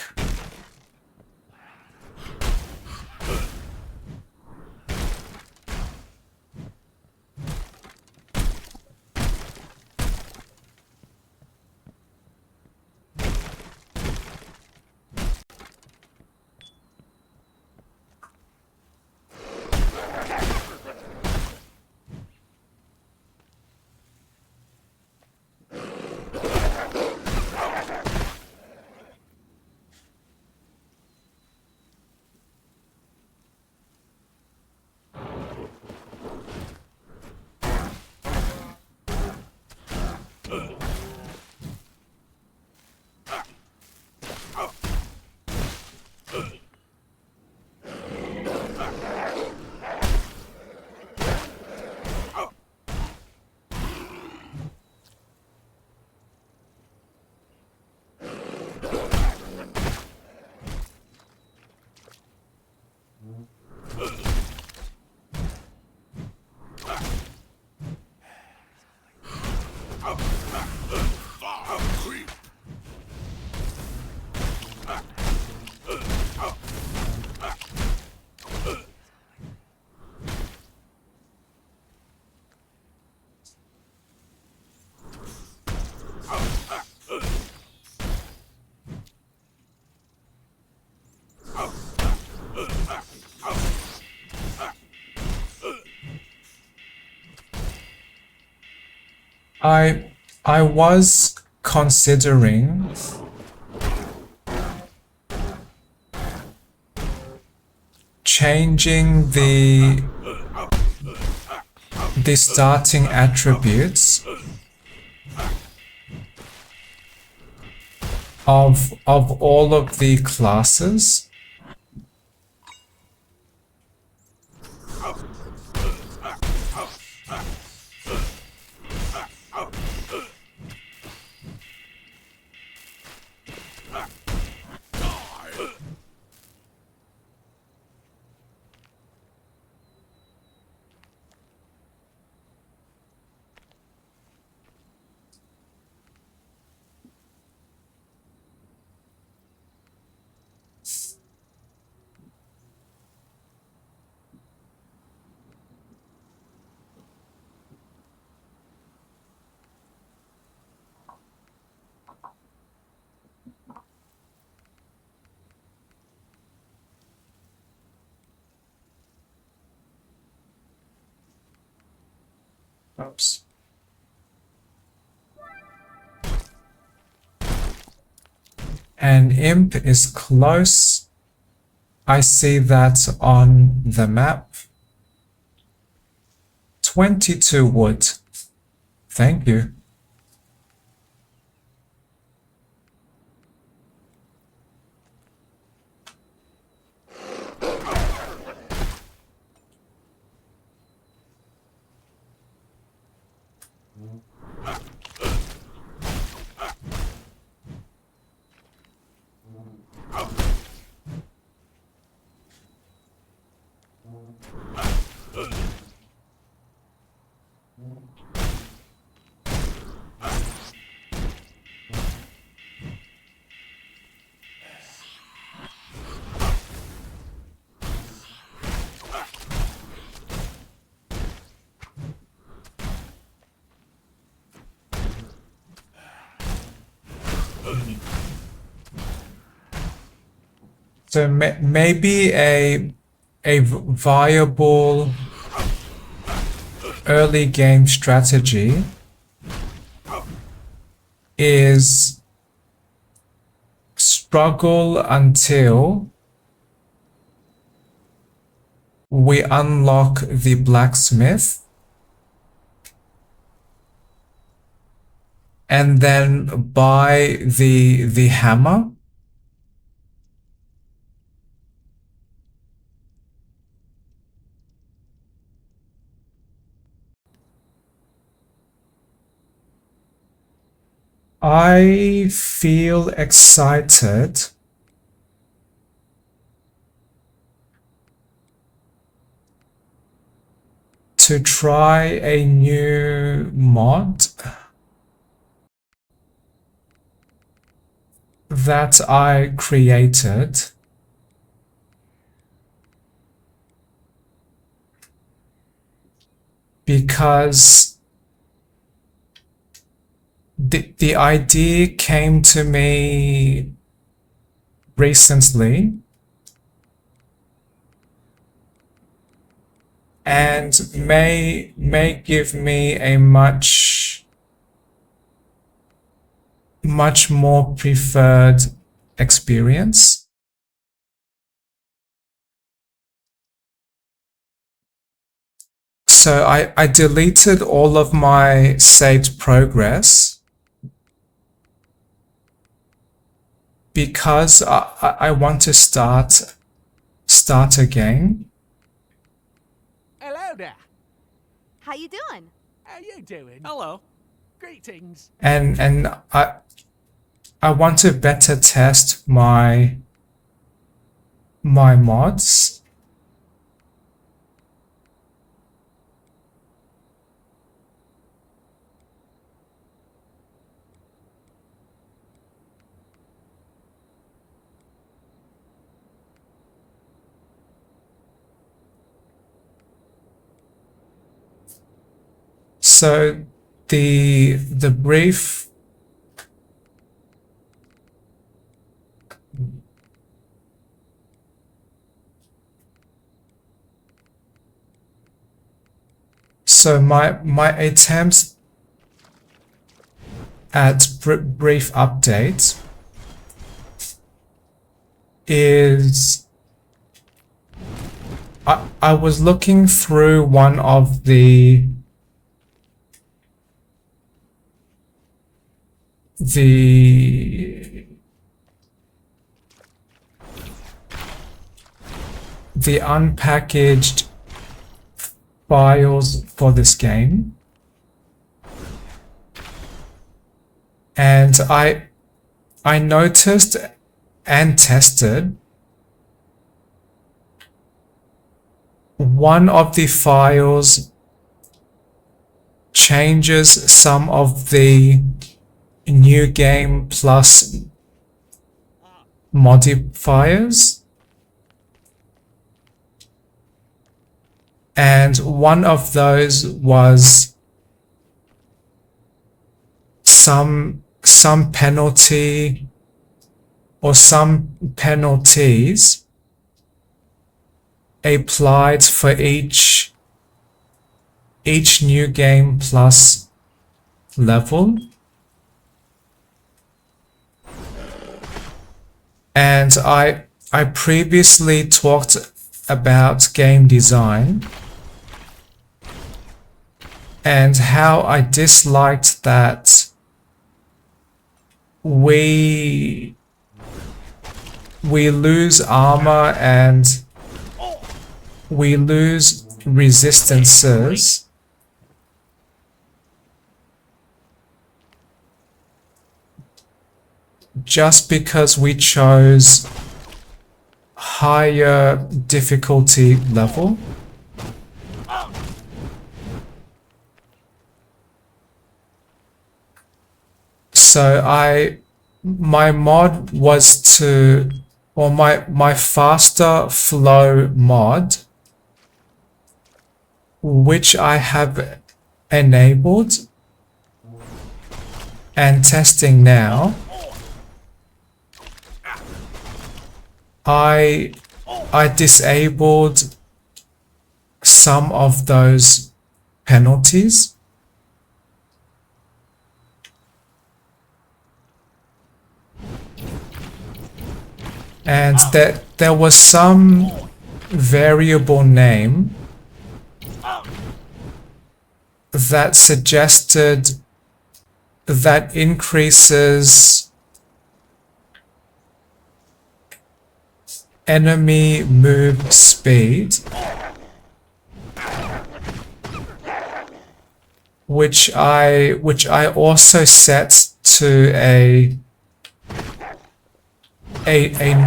A: I was considering changing the starting attributes of all of the classes. Oops. And imp is close. I see that on the map. 22 wood. Thank you. So maybe a viable early game strategy is struggle until we unlock the blacksmith, and then buy the hammer. I feel excited to try a new mod that I created because the idea came to me recently, and may give me a much more preferred experience. So I deleted all of my saved progress because I want to start again.
C: Hello there.
D: How you doing?
C: How you doing? Hello. Greetings.
A: And I want to better test my mods. So the brief so my attempts at brief updates is I was looking through one of the unpackaged files for this game, and I noticed and tested one of the files changes some of the new game plus modifiers, and one of those was some penalty or some penalties applied for each new game plus level. And I previously talked about game design and how I disliked that we lose armor and we lose resistances just because we chose higher difficulty level. So my mod was to, or my faster flow mod, which I have enabled and testing now, I disabled some of those penalties. And there was some variable name that suggested that increases enemy move speed, which I also set to a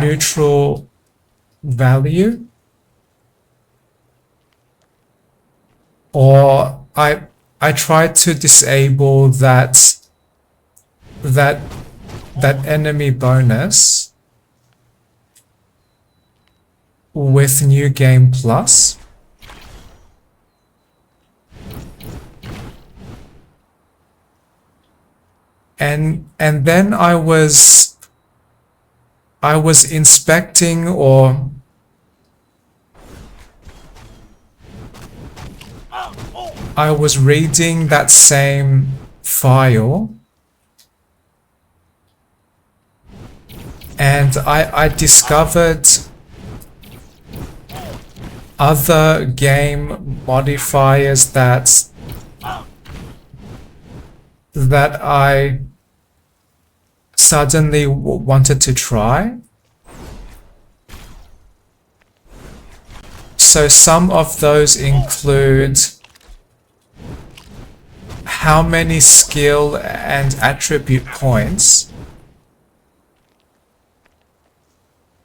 A: neutral value, or I tried to disable that enemy bonus with New Game Plus. And then I was inspecting, or I was reading that same file, and I discovered other game modifiers that I suddenly wanted to try. So some of those include how many skill and attribute points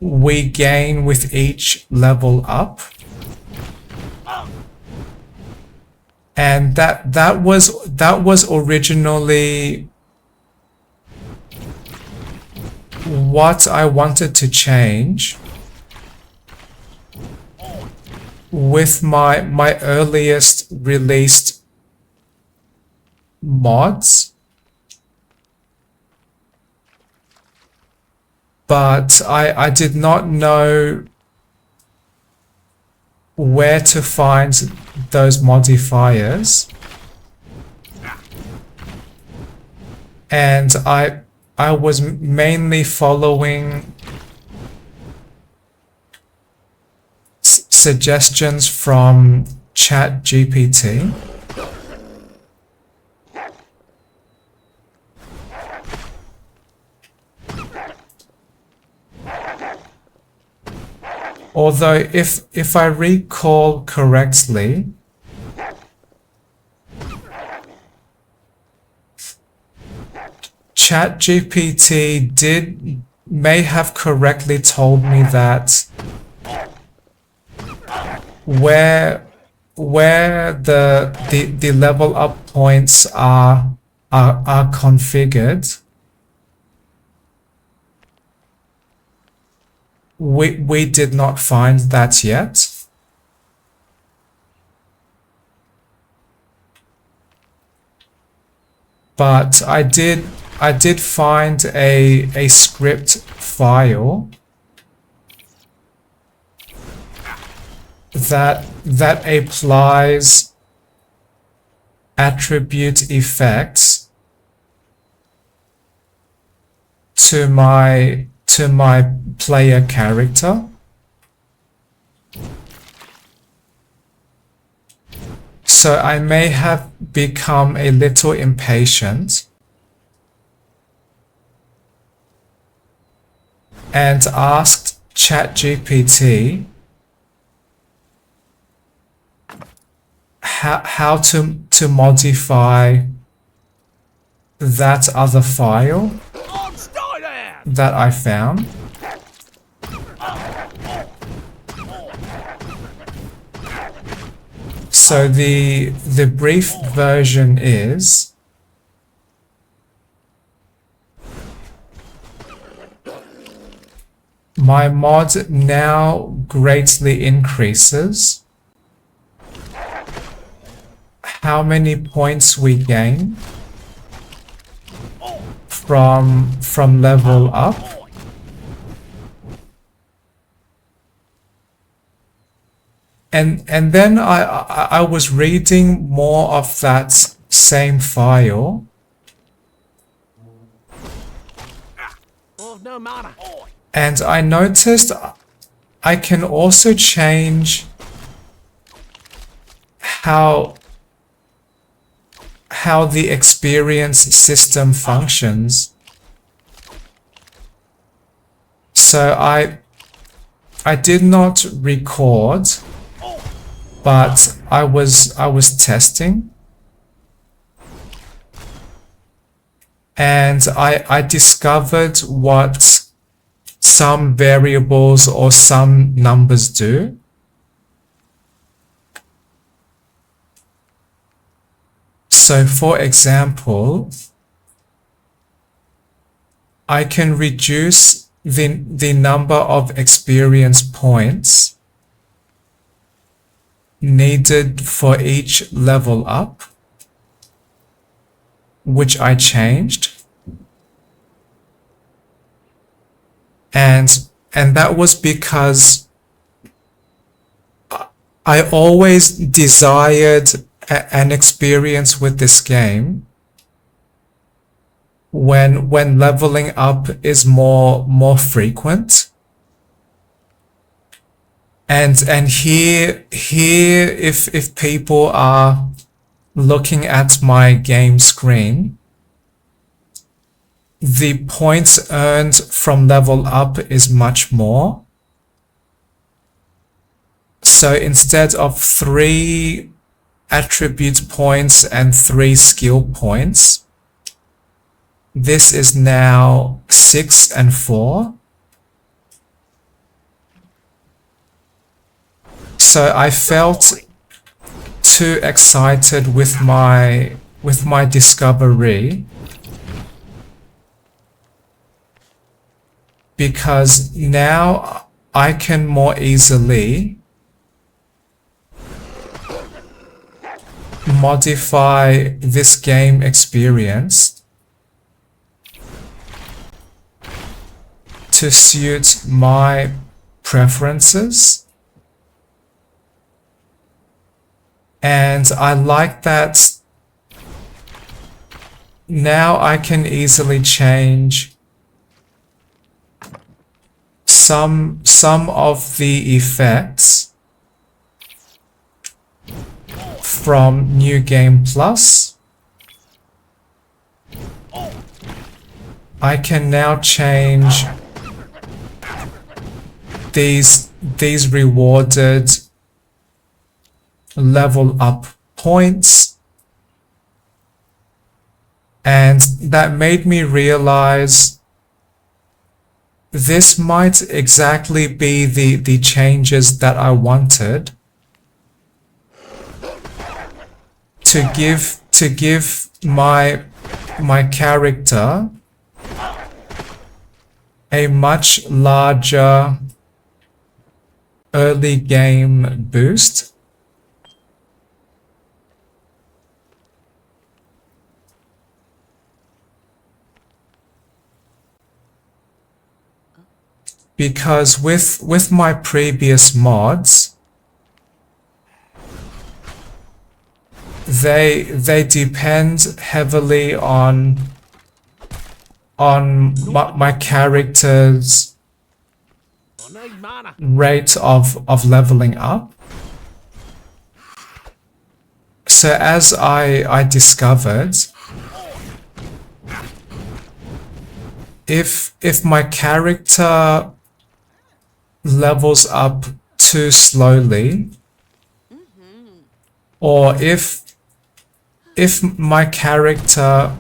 A: we gain with each level up. And that was originally what I wanted to change with my earliest released mods, but I did not know where to find those modifiers, and I was mainly following suggestions from ChatGPT. Although if I recall correctly, ChatGPT may have correctly told me that where the level up points are configured, we did not find that yet. But I did find a script file that applies attribute effects to my player character. So I may have become a little impatient and asked ChatGPT how to modify that other file that I found. So the brief version is my mod now greatly increases how many points we gain from level up, And then I was reading more of that same file,
C: Oh, no matter.
A: and I noticed I can also change how the experience system functions. So I did not record, but I was testing, and I discovered what some variables or some numbers do. So for example, I can reduce the number of experience points needed for each level up, which I changed. And that was because I always desired an experience with this game when leveling up is more frequent. And here if people are looking at my game screen, the points earned from level up is much more. So instead of 3 attribute points and 3 skill points, this is now 6 and 4. So I felt too excited with my discovery, because now I can more easily modify this game experience to suit my preferences. And I like that now I can easily change some of the effects from New Game Plus. I can now change these rewarded level up points, and that made me realize this might exactly be the changes that I wanted to give my character a much larger early game boost. Because with my previous mods, they depend heavily on my character's
C: Oh, no matter.
A: rate of leveling up. So as I discovered, if my character levels up too slowly, or if my character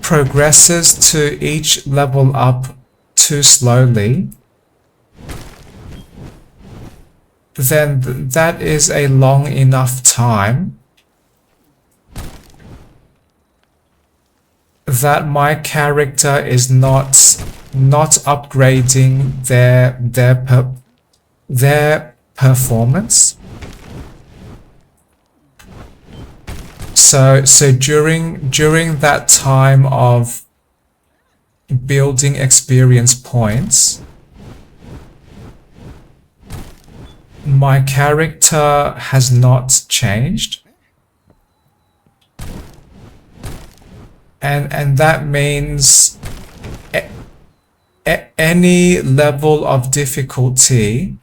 A: progresses to each level up too slowly, then that is a long enough time that my character is not upgrading their performance. So during that time of building experience points, my character has not changed. And that means any level of difficulty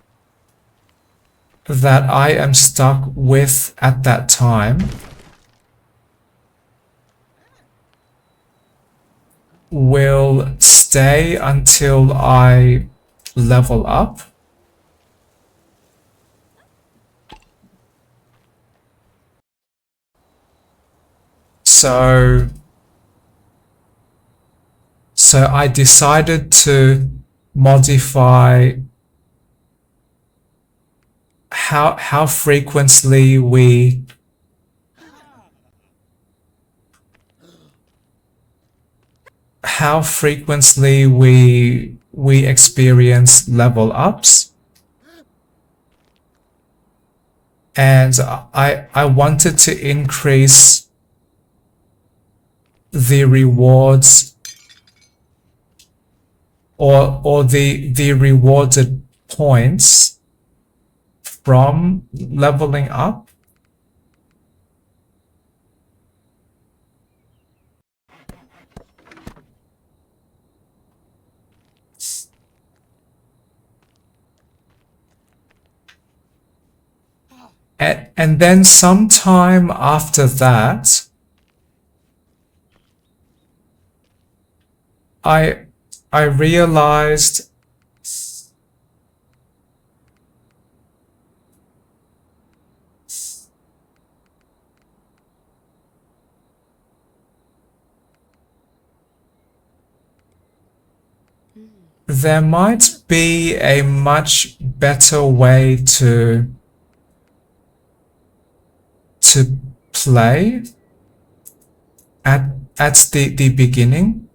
A: that I am stuck with at that time will stay until I level up. So I decided to modify how frequently we experience level ups, and I wanted to increase the rewards or the rewarded points from leveling up. And then sometime after that, I realized there might be a much better way to play at the beginning.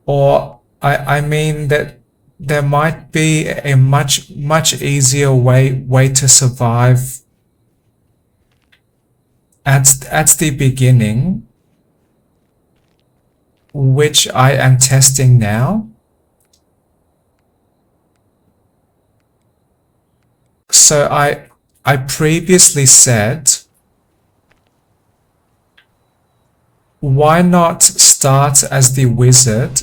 A: Or I mean that there might be a much easier way to survive at the beginning, which I am testing now. So I previously said, why not start as the wizard?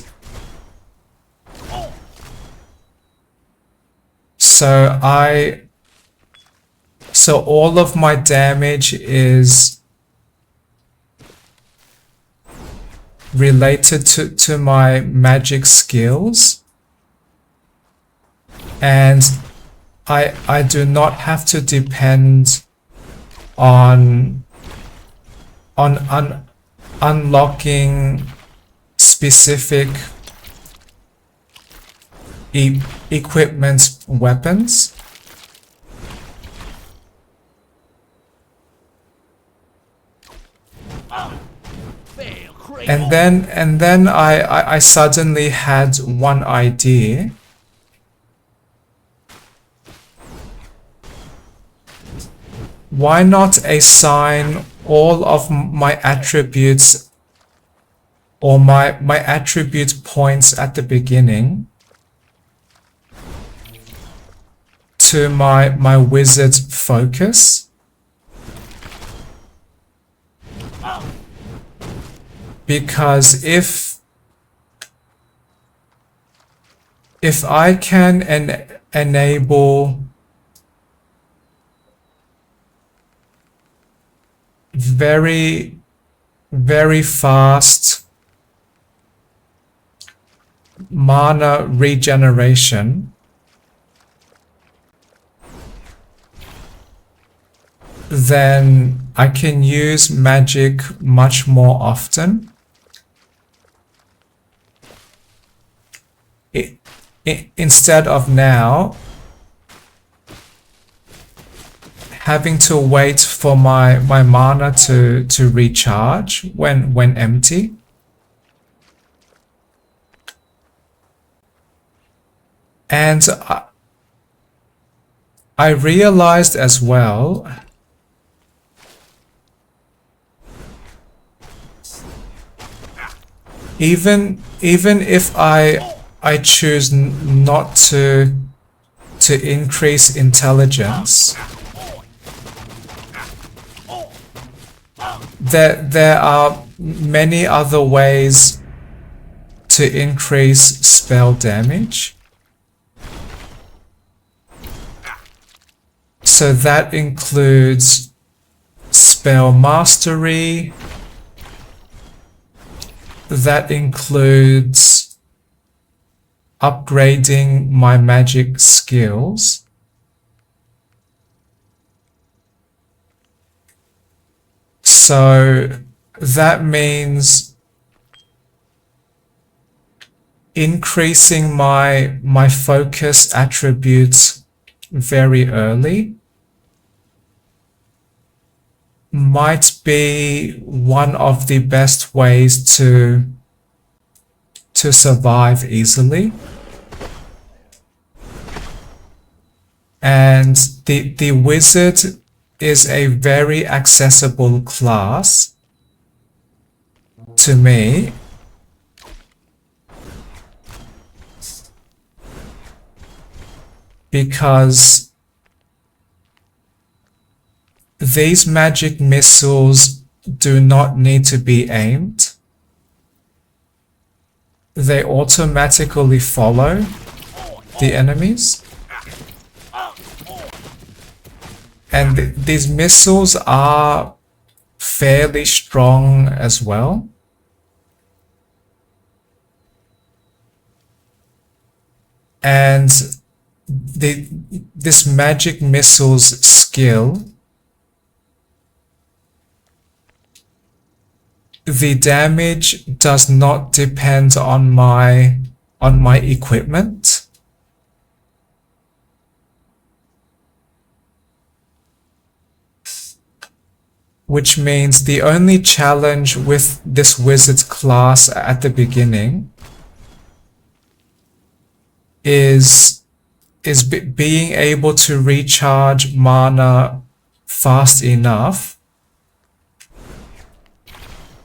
A: So all of my damage is related to my magic skills, and I do not have to depend on unlocking specific equipment weapons. And then I suddenly had one idea. Why not assign all of my attributes or my attribute points at the beginning to my wizard focus? Because if I can enable very fast mana regeneration, then I can use magic much more often. Instead of now having to wait for my mana to recharge when empty. And I realized as well, even if I choose not to to increase intelligence. There are many other ways to increase spell damage. So that includes spell mastery. That includes upgrading my magic skills. So that means increasing my focus attributes very early might be one of the best ways to survive easily. And the wizard is a very accessible class to me. Because these magic missiles do not need to be aimed. They automatically follow the enemies. And these missiles are fairly strong as well. And this magic missiles skill, the damage does not depend on my equipment. Which means the only challenge with this wizard class at the beginning is being able to recharge mana fast enough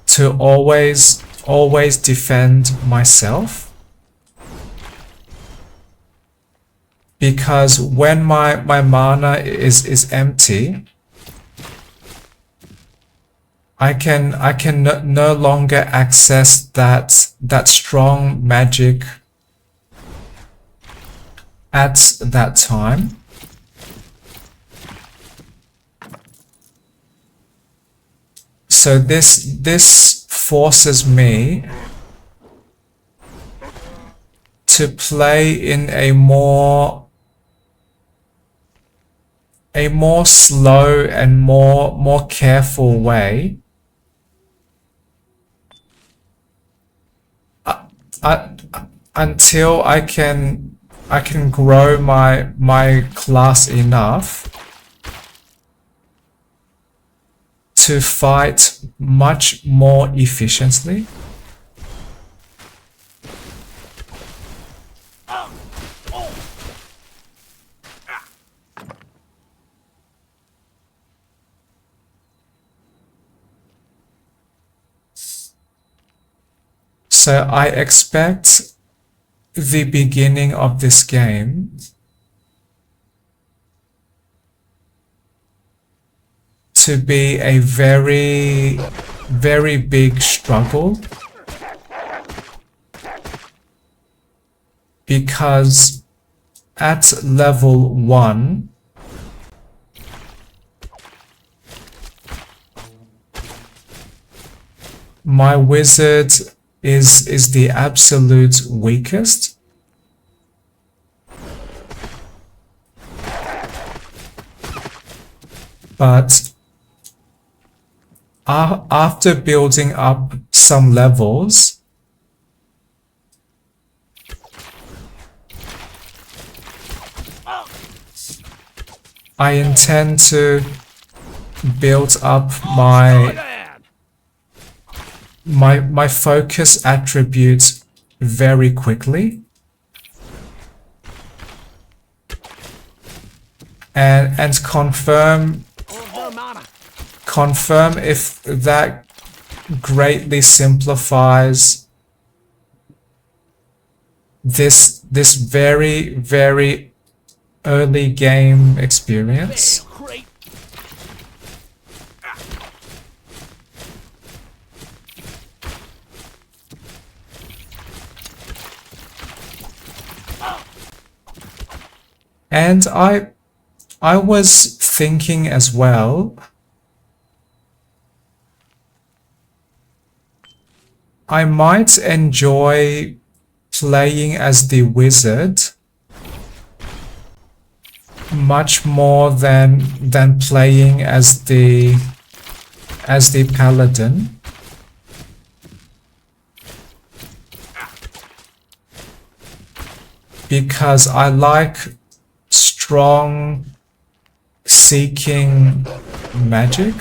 A: to always defend myself. Because when my mana is empty, I can no longer access that strong magic at that time. So this forces me to play in a more slow and more careful way. Until I can grow my class enough to fight much more efficiently. So I expect the beginning of this game to be a very big struggle, because at level 1 my wizard is the absolute weakest. But after building up some levels, I intend to build up my focus attributes very quickly, and confirm if that greatly simplifies this very early game experience.
C: Creep.
A: And I was thinking as well, I might enjoy playing as the wizard much more than playing as the paladin. Because I like strong seeking magic.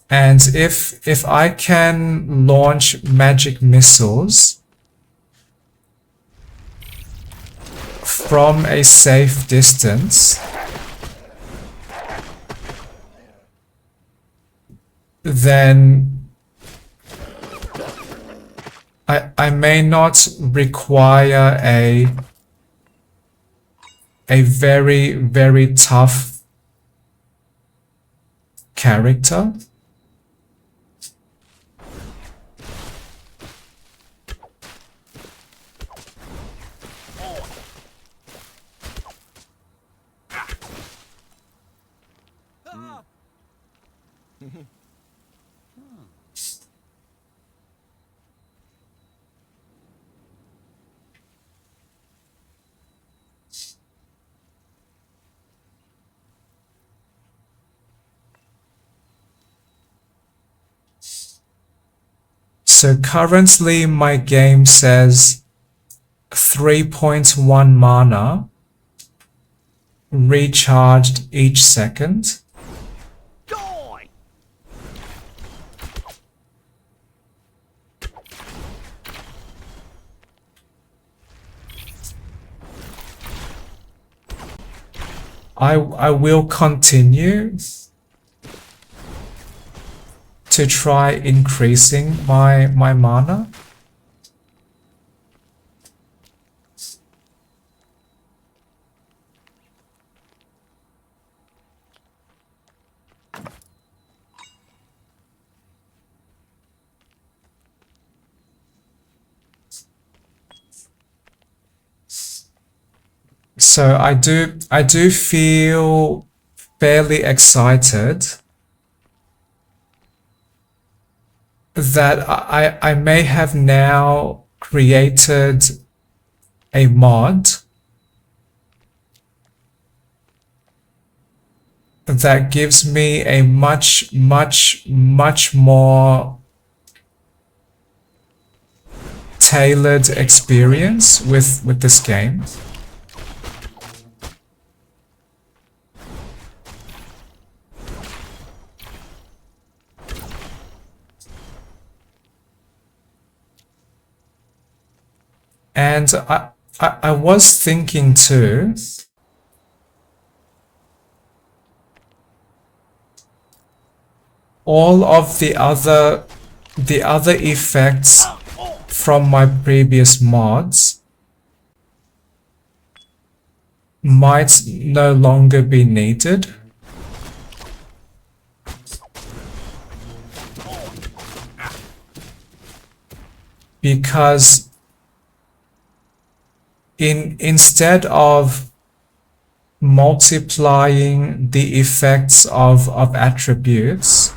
A: And if I can launch magic missiles from a safe distance, then I may not require a very, very tough character. So currently my game says 3.1 mana recharged each second.
C: Die.
A: I will continue to try increasing my mana. So I do feel fairly excited that I may have now created a mod that gives me a much more tailored experience with this game. And I was thinking too, all of the other effects from my previous mods might no longer be needed. Because instead of multiplying the effects of attributes,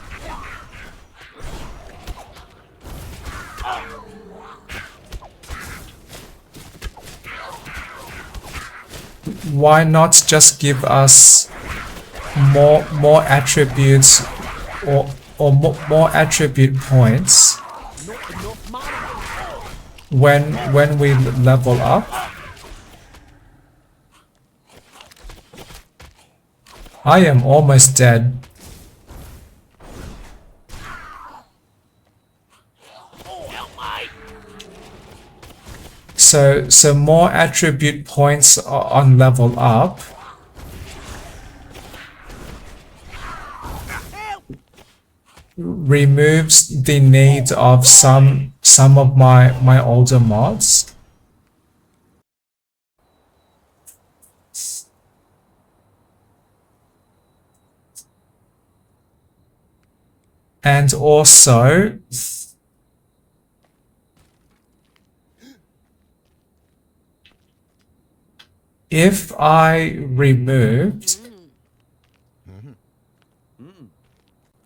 A: why not just give us more attributes or more attribute points when we level up? I am almost dead. So more attribute points on level up removes the need of some of my older mods. And also if I removed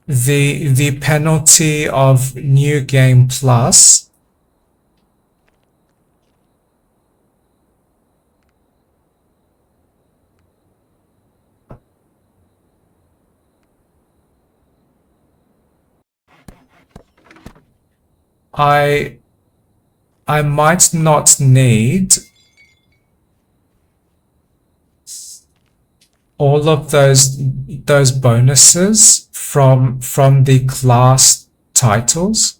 A: the penalty of New Game Plus, I might not need all of those bonuses from the class titles.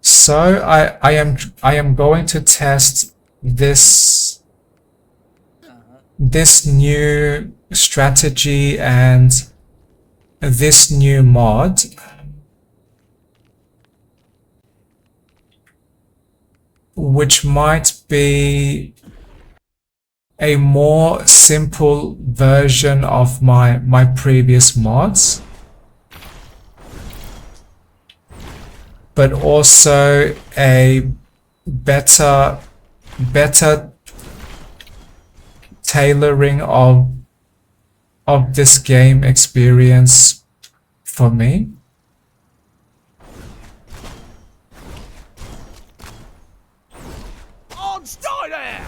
A: So I am going to test this new strategy and this new mod which might be a more simple version of my previous mods, but also a better tailoring of this game experience for me.
C: On, stay there!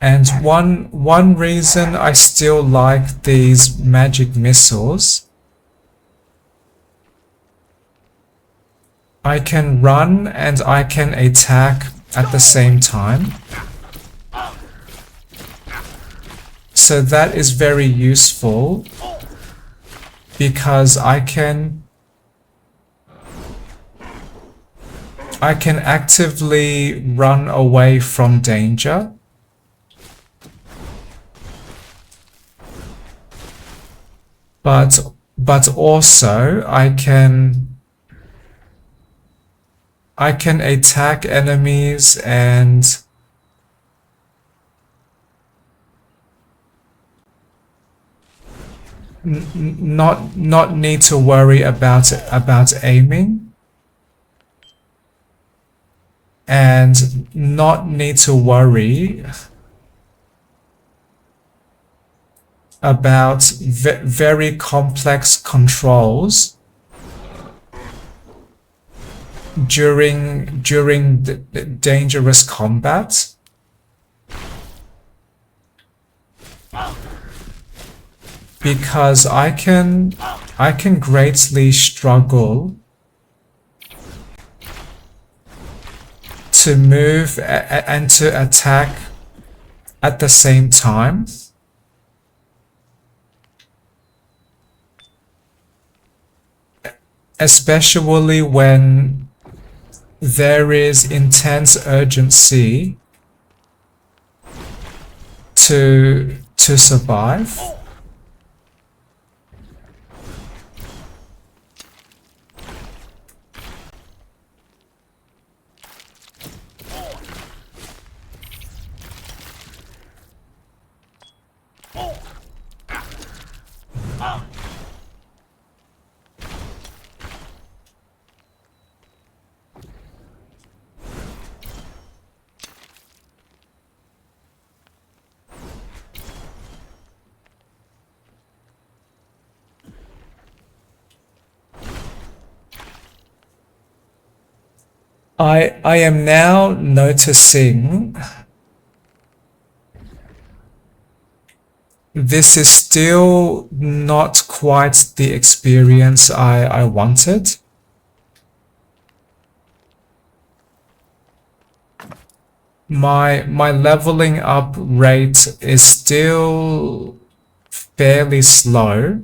A: And one reason I still like these magic missiles, I can run and I can attack at the same time. So that is very useful because I can actively run away from danger. But also I can attack enemies and not need to worry about aiming, and not need to worry about very complex controls during the dangerous combat. Because I can greatly struggle to move and to attack at the same time. Especially when there is intense urgency to survive. I am now noticing this is still not quite the experience I wanted. My leveling up rate is still fairly slow.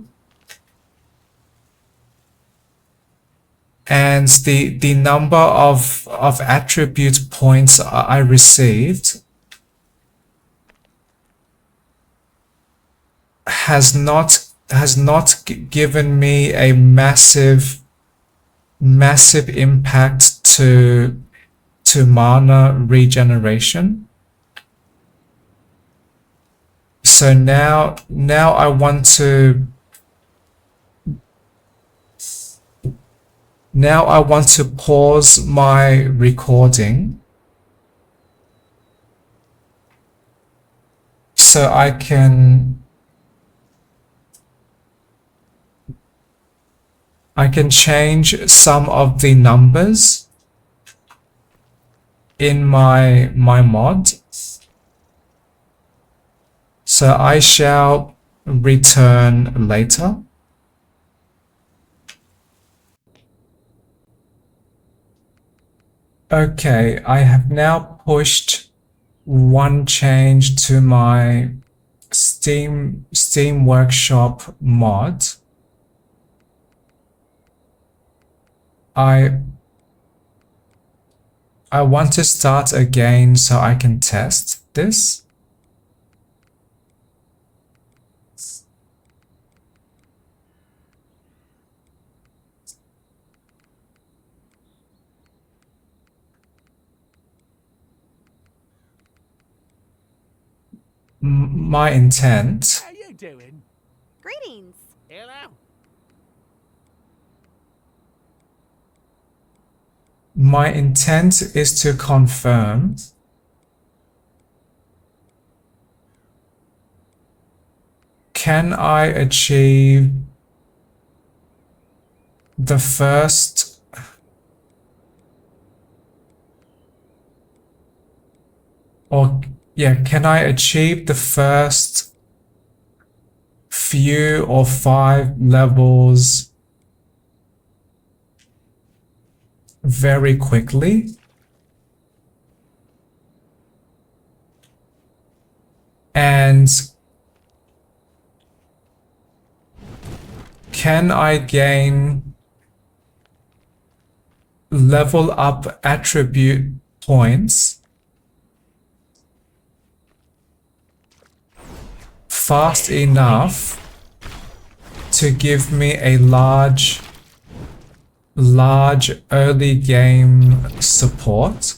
A: And the number of attribute points I received has not given me a massive impact to mana regeneration. So now I want to pause my recording so I can change some of the numbers in my mod. So I shall return later. Okay, I have now pushed one change to my Steam Workshop mod. I want to start again so I can test this. My intent.
C: How you doing?
D: Greetings.
C: Hello.
A: My intent is to confirm can I achieve the first can I achieve the first few or 5 levels very quickly? And can I gain level up attribute points fast enough to give me a large early game support?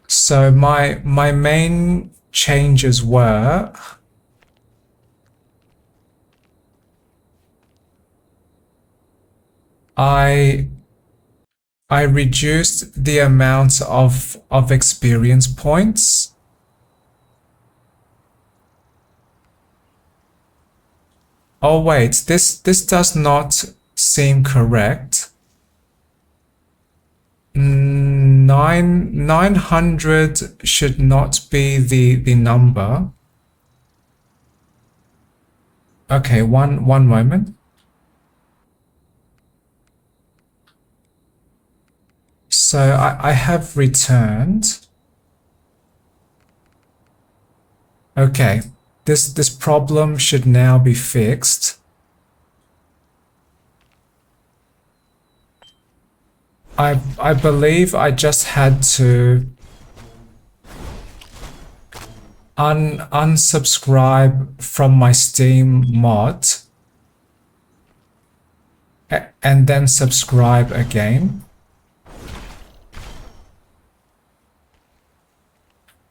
A: So my main changes were I reduced the amount of experience points. Oh wait, this does not seem correct. 900 should not be the number. Okay, one moment. So I have returned. Okay, this problem should now be fixed. I believe I just had to unsubscribe from my Steam mod and then subscribe again,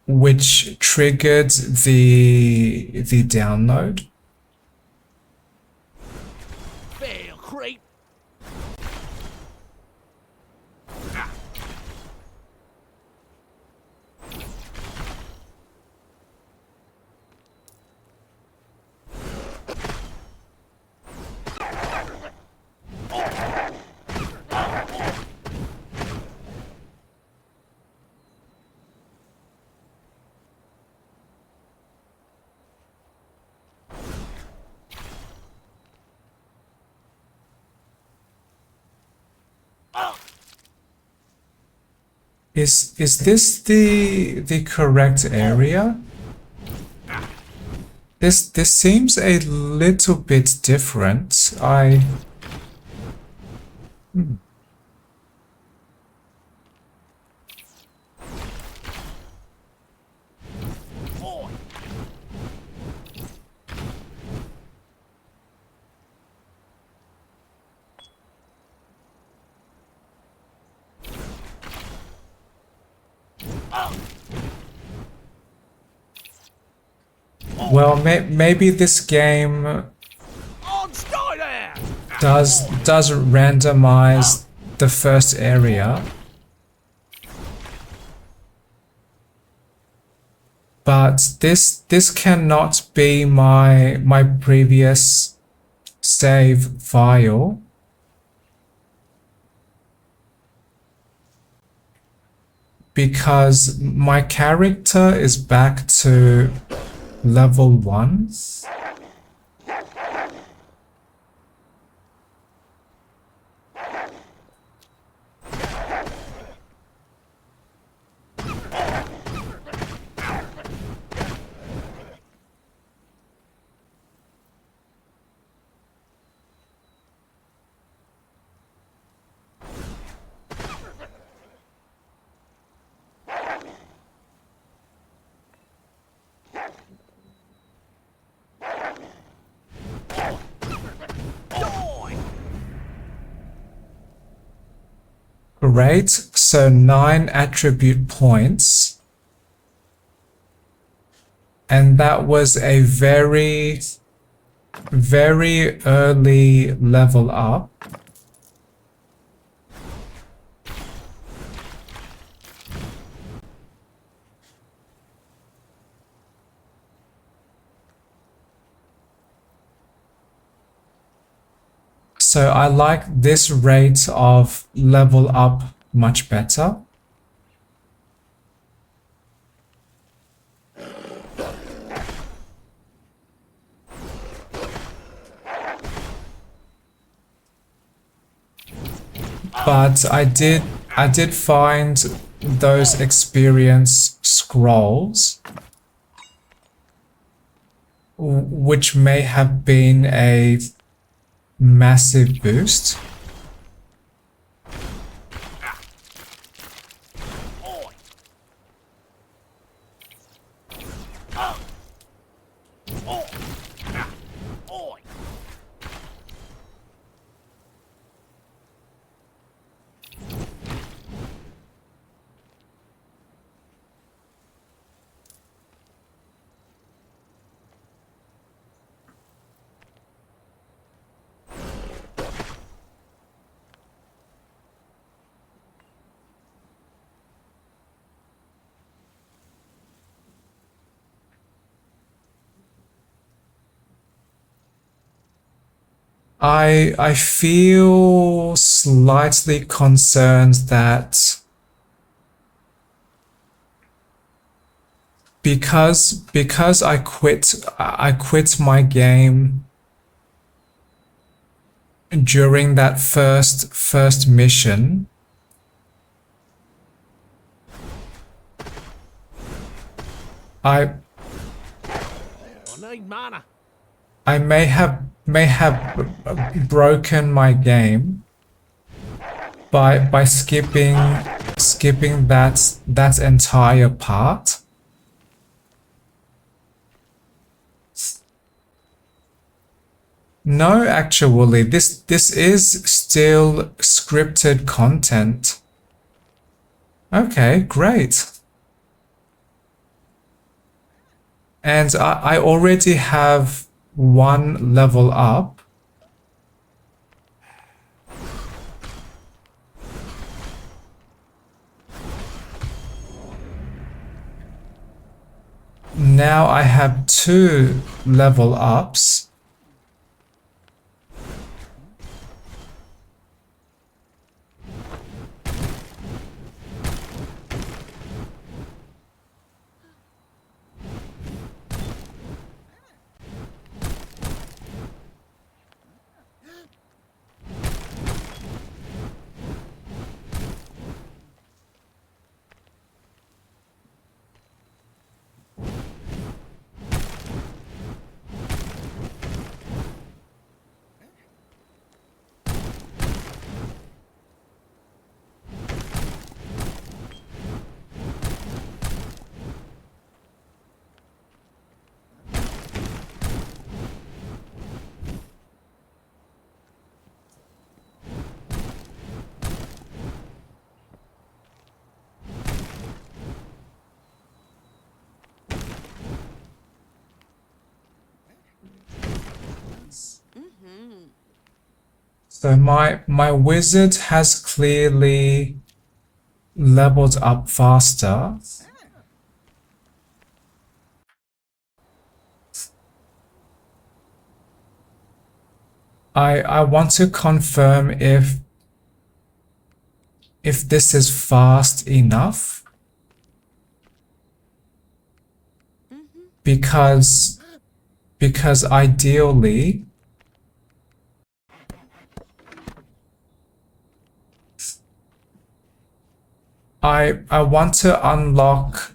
A: which triggered the download.
C: Fail, creep.
A: Is this the correct area? This seems a little bit different. Well, maybe this game
C: On stay there!
A: does randomize the first area, but this cannot be my previous save file. Because my character is back to level 1. Great, so 9 attribute points. And that was a very early level up. So I like this rate of level up much better. But I did find those experience scrolls, which may have been a massive boost. I feel slightly concerned that because I quit my game during that first mission. I
C: need mana.
A: I may have broken my game by skipping that entire part. No, actually, this is still scripted content. Okay, great. And I already have 1 level up. Now I have 2 level ups. So my wizard has clearly leveled up faster. I want to confirm if this is fast enough, because ideally I want to unlock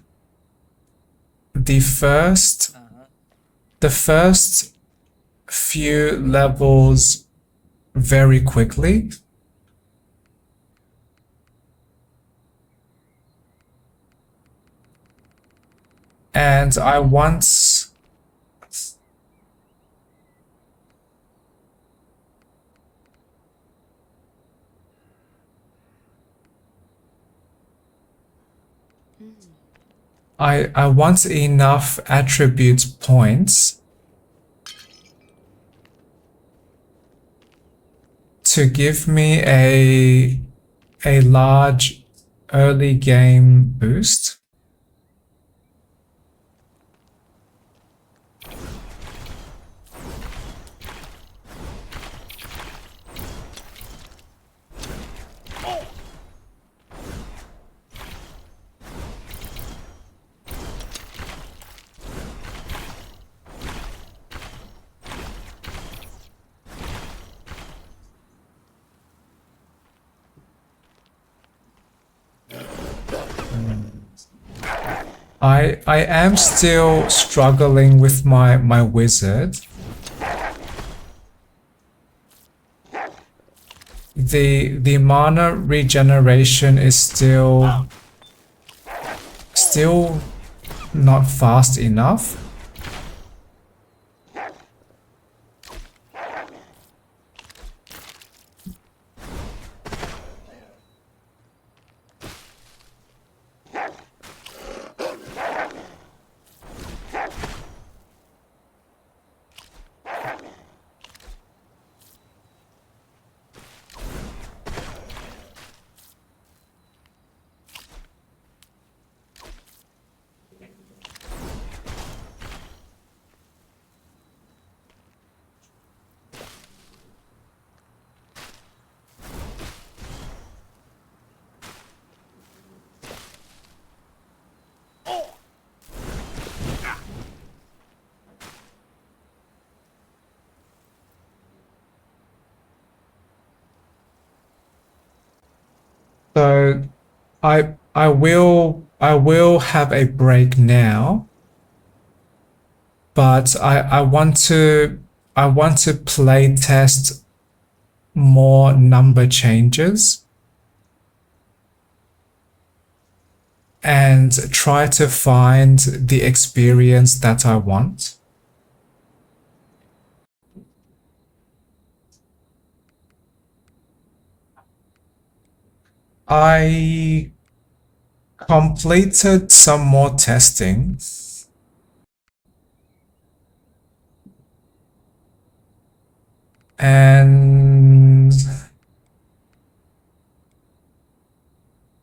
A: the first few levels very quickly. And I want I want enough attribute points to give me a large early game boost. I am still struggling with my wizard. The mana regeneration is still not fast enough. So I will have a break now, but I want to play test more number changes and try to find the experience that I want. I completed some more testing. And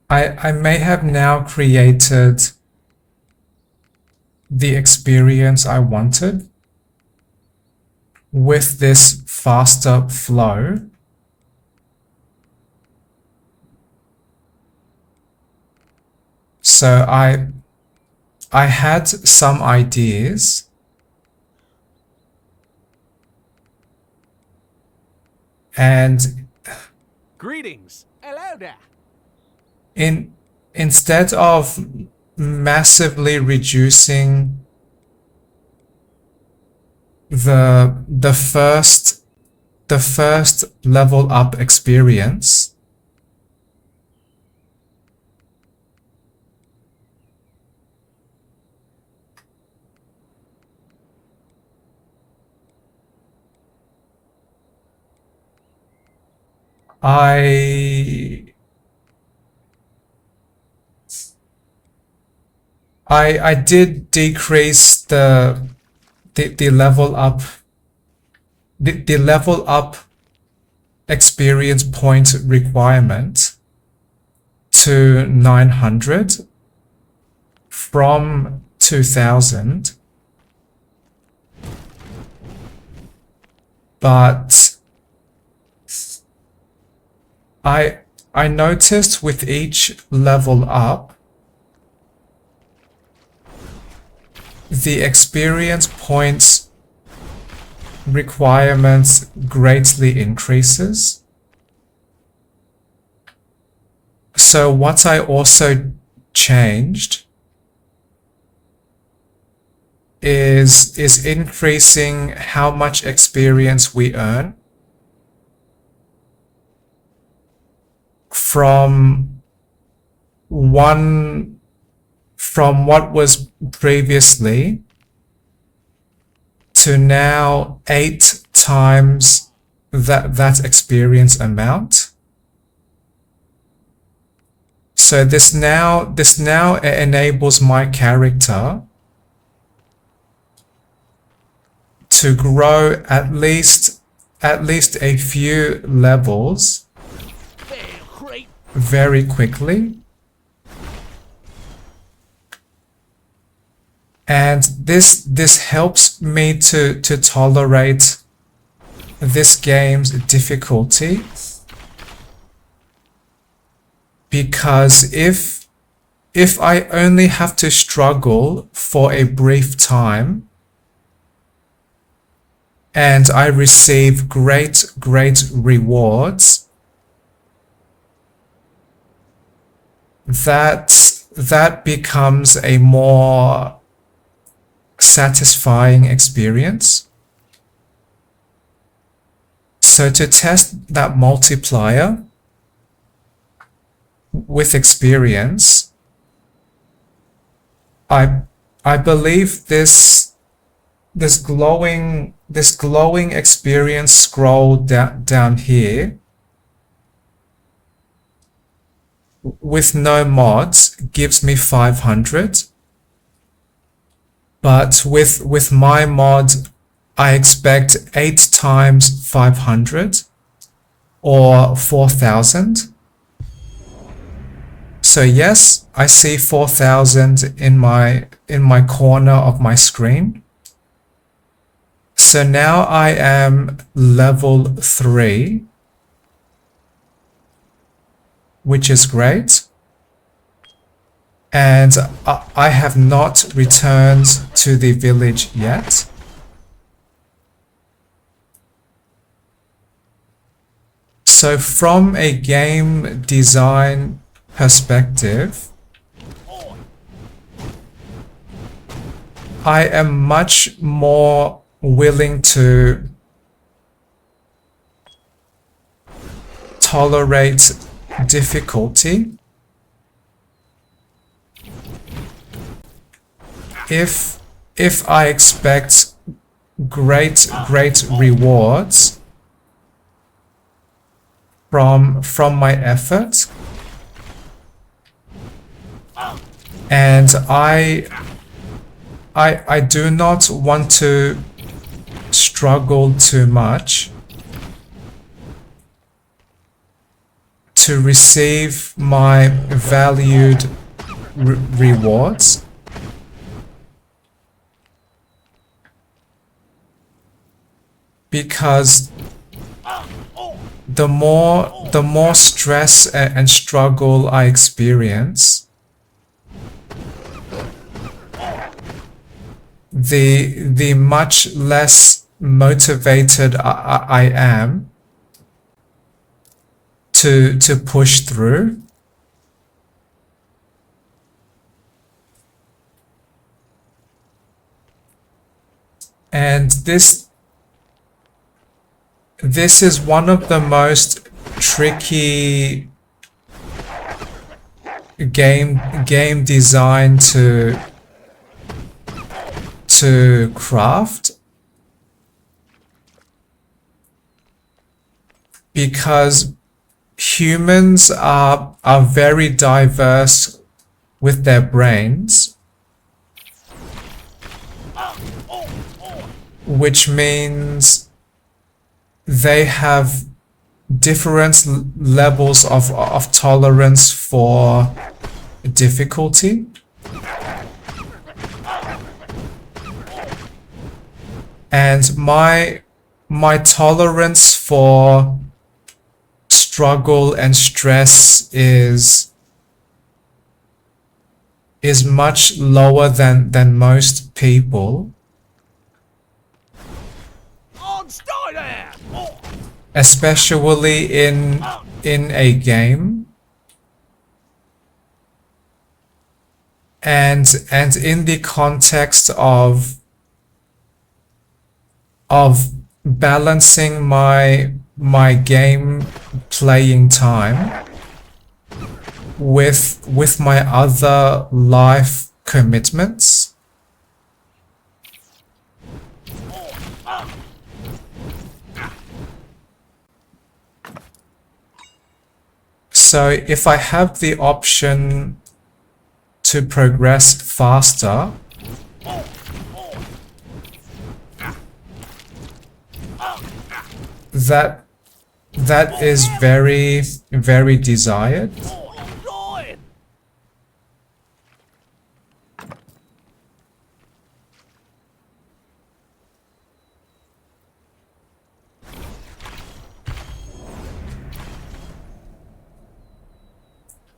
A: I may have now created the experience I wanted with this faster flow. So I had some ideas, and
C: Greetings. Hello there.
A: instead of massively reducing the first level up experience, I did decrease the level up experience point requirement to 900 from 2000, but I noticed with each level up, the experience points requirements greatly increases. So what I also changed is increasing how much experience we earn from what was previously to now 8 times that experience amount. So this now enables my character to grow at least a few levels very quickly. And this helps me to tolerate this game's difficulty, because if I only have to struggle for a brief time and I receive great rewards, that becomes a more satisfying experience. So to test that multiplier with experience, I believe this glowing experience scroll down here with no mods gives me 500, but with my mod I expect 8 times 500 or 4,000. So yes, I see 4,000 in my corner of my screen. So now I am level 3, which is great. And I have not returned to the village yet. So from a game design perspective, I am much more willing to tolerate difficulty if I expect great rewards from my effort, and I do not want to struggle too much to receive my valued rewards. Because the more stress and struggle I experience, the much less motivated I am to push through. And this is one of the most tricky game design to craft, because humans are very diverse with their brains, which means they have different levels of tolerance for difficulty. And my tolerance for struggle and stress is much lower than most people, especially in a game. And in the context of balancing my game playing time with my other life commitments. So if I have the option to progress faster, that is very, very desired.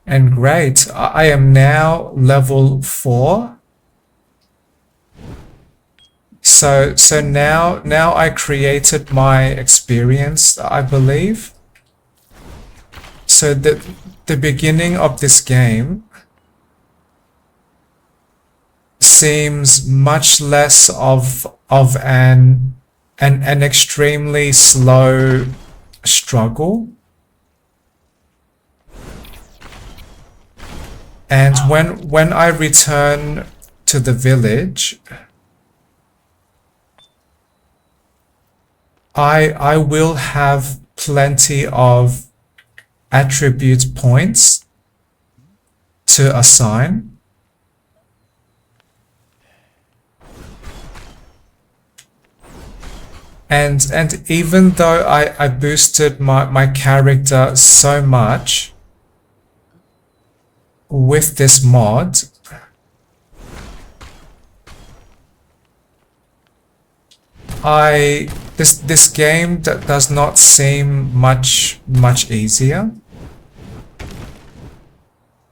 A: And great, I am now level 4. So now I created my experience, I believe. So the beginning of this game seems much less of an extremely slow struggle. And when I return to the village, I will have plenty of attribute points to assign. And even though I boosted my character so much with this mod, this game does not seem much easier.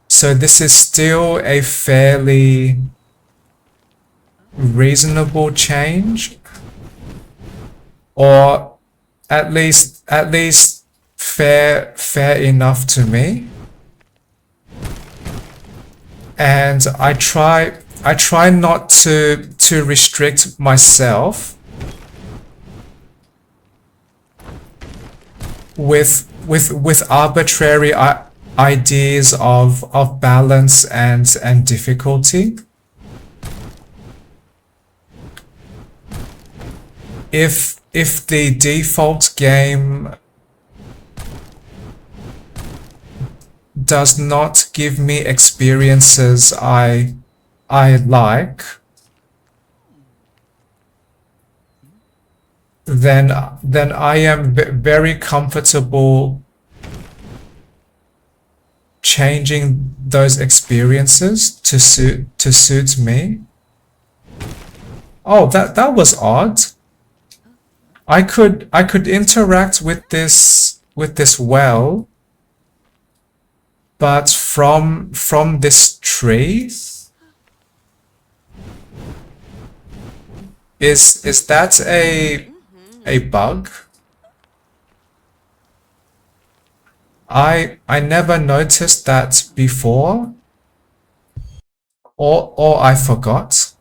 A: So this is still a fairly reasonable change, or at least fair enough to me. And I try not to restrict myself with arbitrary ideas of balance and difficulty. If the default game does not give me experiences I like, then I am very comfortable changing those experiences to suit me. Oh, that was odd. I could interact with this well, but from this tree. Is that a bug? I never noticed that before, or I forgot.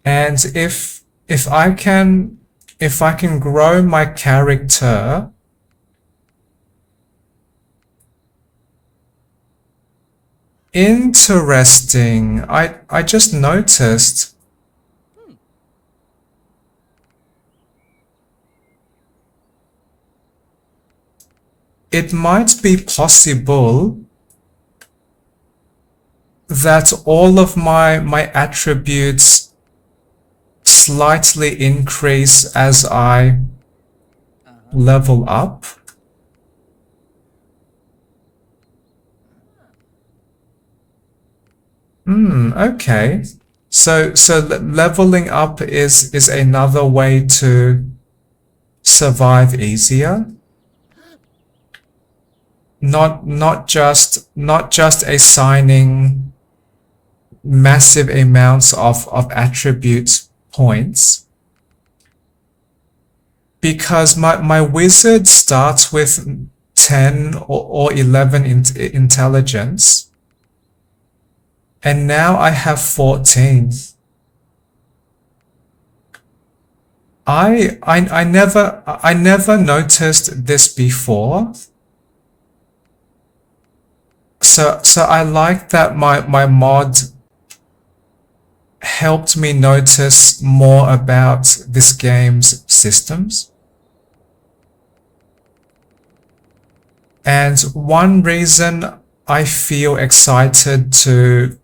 A: And if I can grow my character interesting. I just noticed it might be possible that all of my attributes slightly increase as I level up. Okay. So leveling up is another way to survive easier. Not just assigning massive amounts of attribute points. Because my wizard starts with 10 or 11 intelligence. And now I have 14. I never noticed this before. So I like that my mod helped me notice more about this game's systems. And one reason I feel excited to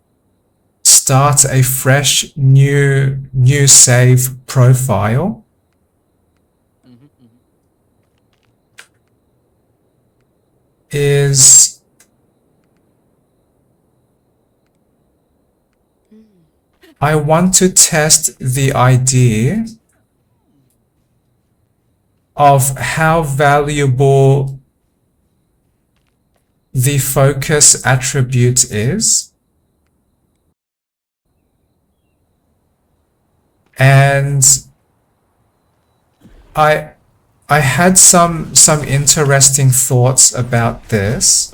A: start a fresh new save profile is I want to test the idea of how valuable the focus attribute is. And I had some interesting thoughts about this.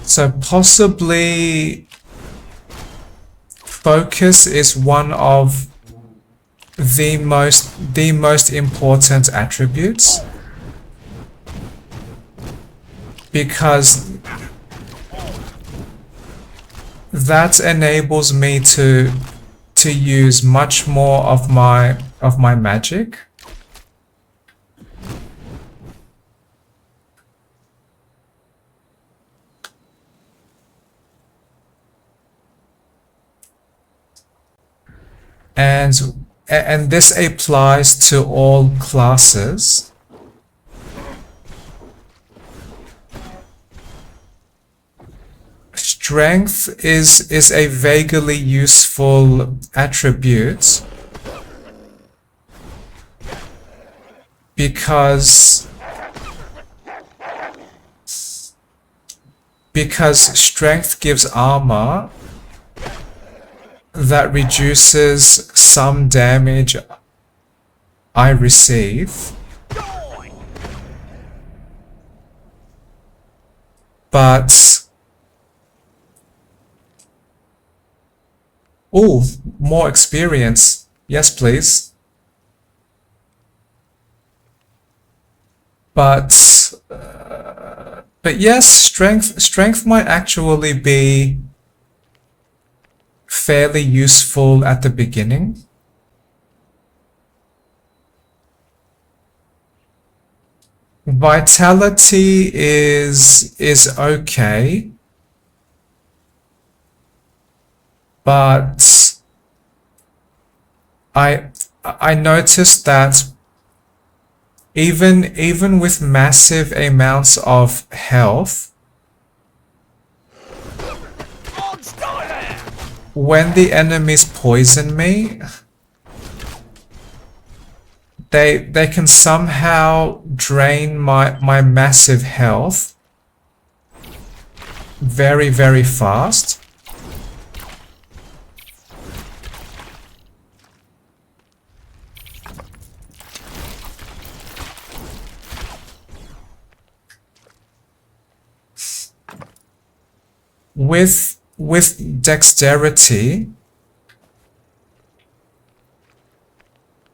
A: So possibly focus is one of the most important attributes, because that enables me to use much more of my magic. And this applies to all classes. Strength is a vaguely useful attribute because strength gives armor that reduces some damage I receive, but more experience. Yes, please. But yes, strength might actually be fairly useful at the beginning. Vitality is okay, but I noticed that even with massive amounts of health, when the enemies poison me, they can somehow drain my massive health very, very fast. With dexterity,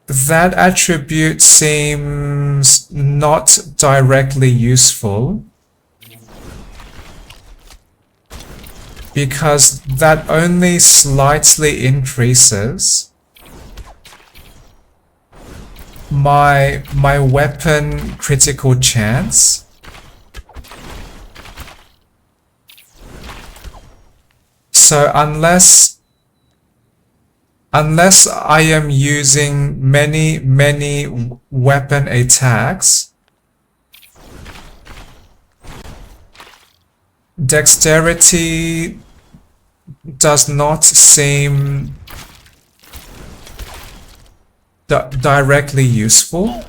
A: that attribute seems not directly useful because that only slightly increases my weapon critical chance. So unless I am using many weapon attacks, dexterity does not seem directly useful.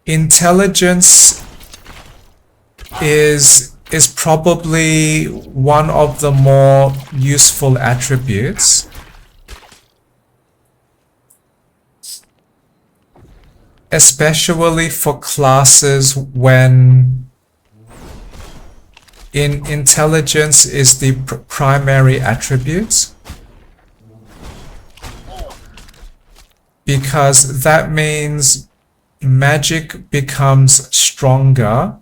A: Intelligence is probably one of the more useful attributes. Especially for classes when intelligence is the primary attribute. Because that means magic becomes stronger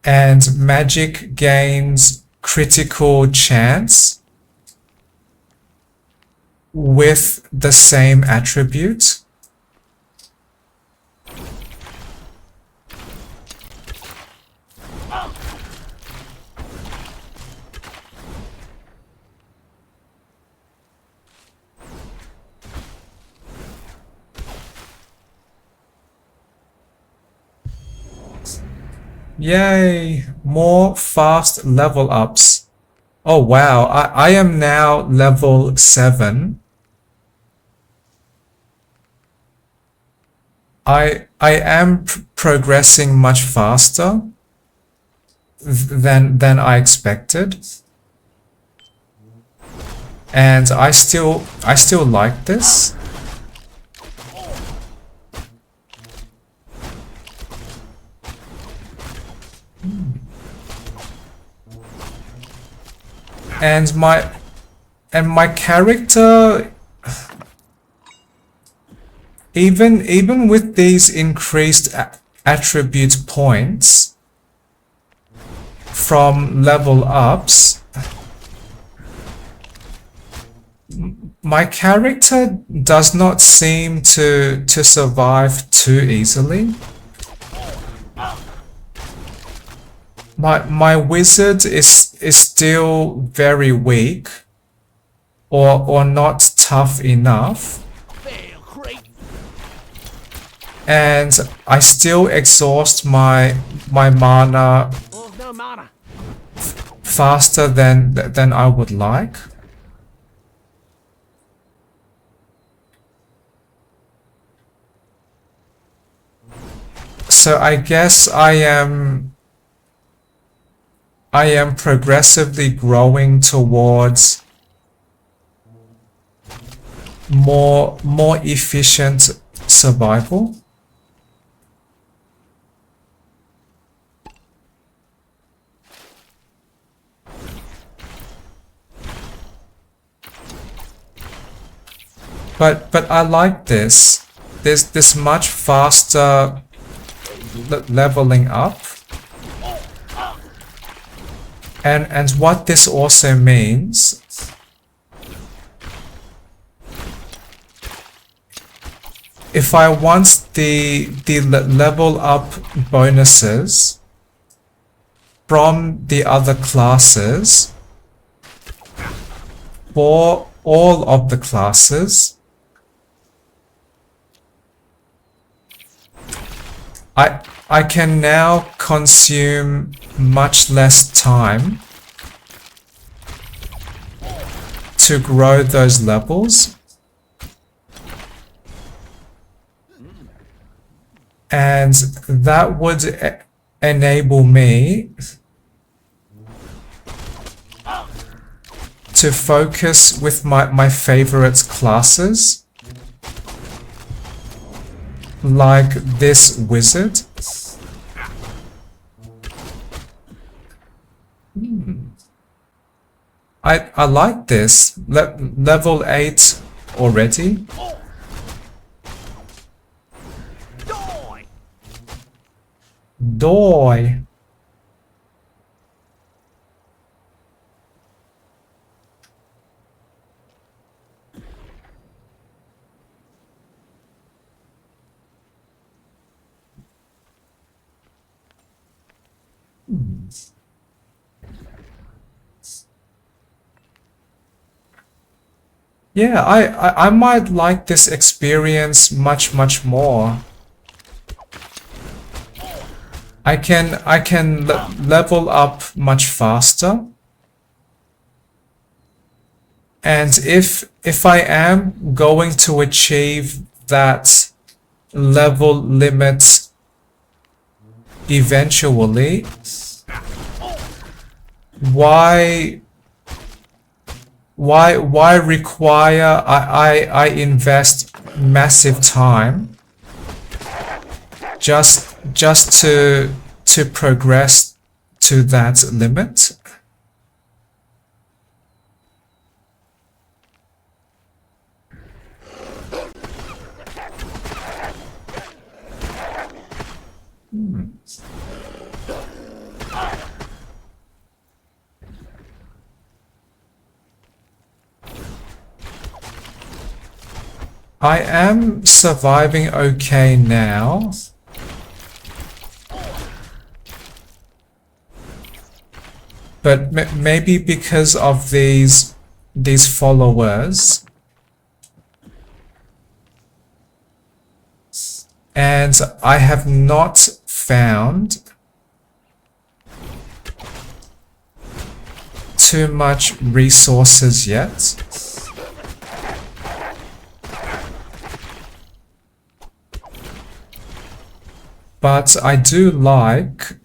A: and magic gains critical chance with the same attribute. Yay! More fast level ups. Oh wow, I am now level 7. I am progressing much faster than I expected. And I still like this. And my character, even with these increased attribute points from level ups, my character does not seem to survive too easily. My wizard is still very weak or not tough enough. And I still exhaust my mana faster than I would like. So I guess I am progressively growing towards more efficient survival. But I like this. There's this much faster leveling up. And what this also means if I want the level up bonuses from the other classes for all of the classes, I can now consume much less time to grow those levels. And that would enable me to focus with my favorite classes, like this wizard. I like this. Level 8 already. Doi. Yeah, I might like this experience much more. I can level up much faster. And if I am going to achieve that level limit eventually, why require I invest massive time just to progress to that limit? I am surviving okay now. But maybe because of these followers. And I have not found too much resources yet. But I do like...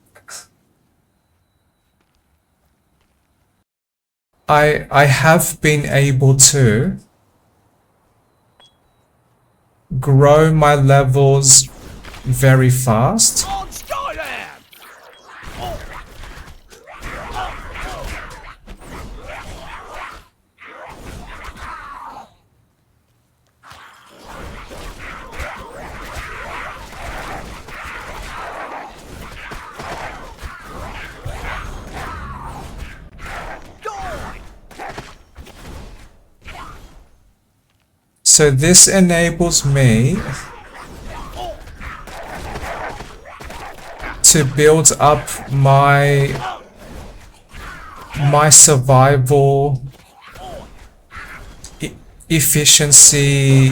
A: I have been able to grow my levels very fast.
C: On Skyland!
A: So this enables me to build up my survival efficiency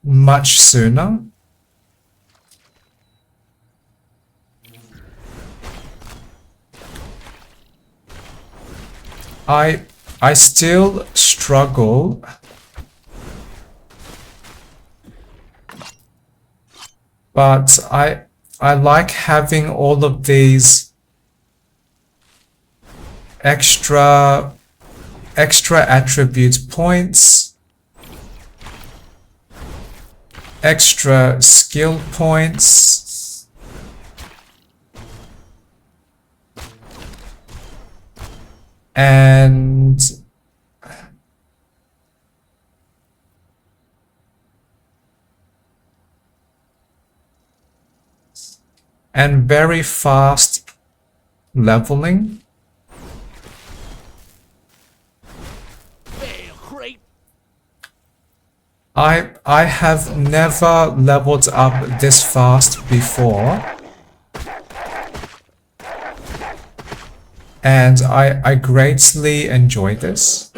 A: much sooner. I still struggle but I like having all of these extra attribute points, extra skill points, and very fast leveling. I have never leveled up this fast before, and I greatly enjoy this.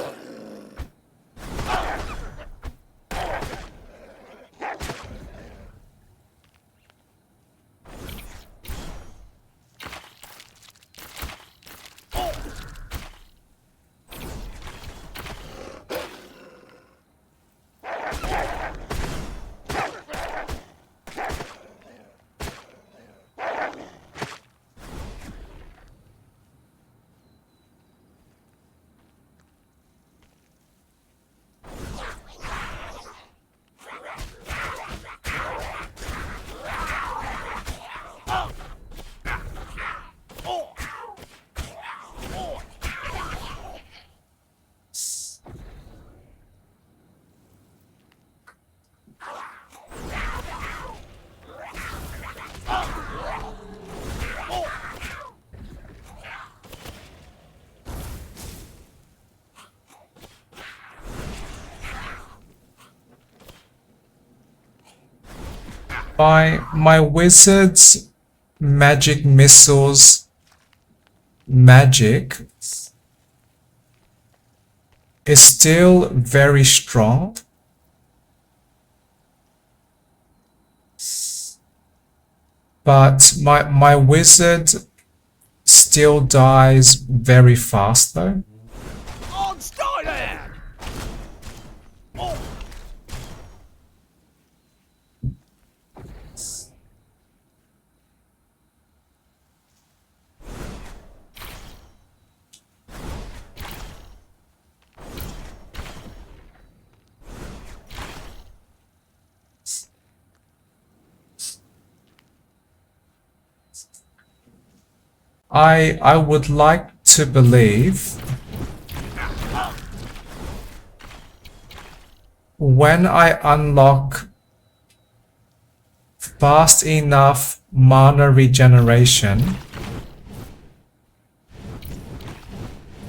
A: My wizard's magic missiles magic is still very strong. But my wizard still dies very fast though.
C: On Skyland! Oh.
A: I would like to believe when I unlock fast enough mana regeneration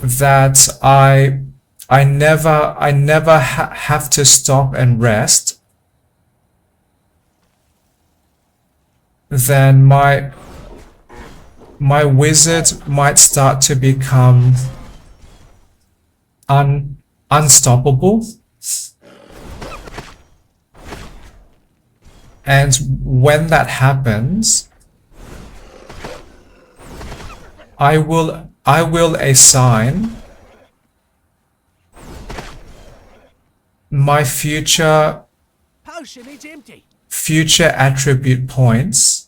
A: that I never have to stop and rest, then my wizard might start to become unstoppable. And when that happens, I will assign my future
C: Potion is empty.
A: attribute points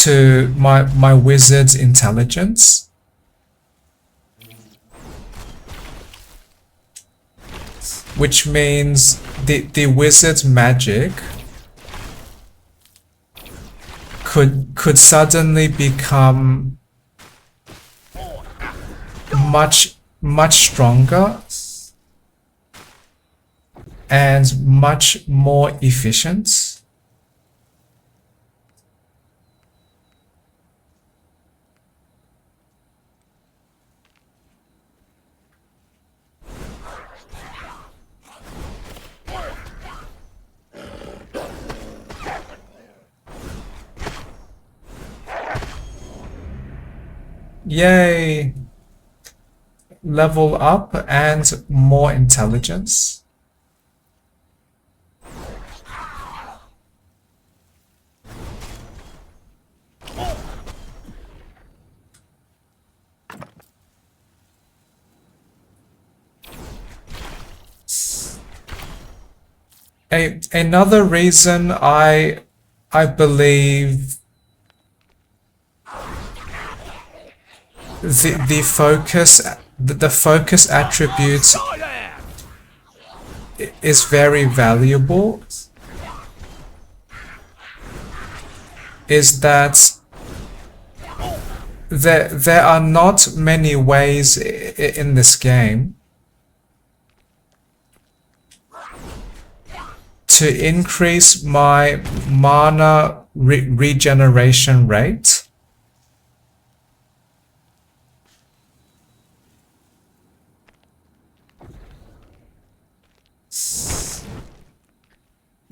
A: to my wizard's intelligence. Which means the wizard's magic could suddenly become much stronger and much more efficient. Yay! Level up and more intelligence. Another reason I believe the focus attribute is very valuable is that there are not many ways in this game to increase my mana regeneration rate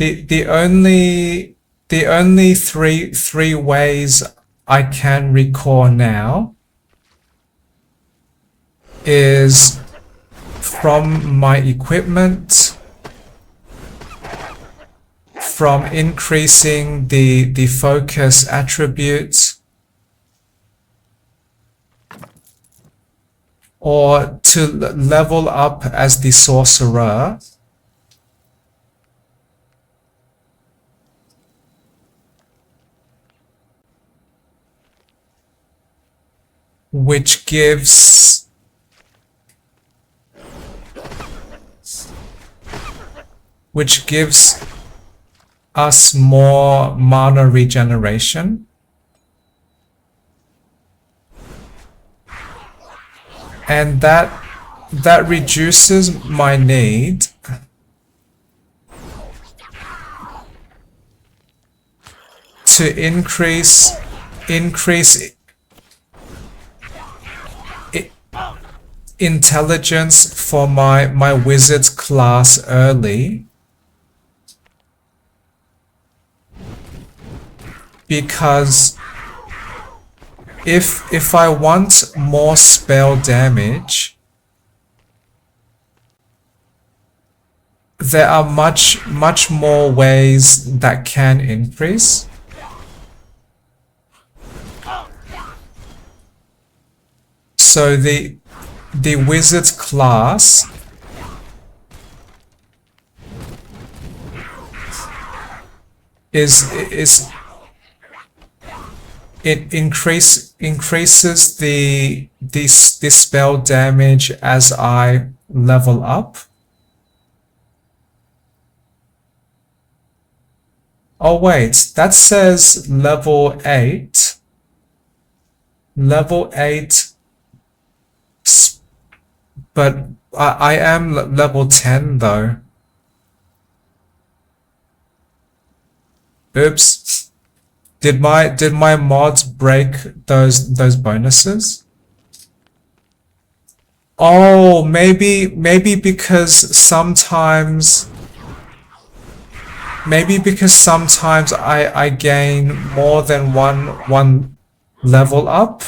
A: the only three ways I can recall now is from my equipment, from increasing the focus attribute, or to level up as the sorcerer, which gives us more mana regeneration. And that reduces my need to increase intelligence for my wizard's class early, because if I want more spell damage, there are much more ways that can increase. So the wizard class is it increases the spell damage as I level up. Oh wait, that says level 8. Level 8, but I am level 10 though. Oops. Did my mods break those bonuses? Oh, maybe because sometimes I gain more than one level up,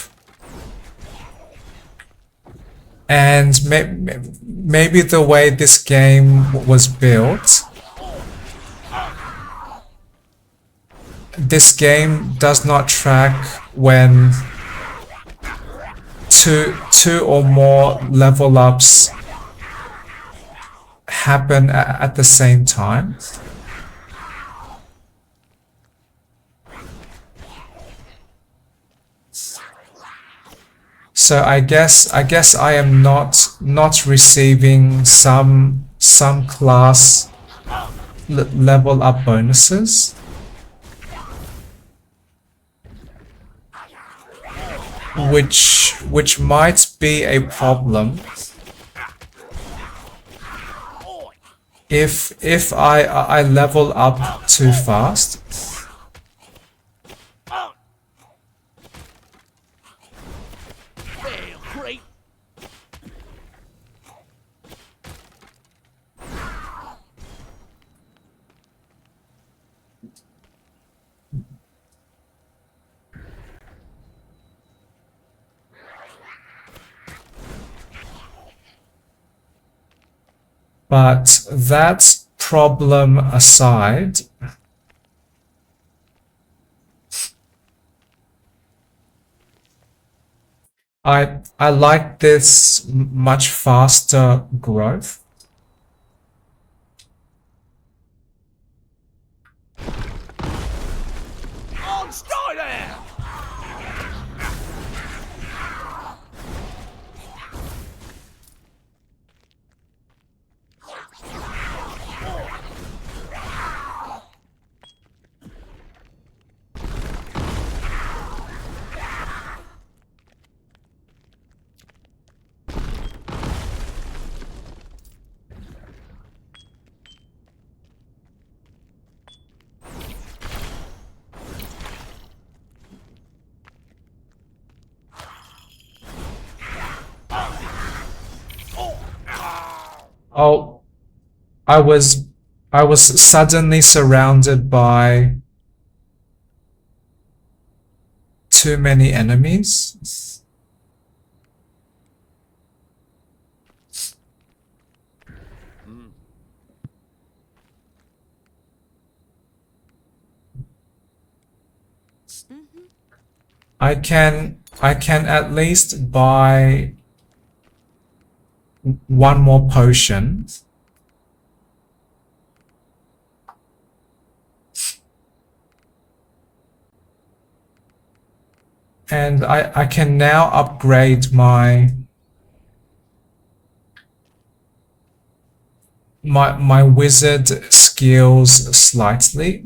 A: and maybe the way this game was built, this game does not track when two or more level ups happen at the same time. So I guess I am not receiving some class level up bonuses, which might be a problem if I level up too fast. But that problem aside, I like this much faster growth.
C: On style there!
A: Oh, I was suddenly surrounded by too many enemies. I can at least buy one more potion. And I can now upgrade my wizard skills slightly.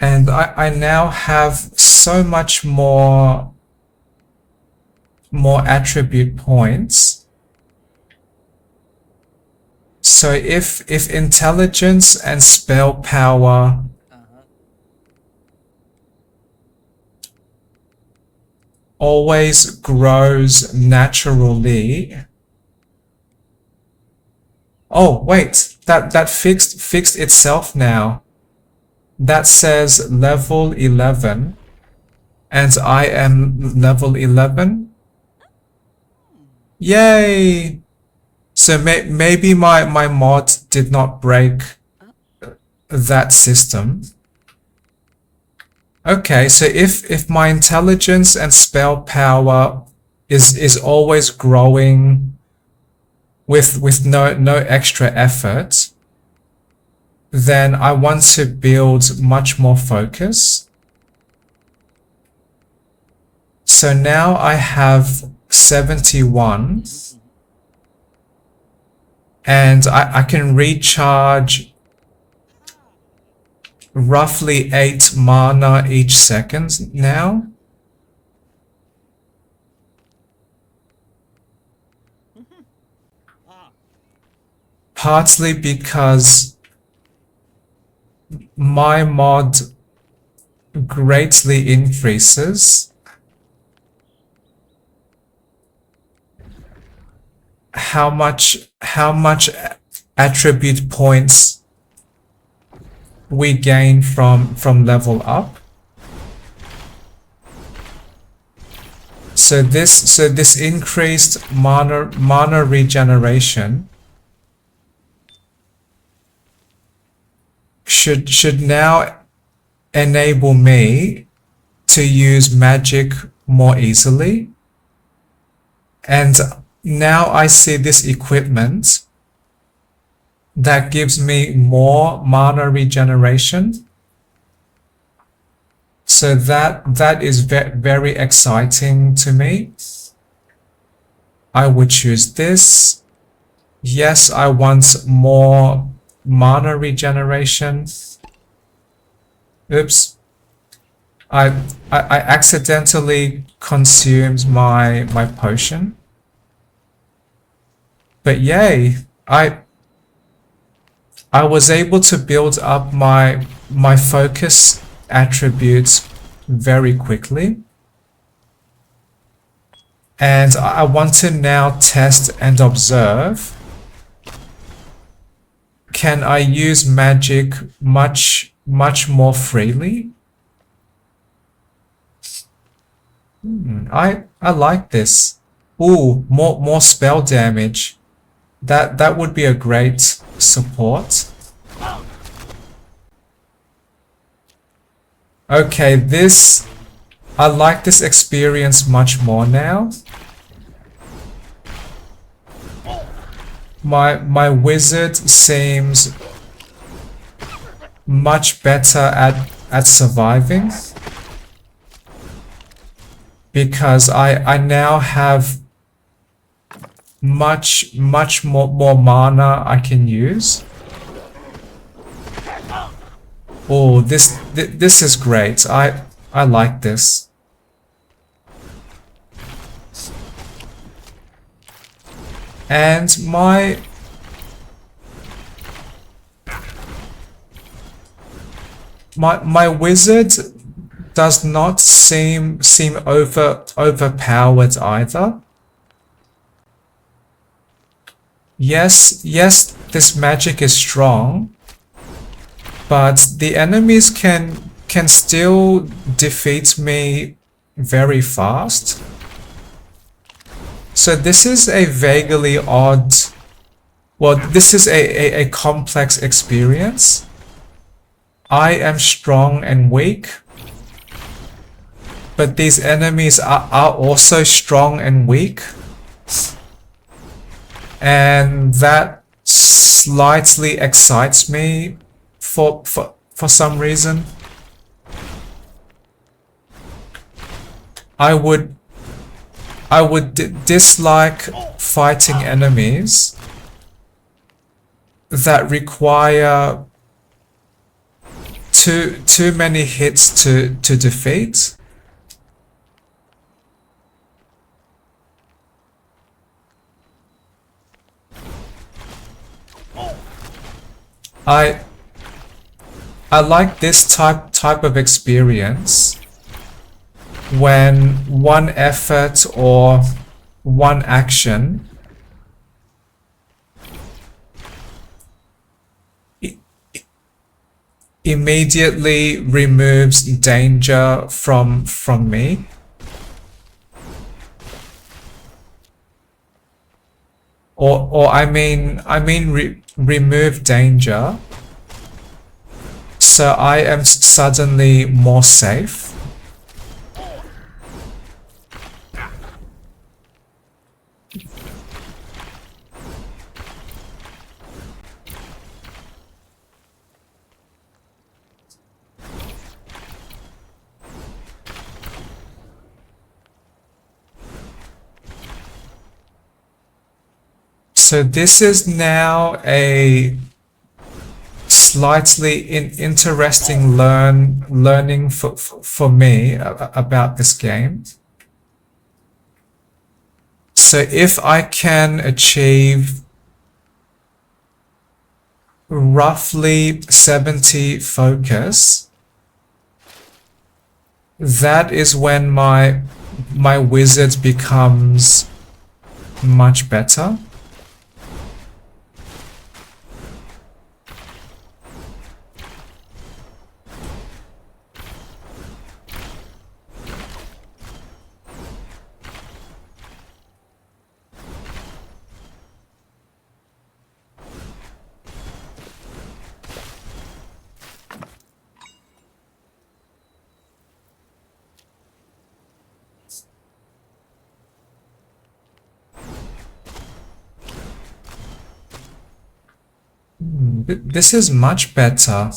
A: And I now have so much more attribute points So if intelligence and spell power always grows naturally. Oh wait, that fixed itself now. That says level 11 and I am level 11. Yay! So maybe my mod did not break that system. Okay, so if my intelligence and spell power is always growing with no extra effort, then I want to build much more focus. So now I have 71 and I can recharge roughly 8 mana each second now. Partly because my mod greatly increases how much attribute points we gain from level up. So this increased mana regeneration should now enable me to use magic more easily. And now I see this equipment that gives me more mana regeneration. So that is very exciting to me. I would choose this. Yes, I want more mana regeneration. Oops. I accidentally consumed my potion. But yay, I was able to build up my focus attributes very quickly. And I want to now test and observe. Can I use magic much more freely? I like this. Ooh, more spell damage. That would be a great support. Okay, I like this experience much more now. My wizard seems much better at surviving because I now have much more mana I can use. Oh, this is great. I like this. And my wizard does not seem overpowered either. Yes, this magic is strong, but the enemies can still defeat me very fast. So this is a vaguely odd, well, this is a complex experience. I am strong and weak, but these enemies are also strong and weak. And that slightly excites me for some reason. I would dislike fighting enemies that require too many hits to defeat. I like this type of experience when one effort or one action immediately removes danger from me. Or I mean remove danger, so I am suddenly more safe. So this is now a slightly interesting learning for me about this game. So if I can achieve roughly 70 focus, that is when my wizard becomes much better. This is much better.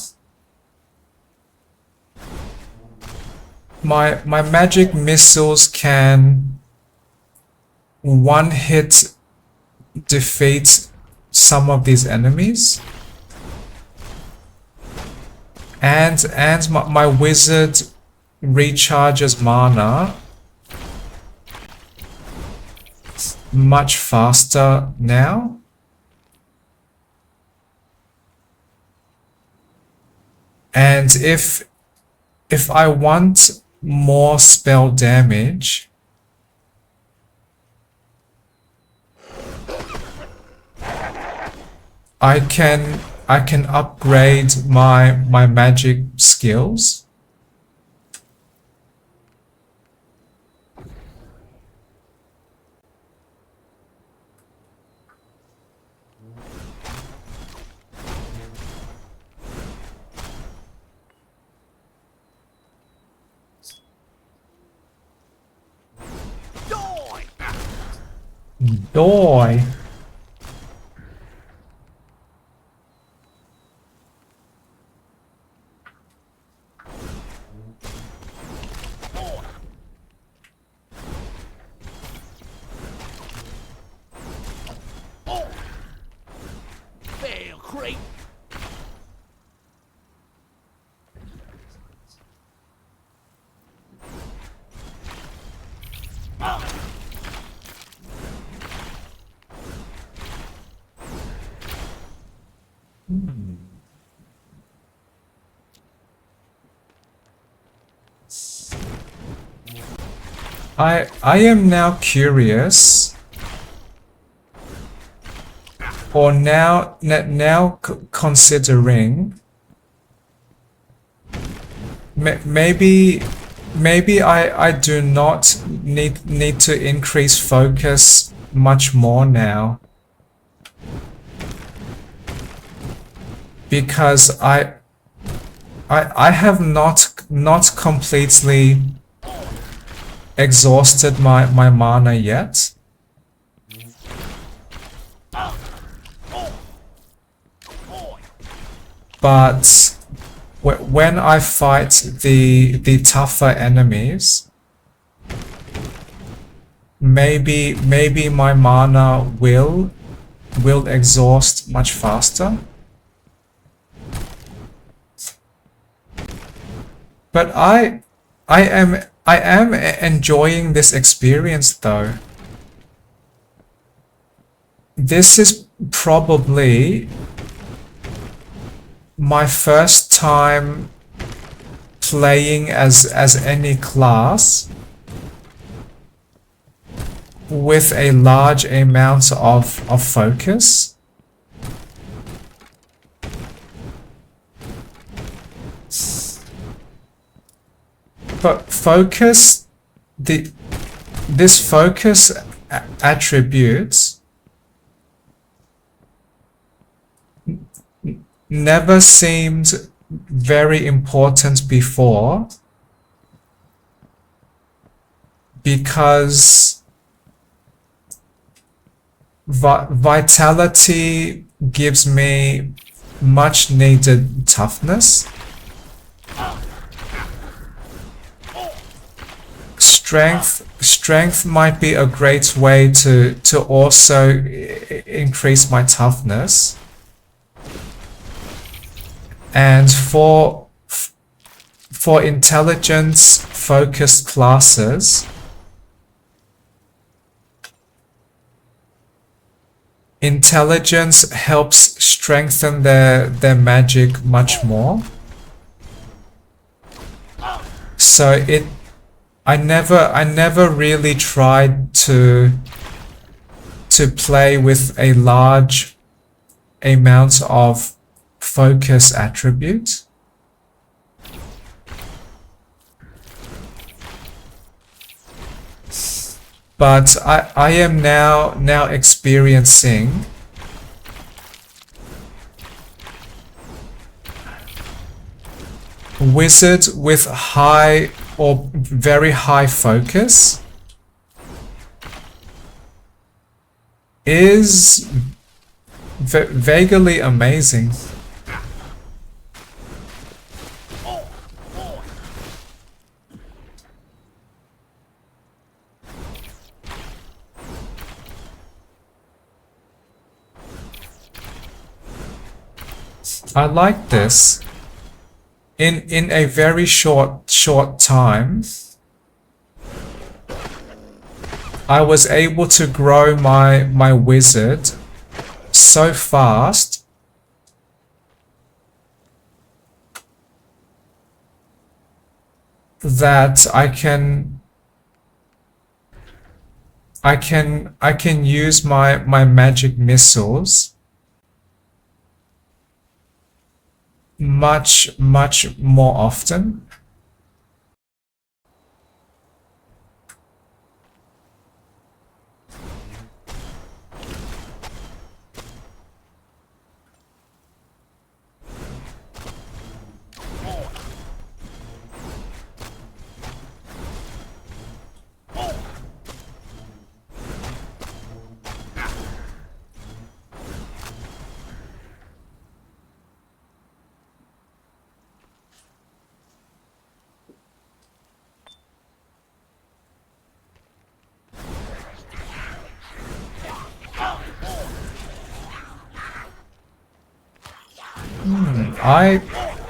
A: My magic missiles can one hit defeat some of these enemies, and my wizard recharges mana much faster now. And if I want more spell damage, I can upgrade my magic skills. Die.
C: Fail, crate.
A: I am now curious, or now considering maybe I do not need to increase focus much more now, because I have not completely exhausted my mana yet. But when I fight the tougher enemies, maybe my mana will exhaust much faster. But I am enjoying this experience though. This is probably my first time playing as any class with a large amount of focus. But focus, this focus attribute never seemed very important before, because vitality gives me much needed toughness. Strength might be a great way to also increase my toughness. And for intelligence focused classes, intelligence helps strengthen their magic much more. So I never really tried to play with a large amount of focus attribute. But I am now experiencing wizard with high or very high focus is vaguely amazing. I like this. In a very short time, I was able to grow my wizard so fast that I can use my magic missiles much more often.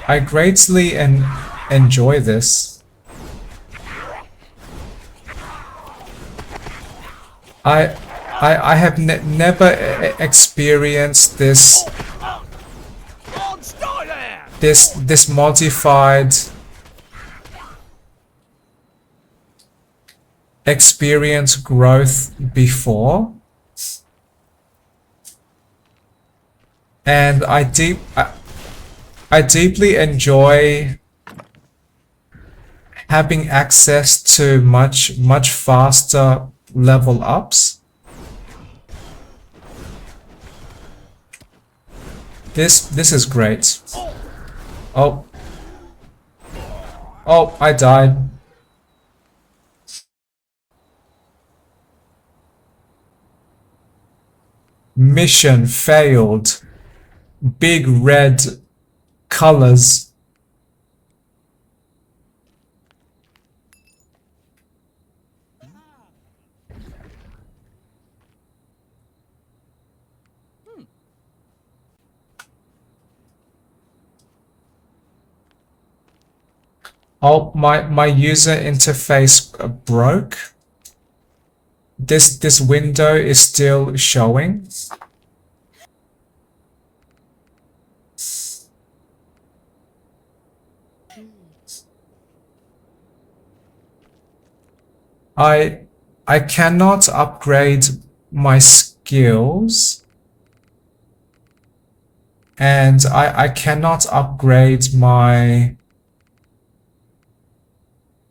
A: I greatly enjoy this. I have never experienced this modified experience growth before, and I deeply enjoy having access to much faster level ups. This is great. Oh, I died. Mission failed. Big red colors. Oh, my user interface broke. This window is still showing. I cannot upgrade my skills, and I cannot upgrade my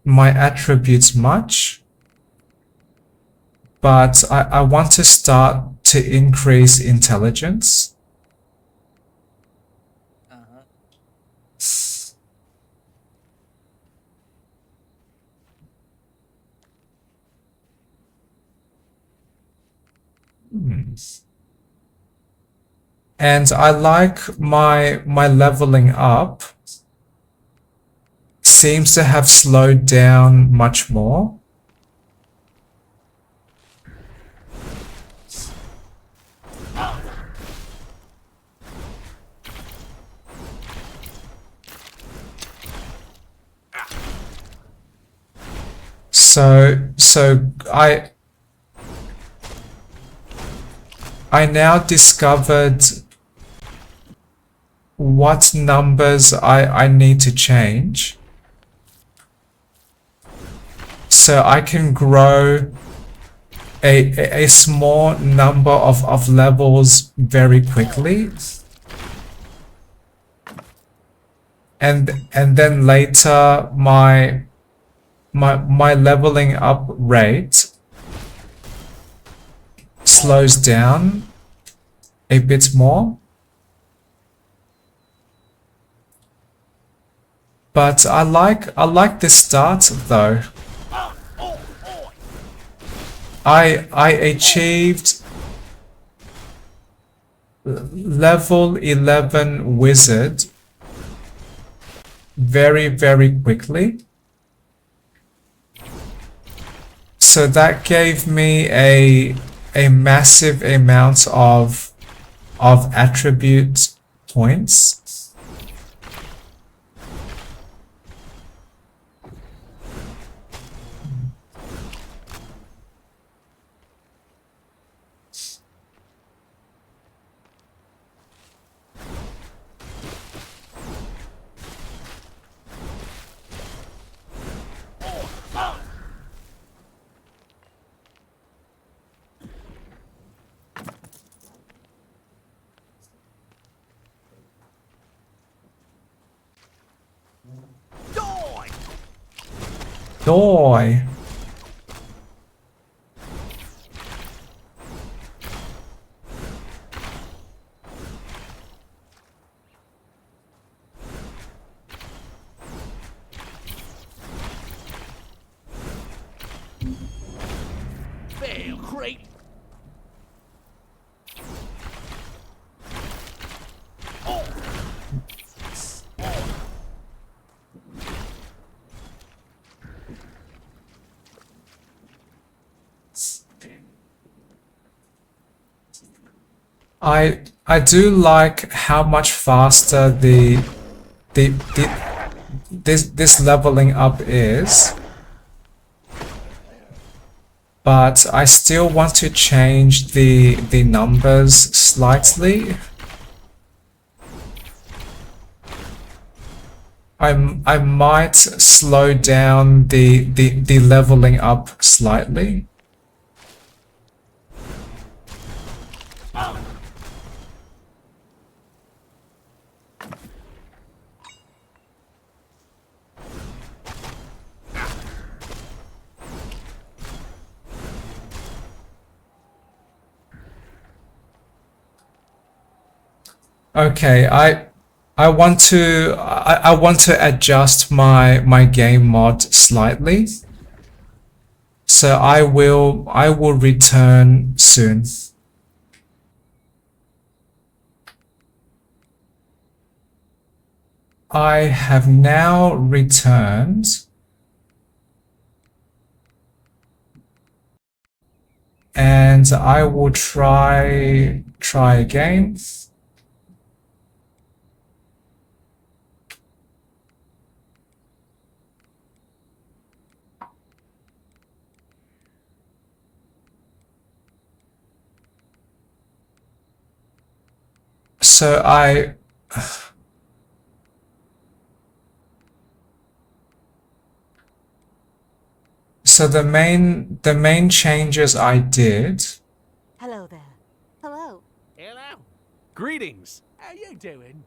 A: attributes much, but I want to start to increase intelligence. And I like my leveling up seems to have slowed down much more. So I now discovered what numbers I need to change, so I can grow a small number of levels very quickly, and then later my leveling up rate slows down a bit more. But I like the start though. I achieved level 11 wizard very quickly. So that gave me a massive amount of attribute points. Die!
C: Fail, creep.
A: I do like how much faster this leveling up is, but I still want to change the numbers slightly. I might slow down the leveling up slightly. Okay, I want to adjust my game mod slightly. So I will return soon. I have now returned. And I will try again. So So the main changes I did,
D: Hello there. Hello.
C: Hello. Greetings. How you doing?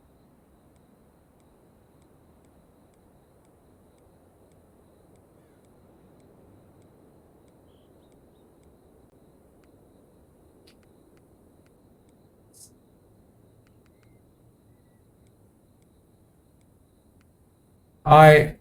A: I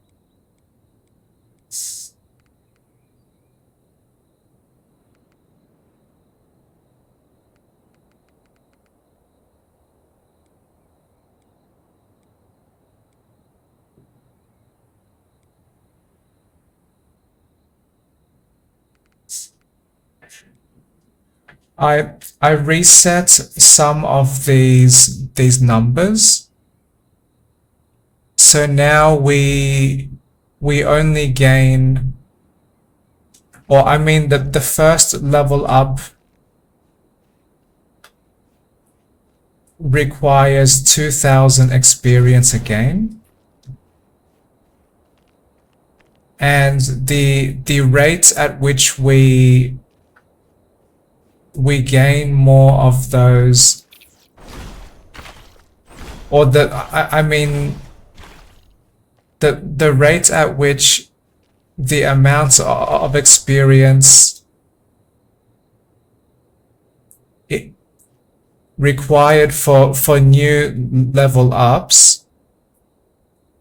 A: I reset some of these numbers. So now we only gain, or I mean the first level up requires 2000 experience again. And the rate at which we gain more of those, or I mean the rate at which the amount of experience required for new level ups,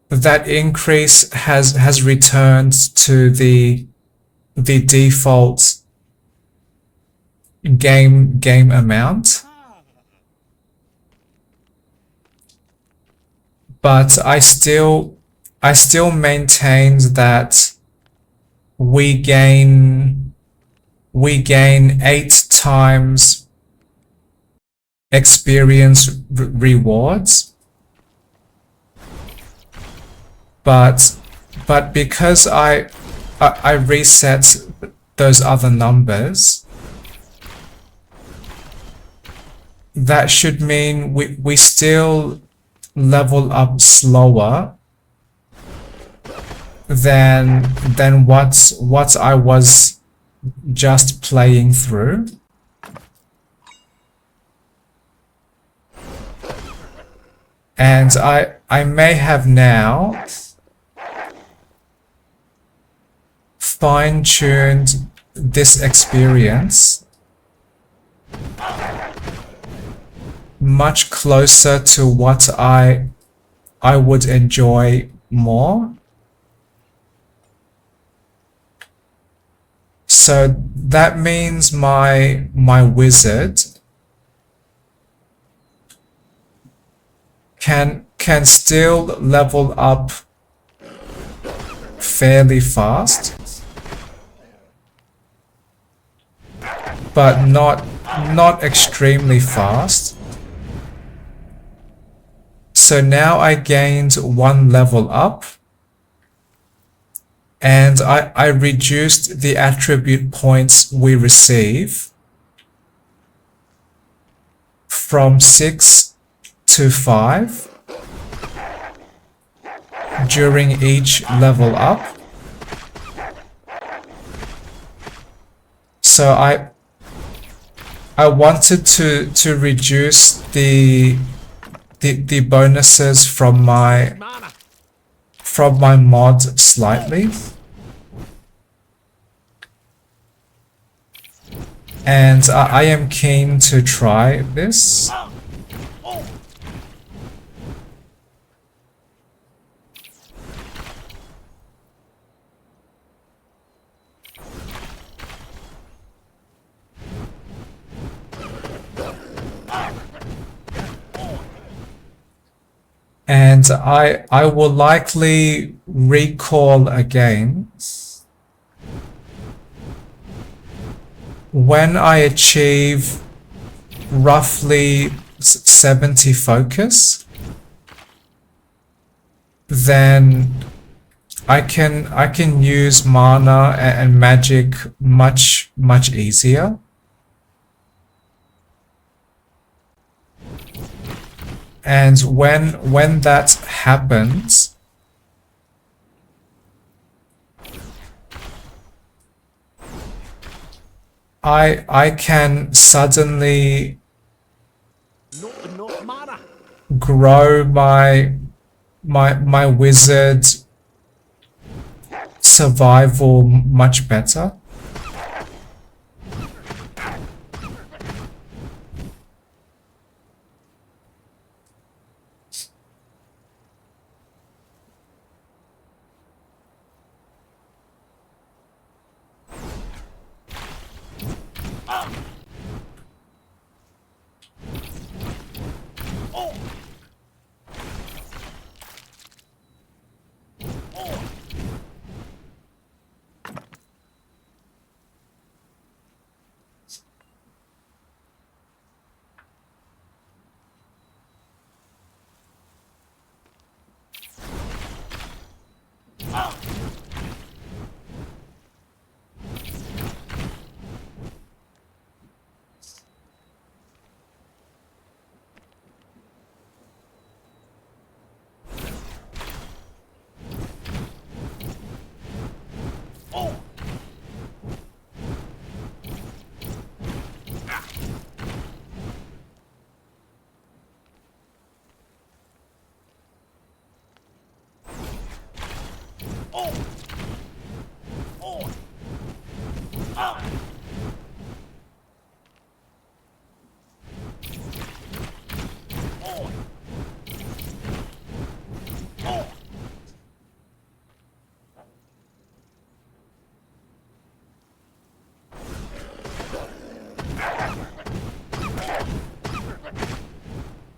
A: that increase has returned to the default game amount. But I still maintained that we gain 8 times experience rewards. But because I reset those other numbers, that should mean we still level up slower than what I was just playing through. And I may have now fine-tuned this experience much closer to what I would enjoy more. So that means my wizard can still level up fairly fast, but not extremely fast. So now I gained 1 level up, and I reduced the attribute points we receive from 6 to 5 during each level up. So I wanted to reduce the bonuses from my mod slightly, and I am keen to try this. And I will likely recall again when I achieve roughly 70 focus, then I can use mana and magic much easier. And when that happens, I can suddenly
C: Not enough mana.
A: grow my wizard survival much better.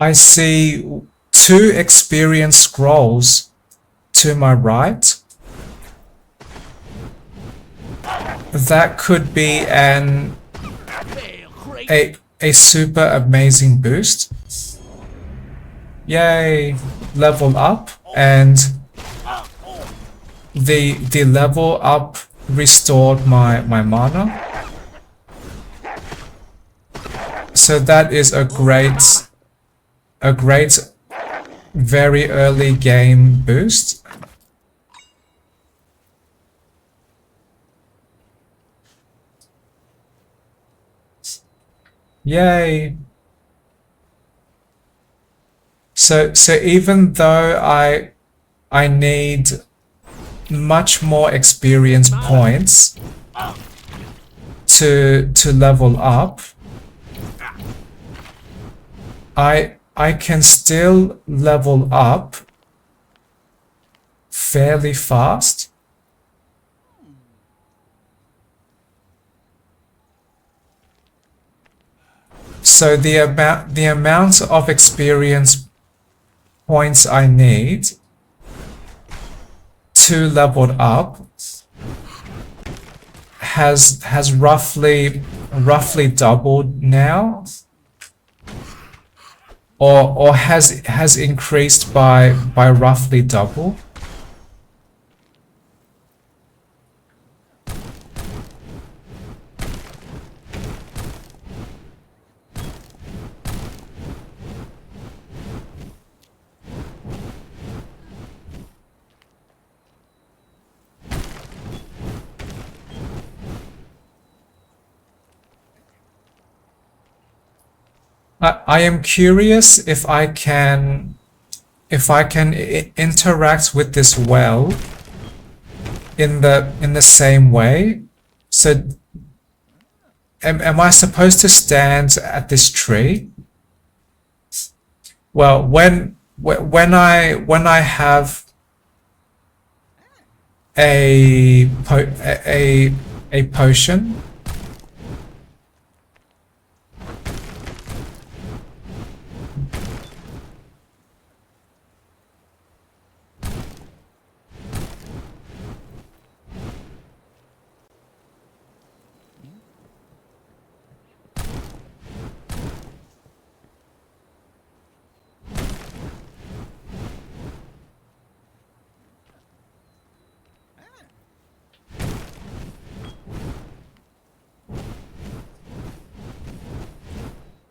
A: I see 2 experience scrolls to my right. That could be a super amazing boost. Yay, level up, and the level up restored my mana. So that is a great very early game boost. Yay. So even though I need much more experience points to level up, I can still level up fairly fast. So the amount of experience points I need to level up has roughly doubled now, or has increased by roughly double. I am curious if I can interact with this well in the same way. So am I supposed to stand at this tree? Well, when I have a potion,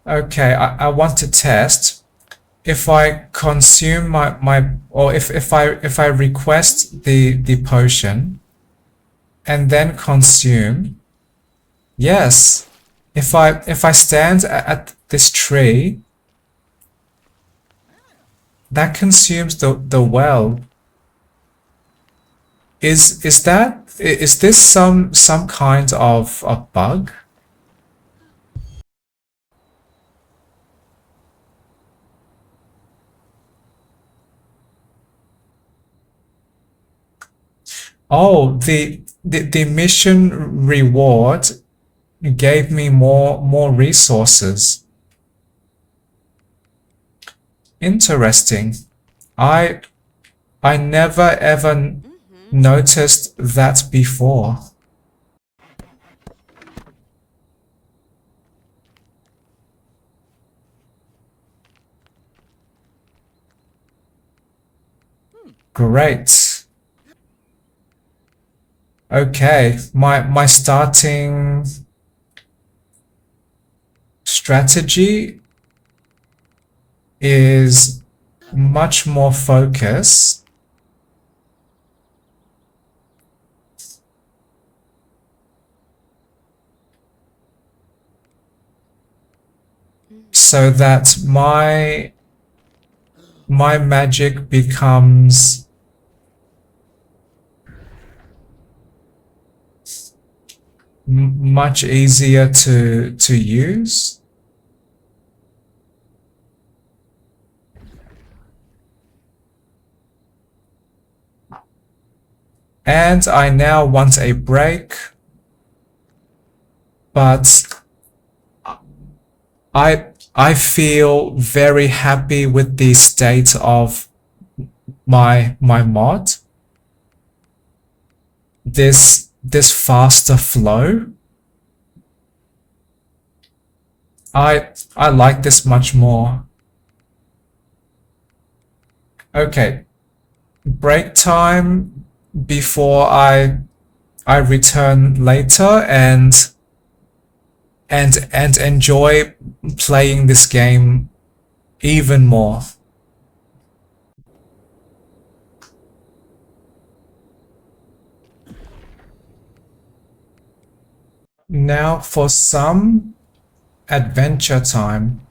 A: okay, I want to test if I consume or if I request the potion and then consume. Yes, if I stand at this tree, that consumes the well. Is this some kind of bug? Oh, the mission reward gave me more resources. Interesting. I never ever noticed that before. Great. Okay, my starting strategy is much more focused. So that my magic becomes much easier to use. And I now want a break, but I feel very happy with the state of my mod. This faster flow. I like this much more. Okay. Break time before I return later and enjoy playing this game even more. Now for some adventure time.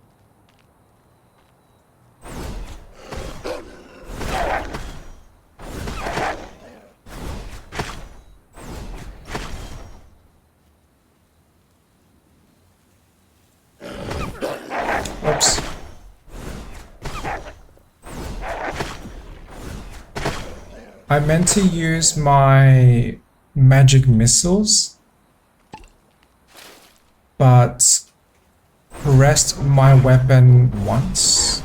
A: Oops. I meant to use my magic missiles, but pressed my weapon once.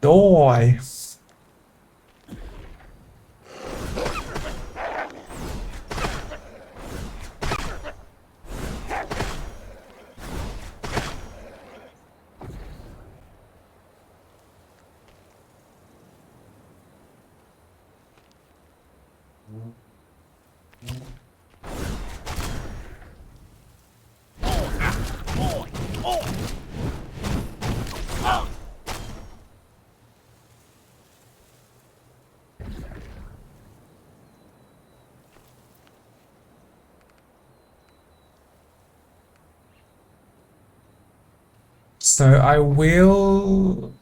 A: Die. So I will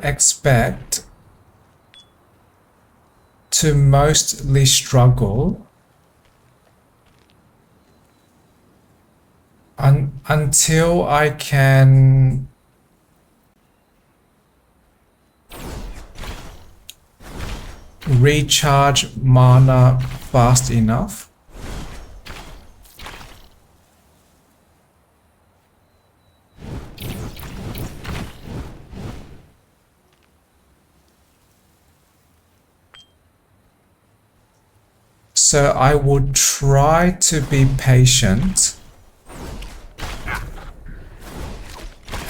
A: expect to mostly struggle until I can recharge mana fast enough. So I would try to be patient.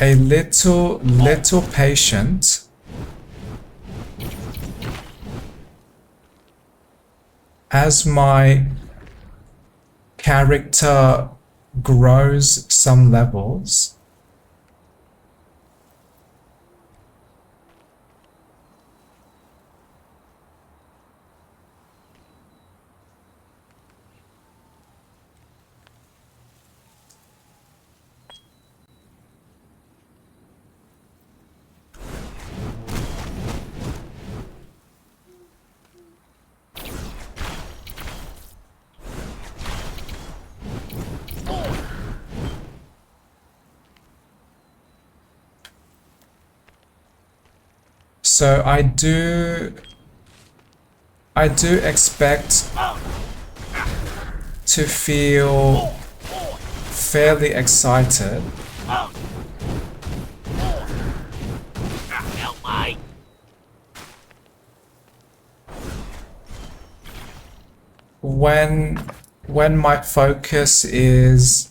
A: A little patient. As my character grows some levels. So I do expect to feel fairly excited when my focus is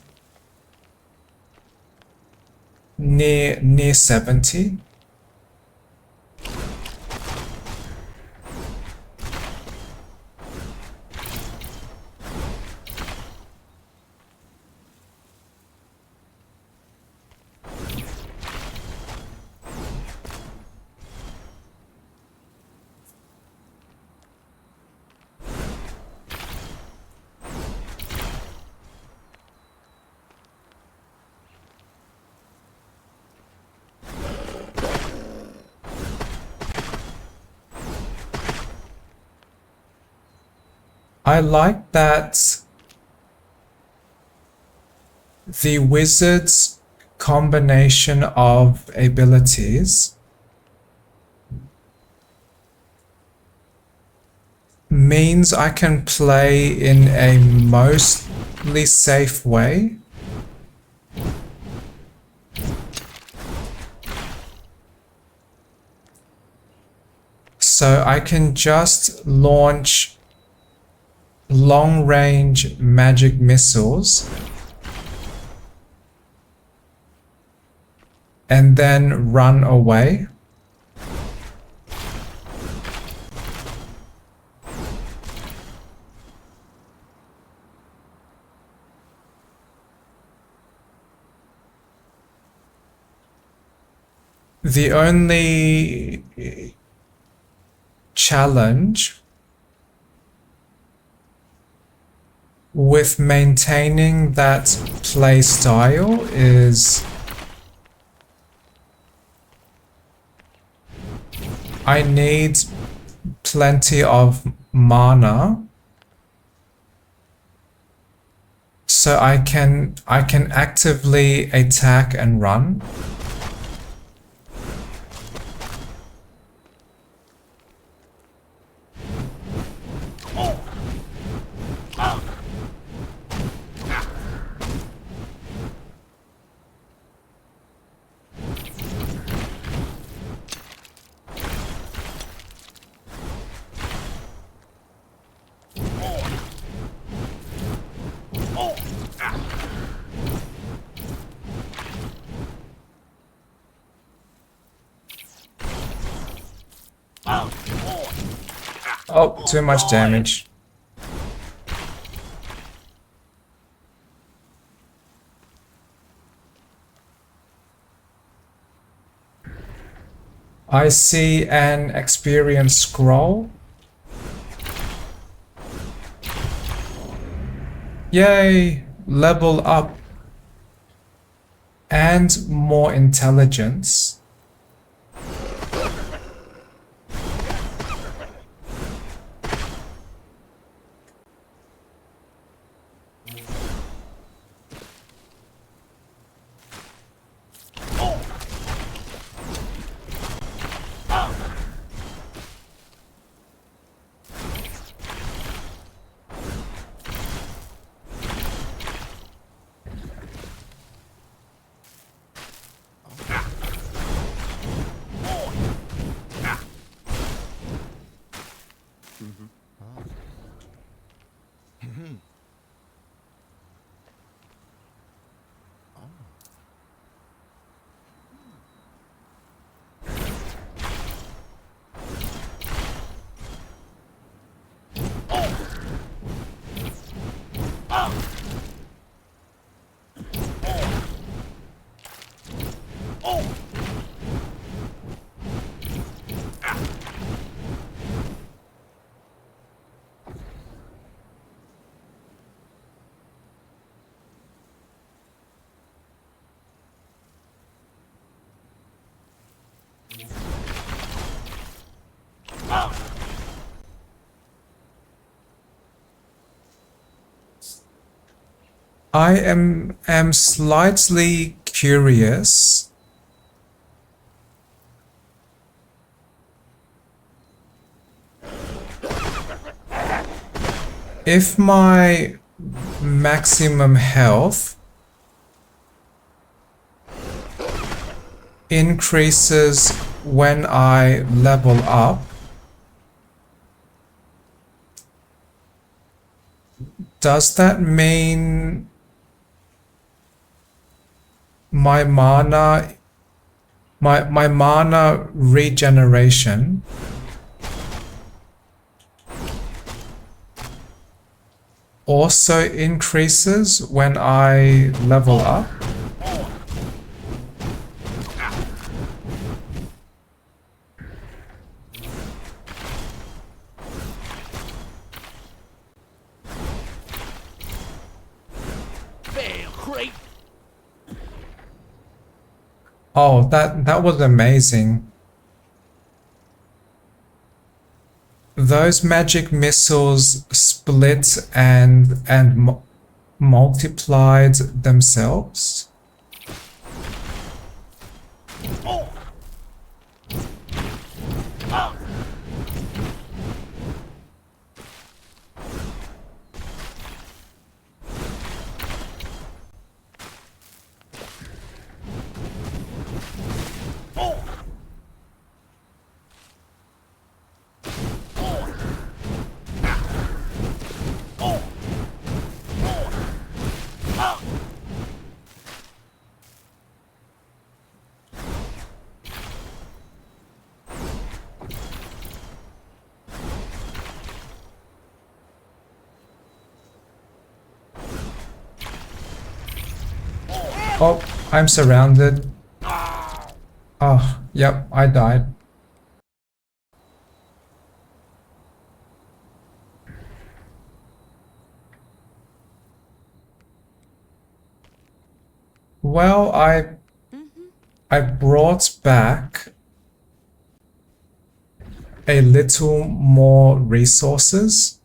A: near 70. I like that the wizard's combination of abilities means I can play in a mostly safe way. So I can just launch long-range magic missiles and then run away. The only challenge with maintaining that play style is I need plenty of mana so I can actively attack and run. Oh, too much damage. I see an experience scroll. Yay! Level up. And more intelligence. I am slightly curious. If my maximum health increases when I level up, does that mean my mana regeneration also increases when I level up?
C: Fail, great.
A: Oh, that was amazing. Those magic missiles split and multiplied themselves. Oh, I'm surrounded. Oh, yep, I died. Well, I brought back a little more resources.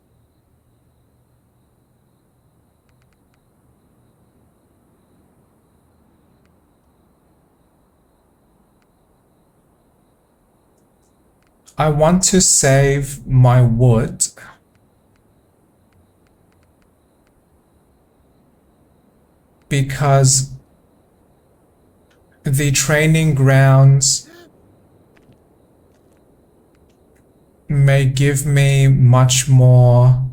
A: I want to save my wood because the training grounds may give me much more,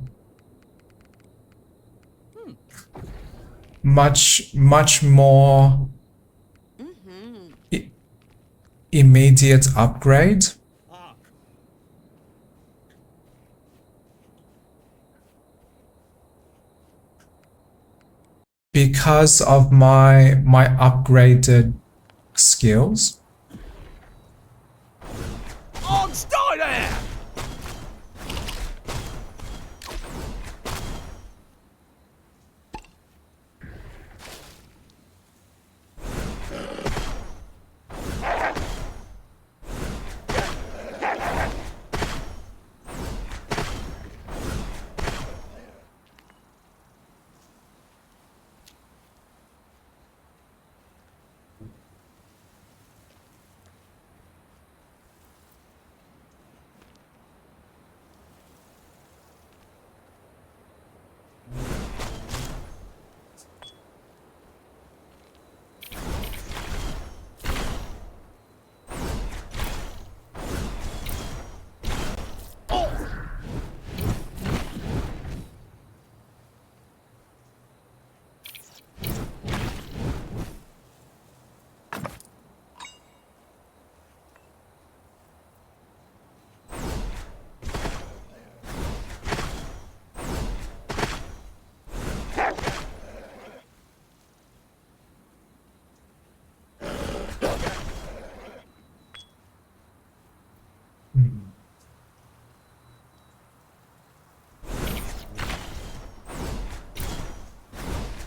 A: much more immediate upgrade. Because of my upgraded skills.
C: On stay there!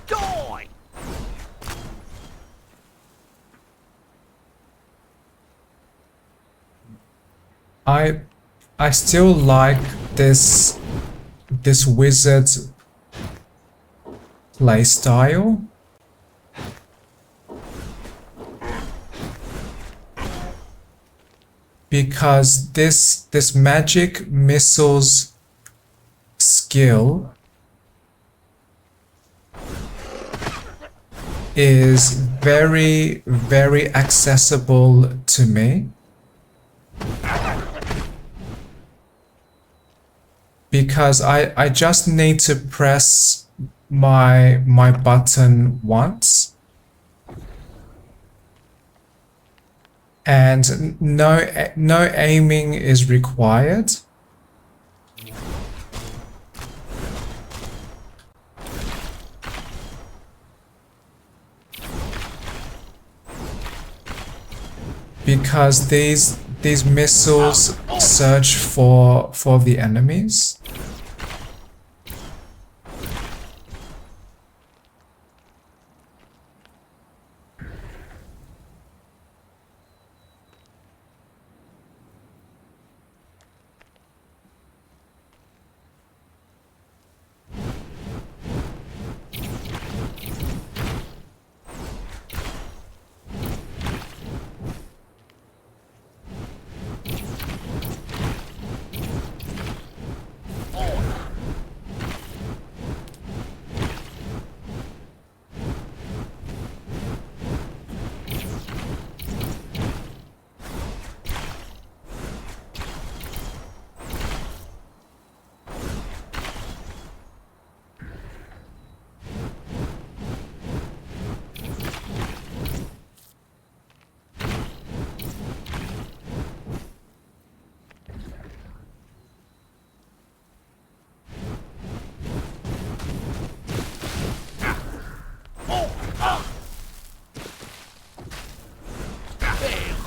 C: Die!
A: I still like this wizard playstyle. Because this magic missiles skill is very, very accessible to me. Because I just need to press my button once. And no aiming is required. Because these missiles search for the enemies.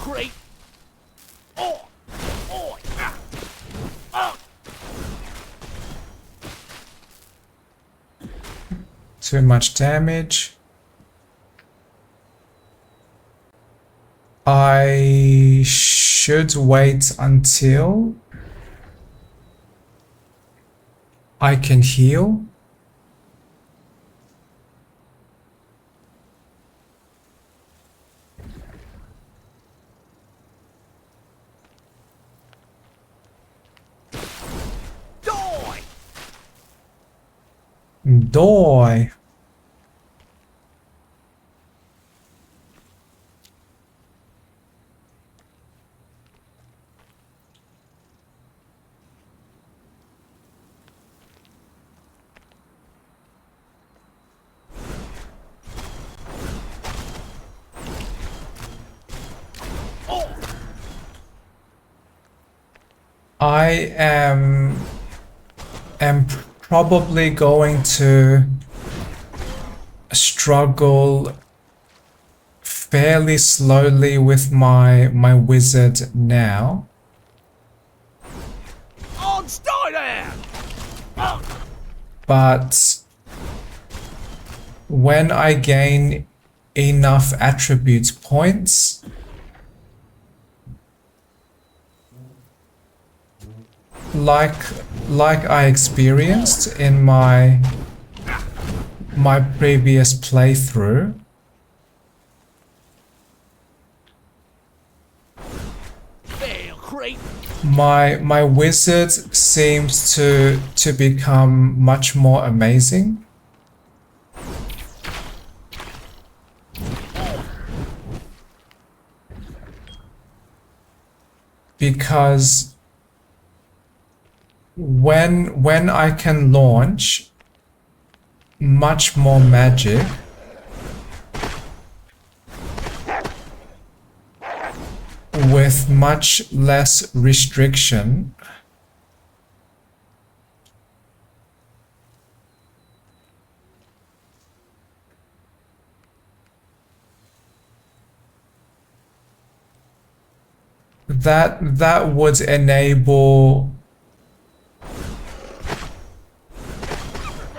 C: Great.
A: Too much damage. I should wait until I can heal. Die. I am probably going to struggle fairly slowly with my wizard now.
C: On stay there.
A: But when I gain enough attribute points, like I experienced in my previous playthrough, my wizard seems to become much more amazing. Because when I can launch much more magic, with much less restriction, that would enable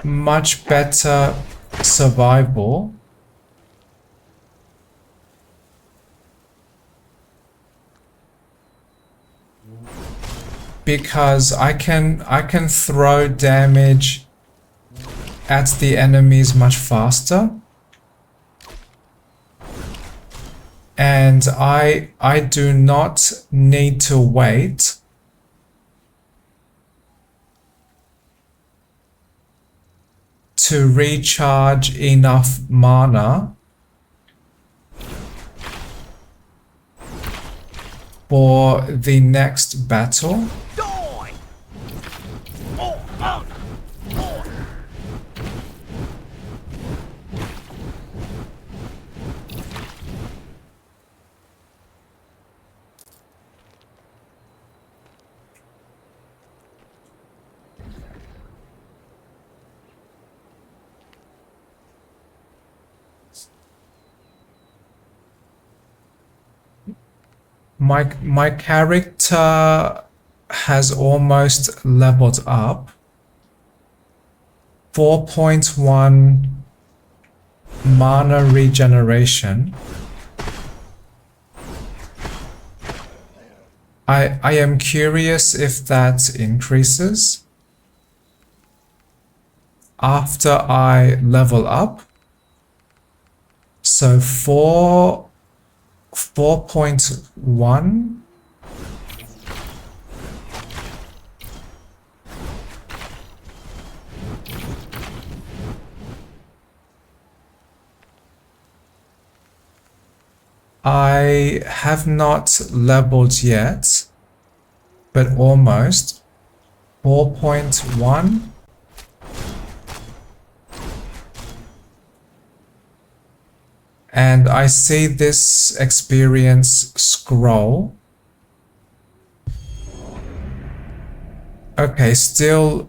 A: much better survival. Because I can throw damage at the enemies much faster. And I do not need to wait to recharge enough mana for the next battle.
C: Die! Oh, oh, oh.
A: My character has almost leveled up. 4.1 mana regeneration. I am curious if that increases after I level up. So 4.1. I have not leveled yet, but almost. 4.1. And I see this experience scroll. Okay, still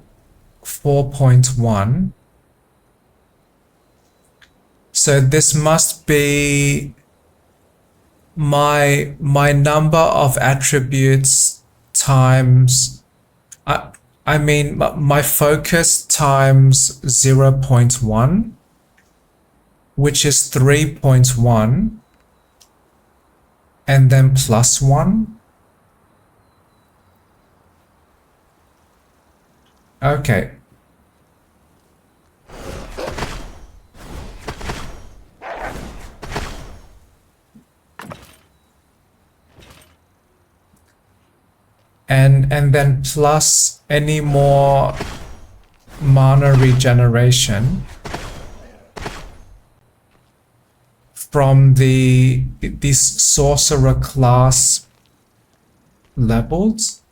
A: 4.1. So this must be my number of attributes times, I mean my focus times 0.1, which is 3.1, and then plus 1. Okay. And then plus any more mana regeneration from these sorcerer class levels.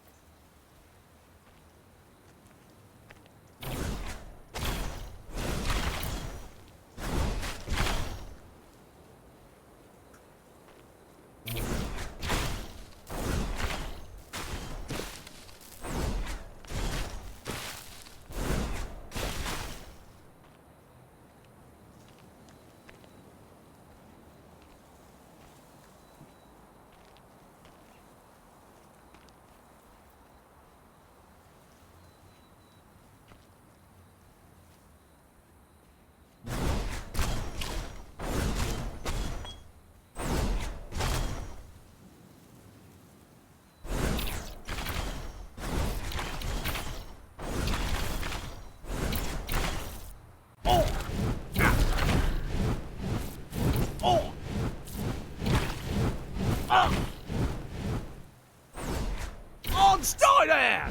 C: On, stay there!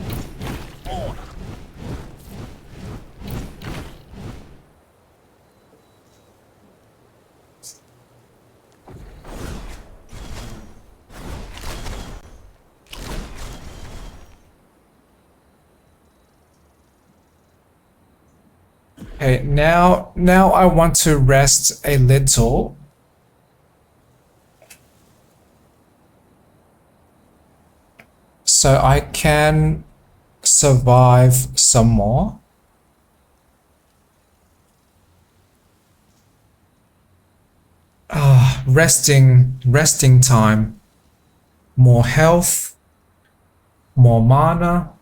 C: On!
A: Okay, now I want to rest a little. So I can survive some more. Resting time. More health, more mana.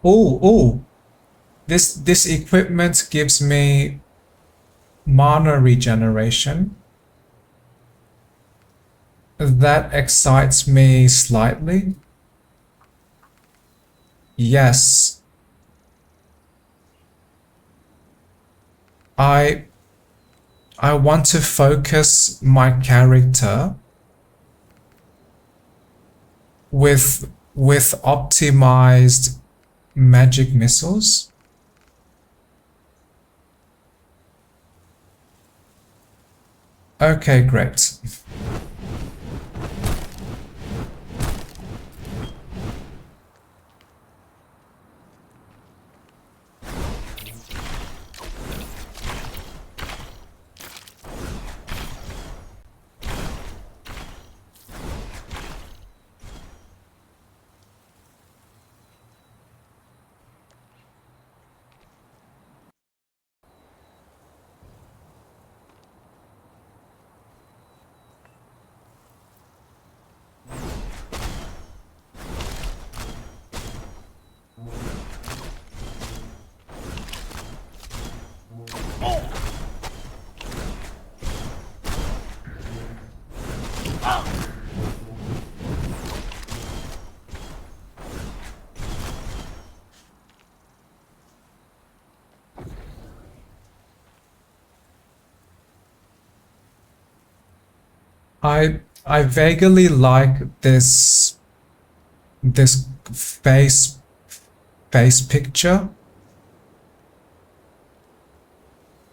A: Oh, this equipment gives me mana regeneration. That excites me slightly. Yes. I want to focus my character with optimized magic missiles. Okay, great. I vaguely like this face picture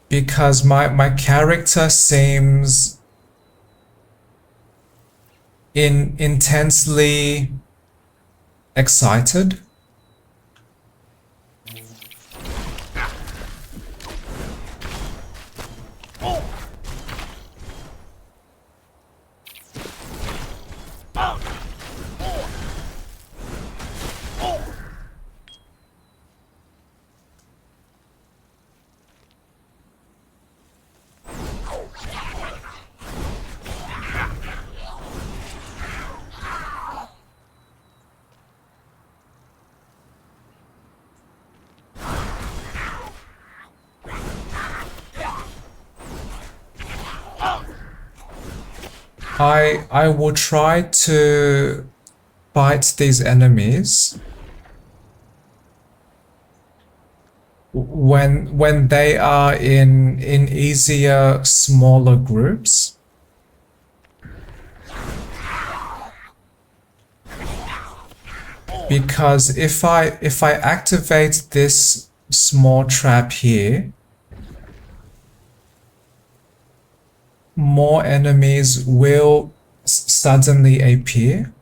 A: because my character seems intensely excited. I will try to fight these enemies when they are in easier, smaller groups. Because if I activate this small trap here, more enemies will suddenly appear.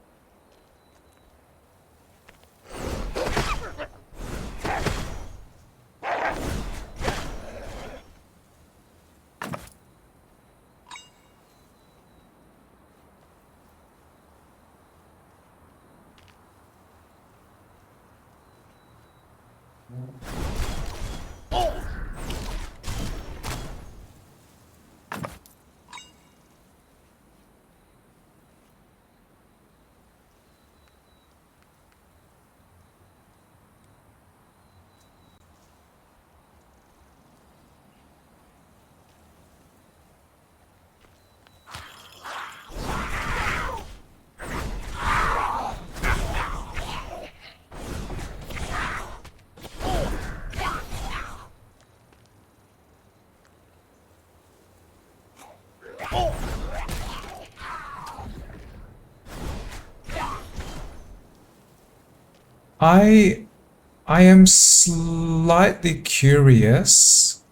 A: I am slightly curious.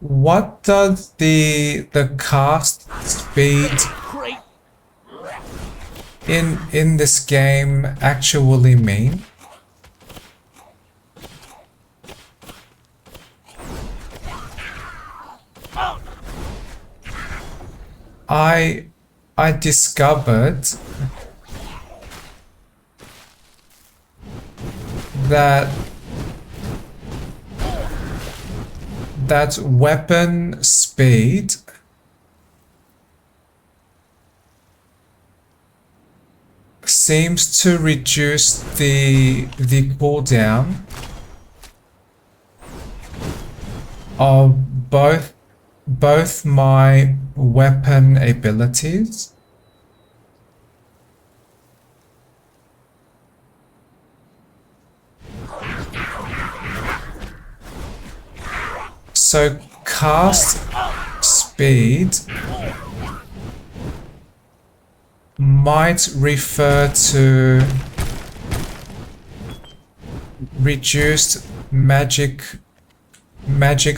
A: What does the cast speed in this game actually mean? I discovered that weapon speed seems to reduce the cooldown of both my weapon abilities. So cast speed might refer to reduced magic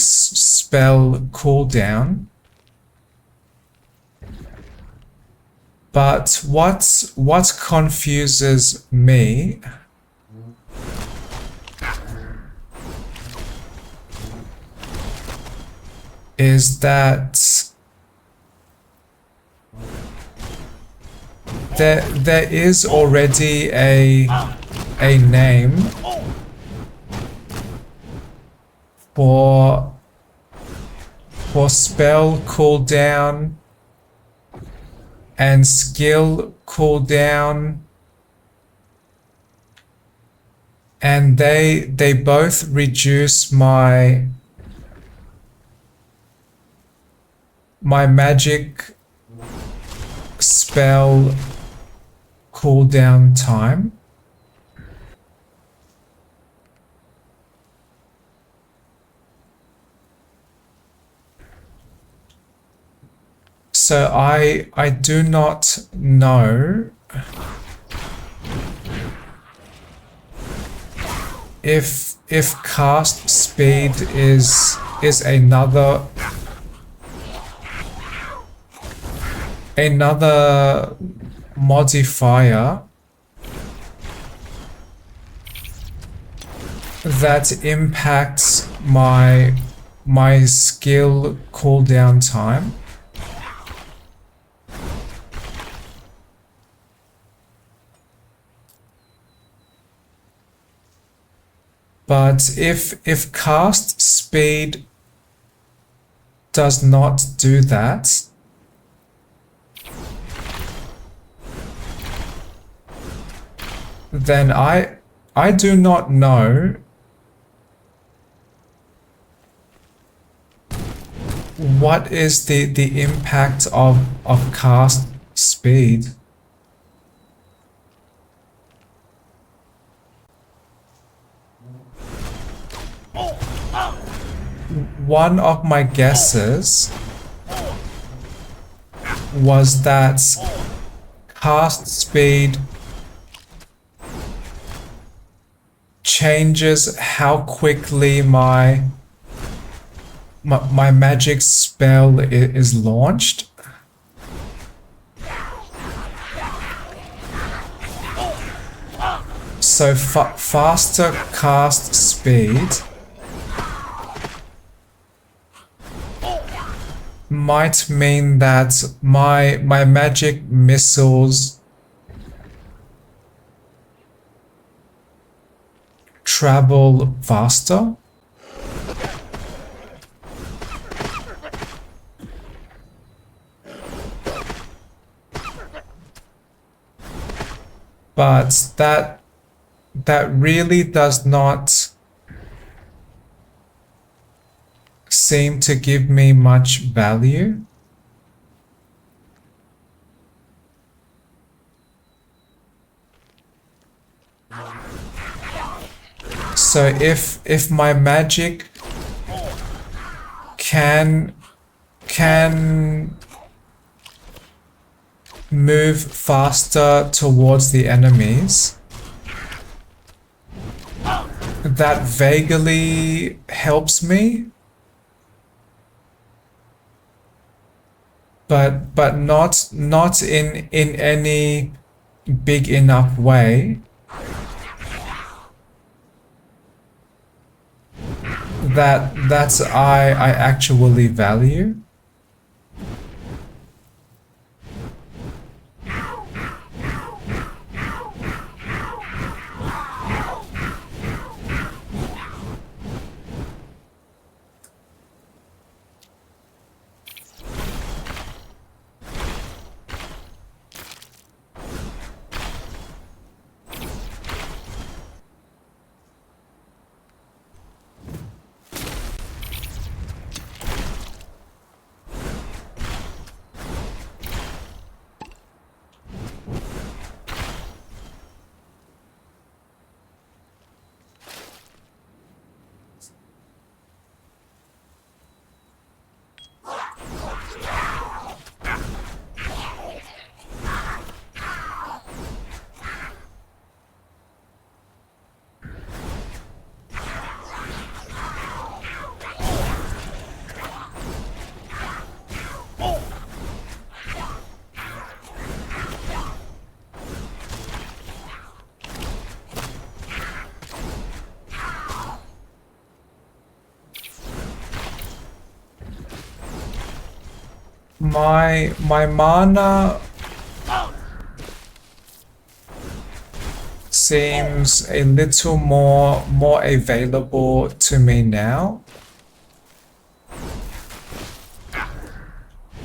A: spell cooldown. But what confuses me is that there is already a name for spell cooldown and skill cooldown, and they both reduce my magic spell cooldown time. So I do not know if cast speed is another modifier that impacts my skill cooldown time. But if cast speed does not do that, then I do not know what is the impact of cast speed. One of my guesses was that cast speed changes how quickly my magic spell is launched. So faster cast speed might mean that my magic missiles travel faster. But that really does not seem to give me much value. So if my magic can move faster towards the enemies, that vaguely helps me, but not in any big enough way that I actually value. my mana seems a little more available to me now,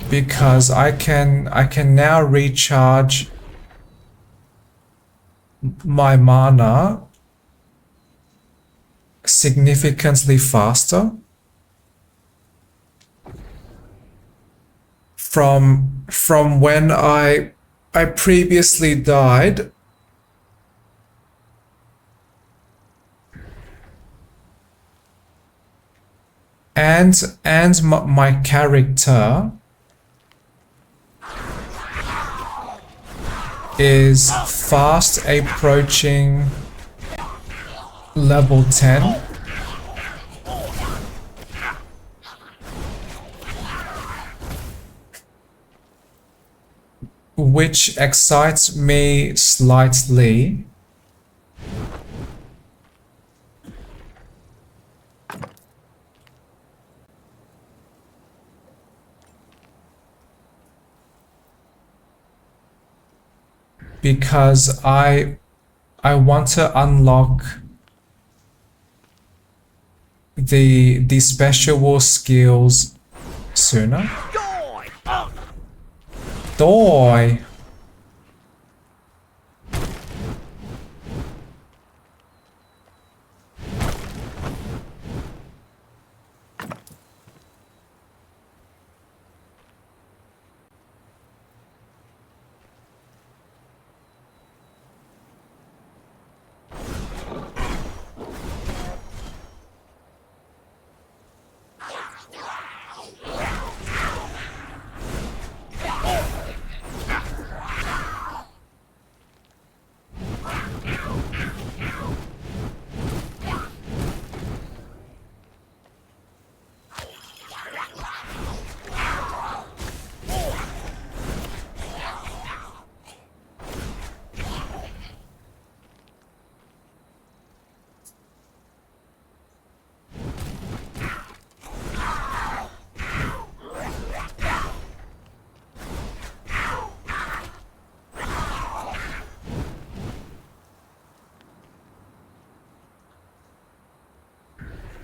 A: because I can now recharge my mana significantly faster from when I previously died. And my character is fast approaching level 10, which excites me slightly. Because I want to unlock the special skills sooner. Die!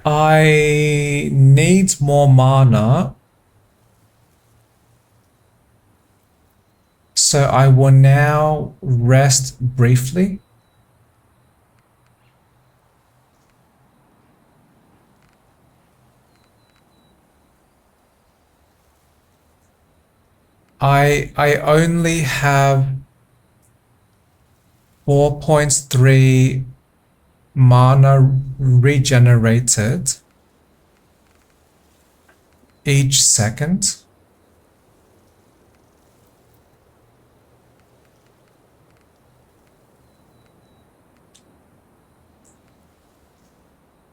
A: I need more mana, so I will now rest briefly. I only have 4.3 mana regenerated each second.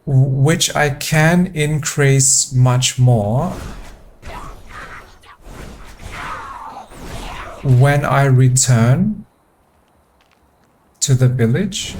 A: Which I can increase much more when I return to the village.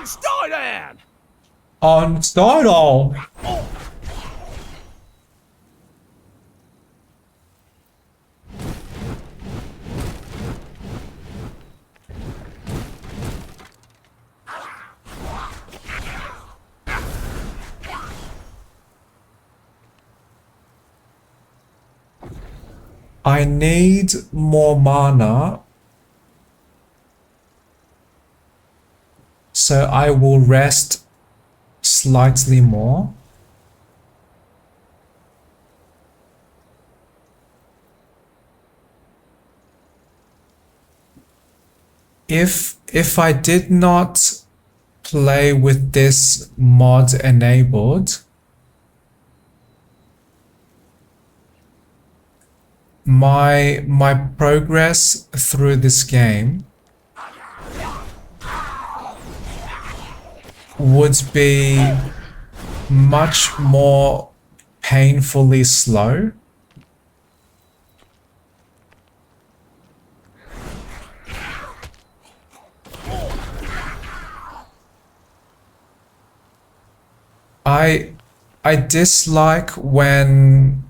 C: Stein!
A: On Steinall! I need more mana, so I will rest slightly more. If I did not play with this mod enabled, my progress through this game would be much more painfully slow. I dislike when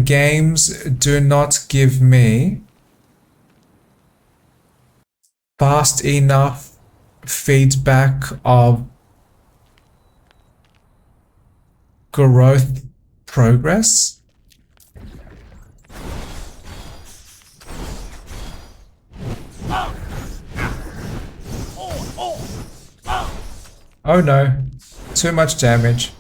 A: games do not give me fast enough feedback of growth progress. Oh no, too much damage.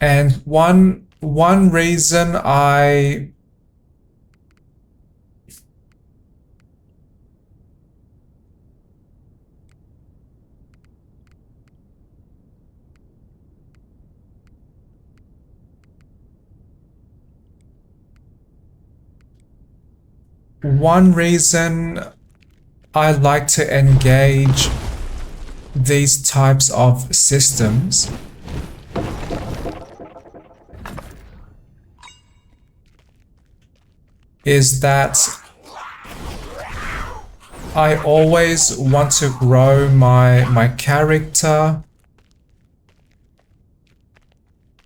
A: And one reason I like to engage these types of systems is that I always want to grow my character.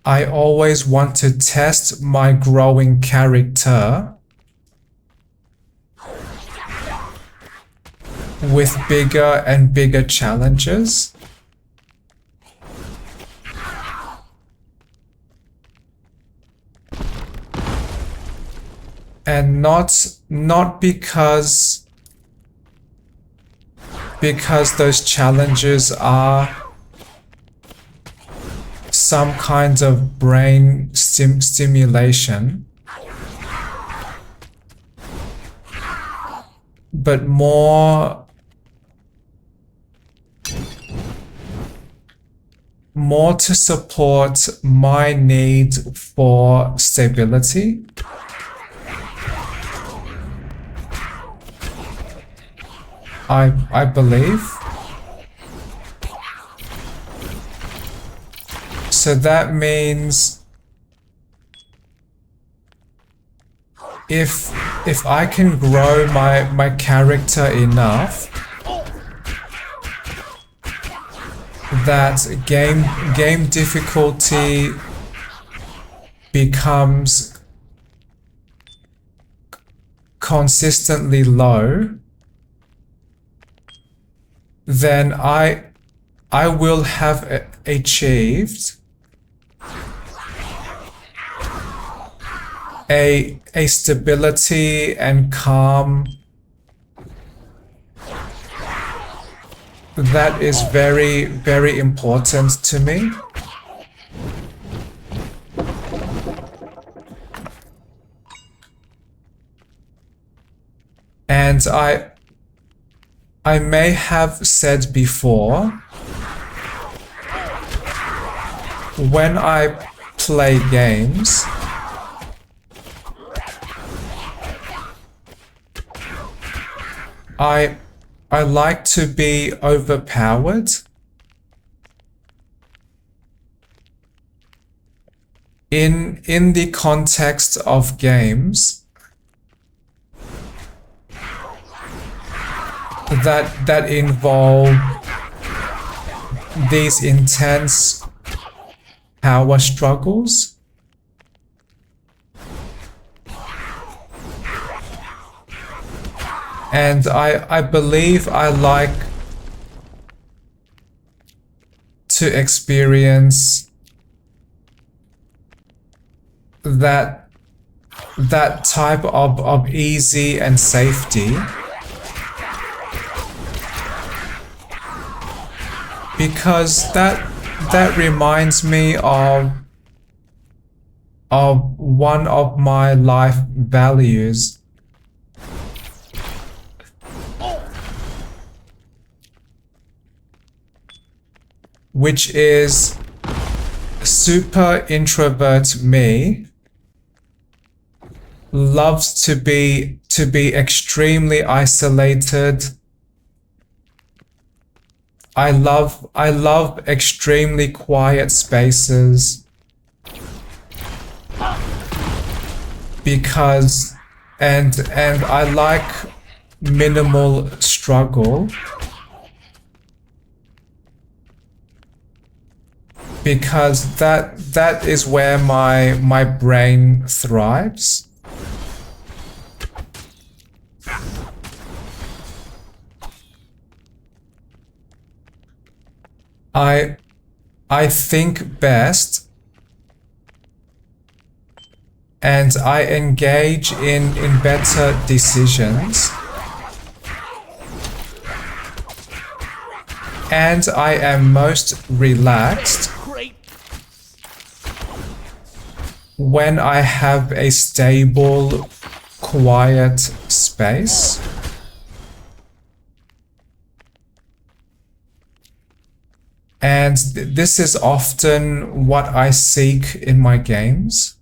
A: I always want to test my growing character with bigger and bigger challenges. And not because those challenges are some kinds of brain stimulation, but more to support my need for stability. I believe. So that means if I can grow my character enough that game difficulty becomes consistently low, then I will have achieved a stability and calm that is very, very important to me. And I may have said before, when I play games, I like to be overpowered. In the context of games that involve these intense power struggles. And I believe I like to experience that type of easy and safety, because that reminds me of one of my life values, which is super introvert me loves to be extremely isolated. I love extremely quiet spaces because and I like minimal struggle because that is where my brain thrives. I think best and I engage in better decisions, and I am most relaxed when I have a stable, quiet space. And this is often what I seek in my games.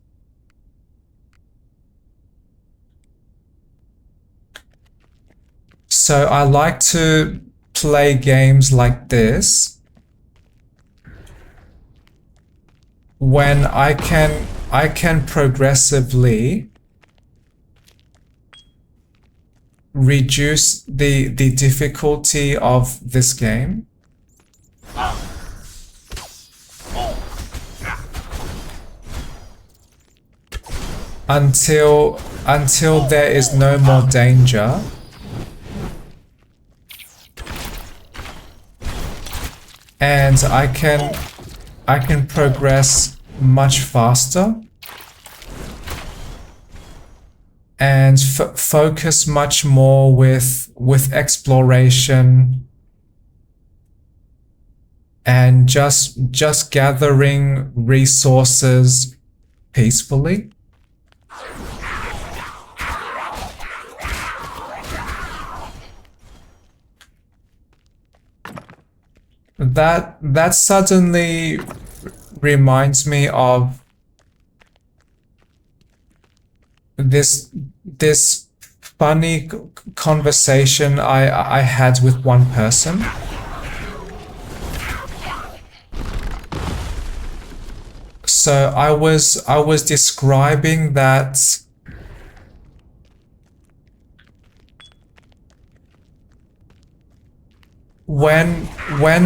A: So I like to play games like this when I can progressively reduce the difficulty of this game until there is no more danger. And I can progress much faster and focus much more with exploration and just gathering resources peacefully. That suddenly reminds me of this funny conversation I had with one person. So I was describing that when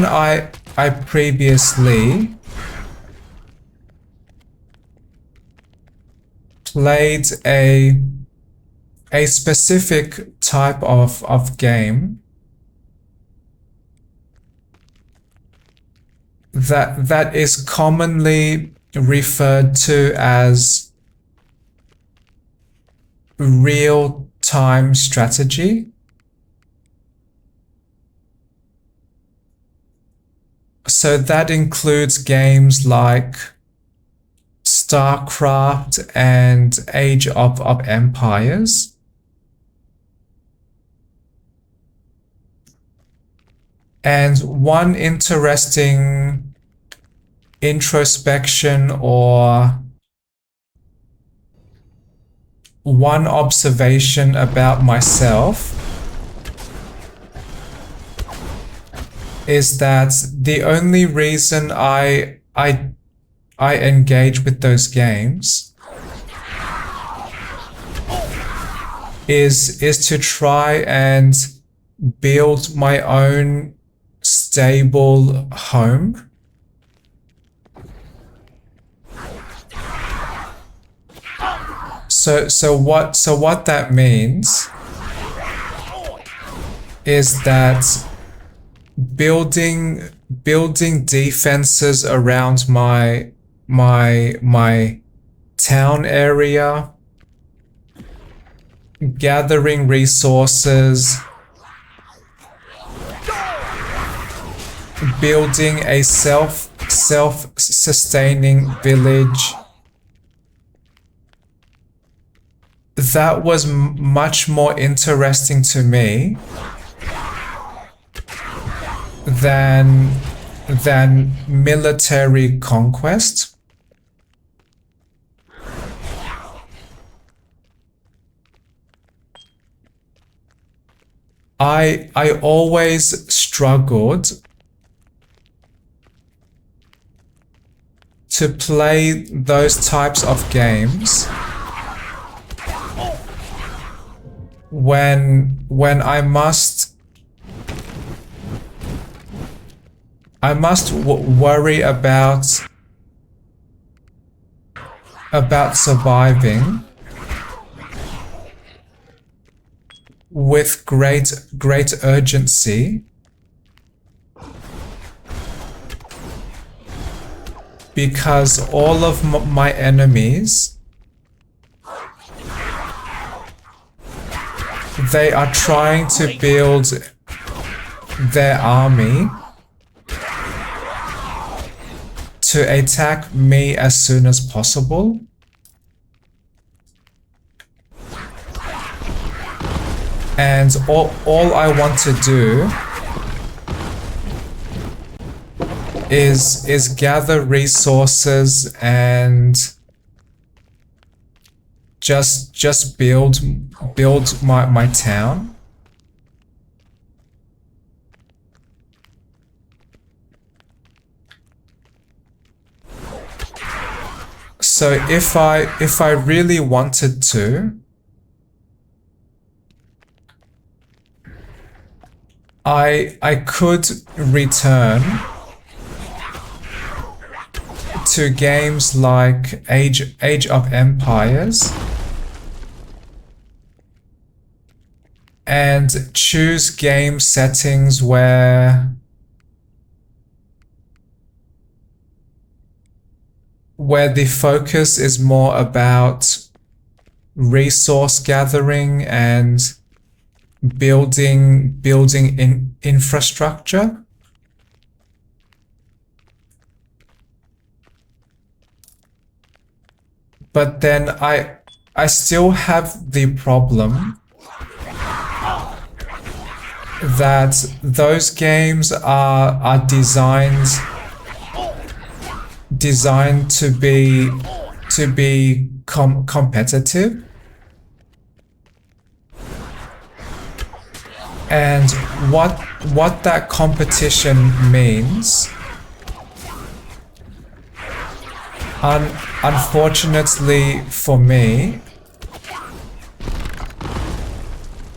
A: I previously played a specific type of game that is commonly referred to as real-time strategy. So that includes games like StarCraft and Age of Empires. And one interesting introspection or one observation about myself is that the only reason I engage with those games is to try and build my own stable home. So what that means is that building building defenses around my town area, gathering resources, building a self-sustaining village. That was much more interesting to me than military conquest. I always struggled to play those types of games when I must worry about surviving with great urgency, because all of my enemies, they are trying to build their army to attack me as soon as possible. And all I want to do is gather resources and just build my town. So if I really wanted to, I could return to games like Age of Empires and choose game settings where the focus is more about resource gathering and building infrastructure. But then I still have the problem that those games are designed to be competitive. And what that competition means, unfortunately for me,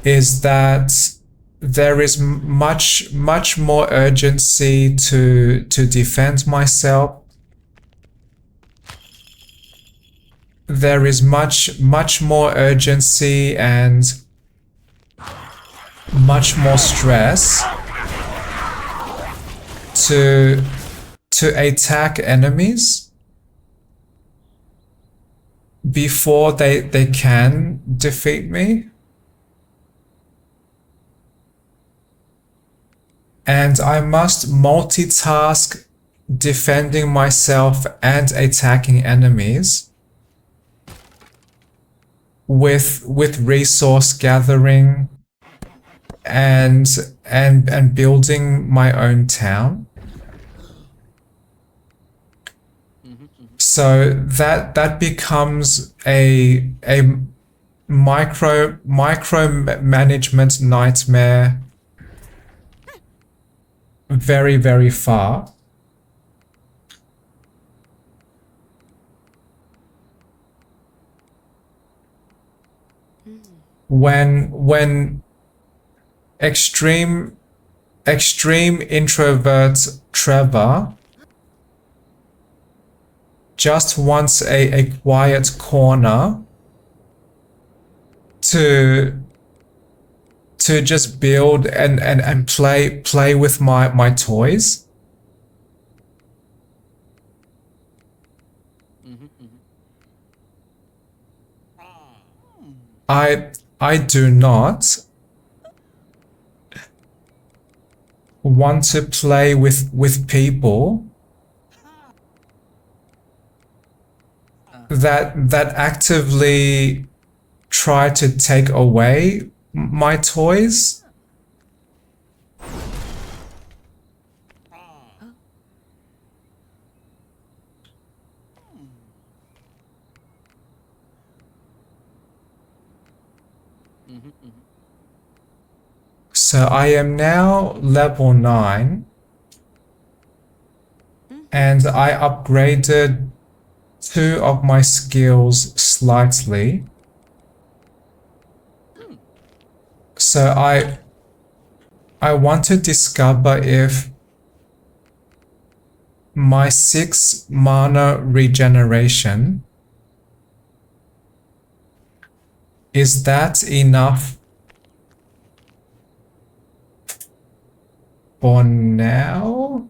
A: is that there is much more urgency to defend myself. There is much more urgency and much more stress to attack enemies before they can defeat me. And I must multitask defending myself and attacking enemies with resource gathering and building my own town. So that becomes a micro management nightmare very far. When extreme introvert Trevor just wants a quiet corner to just build and play with my toys. I do not want to play with people that actively try to take away my toys. So I am now level 9 and I upgraded 2 of my skills slightly. So I want to discover if my 6 mana regeneration, is that enough for now?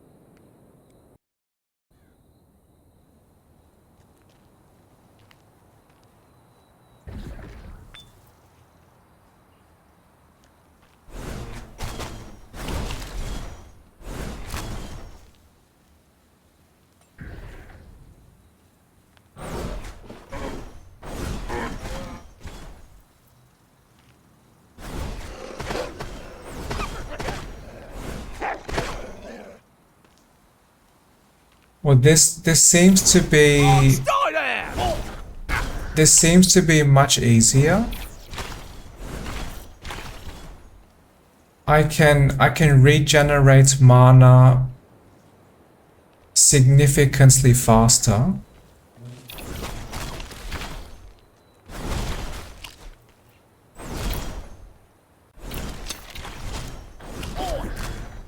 A: Well, this seems to be
C: Stay there!
A: this seems to be much easier. I can regenerate mana significantly faster.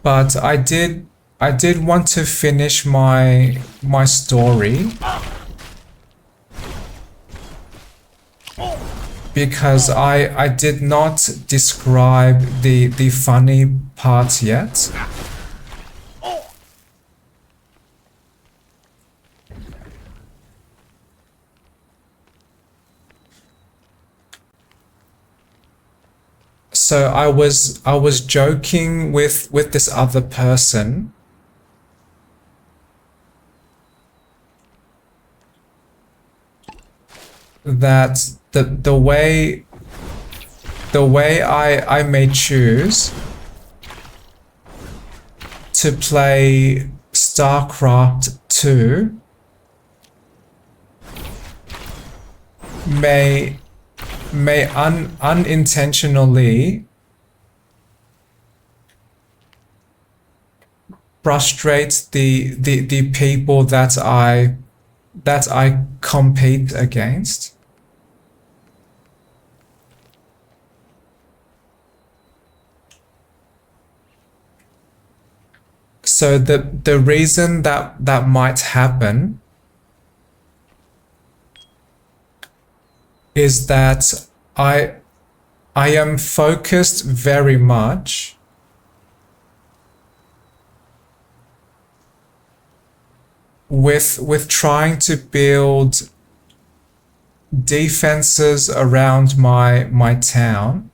A: But I did want to finish my story because I did not describe the funny part yet. So I was joking with this other person that the way I may choose to play StarCraft 2 may unintentionally frustrate the people that I compete against. So the reason that might happen is that I am focused very much with trying to build defenses around my town.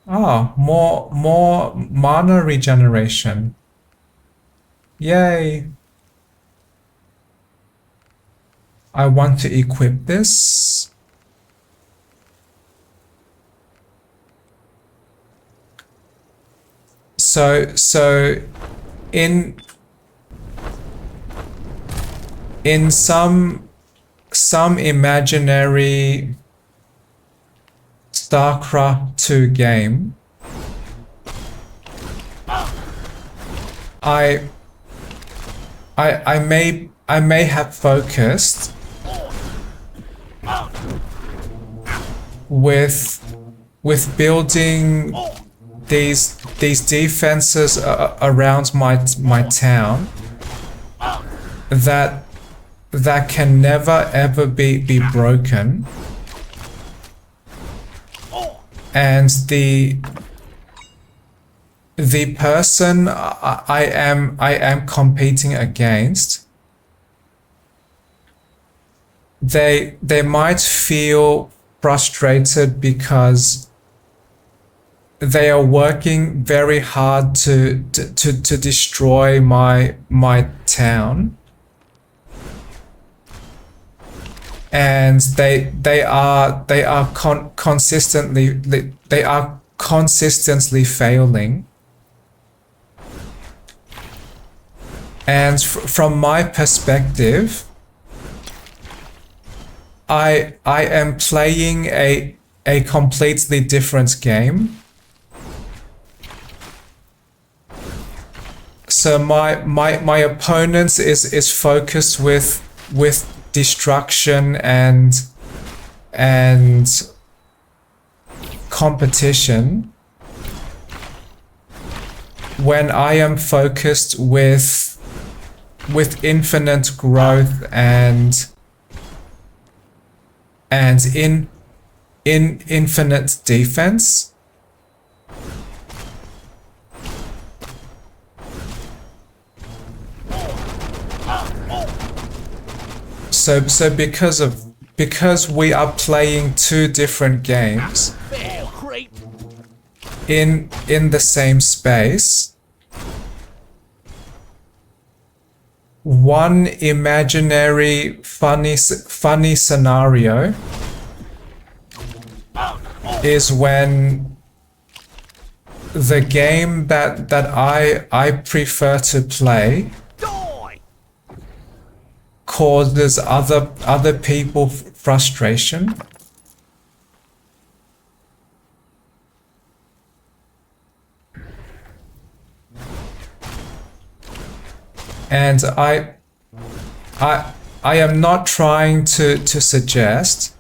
A: Ah, more mana regeneration. Yay. I want to equip this. So in some imaginary StarCraft 2 game, I may have focused with building these defenses around my town that can never ever be broken, and the person I am competing against, they might feel frustrated because they are working very hard to destroy my town, and they are consistently failing. And from my perspective, I am playing a completely different game. So my opponent is focused with destruction and competition, when I am focused with infinite growth and in infinite defense. So because we are playing two different games in the same space, one imaginary funny scenario is when the game that I prefer to play causes other people frustration. And I am not trying to suggest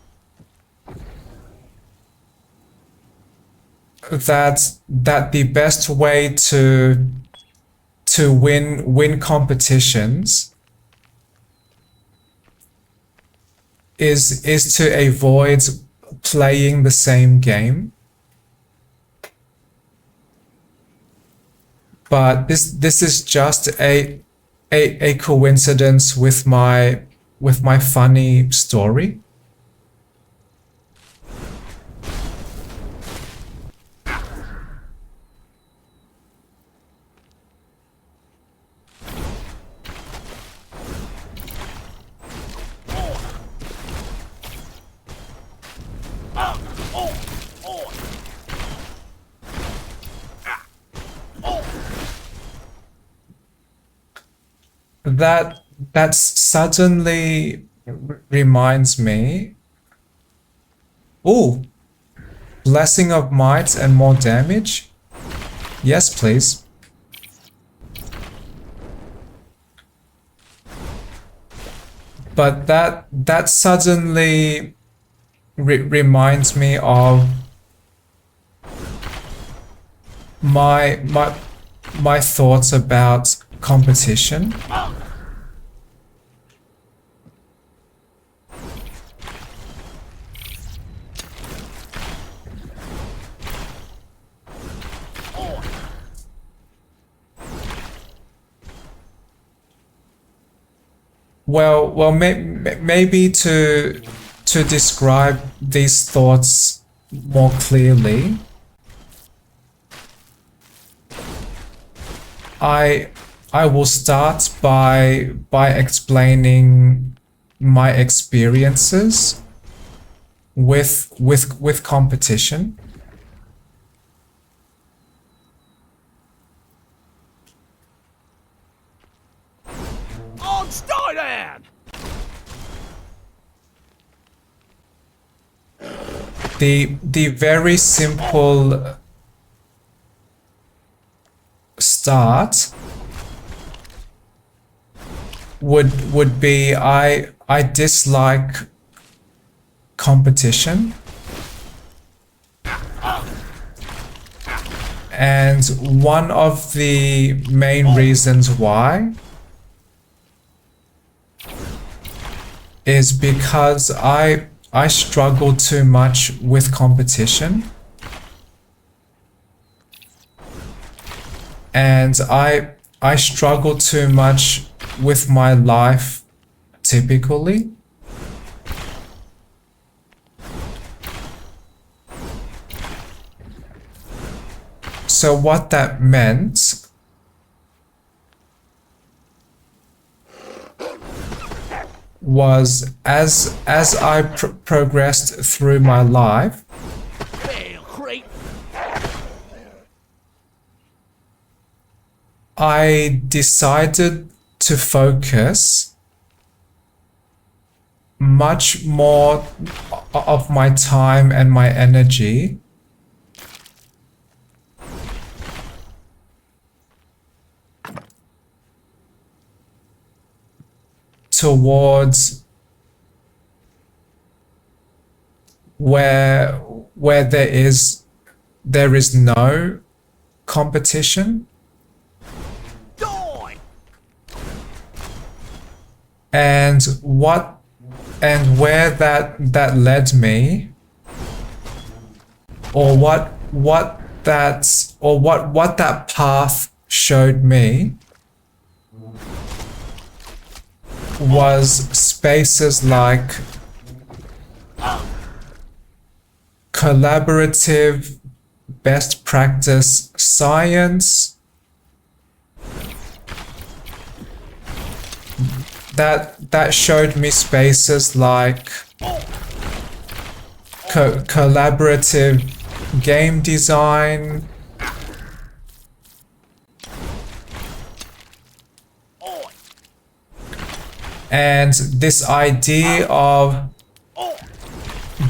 A: that the best way to win competitions is to avoid playing the same game. But this is just a coincidence with my funny story. That suddenly reminds me. Oh, blessing of might and more damage. Yes, please. But that suddenly reminds me of my thoughts about competition. Well, maybe to describe these thoughts more clearly, I will start by explaining my experiences with competition.
C: On Stein!
A: The very simple start would be I dislike competition, and one of the main reasons why is because I struggle too much with competition. and I struggle too much with my life typically. So what that meant was as I progressed through my life, I decided to focus much more of my time and my energy towards where there is no competition. And where that led me, or what that path showed me, was spaces like collaborative best practice science, that showed me spaces like collaborative game design, and this idea of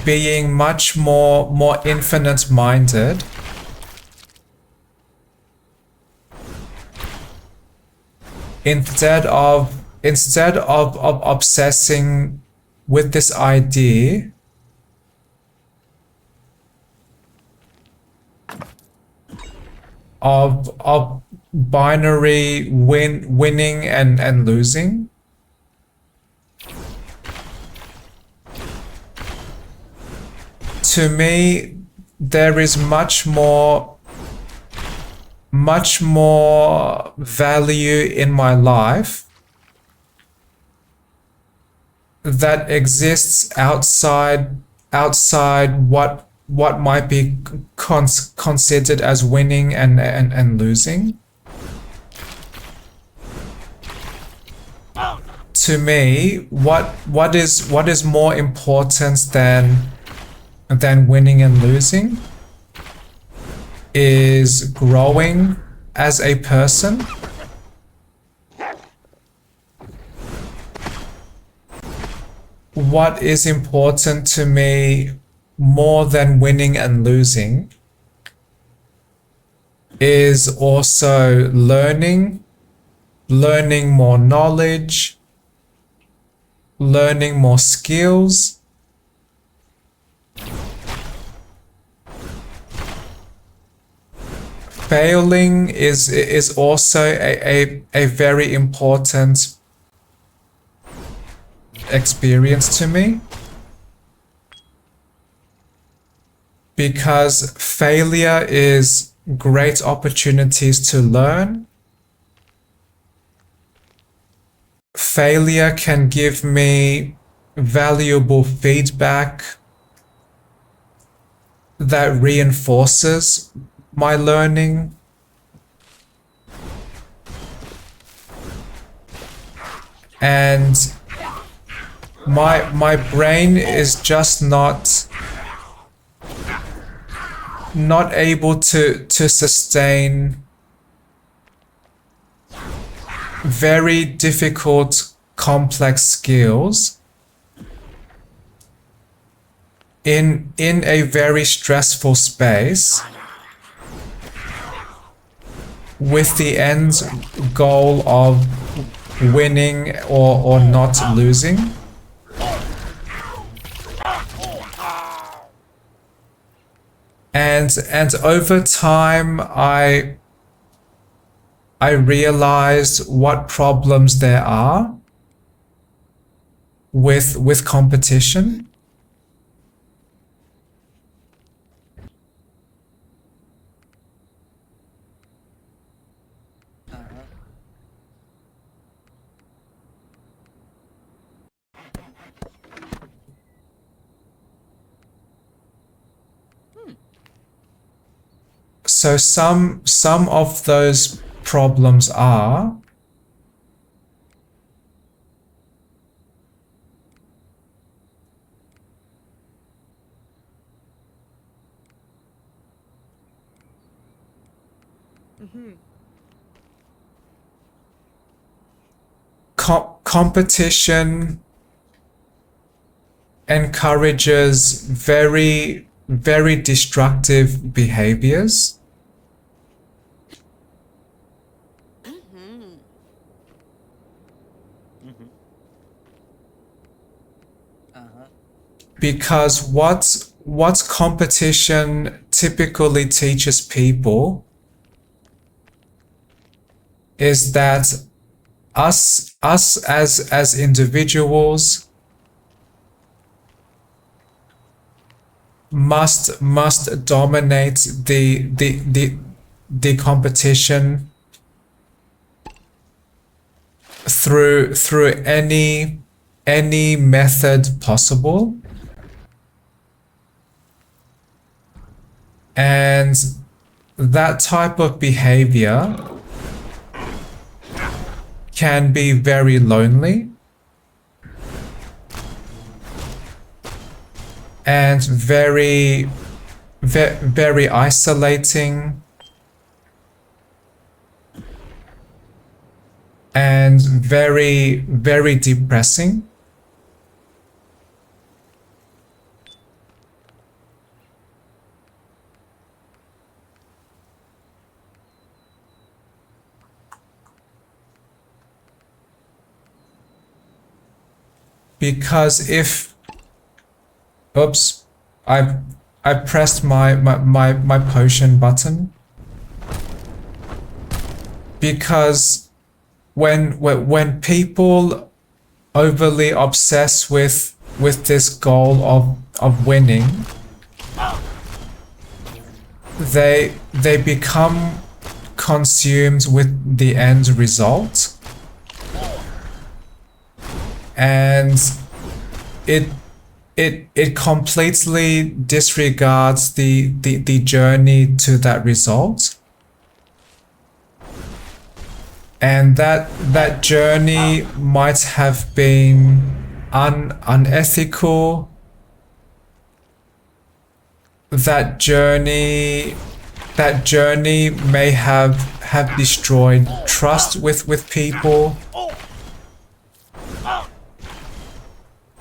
A: being much more infinite minded, instead of obsessing with this idea of binary winning and losing. To me, there is much more value in my life that exists outside what might be considered as winning and losing. To me, what is more important than winning and losing is growing as a person, what is important to me more than winning and losing is also learning more knowledge, learning more skills, failing is also a very important experience to me, because failure is great opportunities to learn. Failure can give me valuable feedback that reinforces my learning. And my brain is just not able to sustain very difficult, complex skills in a very stressful space, with the end goal of winning or not losing. And over time, I realized what problems there are with competition. So some of those problems are competition encourages very, very destructive behaviors. Because what competition typically teaches people is that us as individuals must dominate the competition through any method possible. And that type of behavior can be very lonely and very isolating and very depressing. Because if, oops, I pressed my potion button. Because when people overly obsess with this goal of winning, they become consumed with the end result. And it completely disregards the journey to that result. And that journey might have been unethical. That journey may have destroyed trust with people.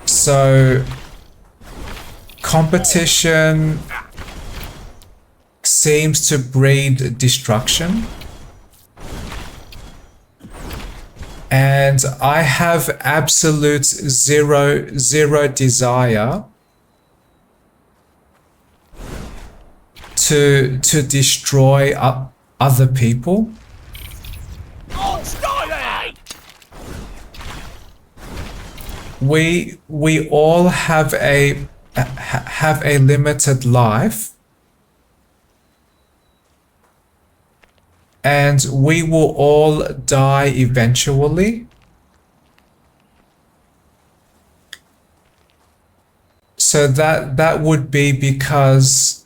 A: So competition seems to breed destruction. And I have absolute zero desire to destroy other people. We all have a limited life, and we will all die eventually. So that would be because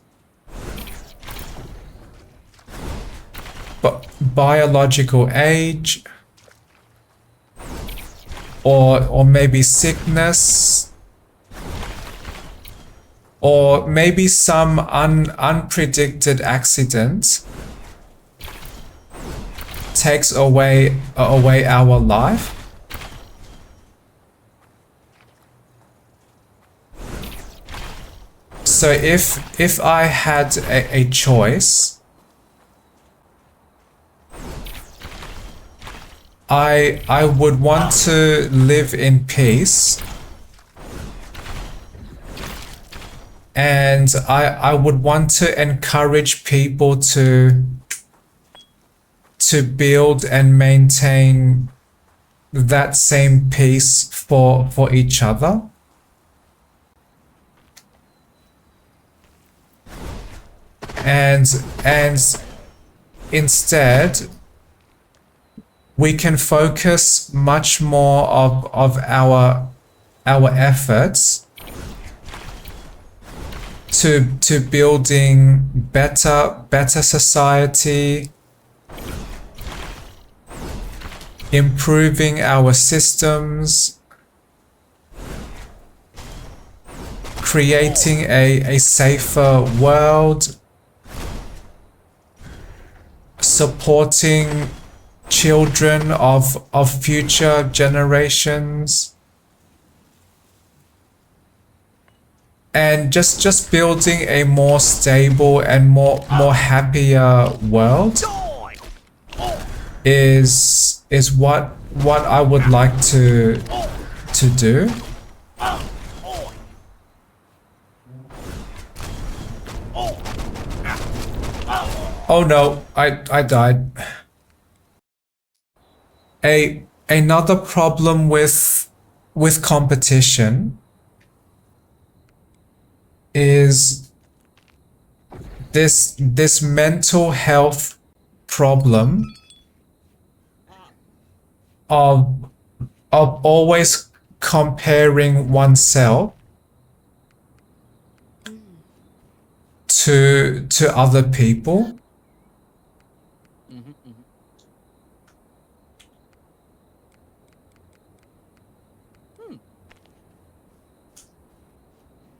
A: biological age, or maybe sickness, or maybe some unpredicted accident takes away our life. So if I had a choice, I would want to live in peace, and I would want to encourage people to build and maintain that same peace for each other. And instead, we can focus much more of our efforts to building better society, improving our systems, creating a safer world, supporting children of future generations, and just building a more stable and more happier world is what I would like to do. Oh no, I died. Another problem with competition is this mental health problem of always comparing oneself to other people.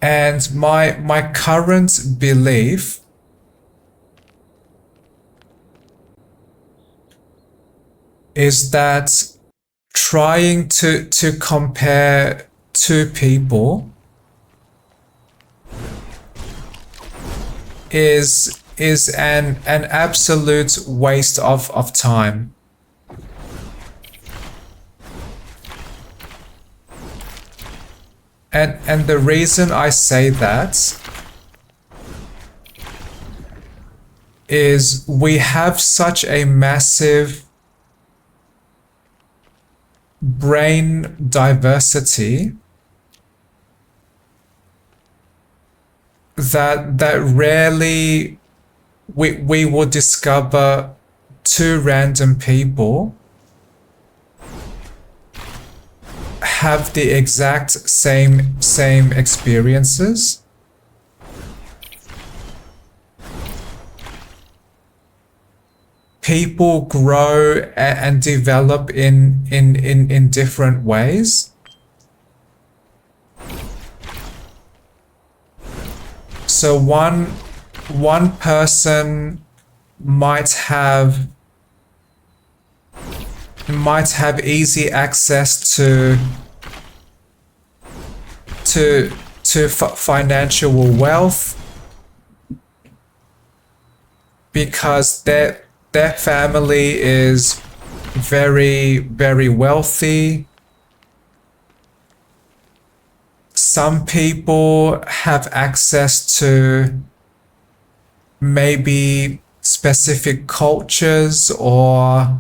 A: And my current belief is that trying to compare two people is an absolute waste of time. And the reason I say that is we have such a massive brain diversity that rarely we will discover two random people have the exact same experiences. People grow and develop in different ways. So one person might have easy access to financial wealth because their family is very wealthy. Some people have access to maybe specific cultures or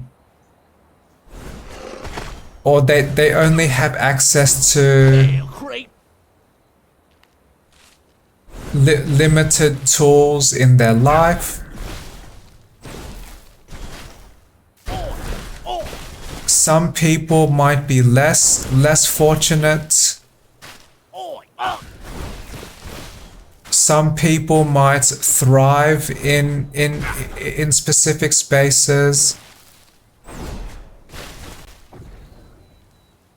A: they only have access to limited tools in their life. Some people might be less fortunate. Some people might thrive in specific spaces.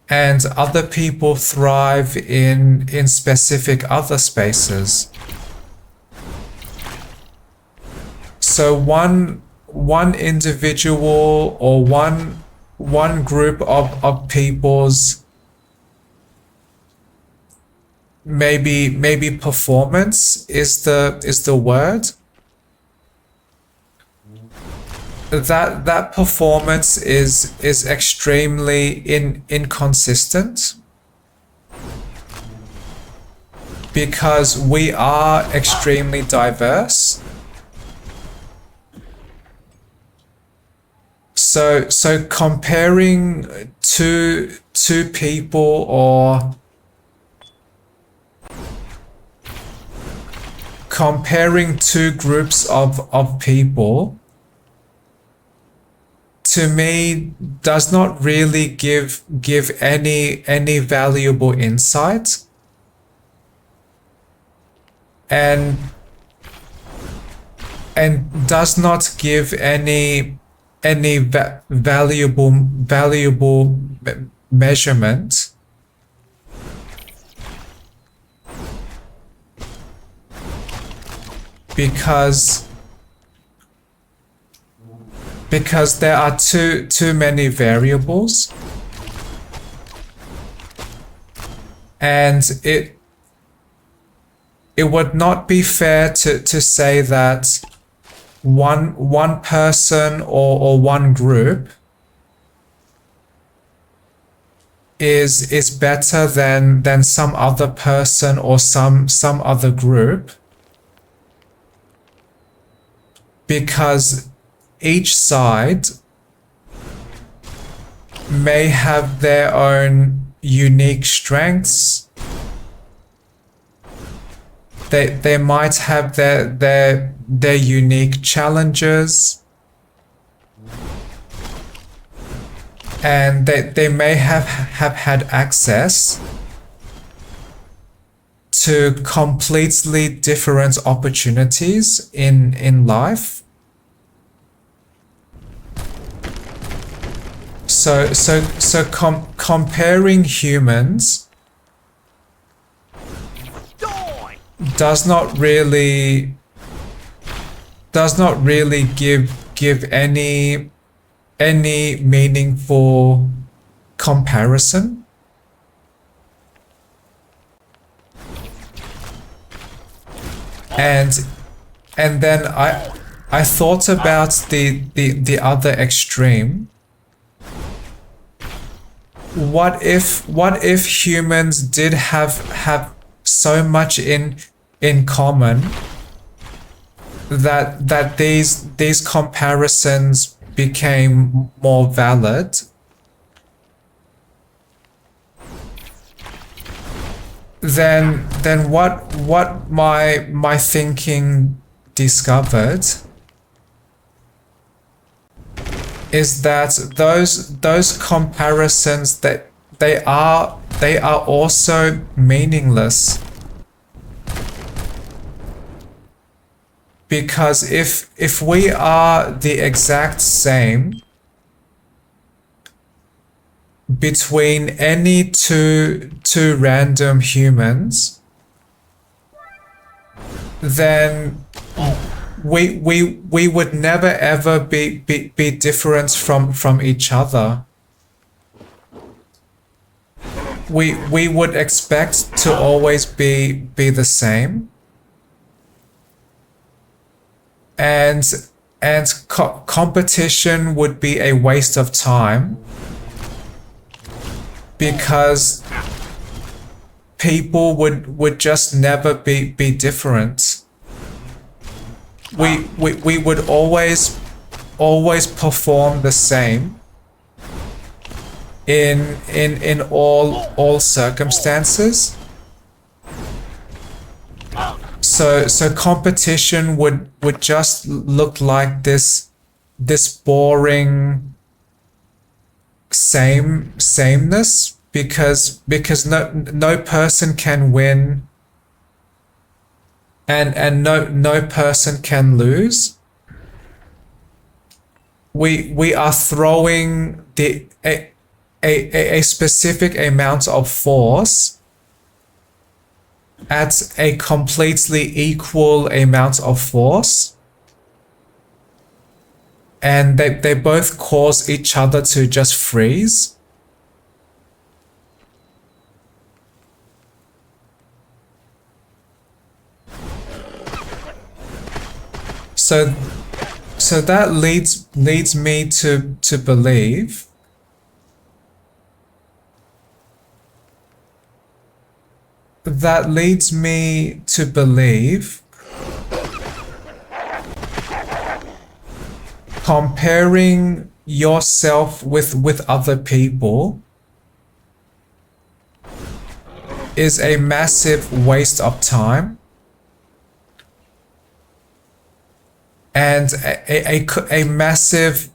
A: And other people thrive in specific other spaces. So one individual or one group of people's maybe performance is the word. That performance is extremely inconsistent because we are extremely diverse. So comparing two people or comparing two groups of people to me does not really give any valuable insight. and does not give any valuable measurement because there are too many variables, and it would not be fair to say that one person or one group is better than some other person or some other group, because each side may have their own unique strengths. They might have their unique challenges, and they may have had access to completely different opportunities in life. So comparing humans does not really give any meaningful comparison. And then I thought about the other extreme. What if humans did have so much in common that these comparisons became more valid? Then what my thinking discovered is that those comparisons, that they are also meaningless, because if we are the exact same between any two random humans, then we would never ever be different from each other. We would expect to always be the same, and competition would be a waste of time, because people would just never be different. We would always perform the same in all circumstances. So competition would just look like this boring sameness, because no person can win, and no person can lose. We are throwing a specific amount of force at a completely equal amount of force, and they both cause each other to just freeze. So that leads me to believe comparing yourself with other people is a massive waste of time, and a massive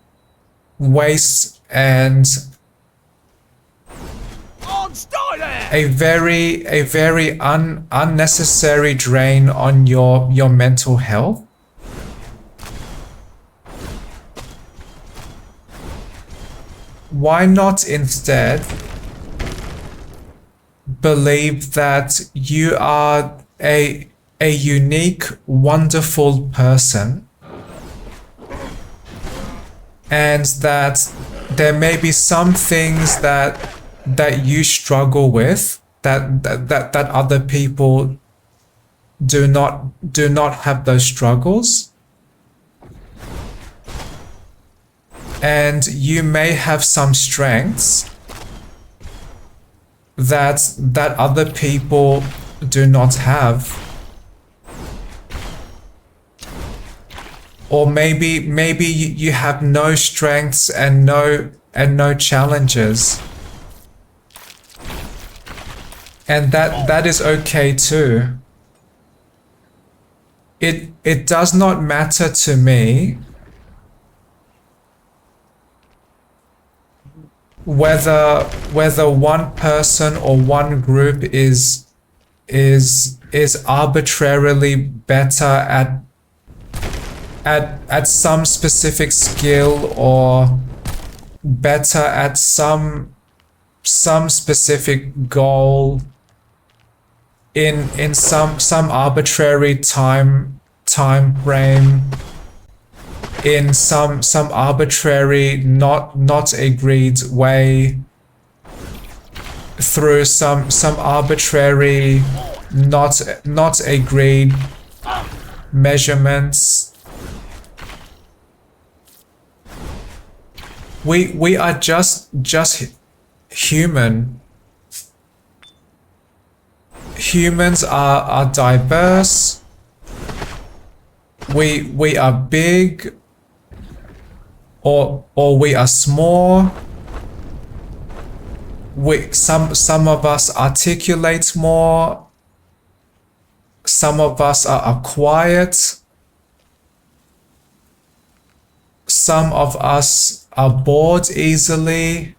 A: waste and
C: On styling!
A: very unnecessary drain on your mental health. Why not instead believe that you are a unique, wonderful person, and that there may be some things that you struggle with that other people do not have those struggles, and you may have some strengths that other people do not have, or maybe you have no strengths and no challenges, and that is okay too. It does not matter to me whether one person or one group is arbitrarily better at some specific skill, or better at some specific goal in some arbitrary time frame, in some arbitrary not agreed way, through some arbitrary not agreed measurements. We are just human. Humans are diverse. We are big, or we are small. Some of us articulate more. Some of us are quiet. Some of us are bored easily.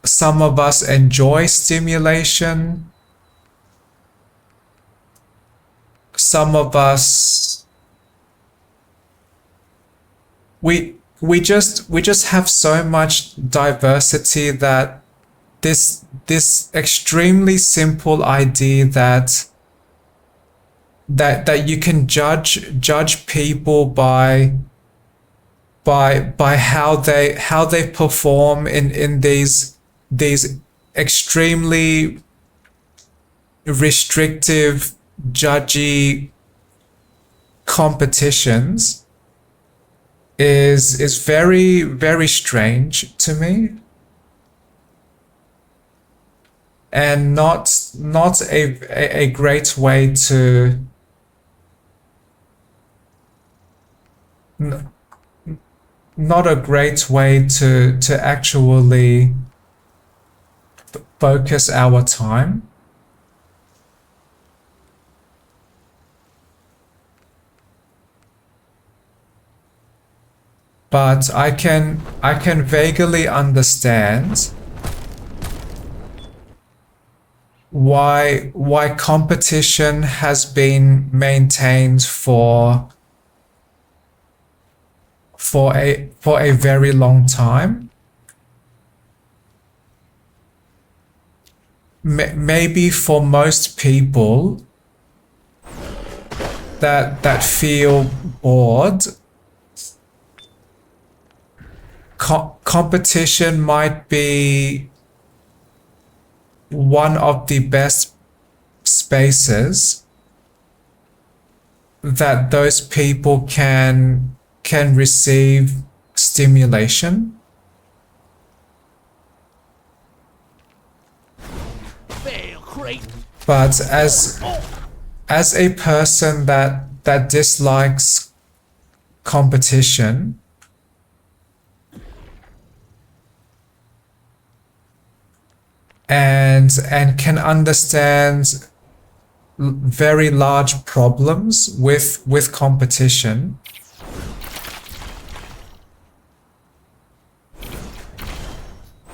A: Some of us enjoy stimulation. Some of us, we just have so much diversity that this extremely simple idea that you can judge people by how they perform in these extremely restrictive, judgy competitions is very, very strange to me, and not a great way to not a great way to actually focus our time. But I can vaguely understand why competition has been maintained for a very long time. Maybe for most people that feel bored, competition might be one of the best spaces that those people can receive stimulation. But as a person that dislikes competition, and can understand very large problems with competition,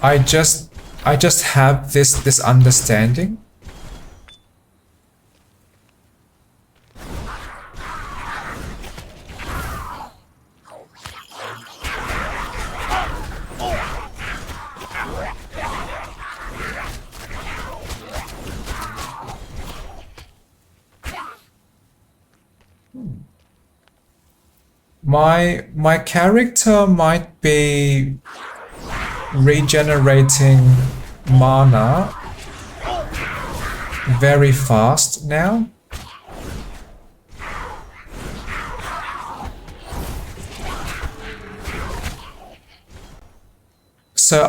A: I just I just have this understanding. My character might be regenerating mana very fast now. So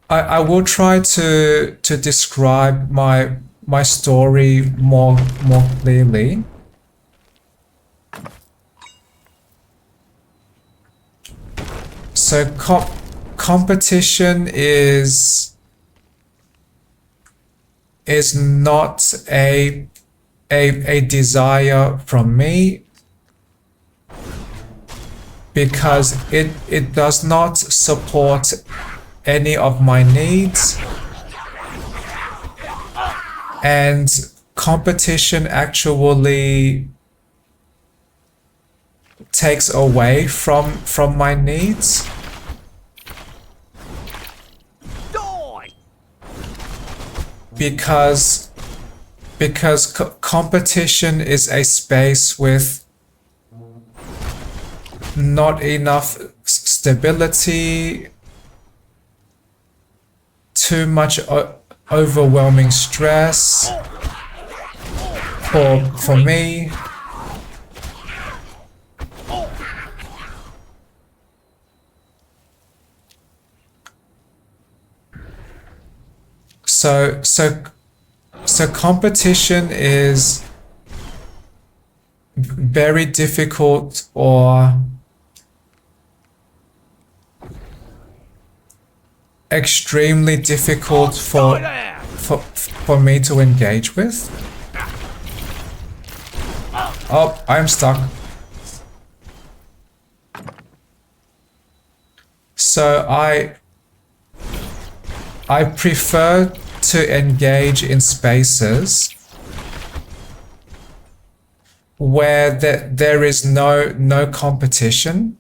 A: I will try to describe my story more clearly. So competition is not a desire from me, because it does not support any of my needs, and competition actually takes away from my needs. Because competition is a space with not enough stability, too much overwhelming stress for me. So competition is very difficult or extremely difficult for me to engage with. Oh, I'm stuck. So I prefer to engage in spaces where there is no competition,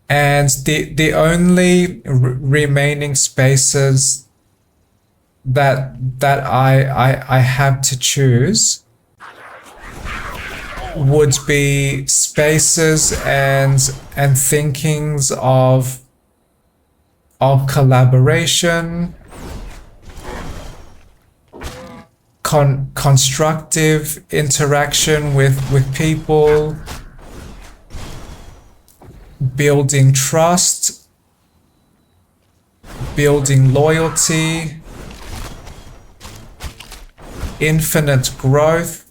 A: and the only remaining spaces that I have to choose would be spaces and thinkings of collaboration, constructive interaction with people, building trust, building loyalty, infinite growth.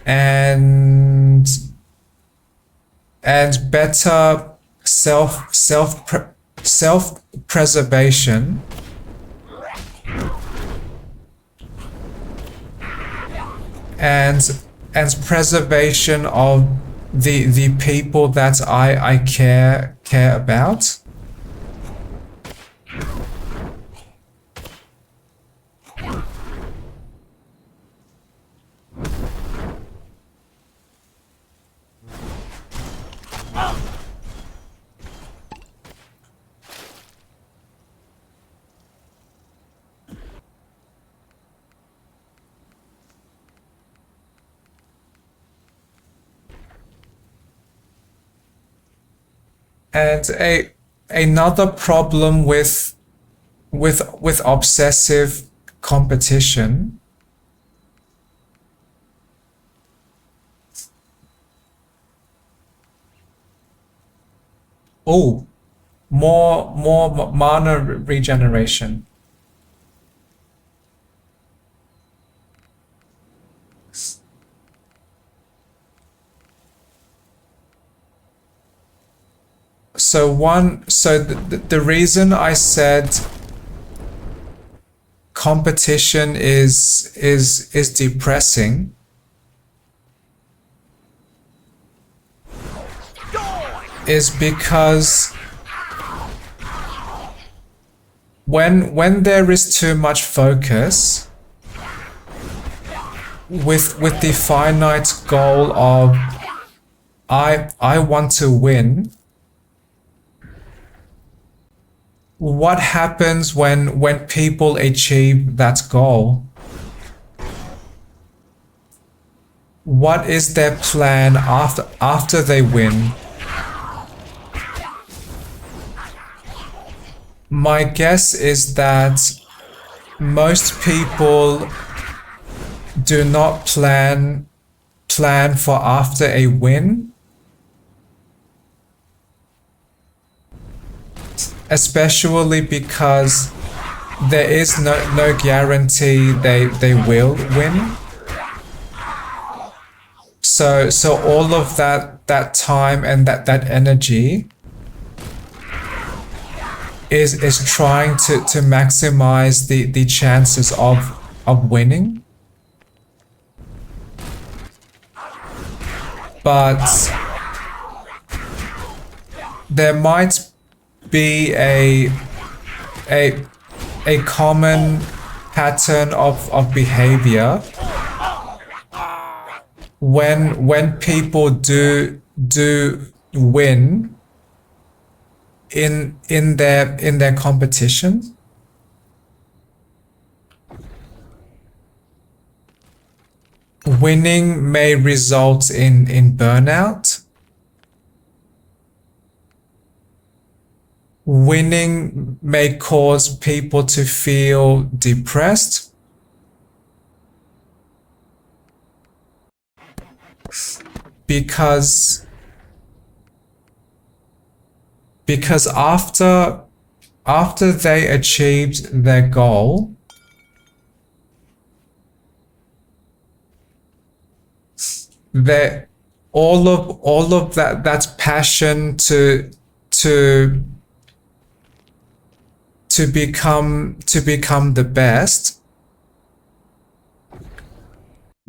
A: And better self-preservation and preservation of the people that I care about. And another problem with obsessive competition more mana regeneration. So the reason I said competition is depressing is because when there is too much focus with the finite goal of I want to win, what happens when people achieve that goal? What is their plan after they win? My guess is that most people do not plan for after a win, especially because there is no guarantee they will win. So all of that time and that energy is trying to maximize the chances of winning. But there might be a common pattern of behavior when people do win in their competition. Winning may result in burnout. Winning may cause people to feel depressed. Because after they achieved their goal, all of that passion to become the best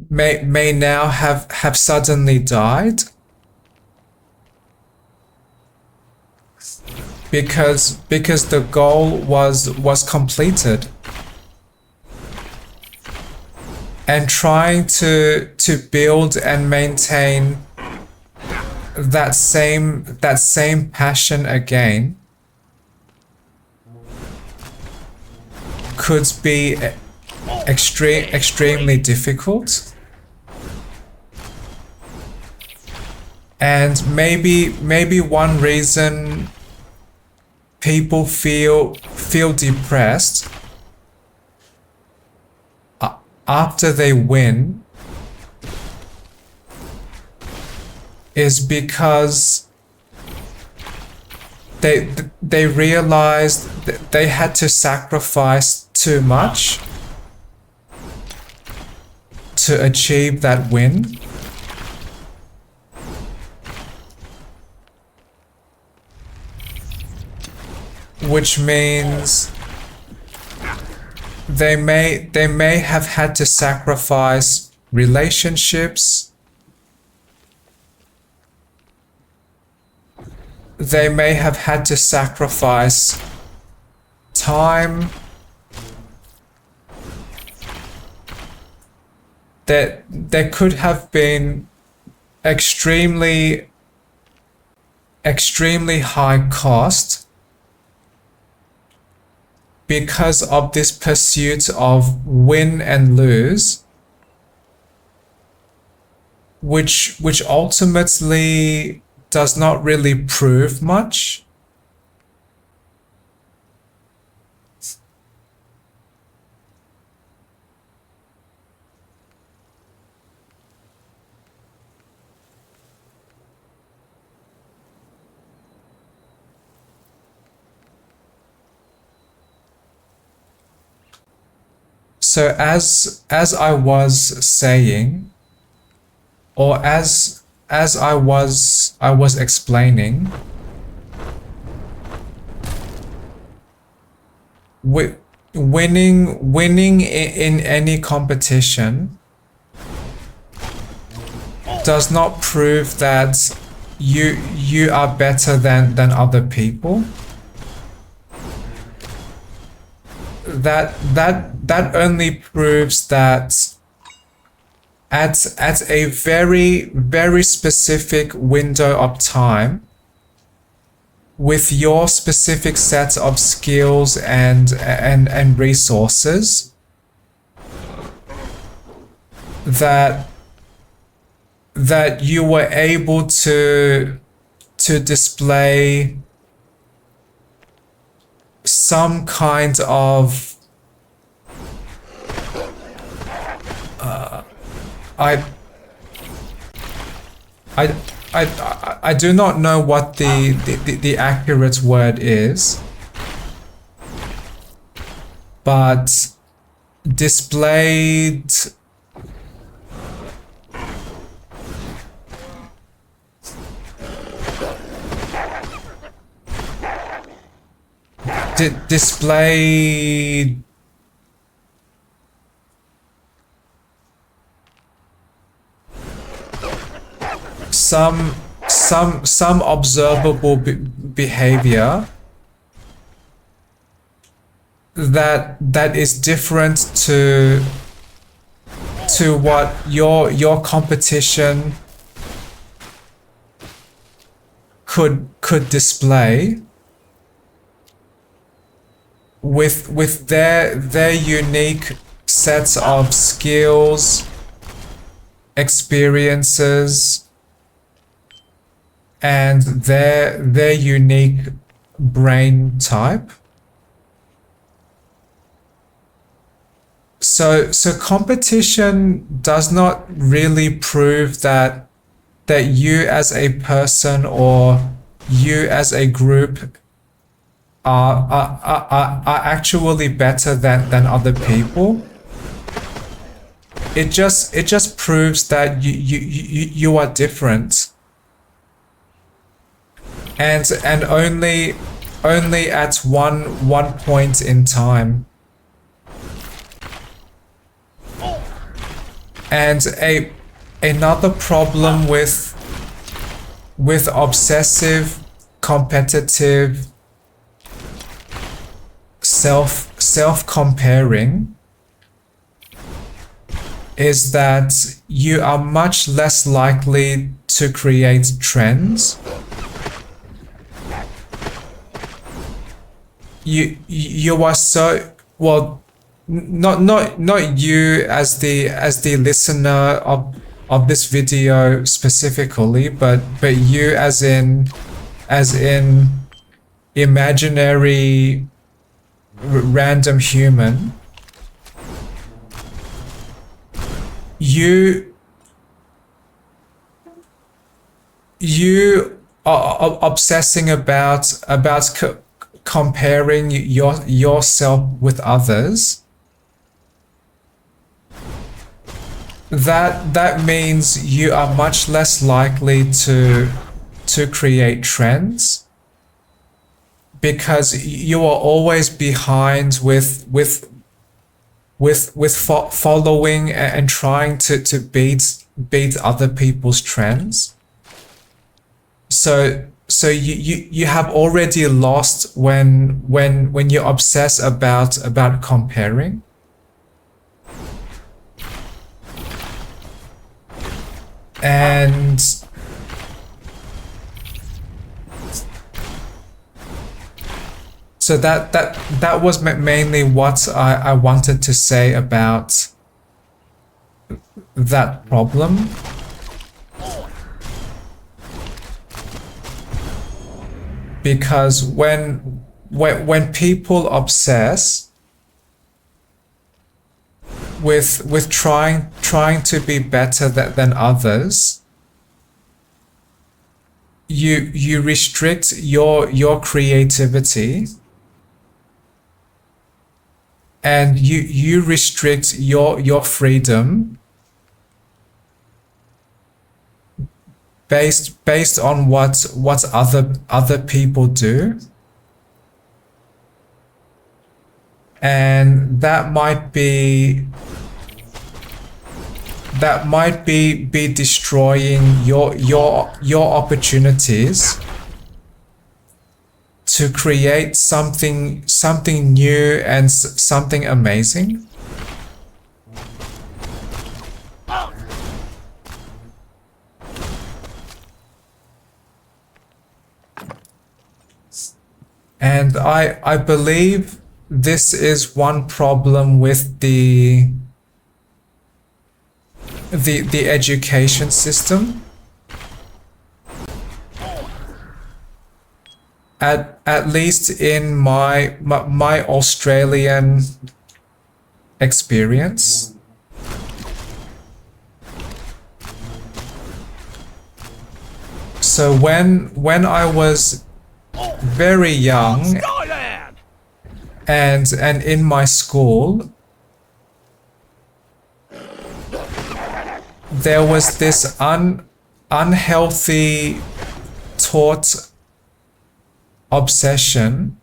A: may now have suddenly died, because the goal was completed, and trying to build and maintain that same passion again could be extremely difficult. And maybe one reason people feel depressed after they win is because they realized that they had to sacrifice too much to achieve that win. Which means they may have had to sacrifice relationships. They may have had to sacrifice time. There could have been extremely high cost because of this pursuit of win and lose, which ultimately does not really prove much. So as I was saying, or as I was explaining, winning in any competition does not prove that you are better than other people. That only proves that at a very specific window of time, with your specific set of skills and resources, that you were able to display some kind of I do not know what the accurate word is, but displayed displayed some observable behavior that is different to what your competition could display with their unique sets of skills, experiences, and their unique brain type. So competition does not really prove that you as a person or you as a group are actually better than other people. It just proves that you are different, and only at one point in time. And another problem with obsessive, competitive, self-comparing is that you are much less likely to create trends. You are so well, not you as the listener of this video specifically, but you as in imaginary random human. You are obsessing about comparing yourself with others. That means you are much less likely to create trends, because you are always behind with following and trying to beat other people's trends. So you have already lost when you obsess about comparing. And so that was mainly what I wanted to say about that problem. Because when people obsess with trying to be better than others, you restrict your creativity, and you restrict your freedom based on what other people do. and that might be destroying your opportunities to create something new and something amazing. And I believe this is one problem with the education system. At least in my Australian experience. So when I was very young and in my school, there was this unhealthy taught obsession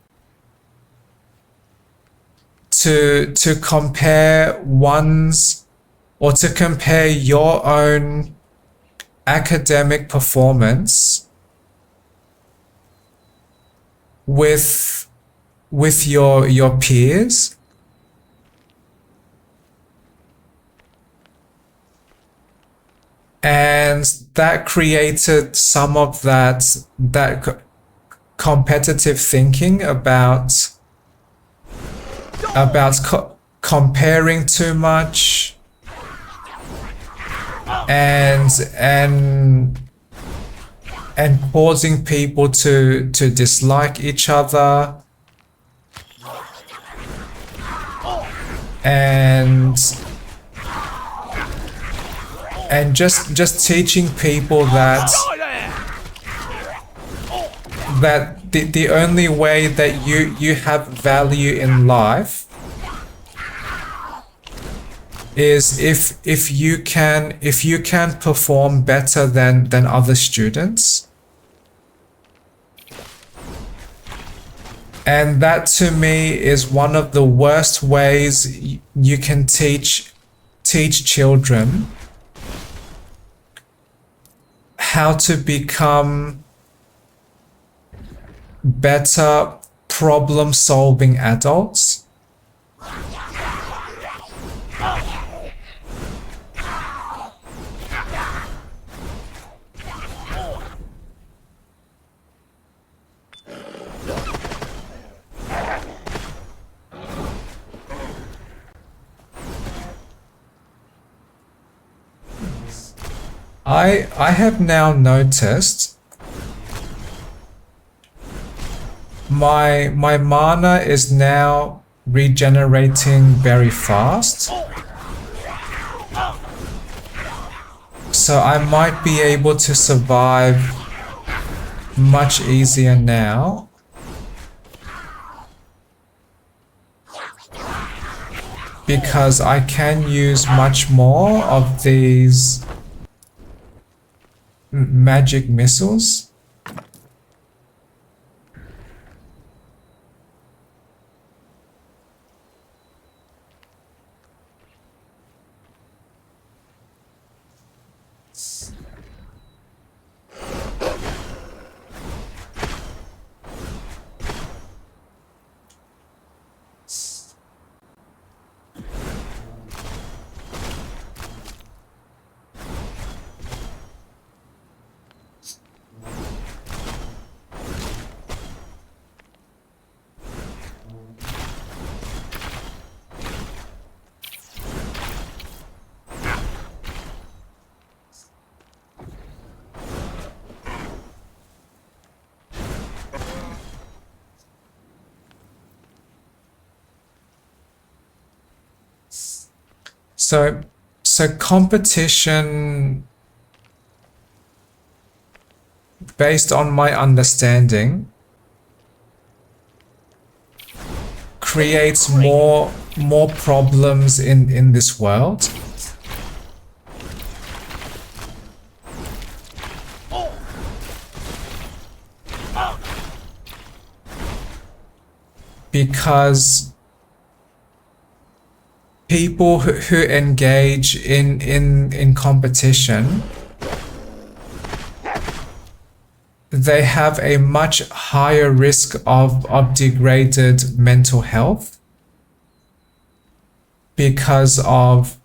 A: to compare one's or to compare your own academic performance with your peers. And that created some of that competitive thinking about comparing too much and causing people to dislike each other and just teaching people that the only way that you have value in life is if you can perform better than other students. And that to me is one of the worst ways you can teach children how to become better problem-solving adults. I have now noticed my mana is now regenerating very fast. So I might be able to survive much easier now. Because I can use much more of these magic missiles. So competition, based on my understanding, creates more problems in this world. Because people who engage in competition, they have a much higher risk of degraded mental health because of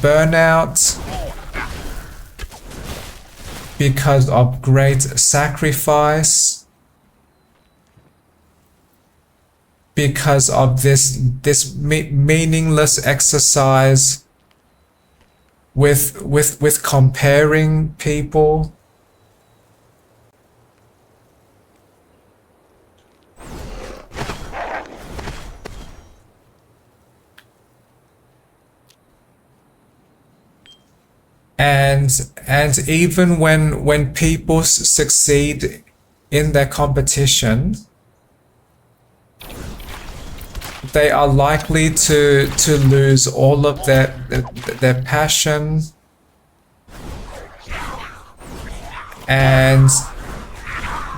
A: burnout, because of great sacrifice, because of this meaningless exercise with comparing people. And even when people succeed in their competition, they are likely to lose all of their passion, and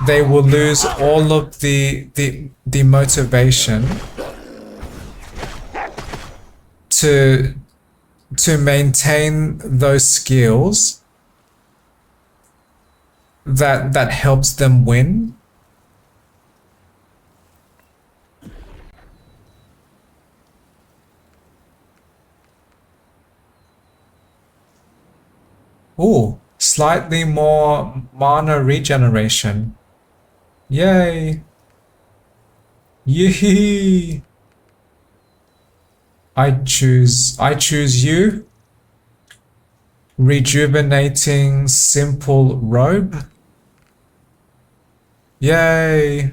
A: they will lose all of the motivation to maintain those skills that helps them win. Ooh, slightly more mana regeneration. Yay! Yee! I choose you. Rejuvenating simple robe. Yay!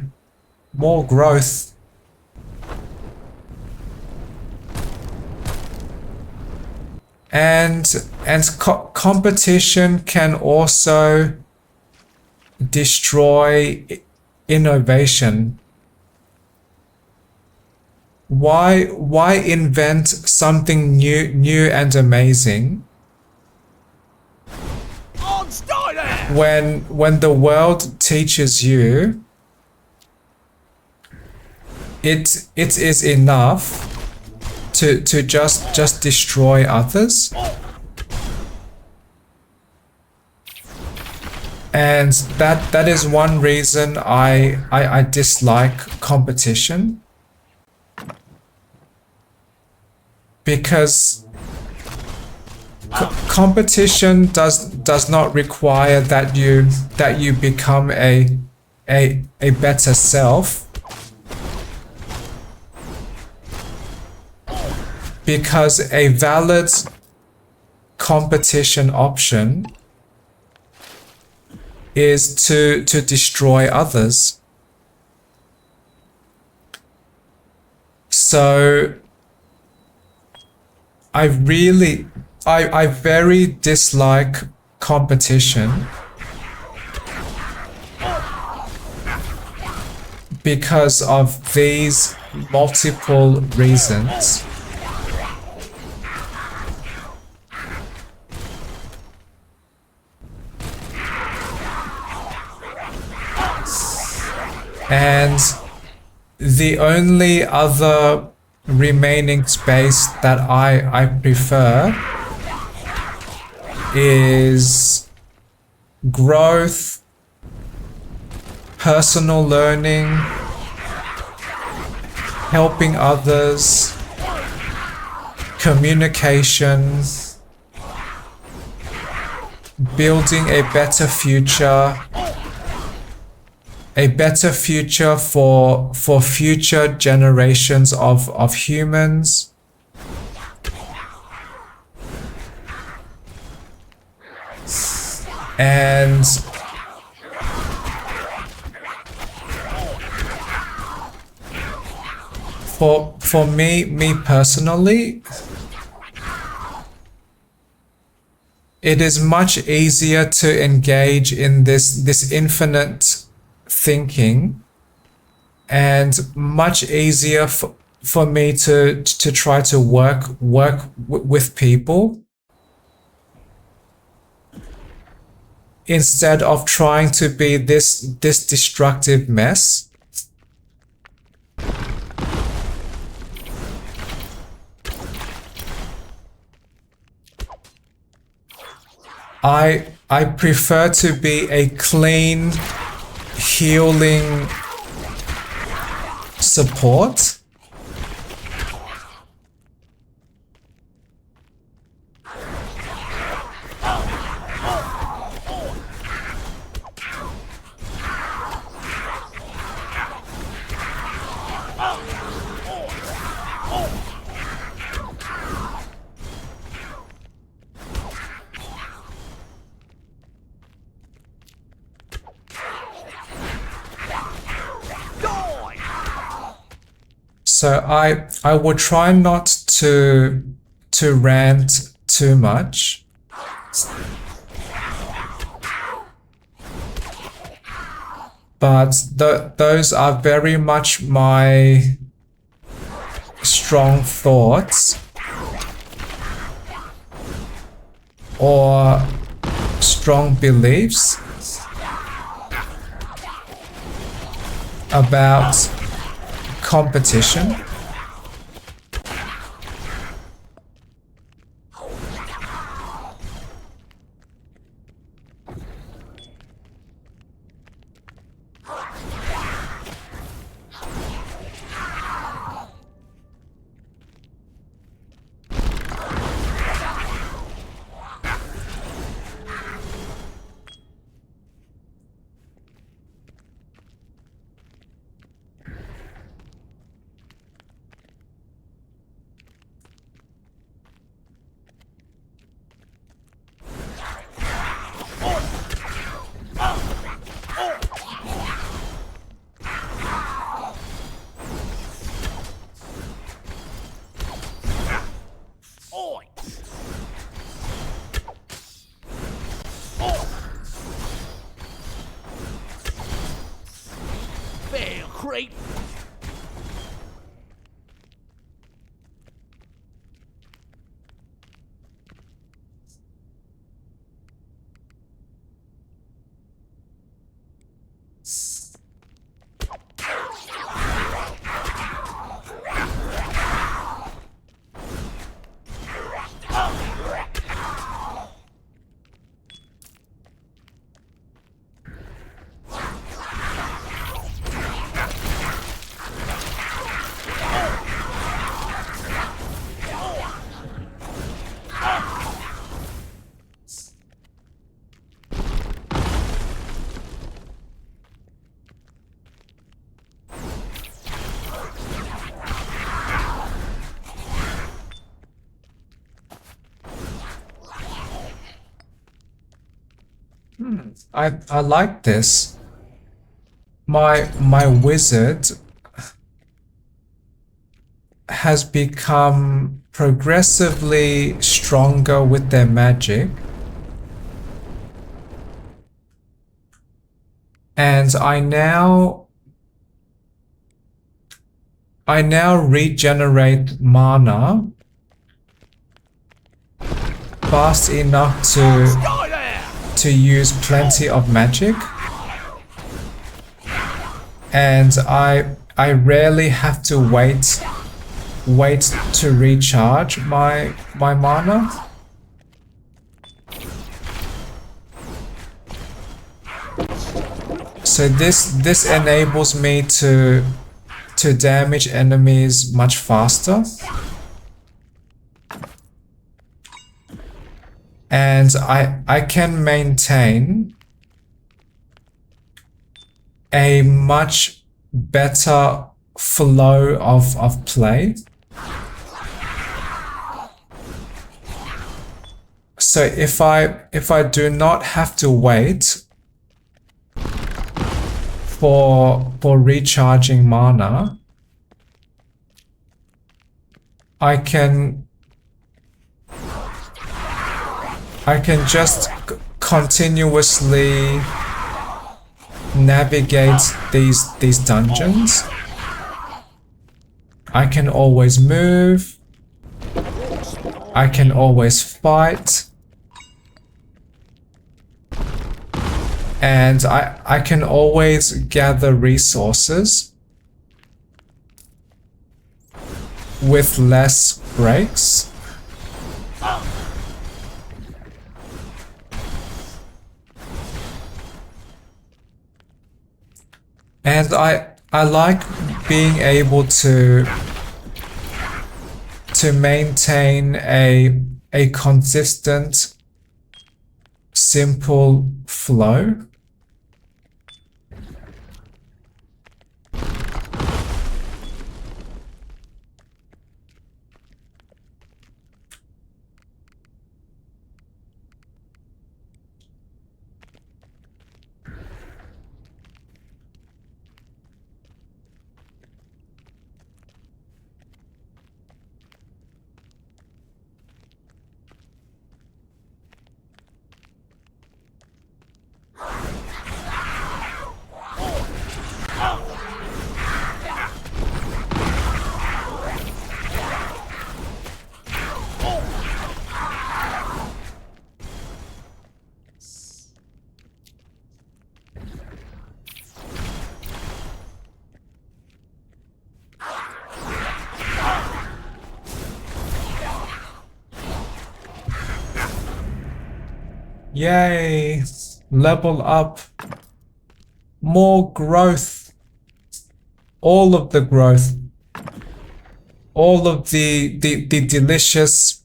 A: More growth. And competition can also destroy innovation. Why invent something new and amazing when the world teaches you it is enough to just destroy others? And that is one reason I dislike competition, because competition does not require that you become a better self, because a valid competition option is to destroy others. So I very dislike competition because of these multiple reasons. And the only other remaining space that I prefer is growth, personal learning, helping others, communication, building a better future for future generations of humans. And for me personally, it is much easier to engage in this infinite thinking, and much easier for me to try to work with people instead of trying to be this destructive mess. I prefer to be a clean, healing support. So I will try not to rant too much. But those are very much my strong thoughts or strong beliefs about competition.
C: Fair creep.
A: I like this. My wizard has become progressively stronger with their magic. And I now regenerate mana fast enough to use plenty of magic. And I rarely have to wait to recharge my mana. So this enables me to damage enemies much faster. And I can maintain a much better flow of play. So if I do not have to wait for recharging mana, I can just continuously navigate these dungeons. I can always move. I can always fight. And I can always gather resources with less breaks. And I like being able to maintain a consistent, simple flow. Yay! Level up. More growth. All of the growth. All of the delicious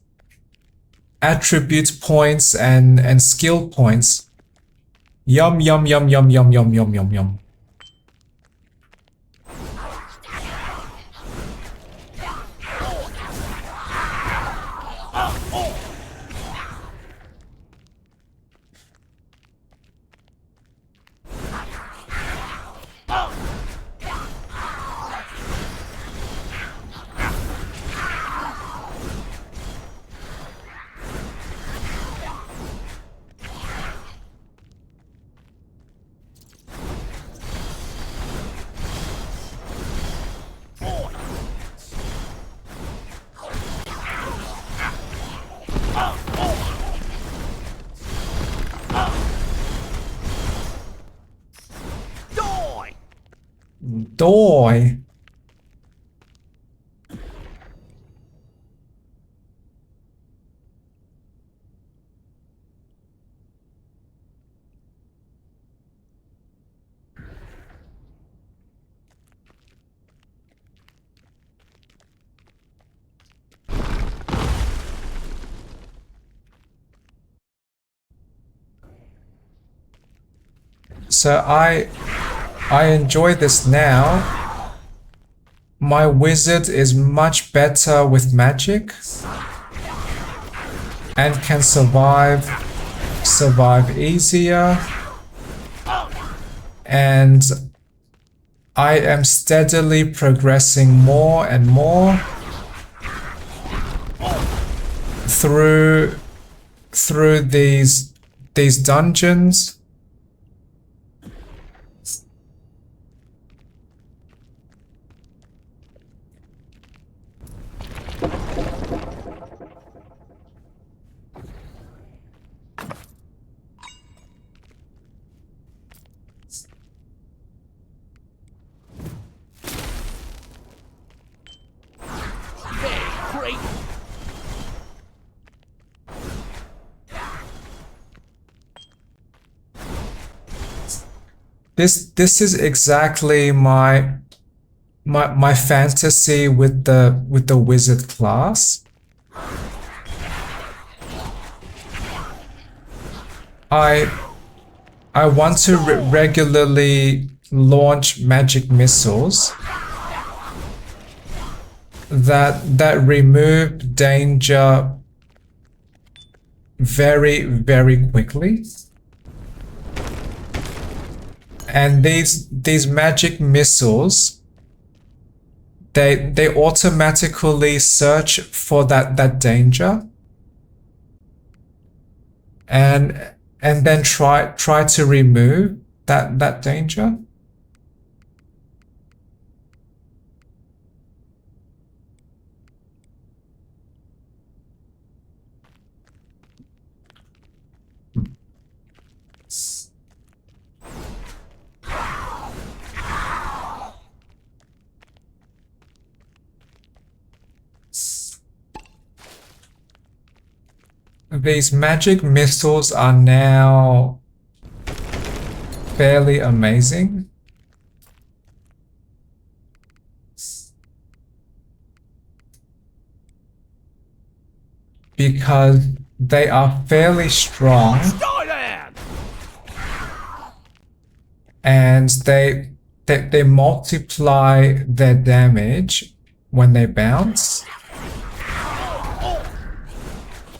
A: attribute points and skill points. Yum yum yum yum yum yum yum yum yum. Die. So I enjoy this now. My wizard is much better with magic and can survive easier, and I am steadily progressing more and more through these dungeons. This is exactly my fantasy with the wizard class. I want to regularly launch magic missiles that remove danger very, very quickly. And these magic missiles, they automatically search for that danger and then try to remove that danger. These magic missiles are now fairly amazing. because they are fairly strong
C: Die there!
A: and they multiply their damage when they bounce.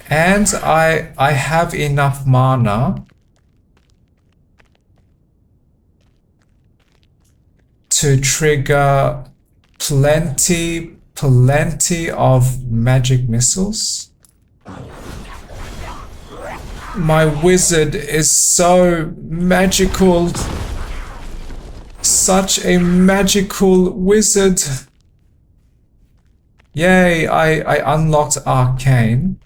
A: And I have enough mana to trigger plenty of magic missiles. My wizard is so magical. Such a magical wizard. Yay, I unlocked Arcane.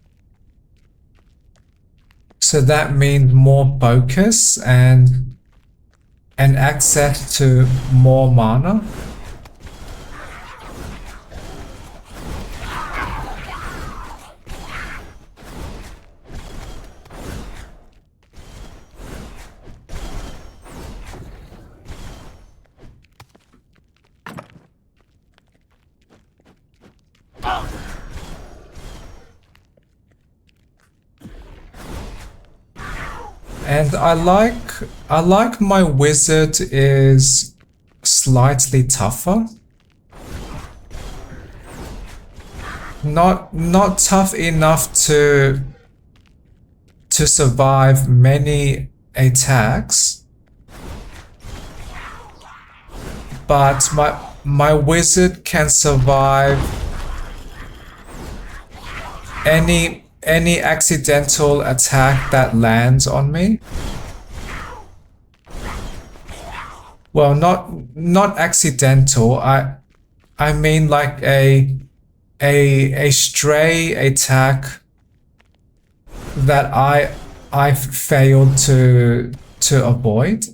A: So that means more focus and access to more mana. And I like my wizard is slightly tougher. Not tough enough to survive many attacks. But my wizard can survive any accidental attack that lands on me. Well, not accidental. I mean like a stray attack that I've failed to avoid.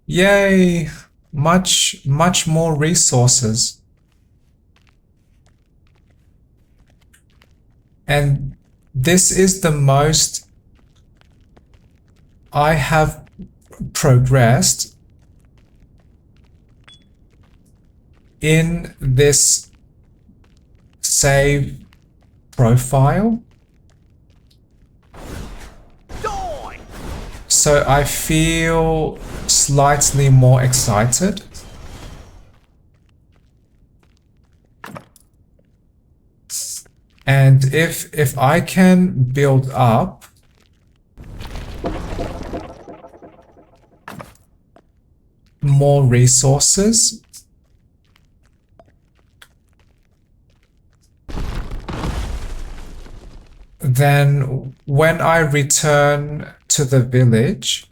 A: Yay! Much more resources. And this is the most I have progressed in this save profile. So I feel slightly more excited. And if I can build up more resources, then when I return to the village,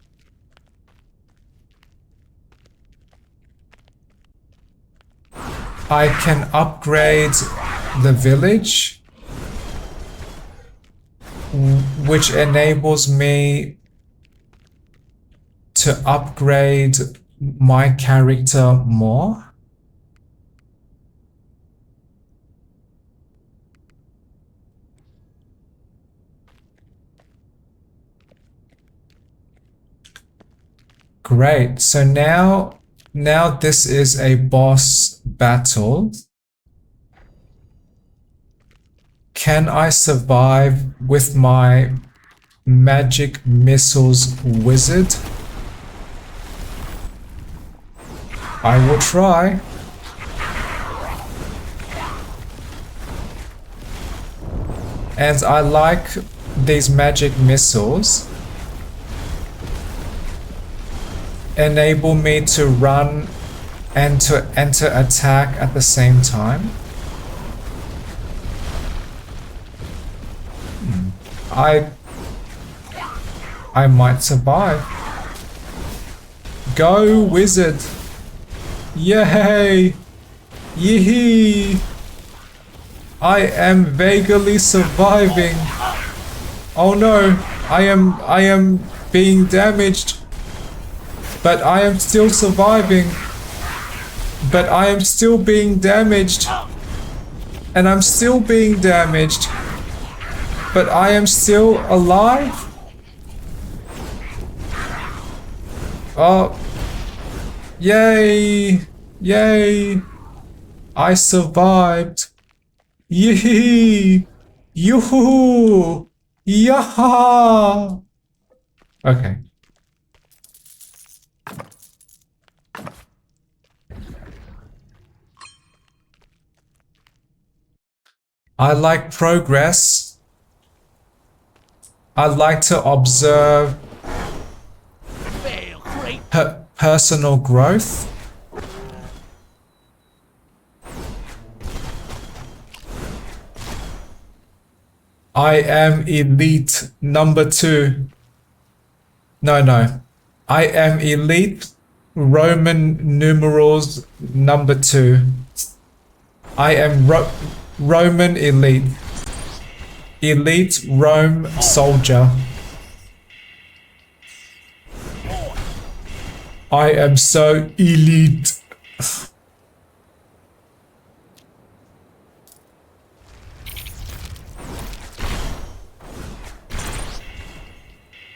A: I can upgrade the village, which enables me to upgrade my character more. Great. So now this is a boss battle. Can I survive with my magic missiles wizard? I will try. And I like these magic missiles. Enable me to run and to enter attack at the same time. I might survive. Go, wizard! Yay! Yee! I am vaguely surviving. Oh no! I am being damaged. But I am still surviving. But I am still being damaged. And I'm still being damaged. But I am still alive? Oh. Yay! Yay! I survived! Yee! Yoo-hoo! Yaha! Okay. I like progress. I like to observe
C: Fail, great.
A: personal growth. I am elite number 2. No. I am elite Roman numerals number 2. I am Roman elite. Elite Rome soldier. I am so elite.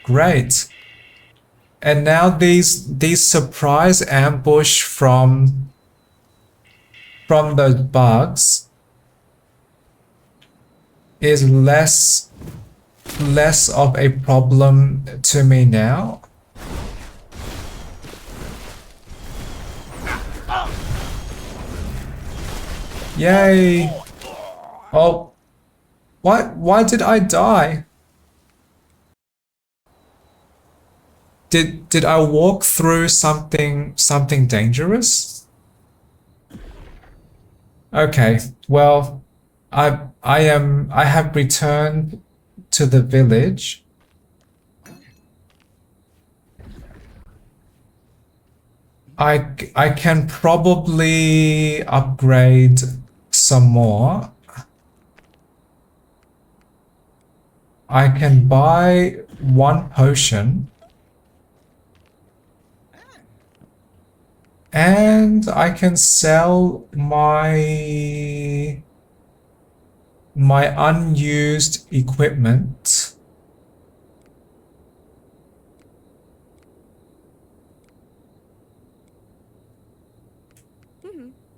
A: Great. And now these surprise ambush from the bugs is less of a problem to me now. Yay! Oh, why did I die? Did I walk through something dangerous? Okay, well, I have returned to the village. I can probably upgrade some more. I can buy 1 potion. And I can sell my unused equipment.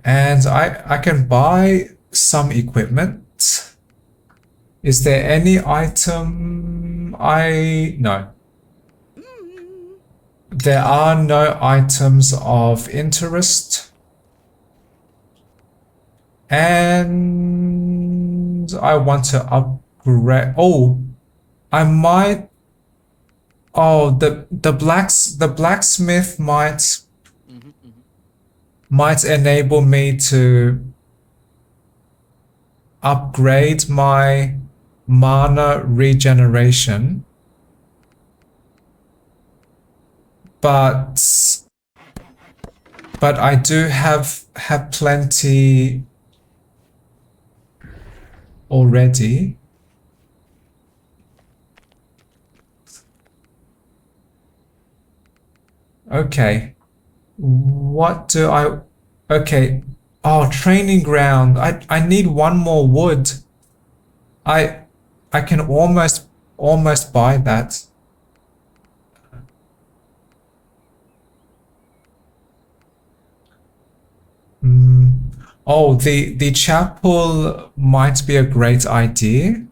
A: And I can buy some equipment. Is there any item no. There are no items of interest. And I want to upgrade. Oh, I might. Oh, the blacksmith might enable me to upgrade my mana regeneration. But I do have plenty already. Okay. What do I... Okay. Oh, training ground. I need 1 more wood. I can almost buy that. Oh, the chapel might be a great idea.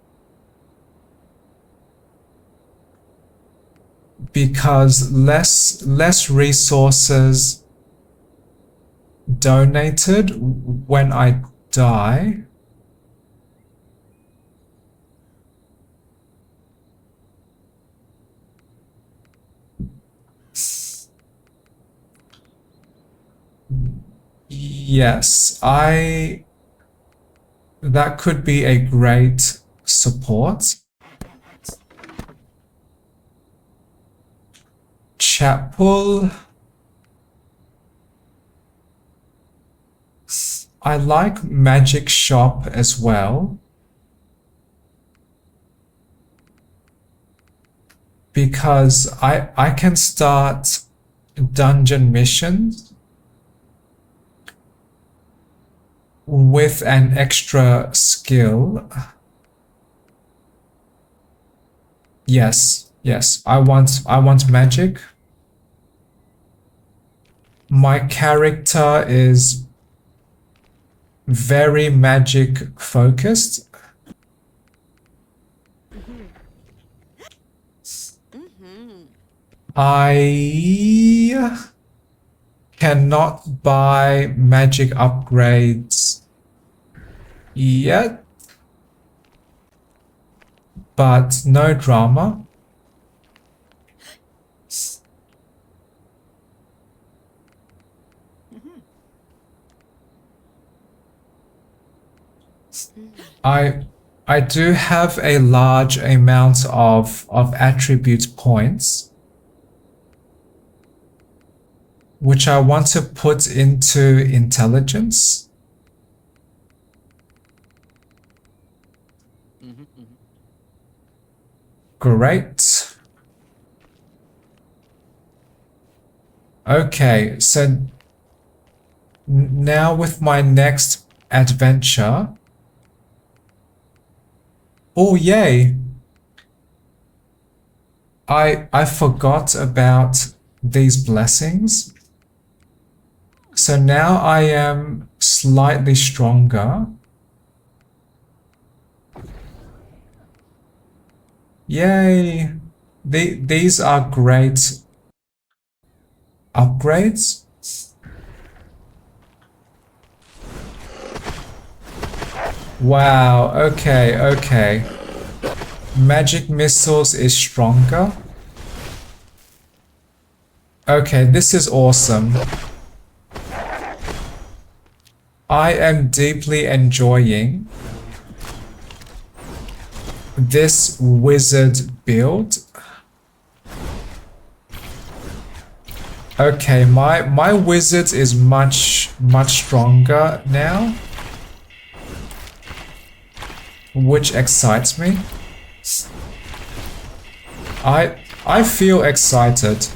A: Because less resources donated when I die. Yes, that could be a great support. Chapel. I like magic shop as well. Because I can start dungeon missions with an extra skill. Yes, I want magic. My character is very magic focused. I cannot buy magic upgrades yet, but no drama. I do have a large amount of attribute points, which I want to put into intelligence. Great. Okay, so now with my next adventure. Oh, yay. I forgot about these blessings. So now I am slightly stronger. Yay. These are great upgrades. Wow, okay. Magic missiles is stronger. Okay, this is awesome. I am deeply enjoying this wizard build. Okay, my wizard is much stronger now, which excites me. I feel excited.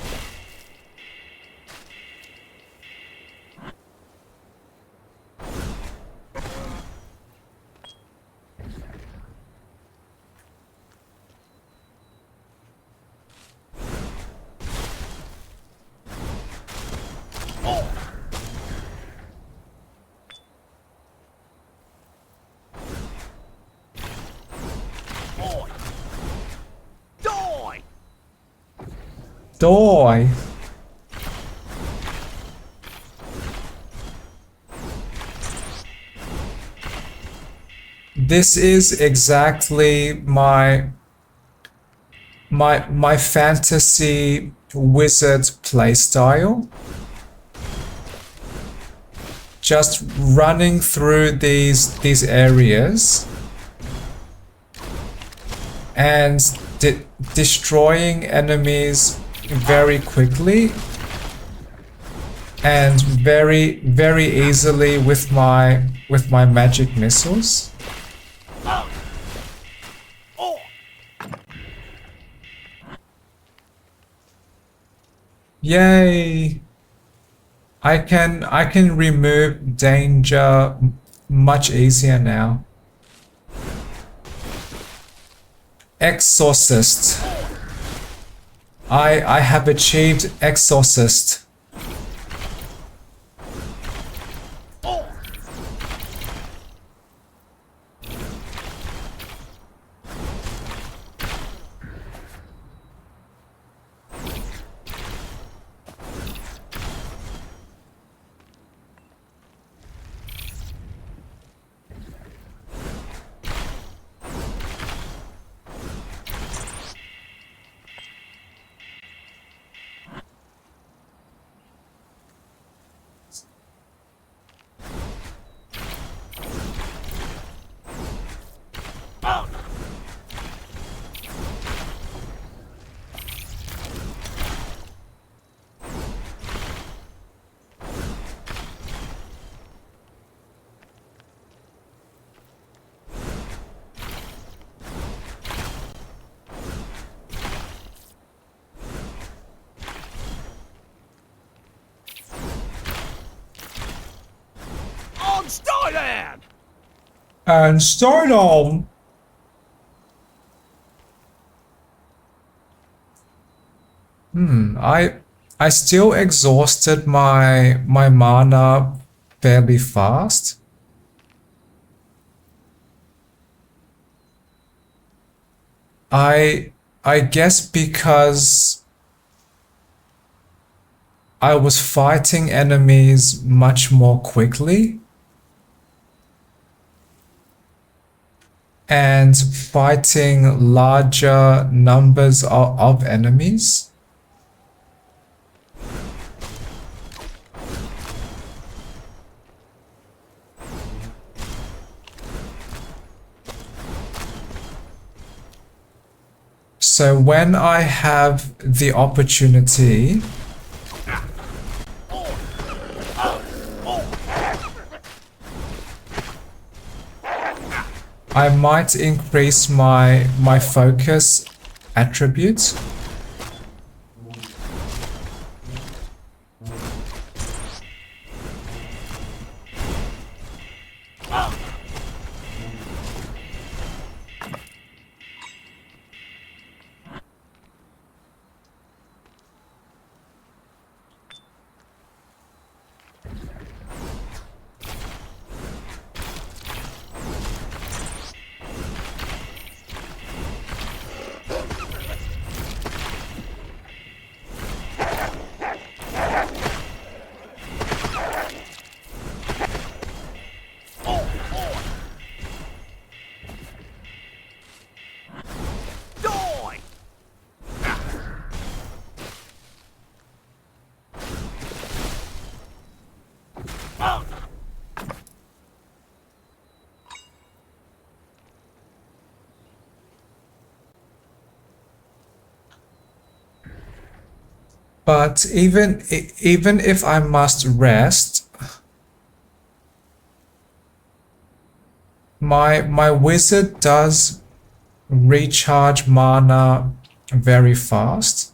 A: Die. This is exactly my fantasy wizard playstyle. Just running through these areas and destroying enemies very quickly and very easily with my magic missiles. Yay! I can remove danger much easier now. Exorcist. I have achieved Exorcist. And start on. I still exhausted my mana fairly fast. I guess because I was fighting enemies much more quickly and fighting larger numbers of enemies. So when I have the opportunity, I might increase my focus attributes.
C: Die!
A: But even if I must rest, my wizard does recharge mana very fast.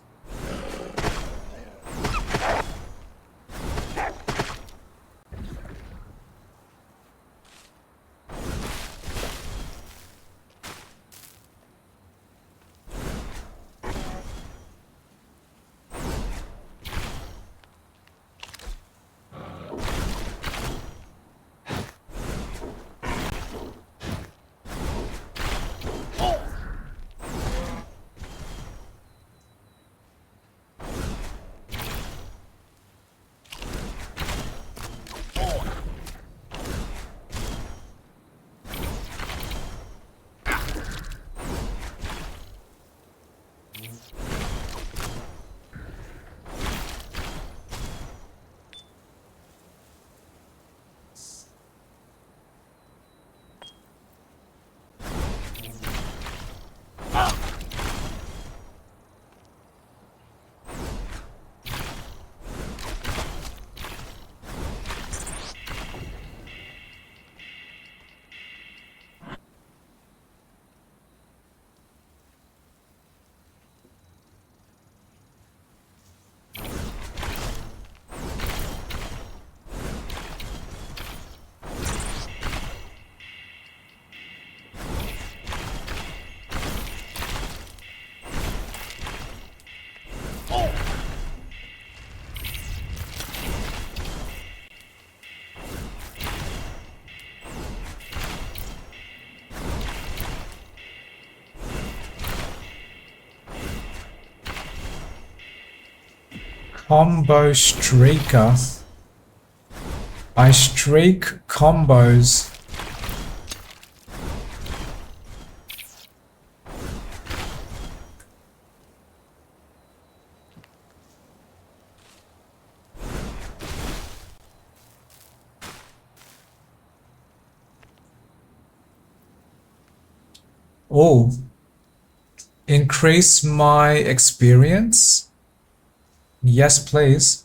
A: Combo streaker. I streak combos. Oh, increase my experience? Yes, please.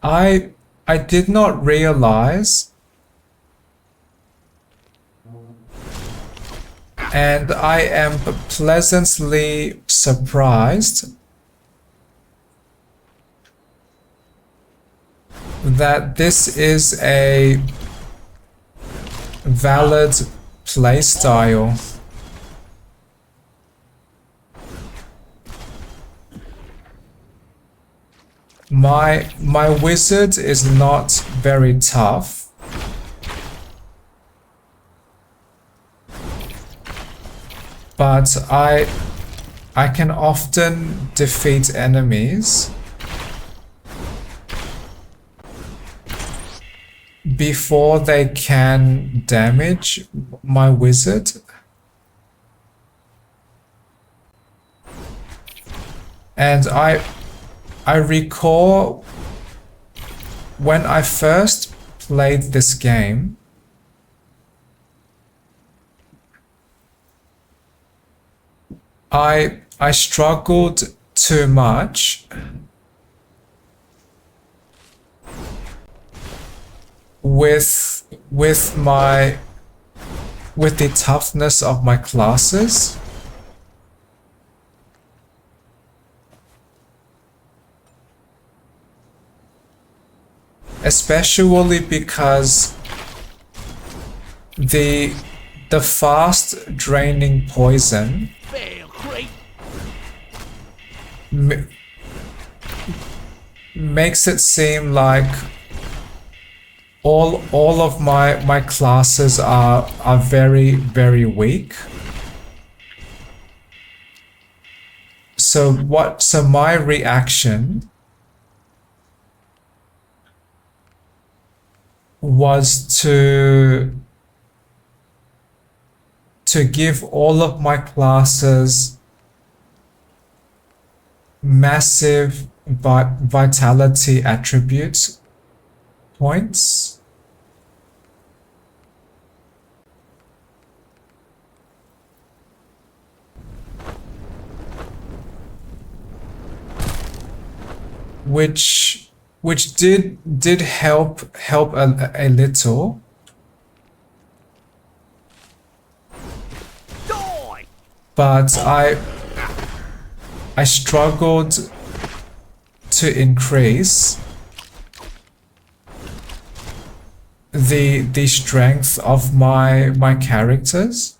A: I did not realize, and I am pleasantly surprised that this is a valid playstyle. My wizard is not very tough, but I can often defeat enemies before they can damage my wizard. And I recall when I first played this game, I struggled too much with the toughness of my classes. Especially because the fast draining poison makes it seem like all of my classes are very, very weak. So my reaction was to give all of my classes massive vitality attribute points. Which did help a little. But I struggled to increase the strength of my characters.